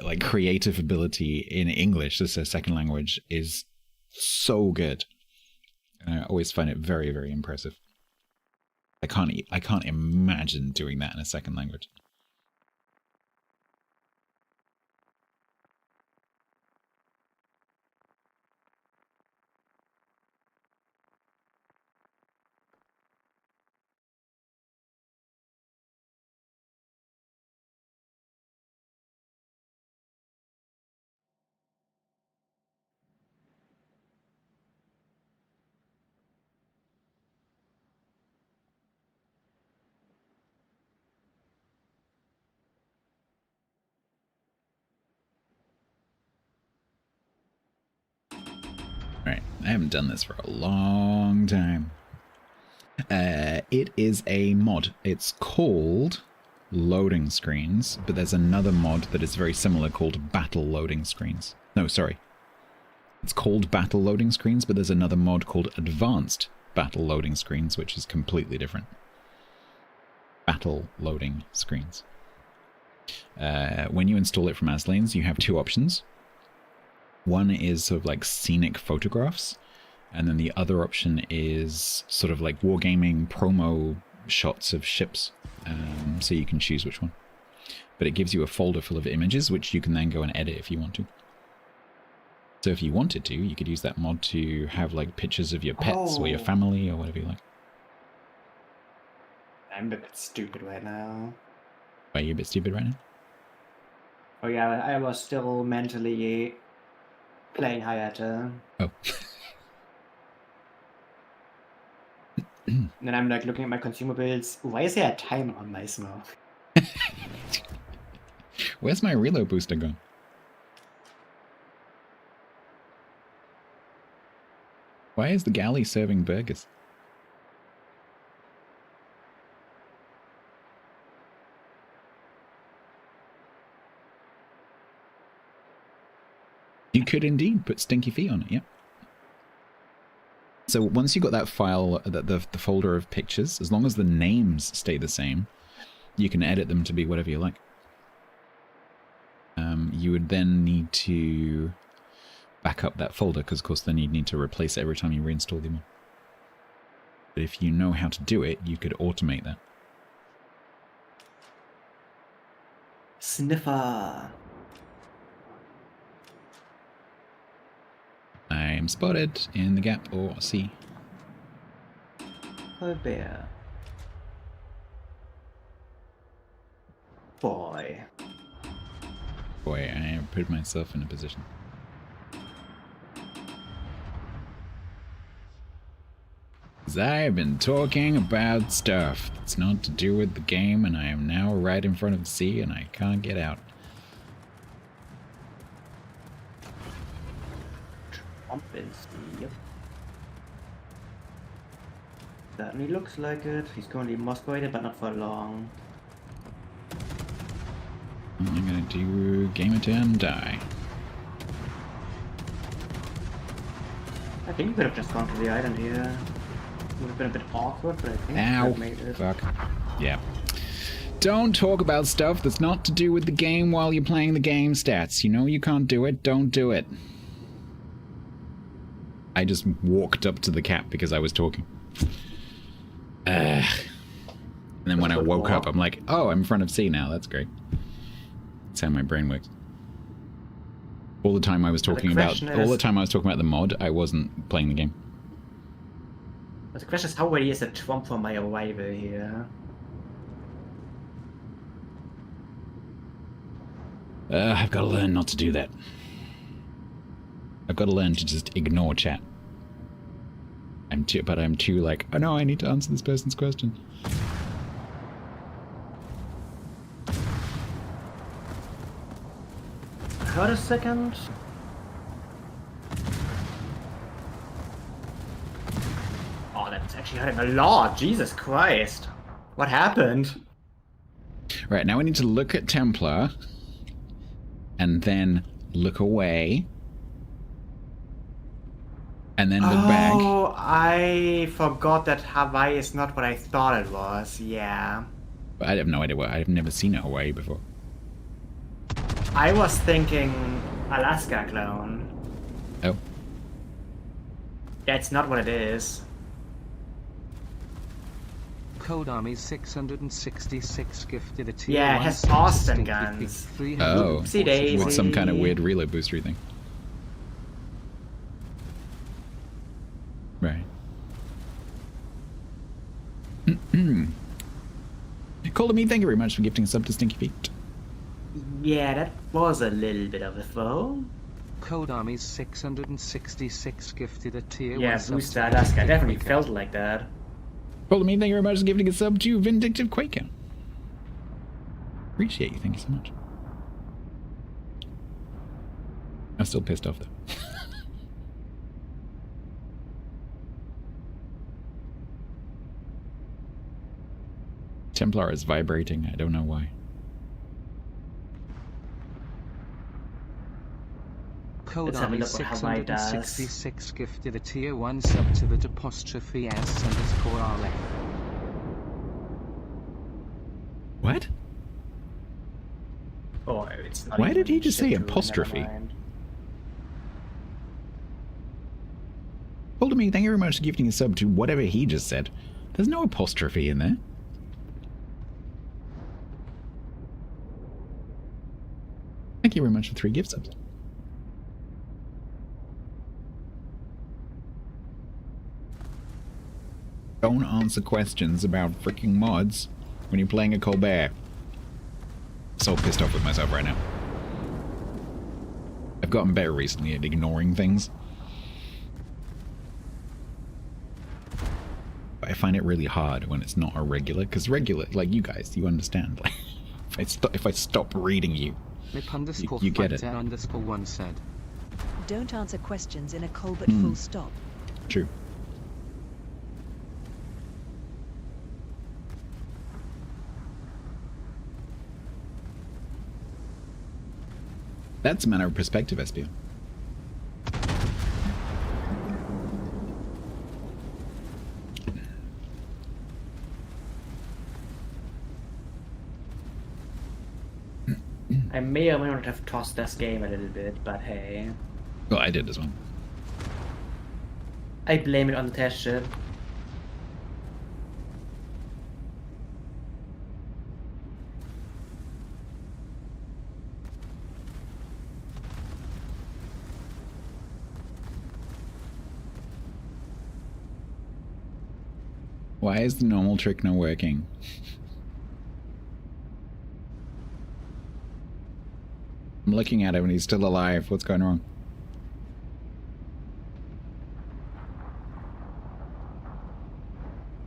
like creative ability in English as her second language is so good. And I always find it very, very impressive. I can't imagine doing that in a second language. Right, I haven't done this for a long time. It is a mod. It's called Loading Screens, but there's another mod that is very similar called Battle Loading Screens. No, sorry. It's called Battle Loading Screens, but there's another mod called Advanced Battle Loading Screens, which is completely different. Battle Loading Screens. When you install it from Aslanes, you have two options. One is sort of like scenic photographs, and then the other option is sort of like wargaming promo shots of ships, so you can choose which one. But it gives you a folder full of images, which you can then go and edit if you want to. So if you wanted to, you could use that mod to have like pictures of your pets or your family or whatever you like. I'm a bit stupid right now. Are you a bit stupid right now? Oh yeah, I was still mentally playing Hayata. Oh. And then I'm like looking at my consumables. Why is there a timer on my smoke? Where's my reload booster gone? Why is the galley serving burgers? You could indeed put stinky feet on it, yeah. So once you've got that file, the folder of pictures, as long as the names stay the same, you can edit them to be whatever you like. You would then need to back up that folder, because of course then you'd need to replace it every time you reinstall them. But if you know how to do it, you could automate that. Sniffer. I'm spotted in the gap or sea. A bear. Boy. Boy, I put myself in a position. Because I've been talking about stuff that's not to do with the game, and I am now right in front of the sea, and I can't get out. Yep. Certainly looks like it. He's currently Moscow-rated, but not for long. I'm gonna do game of turn, die. I think you could have just gone to the island here. Would have been a bit awkward, but I think you could Ow! have made it. Fuck. Yeah. Don't talk about stuff that's not to do with the game while you're playing the game, Stats. You know you can't do it, don't do it. I just walked up to the cat because I was talking. And then when I woke up, I'm like, oh, I'm in front of C now. That's great. That's how my brain works. All the time I was talking about the mod, I wasn't playing the game. But the question is, how ready is the Trump for my arrival here? I've got to learn not to do that. I've got to learn to just ignore chat. I'm too like, oh no, I need to answer this person's question. Hold a second. Oh, that's actually hurting a lot. Jesus Christ. What happened? Right, now we need to look at Templar. And then look away. And then look back. Oh, I forgot that Hawaii is not what I thought it was. Yeah. But I have no idea what. I've never seen a Hawaii before. I was thinking Alaska clone. Oh. Yeah, it's not what it is. Code Army 666 gifted a tier Yeah, it 1 has Austin guns. Oh. Oopsie daisy. It's some kind of weird reload boostery thing. Right. Call to me, thank you very much for gifting a sub to Stinky Feet. Yeah, that was a little bit of a throw. Code Army 666 gifted a tier 1 Yeah, sub Booster to Alaska Vindictive definitely Quaker. felt like that. Call to me, thank you very much for gifting a sub to Vindictive Quaker. Appreciate you, thank you so much. I'm still pissed off though. Templar is vibrating, I don't know why. Code Let's have a Army look what Hawaii does. 666 gifted a tier 1 sub to the apostrophe S underscore RF. What? Oh, it's not Why even did he just say shit, never apostrophe? mind. Hold to me, thank you very much for gifting a sub to whatever he just said. There's no apostrophe in there. Thank you very much for 3 gift subs. Don't answer questions about freaking mods when you're playing a Colbert. So pissed off with myself right now. I've gotten better recently at ignoring things. But I find it really hard when it's not a regular, because regular, like you guys, you understand. Like, if I stop reading you, you get it. Underscore 1 said. Don't answer questions in a Colbert Hmm. full stop. True. That's a matter of perspective, SPO. I may or may not have tossed this game a little bit, but hey. Well, I did as well. I blame it on the test ship. Why is the normal trick not working? I'm looking at him and he's still alive. What's going wrong?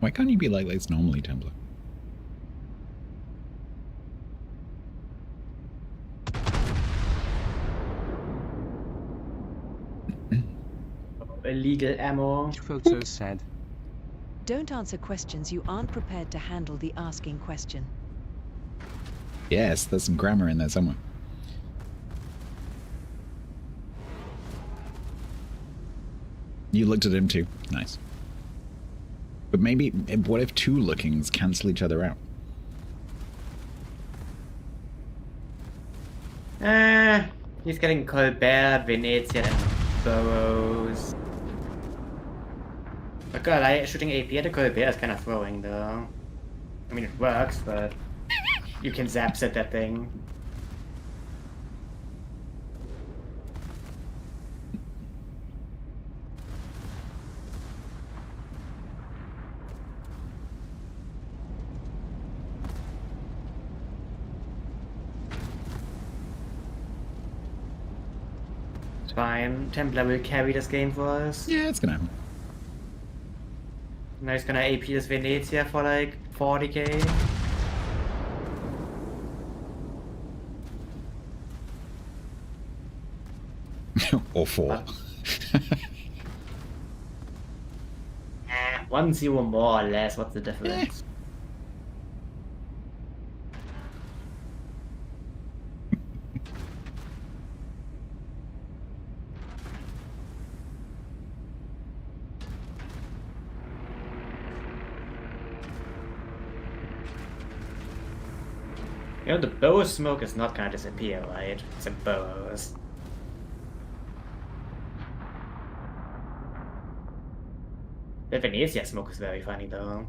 Why can't you be like this normally, Templar? Illegal ammo. Photo said. Don't answer questions you aren't prepared to handle the asking question. Yes, there's some grammar in there somewhere. You looked at him too. Nice. But maybe, what if 2 lookings cancel each other out? He's getting Colbert, Venetian, and Burroughs. I got like shooting AP at the Corvair is kind of throwing though. I mean, it works, but you can zap set that thing. It's fine. Templar will carry this game for us. Yeah, it's gonna happen. Now he's gonna AP this Venezia for like 40k. Or 4. 1-0 more or less, what's the difference? You know, the bow smoke is not gonna disappear, right? It's a bows. The Venezia smoke is very funny though.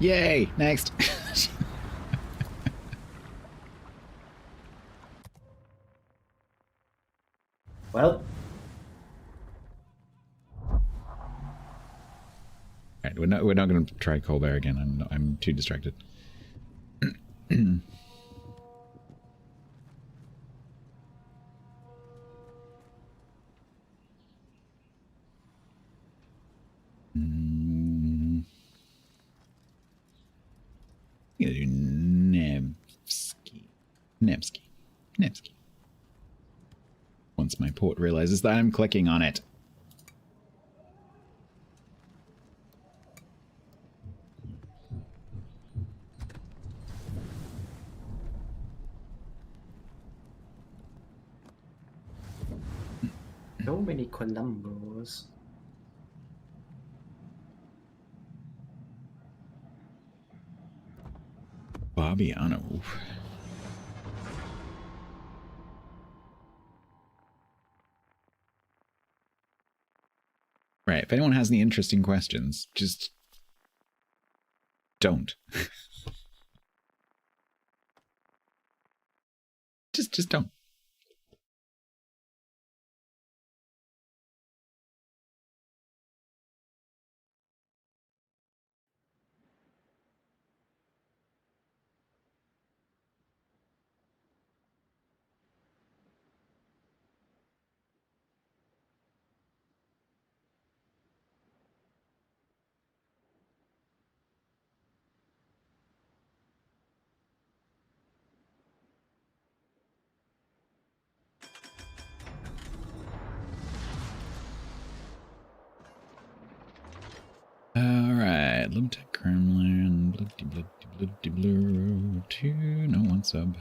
Yay! Next. Well. Right, we're not going to try Colbert again. I'm too distracted. I'm gonna do Nevsky. Once my port realizes that I'm clicking on it. So many Columbos. Barbiano. Right, if anyone has any interesting questions, just don't. just don't. Alright, Lumtech Kremlin, blue, 2, no, 1 sub.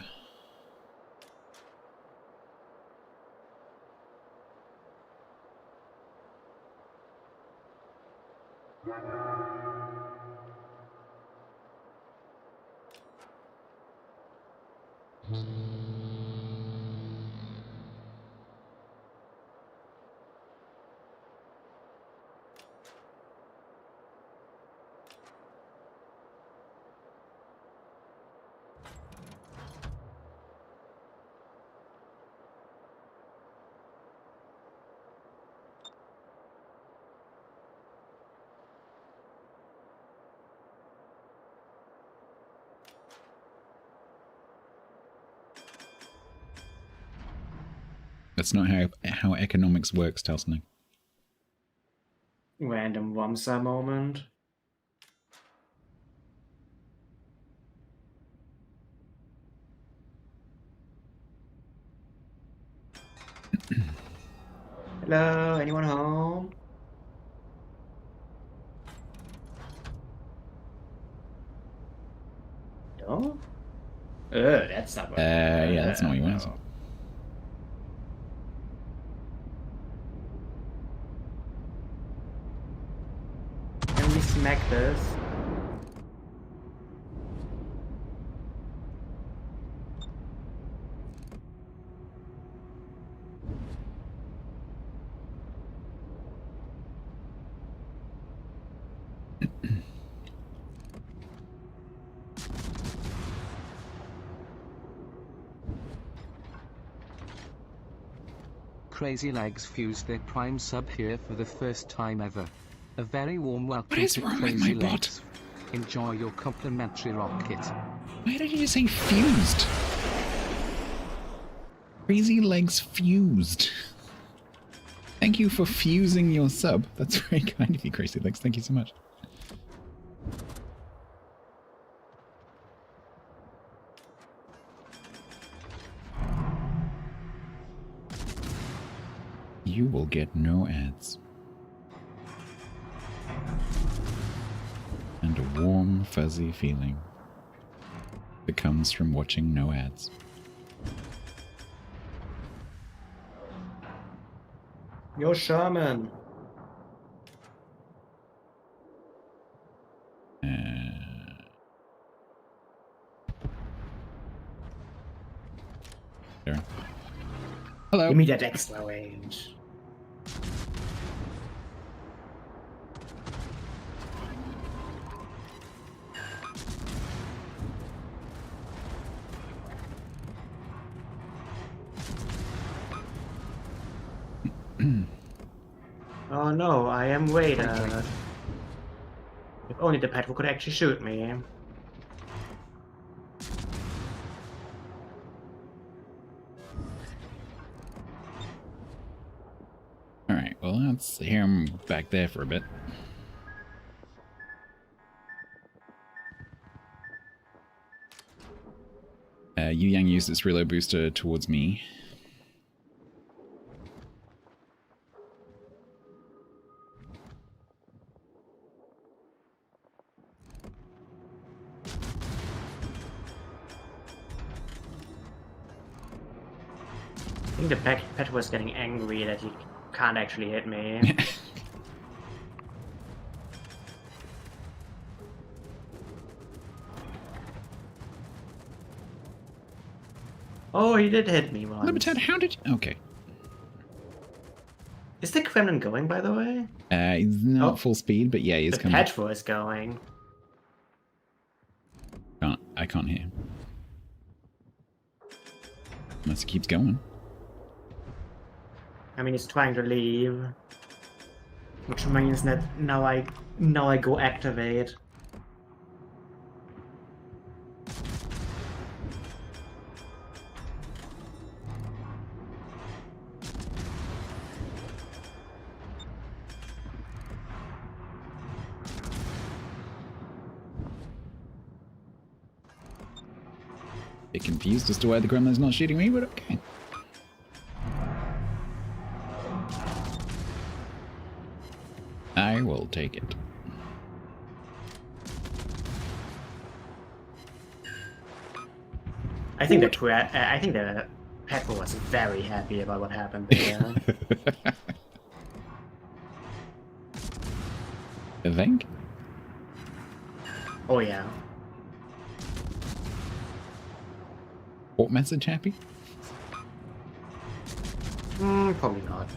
That's not how economics works, Telsnick. Random Wamsa moment. Hello, anyone home? No? That's not what yeah, that's not what you want. no. Can we smack this? Crazy Legs fused their Prime sub here for the first time ever. A very warm welcome What is to wrong with Crazy my bot? Legs. Enjoy your complimentary rocket. Why did you say fused? Crazy Legs fused. Thank you for fusing your sub. That's very kind of you, Crazy Legs. Thank you so much. You will get no ads. And a warm, fuzzy feeling that comes from watching no ads. Yo, Sherman. There. Hello. Give me that extra range. Oh no, I am Vader. If only the pet could actually shoot me. Alright, well, let's hear him back there for a bit. Yu Yang used its reload booster towards me. I think the pet was getting angry that he can't actually hit me. Oh, he did hit me once. Limited, how did you... Okay. Is the Kremlin going, by the way? He's not full speed, but yeah, he's the coming. pet was going. I can't hear him. Unless he keeps going. I mean, he's trying to leave. Which means that now I go activate. Bit confused as to why the gremlin's not shooting me, but okay. I will take it. I think the Pepper was very happy about what happened there. I think. Oh yeah. What message happy? Probably not.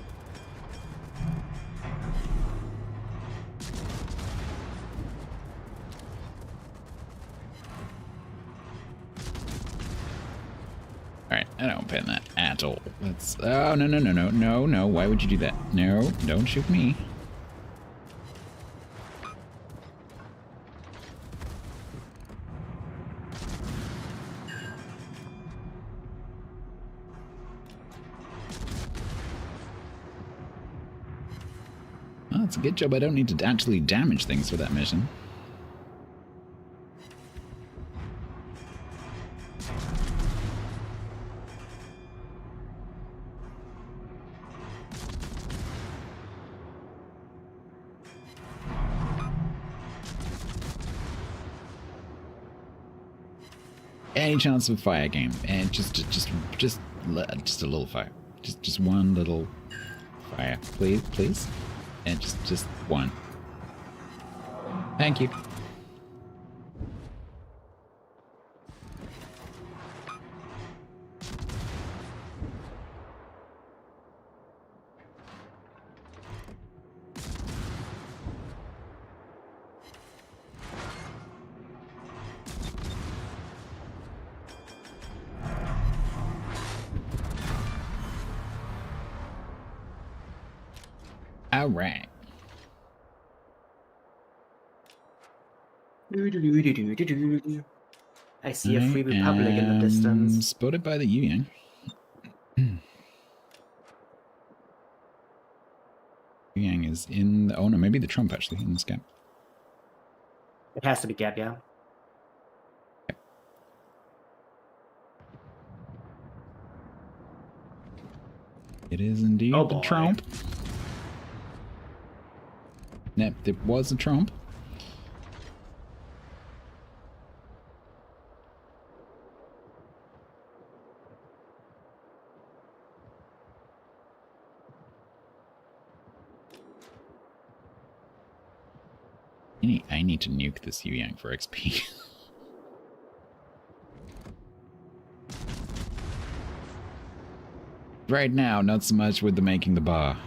Alright, I don't pen that at all. Let's... Oh, no. Why would you do that? No, don't shoot me. Well, it's a good job I don't need to actually damage things for that mission. Any chance of a fire game? And just a little fire. Just one little fire, please. And just one. Thank you. All right. I see a Free Republic in the distance. Spotted by the Yu Yang. Yu Yang is in the... Oh no, maybe the Trump actually in this gap. It has to be Gap, yeah. It is indeed the Trump. Yep, it was a Trump. I need to nuke this Yu Yang for XP. Right now, not so much with the making the bar.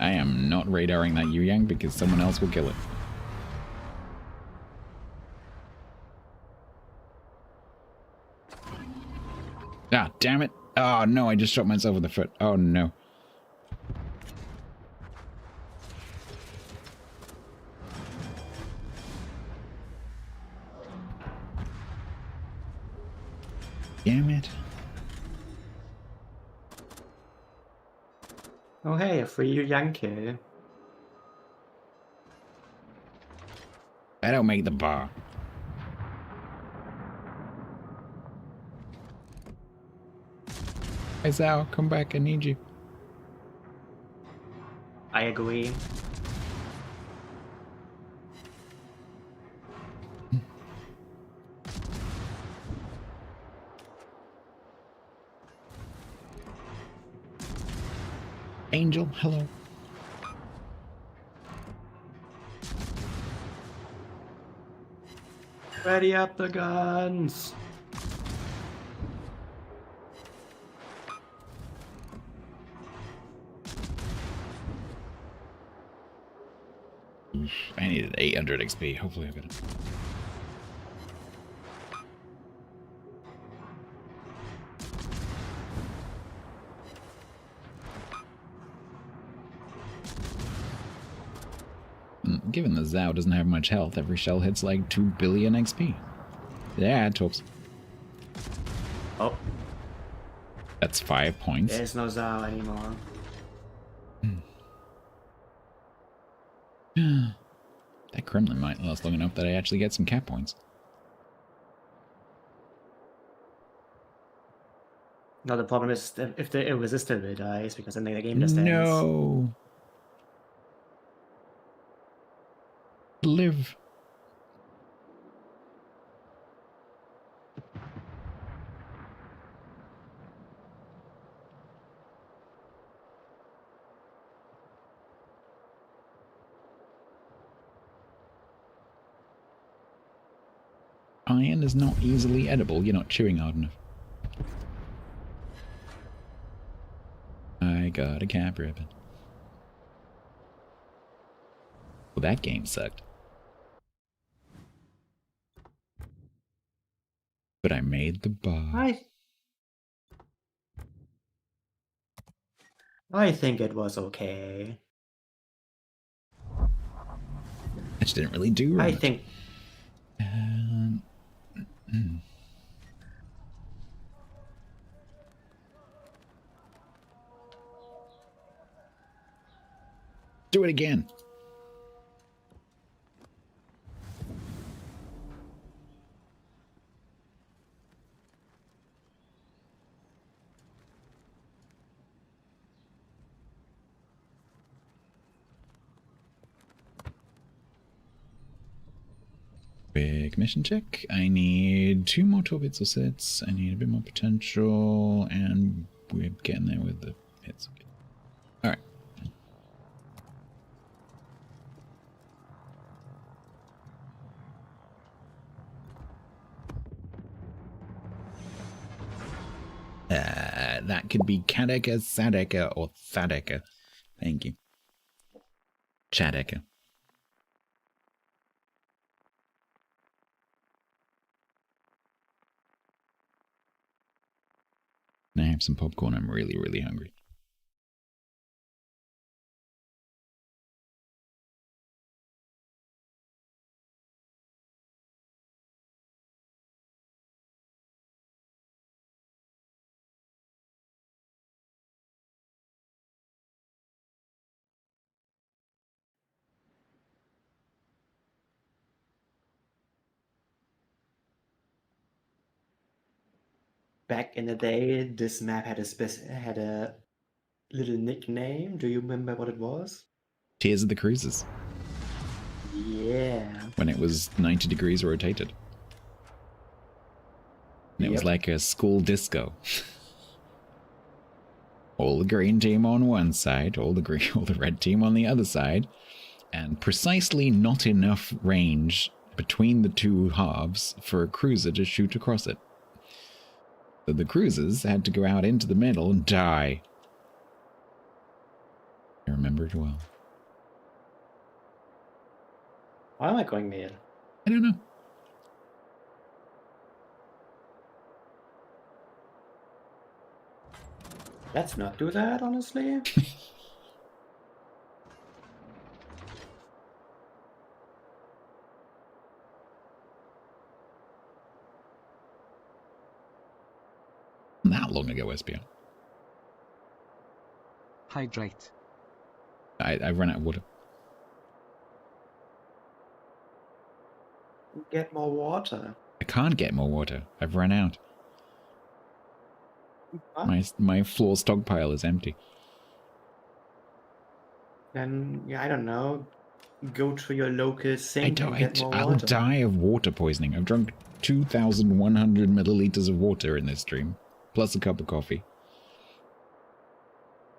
I am not radaring that Yu Yang because someone else will kill it. Ah, damn it. Oh no, I just shot myself in the foot. Oh no. Damn it. Oh hey, a free young kid. I don't make the bar. Hey Zao, come back, I need you. I agree. Angel, hello. Ready up the guns. I needed 800 XP. Hopefully I got it. Given that Zhao doesn't have much health, every shell hits like 2 billion XP. Yeah, Torps. Oh. That's 5 points. There's no Zao anymore. That Kremlin might last long enough that I actually get some cap points. No, the problem is if the resistor will die, it's because then the game just ends. No. Live. Iron is not easily edible. You're not chewing hard enough. I got a cap ribbon. Well, that game sucked. But I made the bar. I think it was okay. I just didn't really do right. I think. Do it again. Quick mission check. I need 2 more torpedo sets. I need a bit more potential, and we're getting there with the hits. Alright. That could be Kadeka, Sadeka, or Thadeka. Thank you. Chadeka. Can I have some popcorn? I'm really, really hungry. Back in the day, this map had a little nickname. Do you remember what it was? Tears of the Cruisers. Yeah. When it was 90 degrees rotated. And it was like a school disco. All the green team on one side, all the red team on the other side, and precisely not enough range between the two halves for a cruiser to shoot across it. So the cruisers had to go out into the middle and die. I remember it well. Why am I going mid? I don't know. Let's not do that, honestly. That long ago, SBO. Hydrate. I've run out of water. Get more water. I can't get more water. I've run out. Huh? My floor stockpile is empty. Then, yeah, I don't know. Go to your local sink and get more water. I'll die of water poisoning. I've drunk 2,100 milliliters of water in this stream, plus a cup of coffee.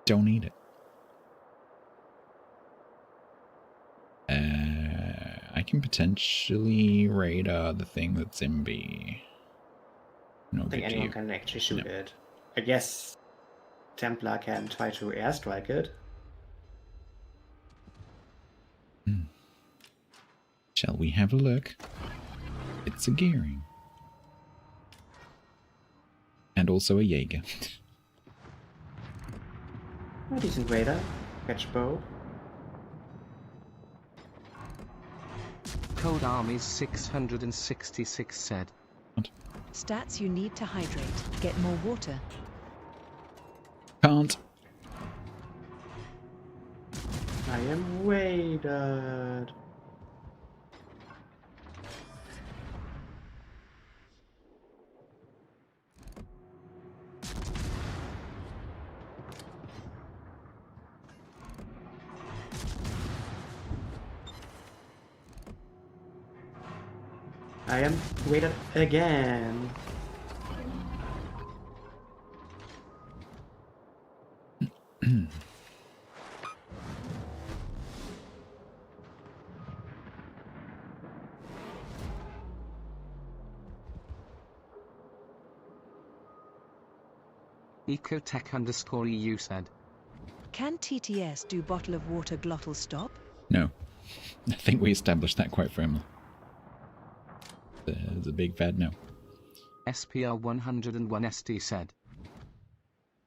Don't eat it. I can potentially radar the thing that's in B. No I think good to anyone you. can actually shoot No. it. I guess Templar can try to airstrike it. Shall we have a look? It's a gearing. And also a Jaeger. A decent radar. Catch bow. Code Armies 666 said. Stats you need to hydrate. Get more water. Can't. I am radar. I am waited again. Ecotech_EU said. Can TTS do bottle of water glottal stop? No. I think we established that quite firmly. There's a big fat no. SPR 101 ST said.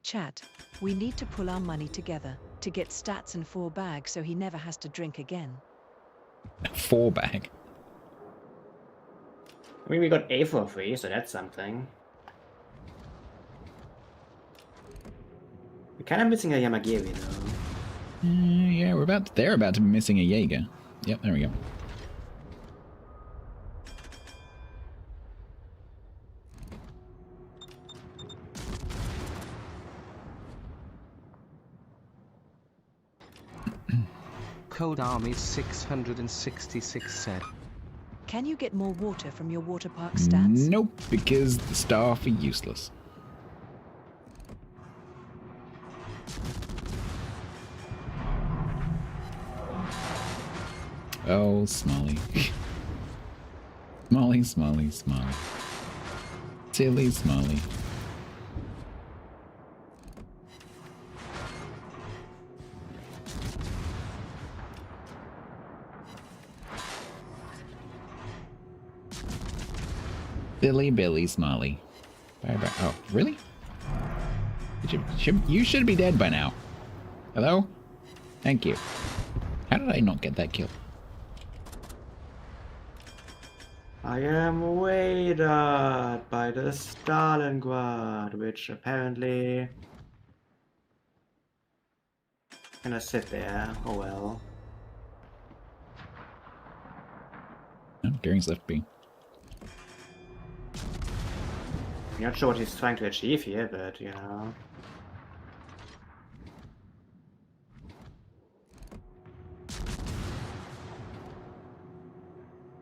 Chat, we need to pull our money together to get stats and 4 bags so he never has to drink again. 4 bag? I mean, we got A for free, so that's something. We're kind of missing a Yamagiri, though. Yeah, they're about to be missing a Jaeger. Yep, there we go. Code Armies 666 said. Can you get more water from your water park stats? Nope, because the staff are useless. Oh, Smolly. Smolly, Smolly, Smolly. Silly Smolly. Billy Billy Smolly. Bye bye. Oh, really? You should be dead by now. Hello? Thank you. How did I not get that kill? I am waited by the Stalingrad, which apparently gonna sit there. Oh well. Oh, Goering's left B. I'm not sure what he's trying to achieve here, but you know.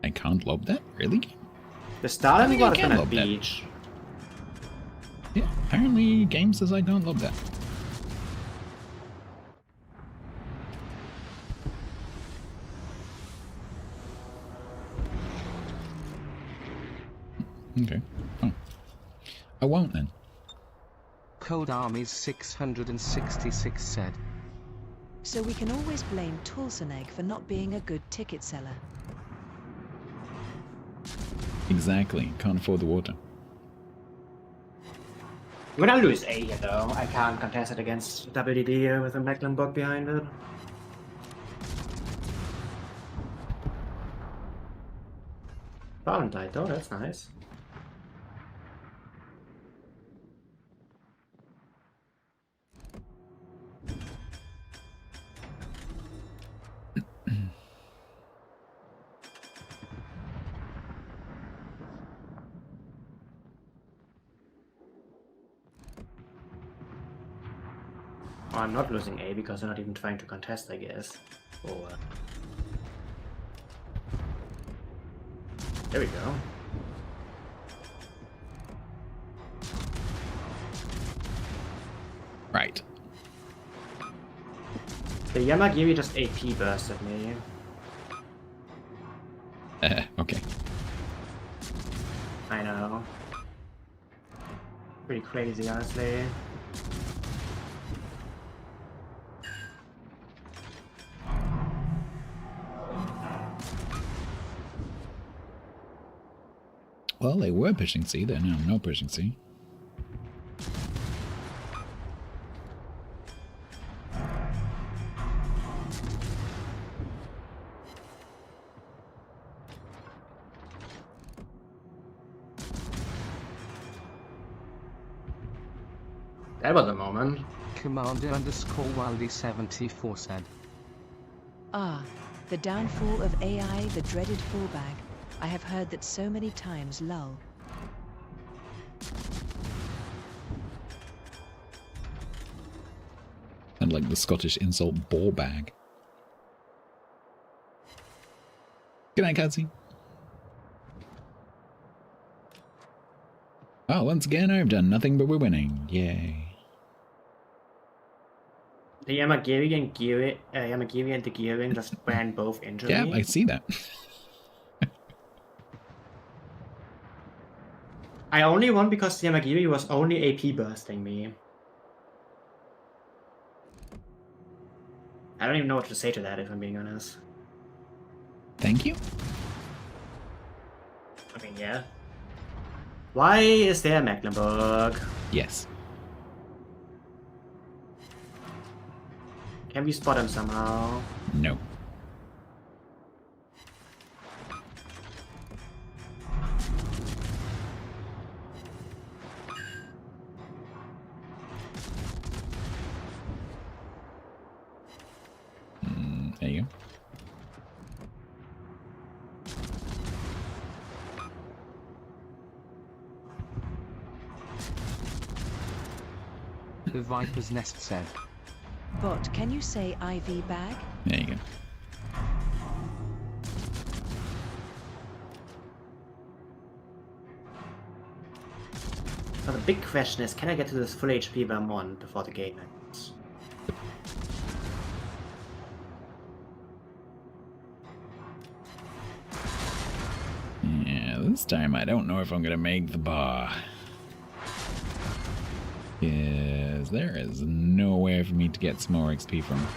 I can't lob that? Really? The Stalingrad is on a lob that. beach. Yeah, apparently game says I can't lob that. Okay. Oh. I won't then. Cold Armies 666 said. So we can always blame Tulsenegg for not being a good ticket seller. Exactly. Can't afford the water. When I lose A here though, I can't contest it against WDD with a Mecklenburg behind it. Valentine though, that's nice. Oh, I'm not losing A because I'm not even trying to contest, I guess. Oh, there we go. Right. The Yamagiri just AP bursted me. Okay. I know. Pretty crazy, honestly. Well, they were pushing C, they're now not pushing C. That was a moment. Commander_Wildy74 said. Ah, the downfall of AI, the dreaded fallback. I have heard that so many times, lull. And like the Scottish insult ball bag. Good night, cutscene. Oh, once again, I've done nothing but we're winning. Yay. The Yamagiri and the Gearing just ran both into Yeah, me. I see that. I only won because the Yamagiri was only AP bursting me. I don't even know what to say to that, if I'm being honest. Thank you. I mean, yeah. Why is there Mecklenburg? Yes. Can we spot him somehow? No. There you go. The Viper's Nest said. Bot, can you say IV bag? There you go. Now the big question is, can I get to this full HP Vermont before the game ends? Yeah, this time I don't know if I'm gonna make the bar. Yes, there is no way for me to get some more XP from it.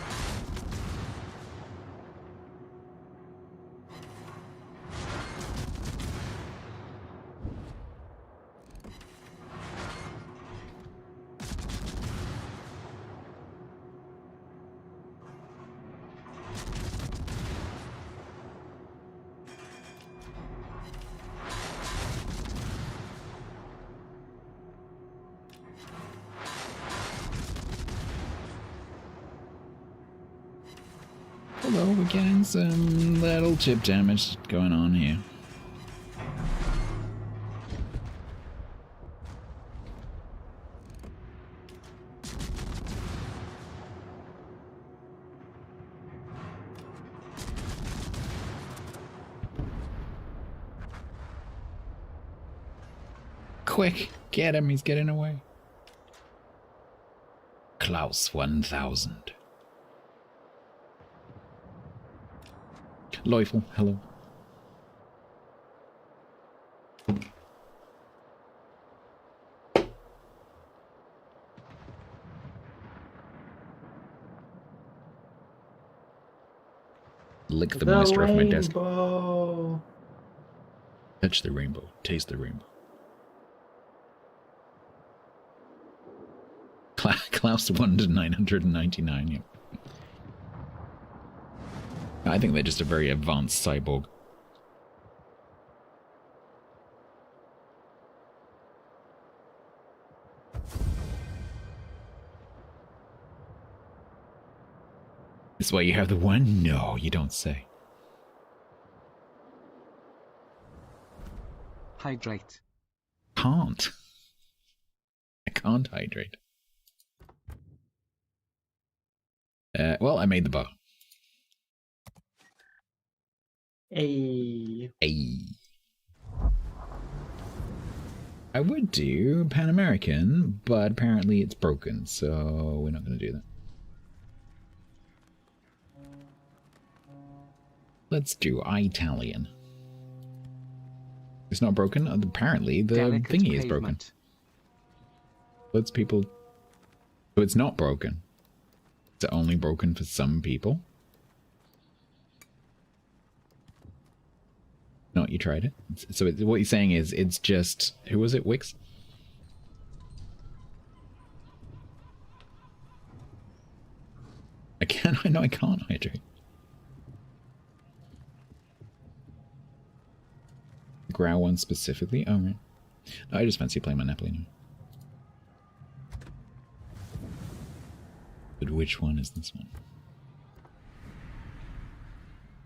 Although we're getting some little chip damage going on here. Quick, get him, he's getting away. Klaus 1000. Leufel, hello. Lick the moisture off my desk. Touch the rainbow. Taste the rainbow. Klaus 1 to 999, yeah. I think they're just a very advanced cyborg. That's why you have the one? No, you don't say. Hydrate. Can't. I can't hydrate. Well, I made the bar. Hey. I would do Pan American, but apparently it's broken, so we're not going to do that. Let's do Italian. It's not broken. Apparently the Delicate thingy is broken. pavement. Let's people. So it's not broken. Is it only broken for some people? No, you tried it. So what you're saying is it's just... Who was it? Wix? I can't hydrate. The Grau one specifically? Oh, right. I just fancy playing my Napoli now. But which one is this one?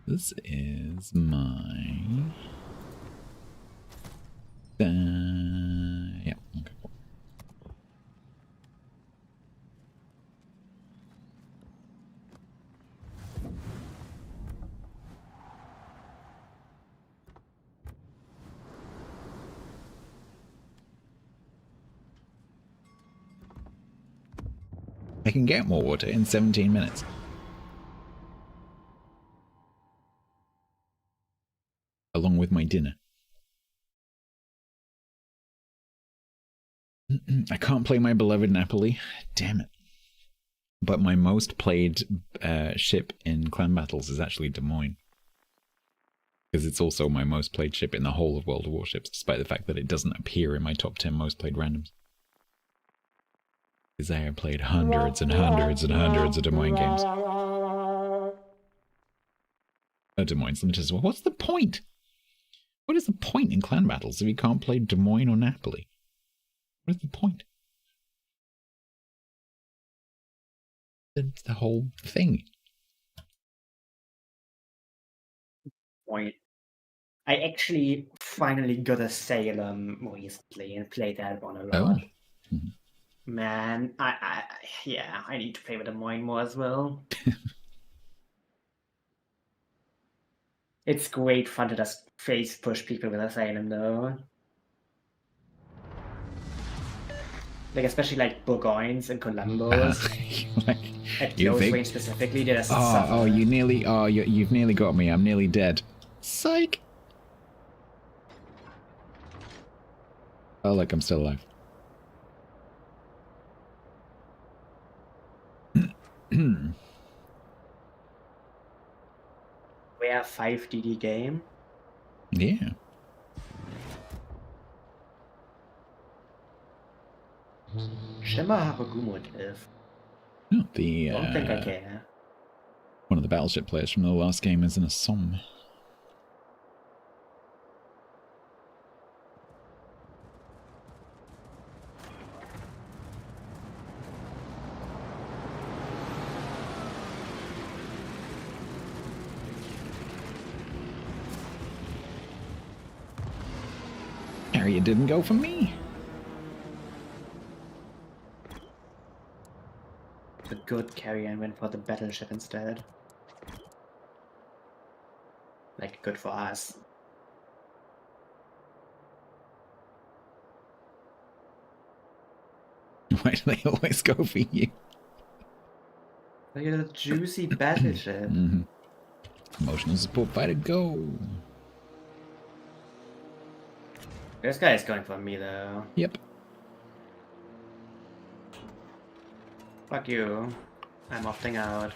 This is my... yeah, okay. I can get more water in 17 minutes. Along with my dinner. I can't play my beloved Napoli. Damn it. But my most played ship in clan battles is actually Des Moines. Because it's also my most played ship in the whole of World of Warships, despite the fact that it doesn't appear in my top 10 most played randoms. Because I have played hundreds and hundreds and hundreds of Des Moines games. Oh, Des Moines Limited as well. What's the point? What is the point in clan battles if you can't play Des Moines or Napoli? What is the point? That's the whole thing. Point. I actually finally got a Salem recently and played that one a lot. Oh. Man, yeah, I need to play with Des Moines more as well. It's great fun to just face push people with a Salem though. Like especially like Bourgoignes and Columbos. At You close think- range specifically, they just Oh, suffer. oh, you've nearly got me. I'm nearly dead. Psych. Oh, look, I'm still alive. We have 5 DD game. Yeah. Shimmer Haragumut if. Oh, the Don't think I care. one of the battleship players from the last game is in a Somme. Harry, it didn't go for me. The good carrier went for the battleship instead. Like, good for us. Why do they always go for you? Look at the juicy battleship. Emotional support fighter, go. This guy is going for me though. Yep. Fuck you. I'm opting out.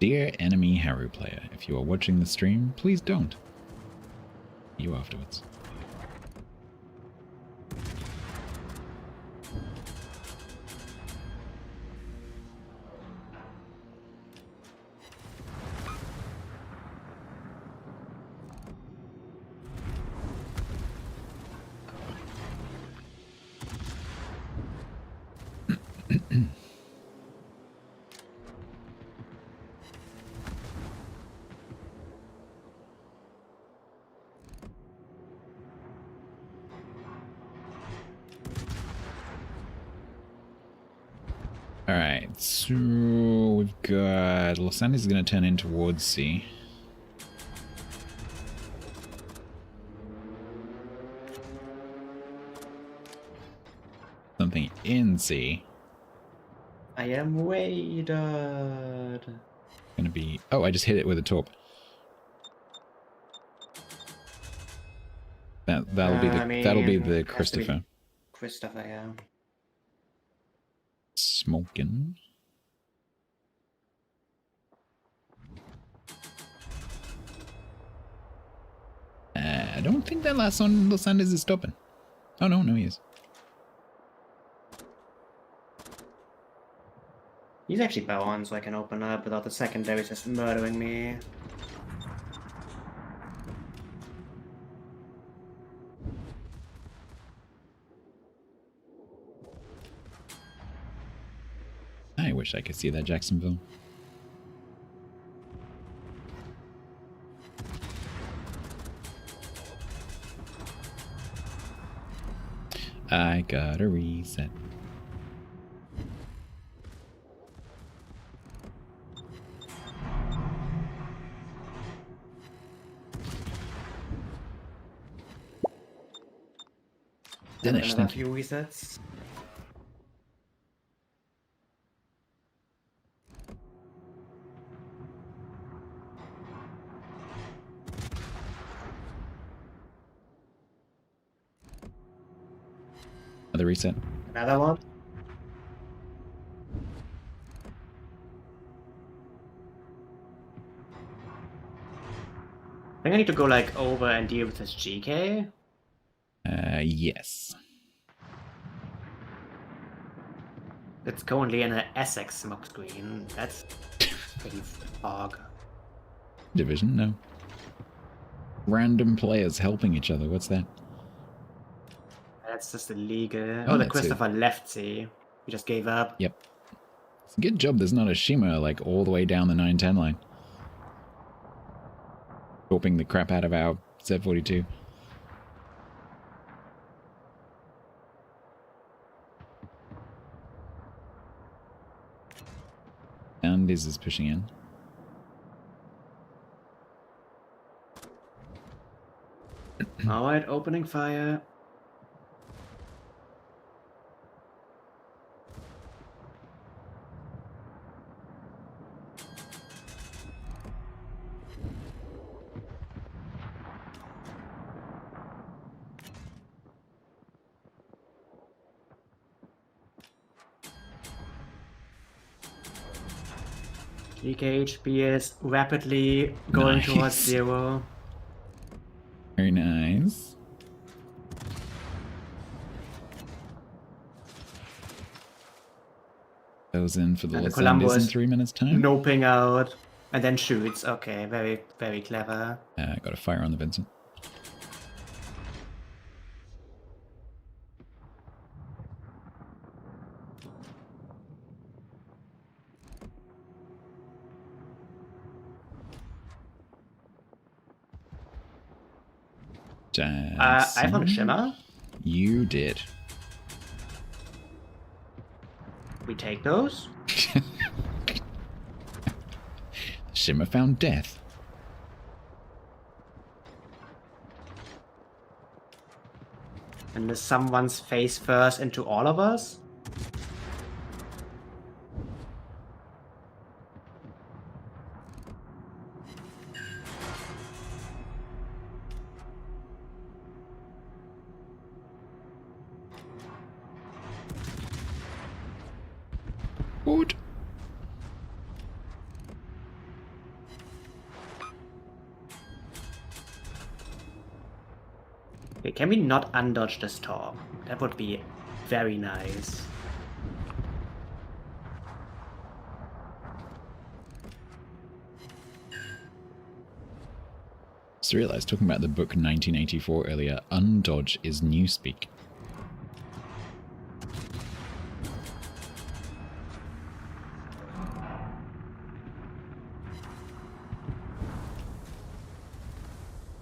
Dear enemy Haru player, if you are watching the stream, please don't. See you afterwards. Alright, so we've got Los Andes is going to turn in towards C. Something in C. I am waited. Gonna be. Oh, I just hit it with a torp. That'll be the Christopher. Christopher, yeah. Smoking. I don't think that last one Los Andes is stopping. Oh no, he is. He's actually bow on, so I can open up without the secondaries just murdering me. I wish I could see that Jacksonville. I gotta reset. Finished. Another few resets. Another reset. Another one. I think I need to go like over and deal with this GK. Yes. It's currently in an Essex smoke screen. That's pretty fog. Division? No. Random players helping each other. What's that? That's just illegal. Oh, Oh, the that's Christopher left C. He just gave up. Yep. It's a good job there's not a Shima like all the way down the 910 line. Torping the crap out of our Z42. And is pushing in. Alright, opening fire. DK HP is rapidly going towards Nice. 0. Very nice. Goes in for the And the Los Columbo Andes in is 3 minutes time. noping out and then shoots. Okay, very, very clever. I got a fire on the Vincent. I found a shimmer. You did. We take those. Shimmer found death. And is someone's face first into all of us? Good. Okay, can we not undodge the storm? That would be very nice. Just realized, talking about the book 1984 earlier, undodge is newspeak.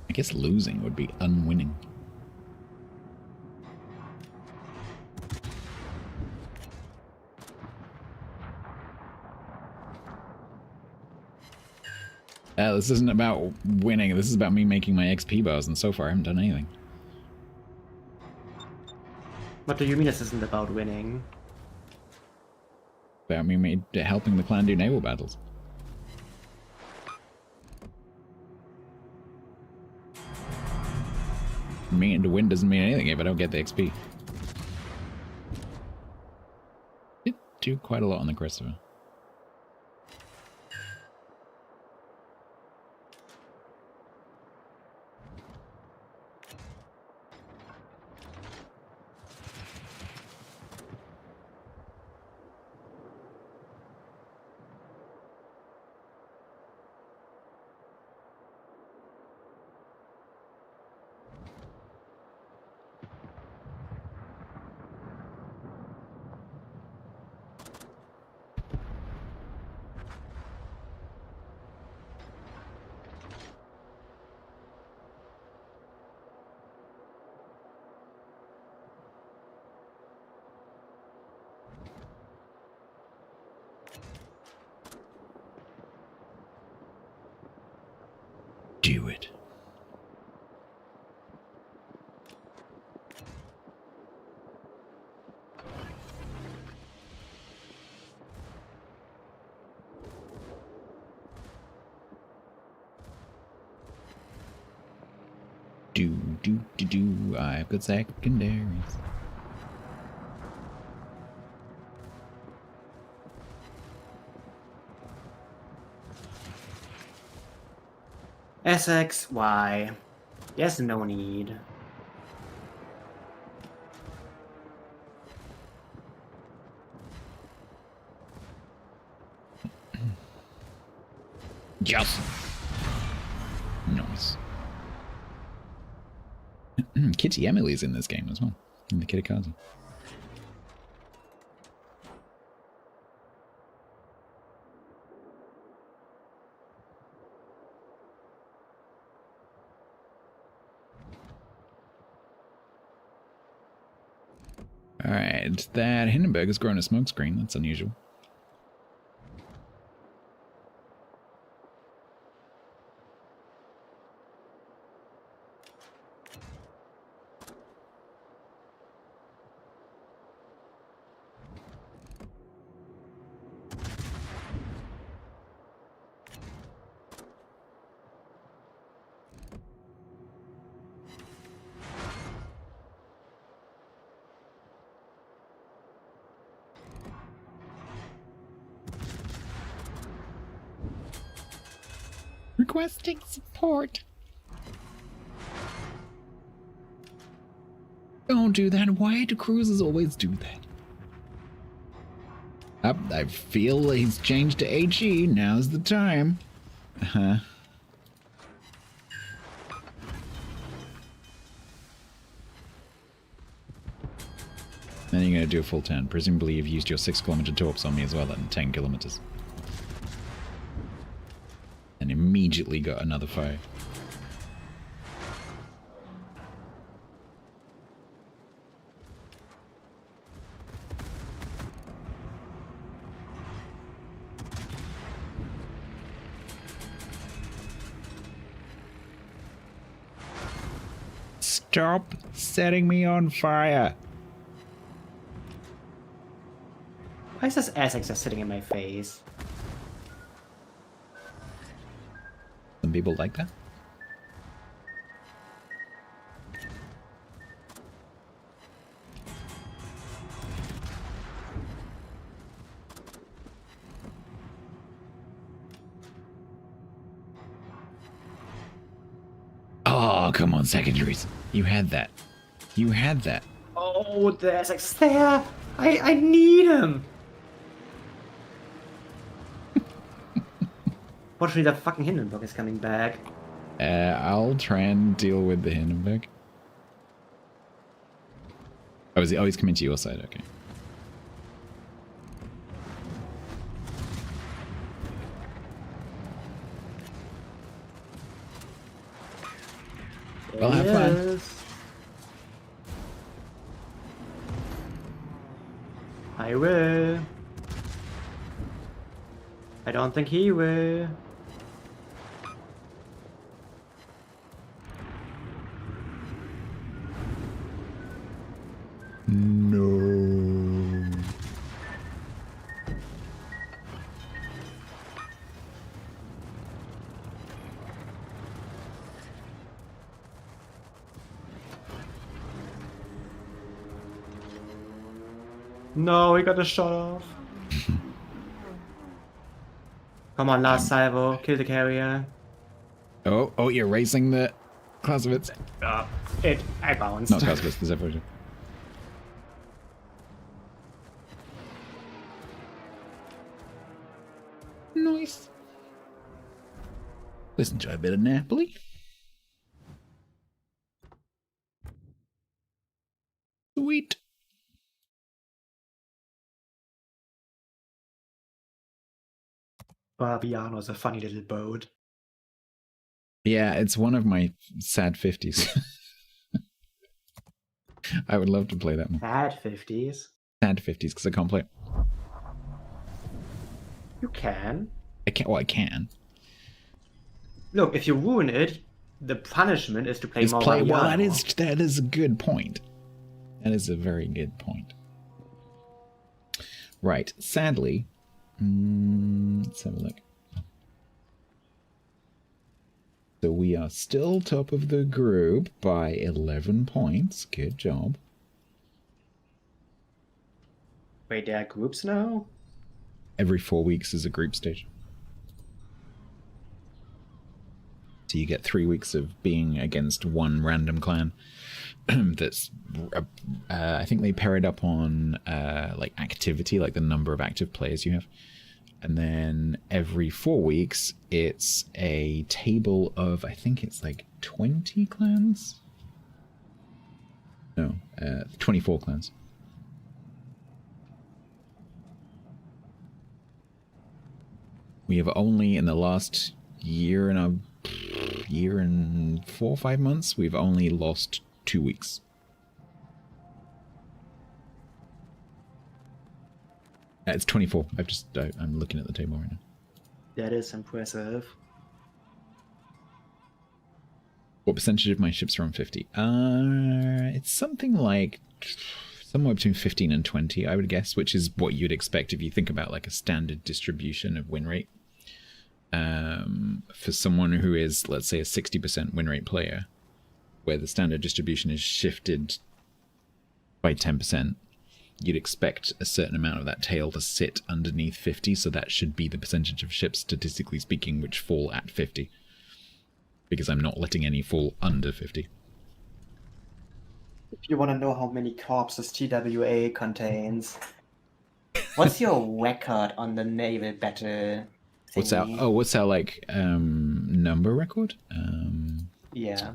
I guess losing would be unwinning. This isn't about winning, this is about me making my XP bars, and so far I haven't done anything. What do you mean this isn't about winning? About me helping the clan do naval battles. To win doesn't mean anything if I don't get the XP. Did do quite a lot on the Christopher. Do it. Do. I've got secondaries. SXY. Yes, no need. Yes. Nice. Kitty Emily's in this game as well. In the Kitakazi. Alright, that Hindenburg has grown a smoke screen. That's unusual. Requesting support. Don't do that. Why do cruisers always do that? I feel he's changed to HE. Now's the time. Uh-huh. Then you're going to do a full turn. Presumably you've used your 6-kilometer torps on me as well at 10 kilometers. And immediately got another fire. Stop setting me on fire. Why is this Essex just sitting in my face? Some people like that. Oh, come on, secondaries. You had that. You had that. Oh, the Essex there! I need him! Fortunately, the fucking Hindenburg is coming back. I'll try and deal with the Hindenburg. Oh, he's coming to your side, okay. Well, have fun. I will. I don't think he will. No. No, he got a shot off. Come on, last salvo. Kill the carrier. Oh, you're racing the Clausewitz. I bounced. Not Clausewitz, the Zephyr. Nice. Let's enjoy a bit of Napoli. Sweet. Barbiano's a funny little boat. Yeah, it's one of my sad 50s. I would love to play that one. Sad 50s? Sad 50s, because I can't play it. You can. I can't. Well, I can. Look, if you ruin it, the punishment is to play more Well, Barbiano. that is a good point. That is a very good point. Right, sadly, let's have a look. So we are still top of the group by 11 points. Good job. Wait, there are groups now? Every 4 weeks is a group stage. So you get 3 weeks of being against one random clan. That's, I think they pair it up on like activity, like the number of active players you have. And then every 4 weeks, it's a table of, I think it's like 20 clans? No, 24 clans. We have only, in the last year and 4 or 5 months, we've only lost 2 weeks. It's 24. I'm looking at the table right now. That is impressive. What percentage of my ships are on 50? It's something like somewhere between 15 and 20, I would guess, which is what you'd expect if you think about like a standard distribution of win rate. For someone who is, let's say, a 60% win rate player, where the standard distribution is shifted by 10%, you'd expect a certain amount of that tail to sit underneath 50, so that should be the percentage of ships, statistically speaking, which fall at 50. because I'm not letting any fall under 50. If you want to know how many corpses TWA contains, what's your record on the naval battle What's our thingy? what's our like number record? Yeah.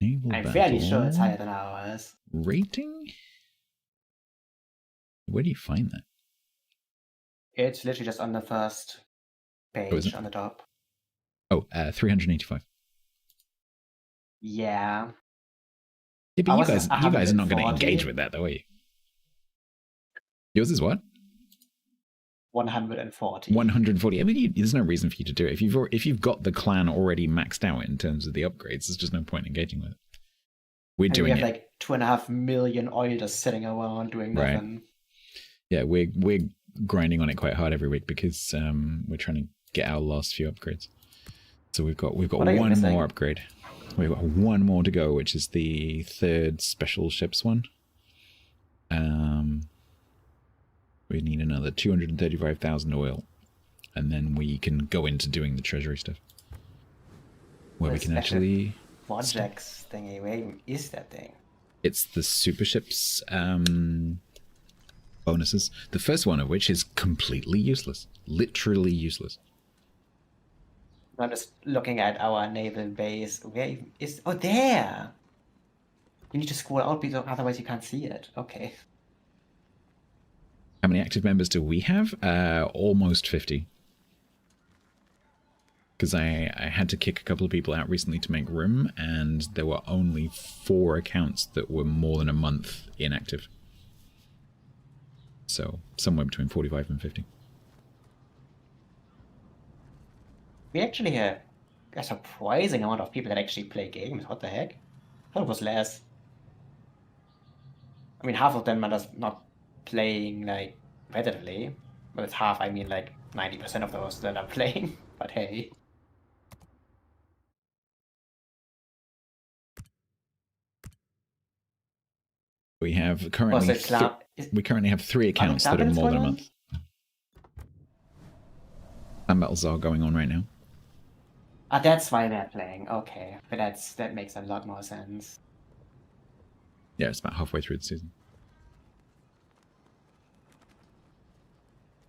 Naval I'm fairly battle sure it's higher than ours. rating. Where do you find that? It's literally just on the first page it? on the top. Oh, 385. Yeah. Yeah, but you Ours guys is are not going to 140. engage with that, though, are you? Yours is what? 140. 140. I mean, there's no reason for you to do it. If you've got the clan already maxed out in terms of the upgrades, there's just no point engaging with it. We're And doing we have it. like 2.5 million oilers sitting around doing Right. nothing. Yeah, we're grinding on it quite hard every week because we're trying to get our last few upgrades. So we've got What are you one missing? more upgrade. We've got one more to go, which is the 3rd special ships one. We need another 235,000 oil, and then we can go into doing the treasury stuff, where we can actually. Projects thingy. Where is that thing? It's the super ships bonuses. The first one of which is completely useless, literally useless. I'm just looking at our naval base. Where is? Oh, there. You need to scroll out because otherwise you can't see it. Okay. How many active members do we have? Almost 50. Because I had to kick a couple of people out recently to make room, and there were only 4 accounts that were more than a month inactive. So somewhere between 45 and 50. We actually have a surprising amount of people that actually play games. What the heck? I thought it was less. I mean, half of them are just not playing like competitively. But with half, I mean like 90% of those that are playing. But hey. We have currently we currently have 3 accounts that are more than a month. And battles are going on right now. Ah, that's why they're playing. Okay, but that makes a lot more sense. Yeah, it's about halfway through the season.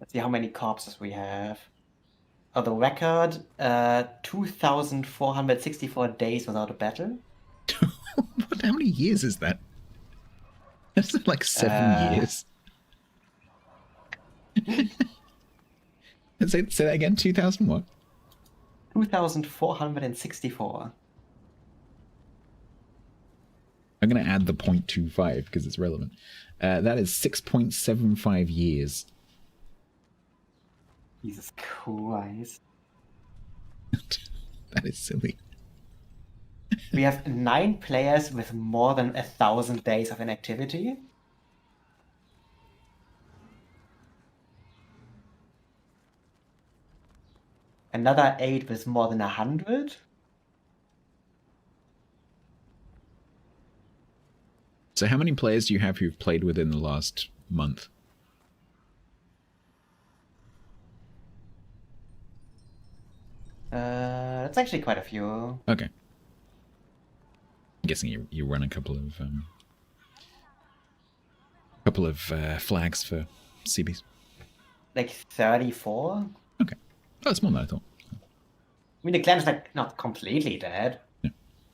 Let's see how many corpses we have. Oh, the record, 2,464 days without a battle. What? How many years is that? That's like 7 years. Say that again. 2,000 what? 2,464. I'm going to add the 0.25 because it's relevant. That is 6.75 years. Jesus Christ. That is silly. We have 9 players with more than 1,000 days of inactivity. Another 8 with more than 100. So how many players do you have who've played within the last month? That's actually quite a few. Okay. I'm guessing you run a couple of flags for CBs. Like 34? Okay. Oh, that's more than I thought. I mean, the clan is like not completely dead. Yeah.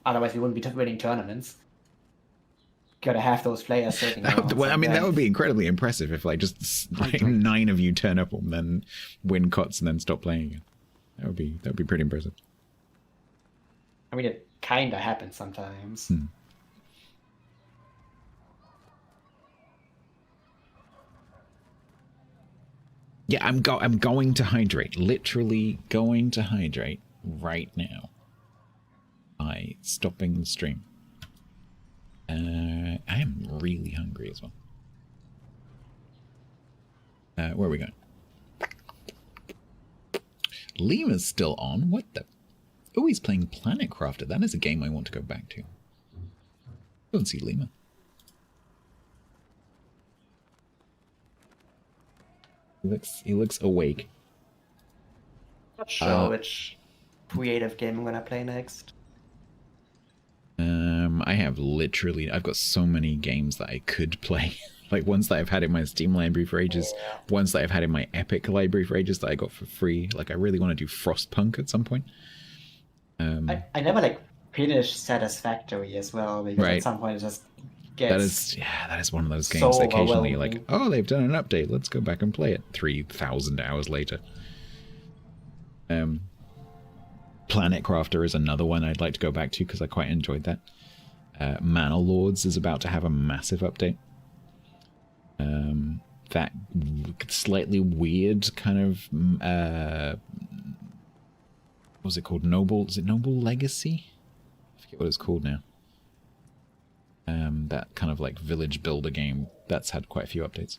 Otherwise, we wouldn't be winning tournaments. Gotta have those players sitting around. Well, I mean, that would be incredibly impressive if, like, just like 9 of you turn up and then win COTS and then stop playing again. That would be pretty impressive. I mean, it kinda happens sometimes. Yeah, I'm going to hydrate. Literally going to hydrate right now by stopping the stream. I am really hungry as well. Where are we going? Lima's still on. What the? Oh, he's playing Planet Crafter. That is a game I want to go back to. Don't see Lima. He looks awake. Not sure which creative game I'm gonna play next. I've got so many games that I could play. Like ones that I've had in my Steam library for ages, ones that I've had in my Epic library for ages that I got for free. Like I really want to do Frostpunk at some point. I never like finished Satisfactory as well, because at some point it just gets that is one of those games that occasionally you're like, overwhelming. oh, they've done an update, let's go back and play it 3,000 hours later. Planet Crafter is another one I'd like to go back to because I quite enjoyed that. Manor Lords is about to have a massive update. That slightly weird kind of what was it called? Is it Noble Legacy? I forget what it's called now. That kind of like village builder game that's had quite a few updates.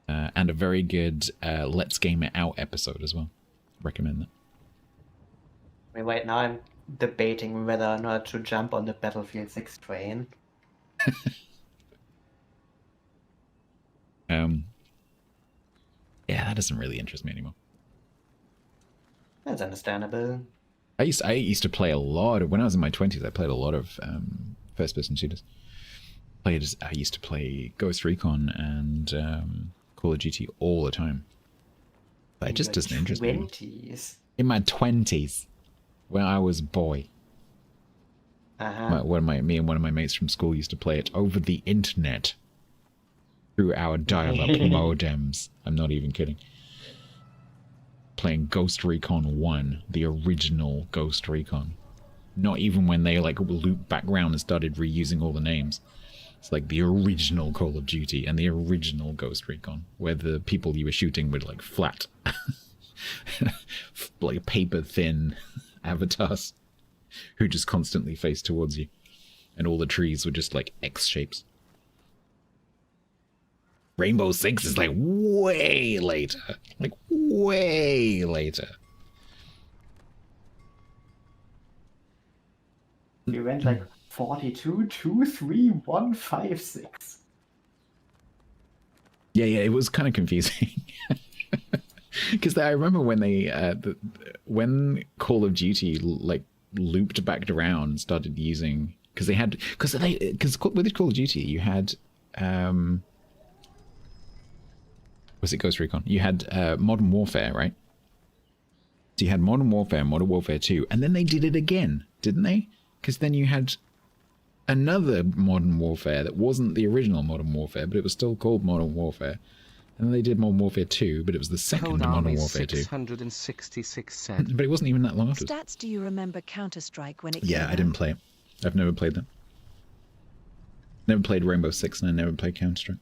And a very good Let's Game It Out episode as well. Recommend that. I mean, right now I'm debating whether or not to jump on the Battlefield 6 train. Yeah, that doesn't really interest me anymore. That's understandable. I used to play a lot of, when I was in my 20s, I played a lot of first-person shooters. I used to play Ghost Recon and Call of Duty all the time. But it just doesn't interest me anymore. In my 20s, when I was a boy. Me and one of my mates from school used to play it over the internet. Through our dial-up modems. I'm not even kidding. Playing Ghost Recon 1, the original Ghost Recon. Not even when they like looped back around and started reusing all the names. It's like the original Call of Duty and the original Ghost Recon, where the people you were shooting were like flat, like paper-thin avatars who just constantly faced towards you. And all the trees were just like X shapes. Rainbow Six is like way later. Like way later. You went like 42, 2, 3, 1, 5, 6. Yeah, it was kind of confusing. Because I remember when when Call of Duty like looped back around and started using, because with Call of Duty you had was it Ghost Recon? You had Modern Warfare, right? So you had Modern Warfare, Modern Warfare 2, and then they did it again, didn't they? Because then you had another Modern Warfare that wasn't the original Modern Warfare, but it was still called Modern Warfare. And then they did Modern Warfare 2, but it was the second Modern Warfare 2. 666 said. But it wasn't even that long after. Stats, do you remember Counter-Strike when it came Yeah, I didn't play it. I've never played that. Never played Rainbow Six, and I never played Counter-Strike.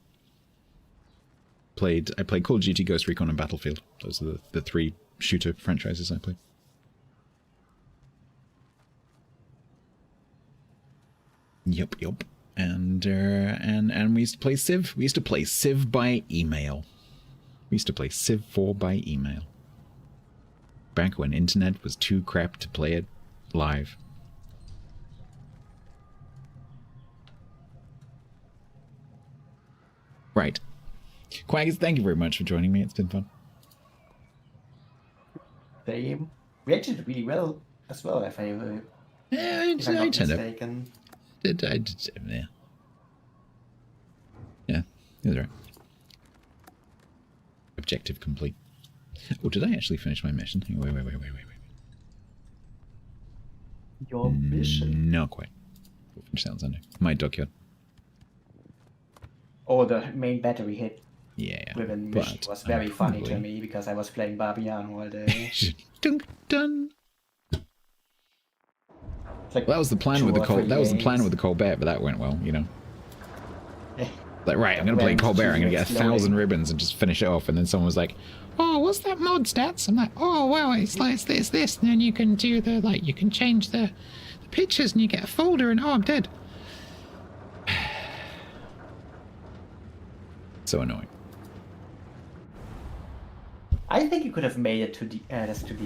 I played Call of Duty, Ghost Recon, and Battlefield. Those are the three shooter franchises I played. Yup. And we used to play Civ. We used to play Civ by email. We used to play Civ 4 by email. Back when internet was too crap to play it live. Right. Quaggers, thank you very much for joining me. It's been fun. They reacted really well as well, if I'm not mistaken. Yeah, it was right. Objective complete. Oh, did I actually finish my mission? Wait. Your mission? Not quite. We'll finish that on Sunday. My dockyard. Oh, the main battery hit. Yeah. Within mission was very funny to me because I was playing Barbian all day. Dun. Like well, that was the plan with the Colbert, but that went well, you know. Like, right, I'm gonna play Colbert, I'm gonna get 1,000 ribbons and just finish it off, and then someone was like, "Oh, what's that mod stats?" I'm like, "Oh, well, it's like this, and then you can do you can change the pictures, and you get a folder, and I'm dead." So annoying. I think you could have made it to the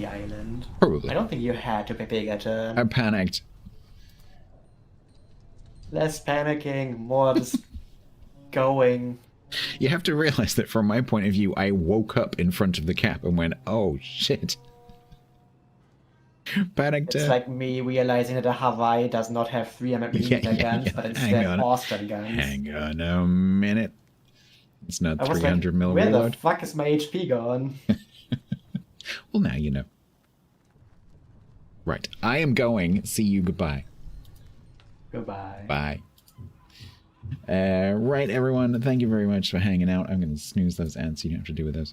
island. Probably. I don't think you had to pay a turn. I panicked. Less panicking, more just going. You have to realize that from my point of view, I woke up in front of the cap and went, oh shit. Panicked. It's like me realizing that a Hawaii does not have 300mm guns, but instead Austrian guns. Hang on a minute. It's not I was 300 like, mil where reload. the fuck is my HP gone? Well, now you know. Right. I am going. See you. Goodbye. Goodbye. Bye. Right, everyone. Thank you very much for hanging out. I'm going to snooze those ads so you don't have to deal with those.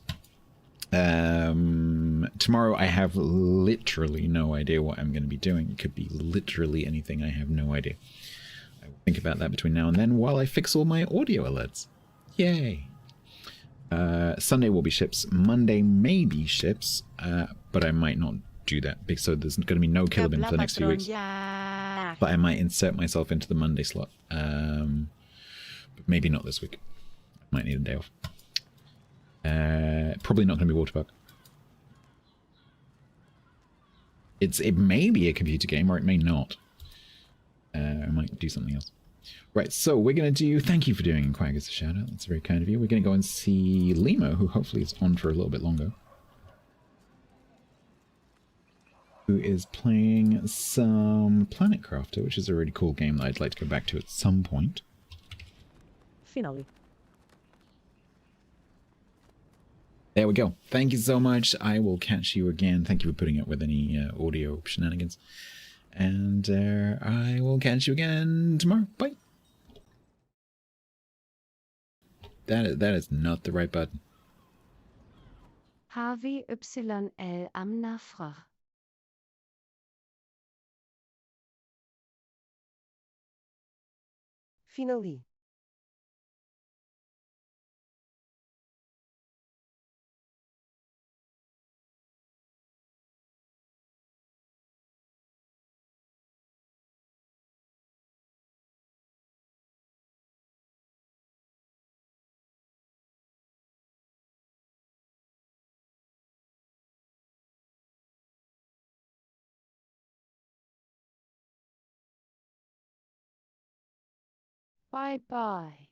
Tomorrow I have literally no idea what I'm going to be doing. It could be literally anything. I have no idea. I will think about that between now and then while I fix all my audio alerts. Yay. Sunday will be ships. Monday maybe ships, but I might not do that. So there's going to be no killer bin for the next few weeks. But I might insert myself into the Monday slot. But maybe not this week. I might need a day off. Probably not going to be Waterpark. It may be a computer game, or it may not. I might do something else. Right, so we're going to do... Thank you for doing Quag as a shout-out. That's very kind of you. We're going to go and see Limo, who hopefully is on for a little bit longer. Who is playing some Planet Crafter, which is a really cool game that I'd like to go back to at some point. Finally. There we go. Thank you so much. I will catch you again. Thank you for putting up with any audio shenanigans. And I will catch you again tomorrow. Bye. That is not the right button. HVYL am Nachfrage. Finally. Bye bye.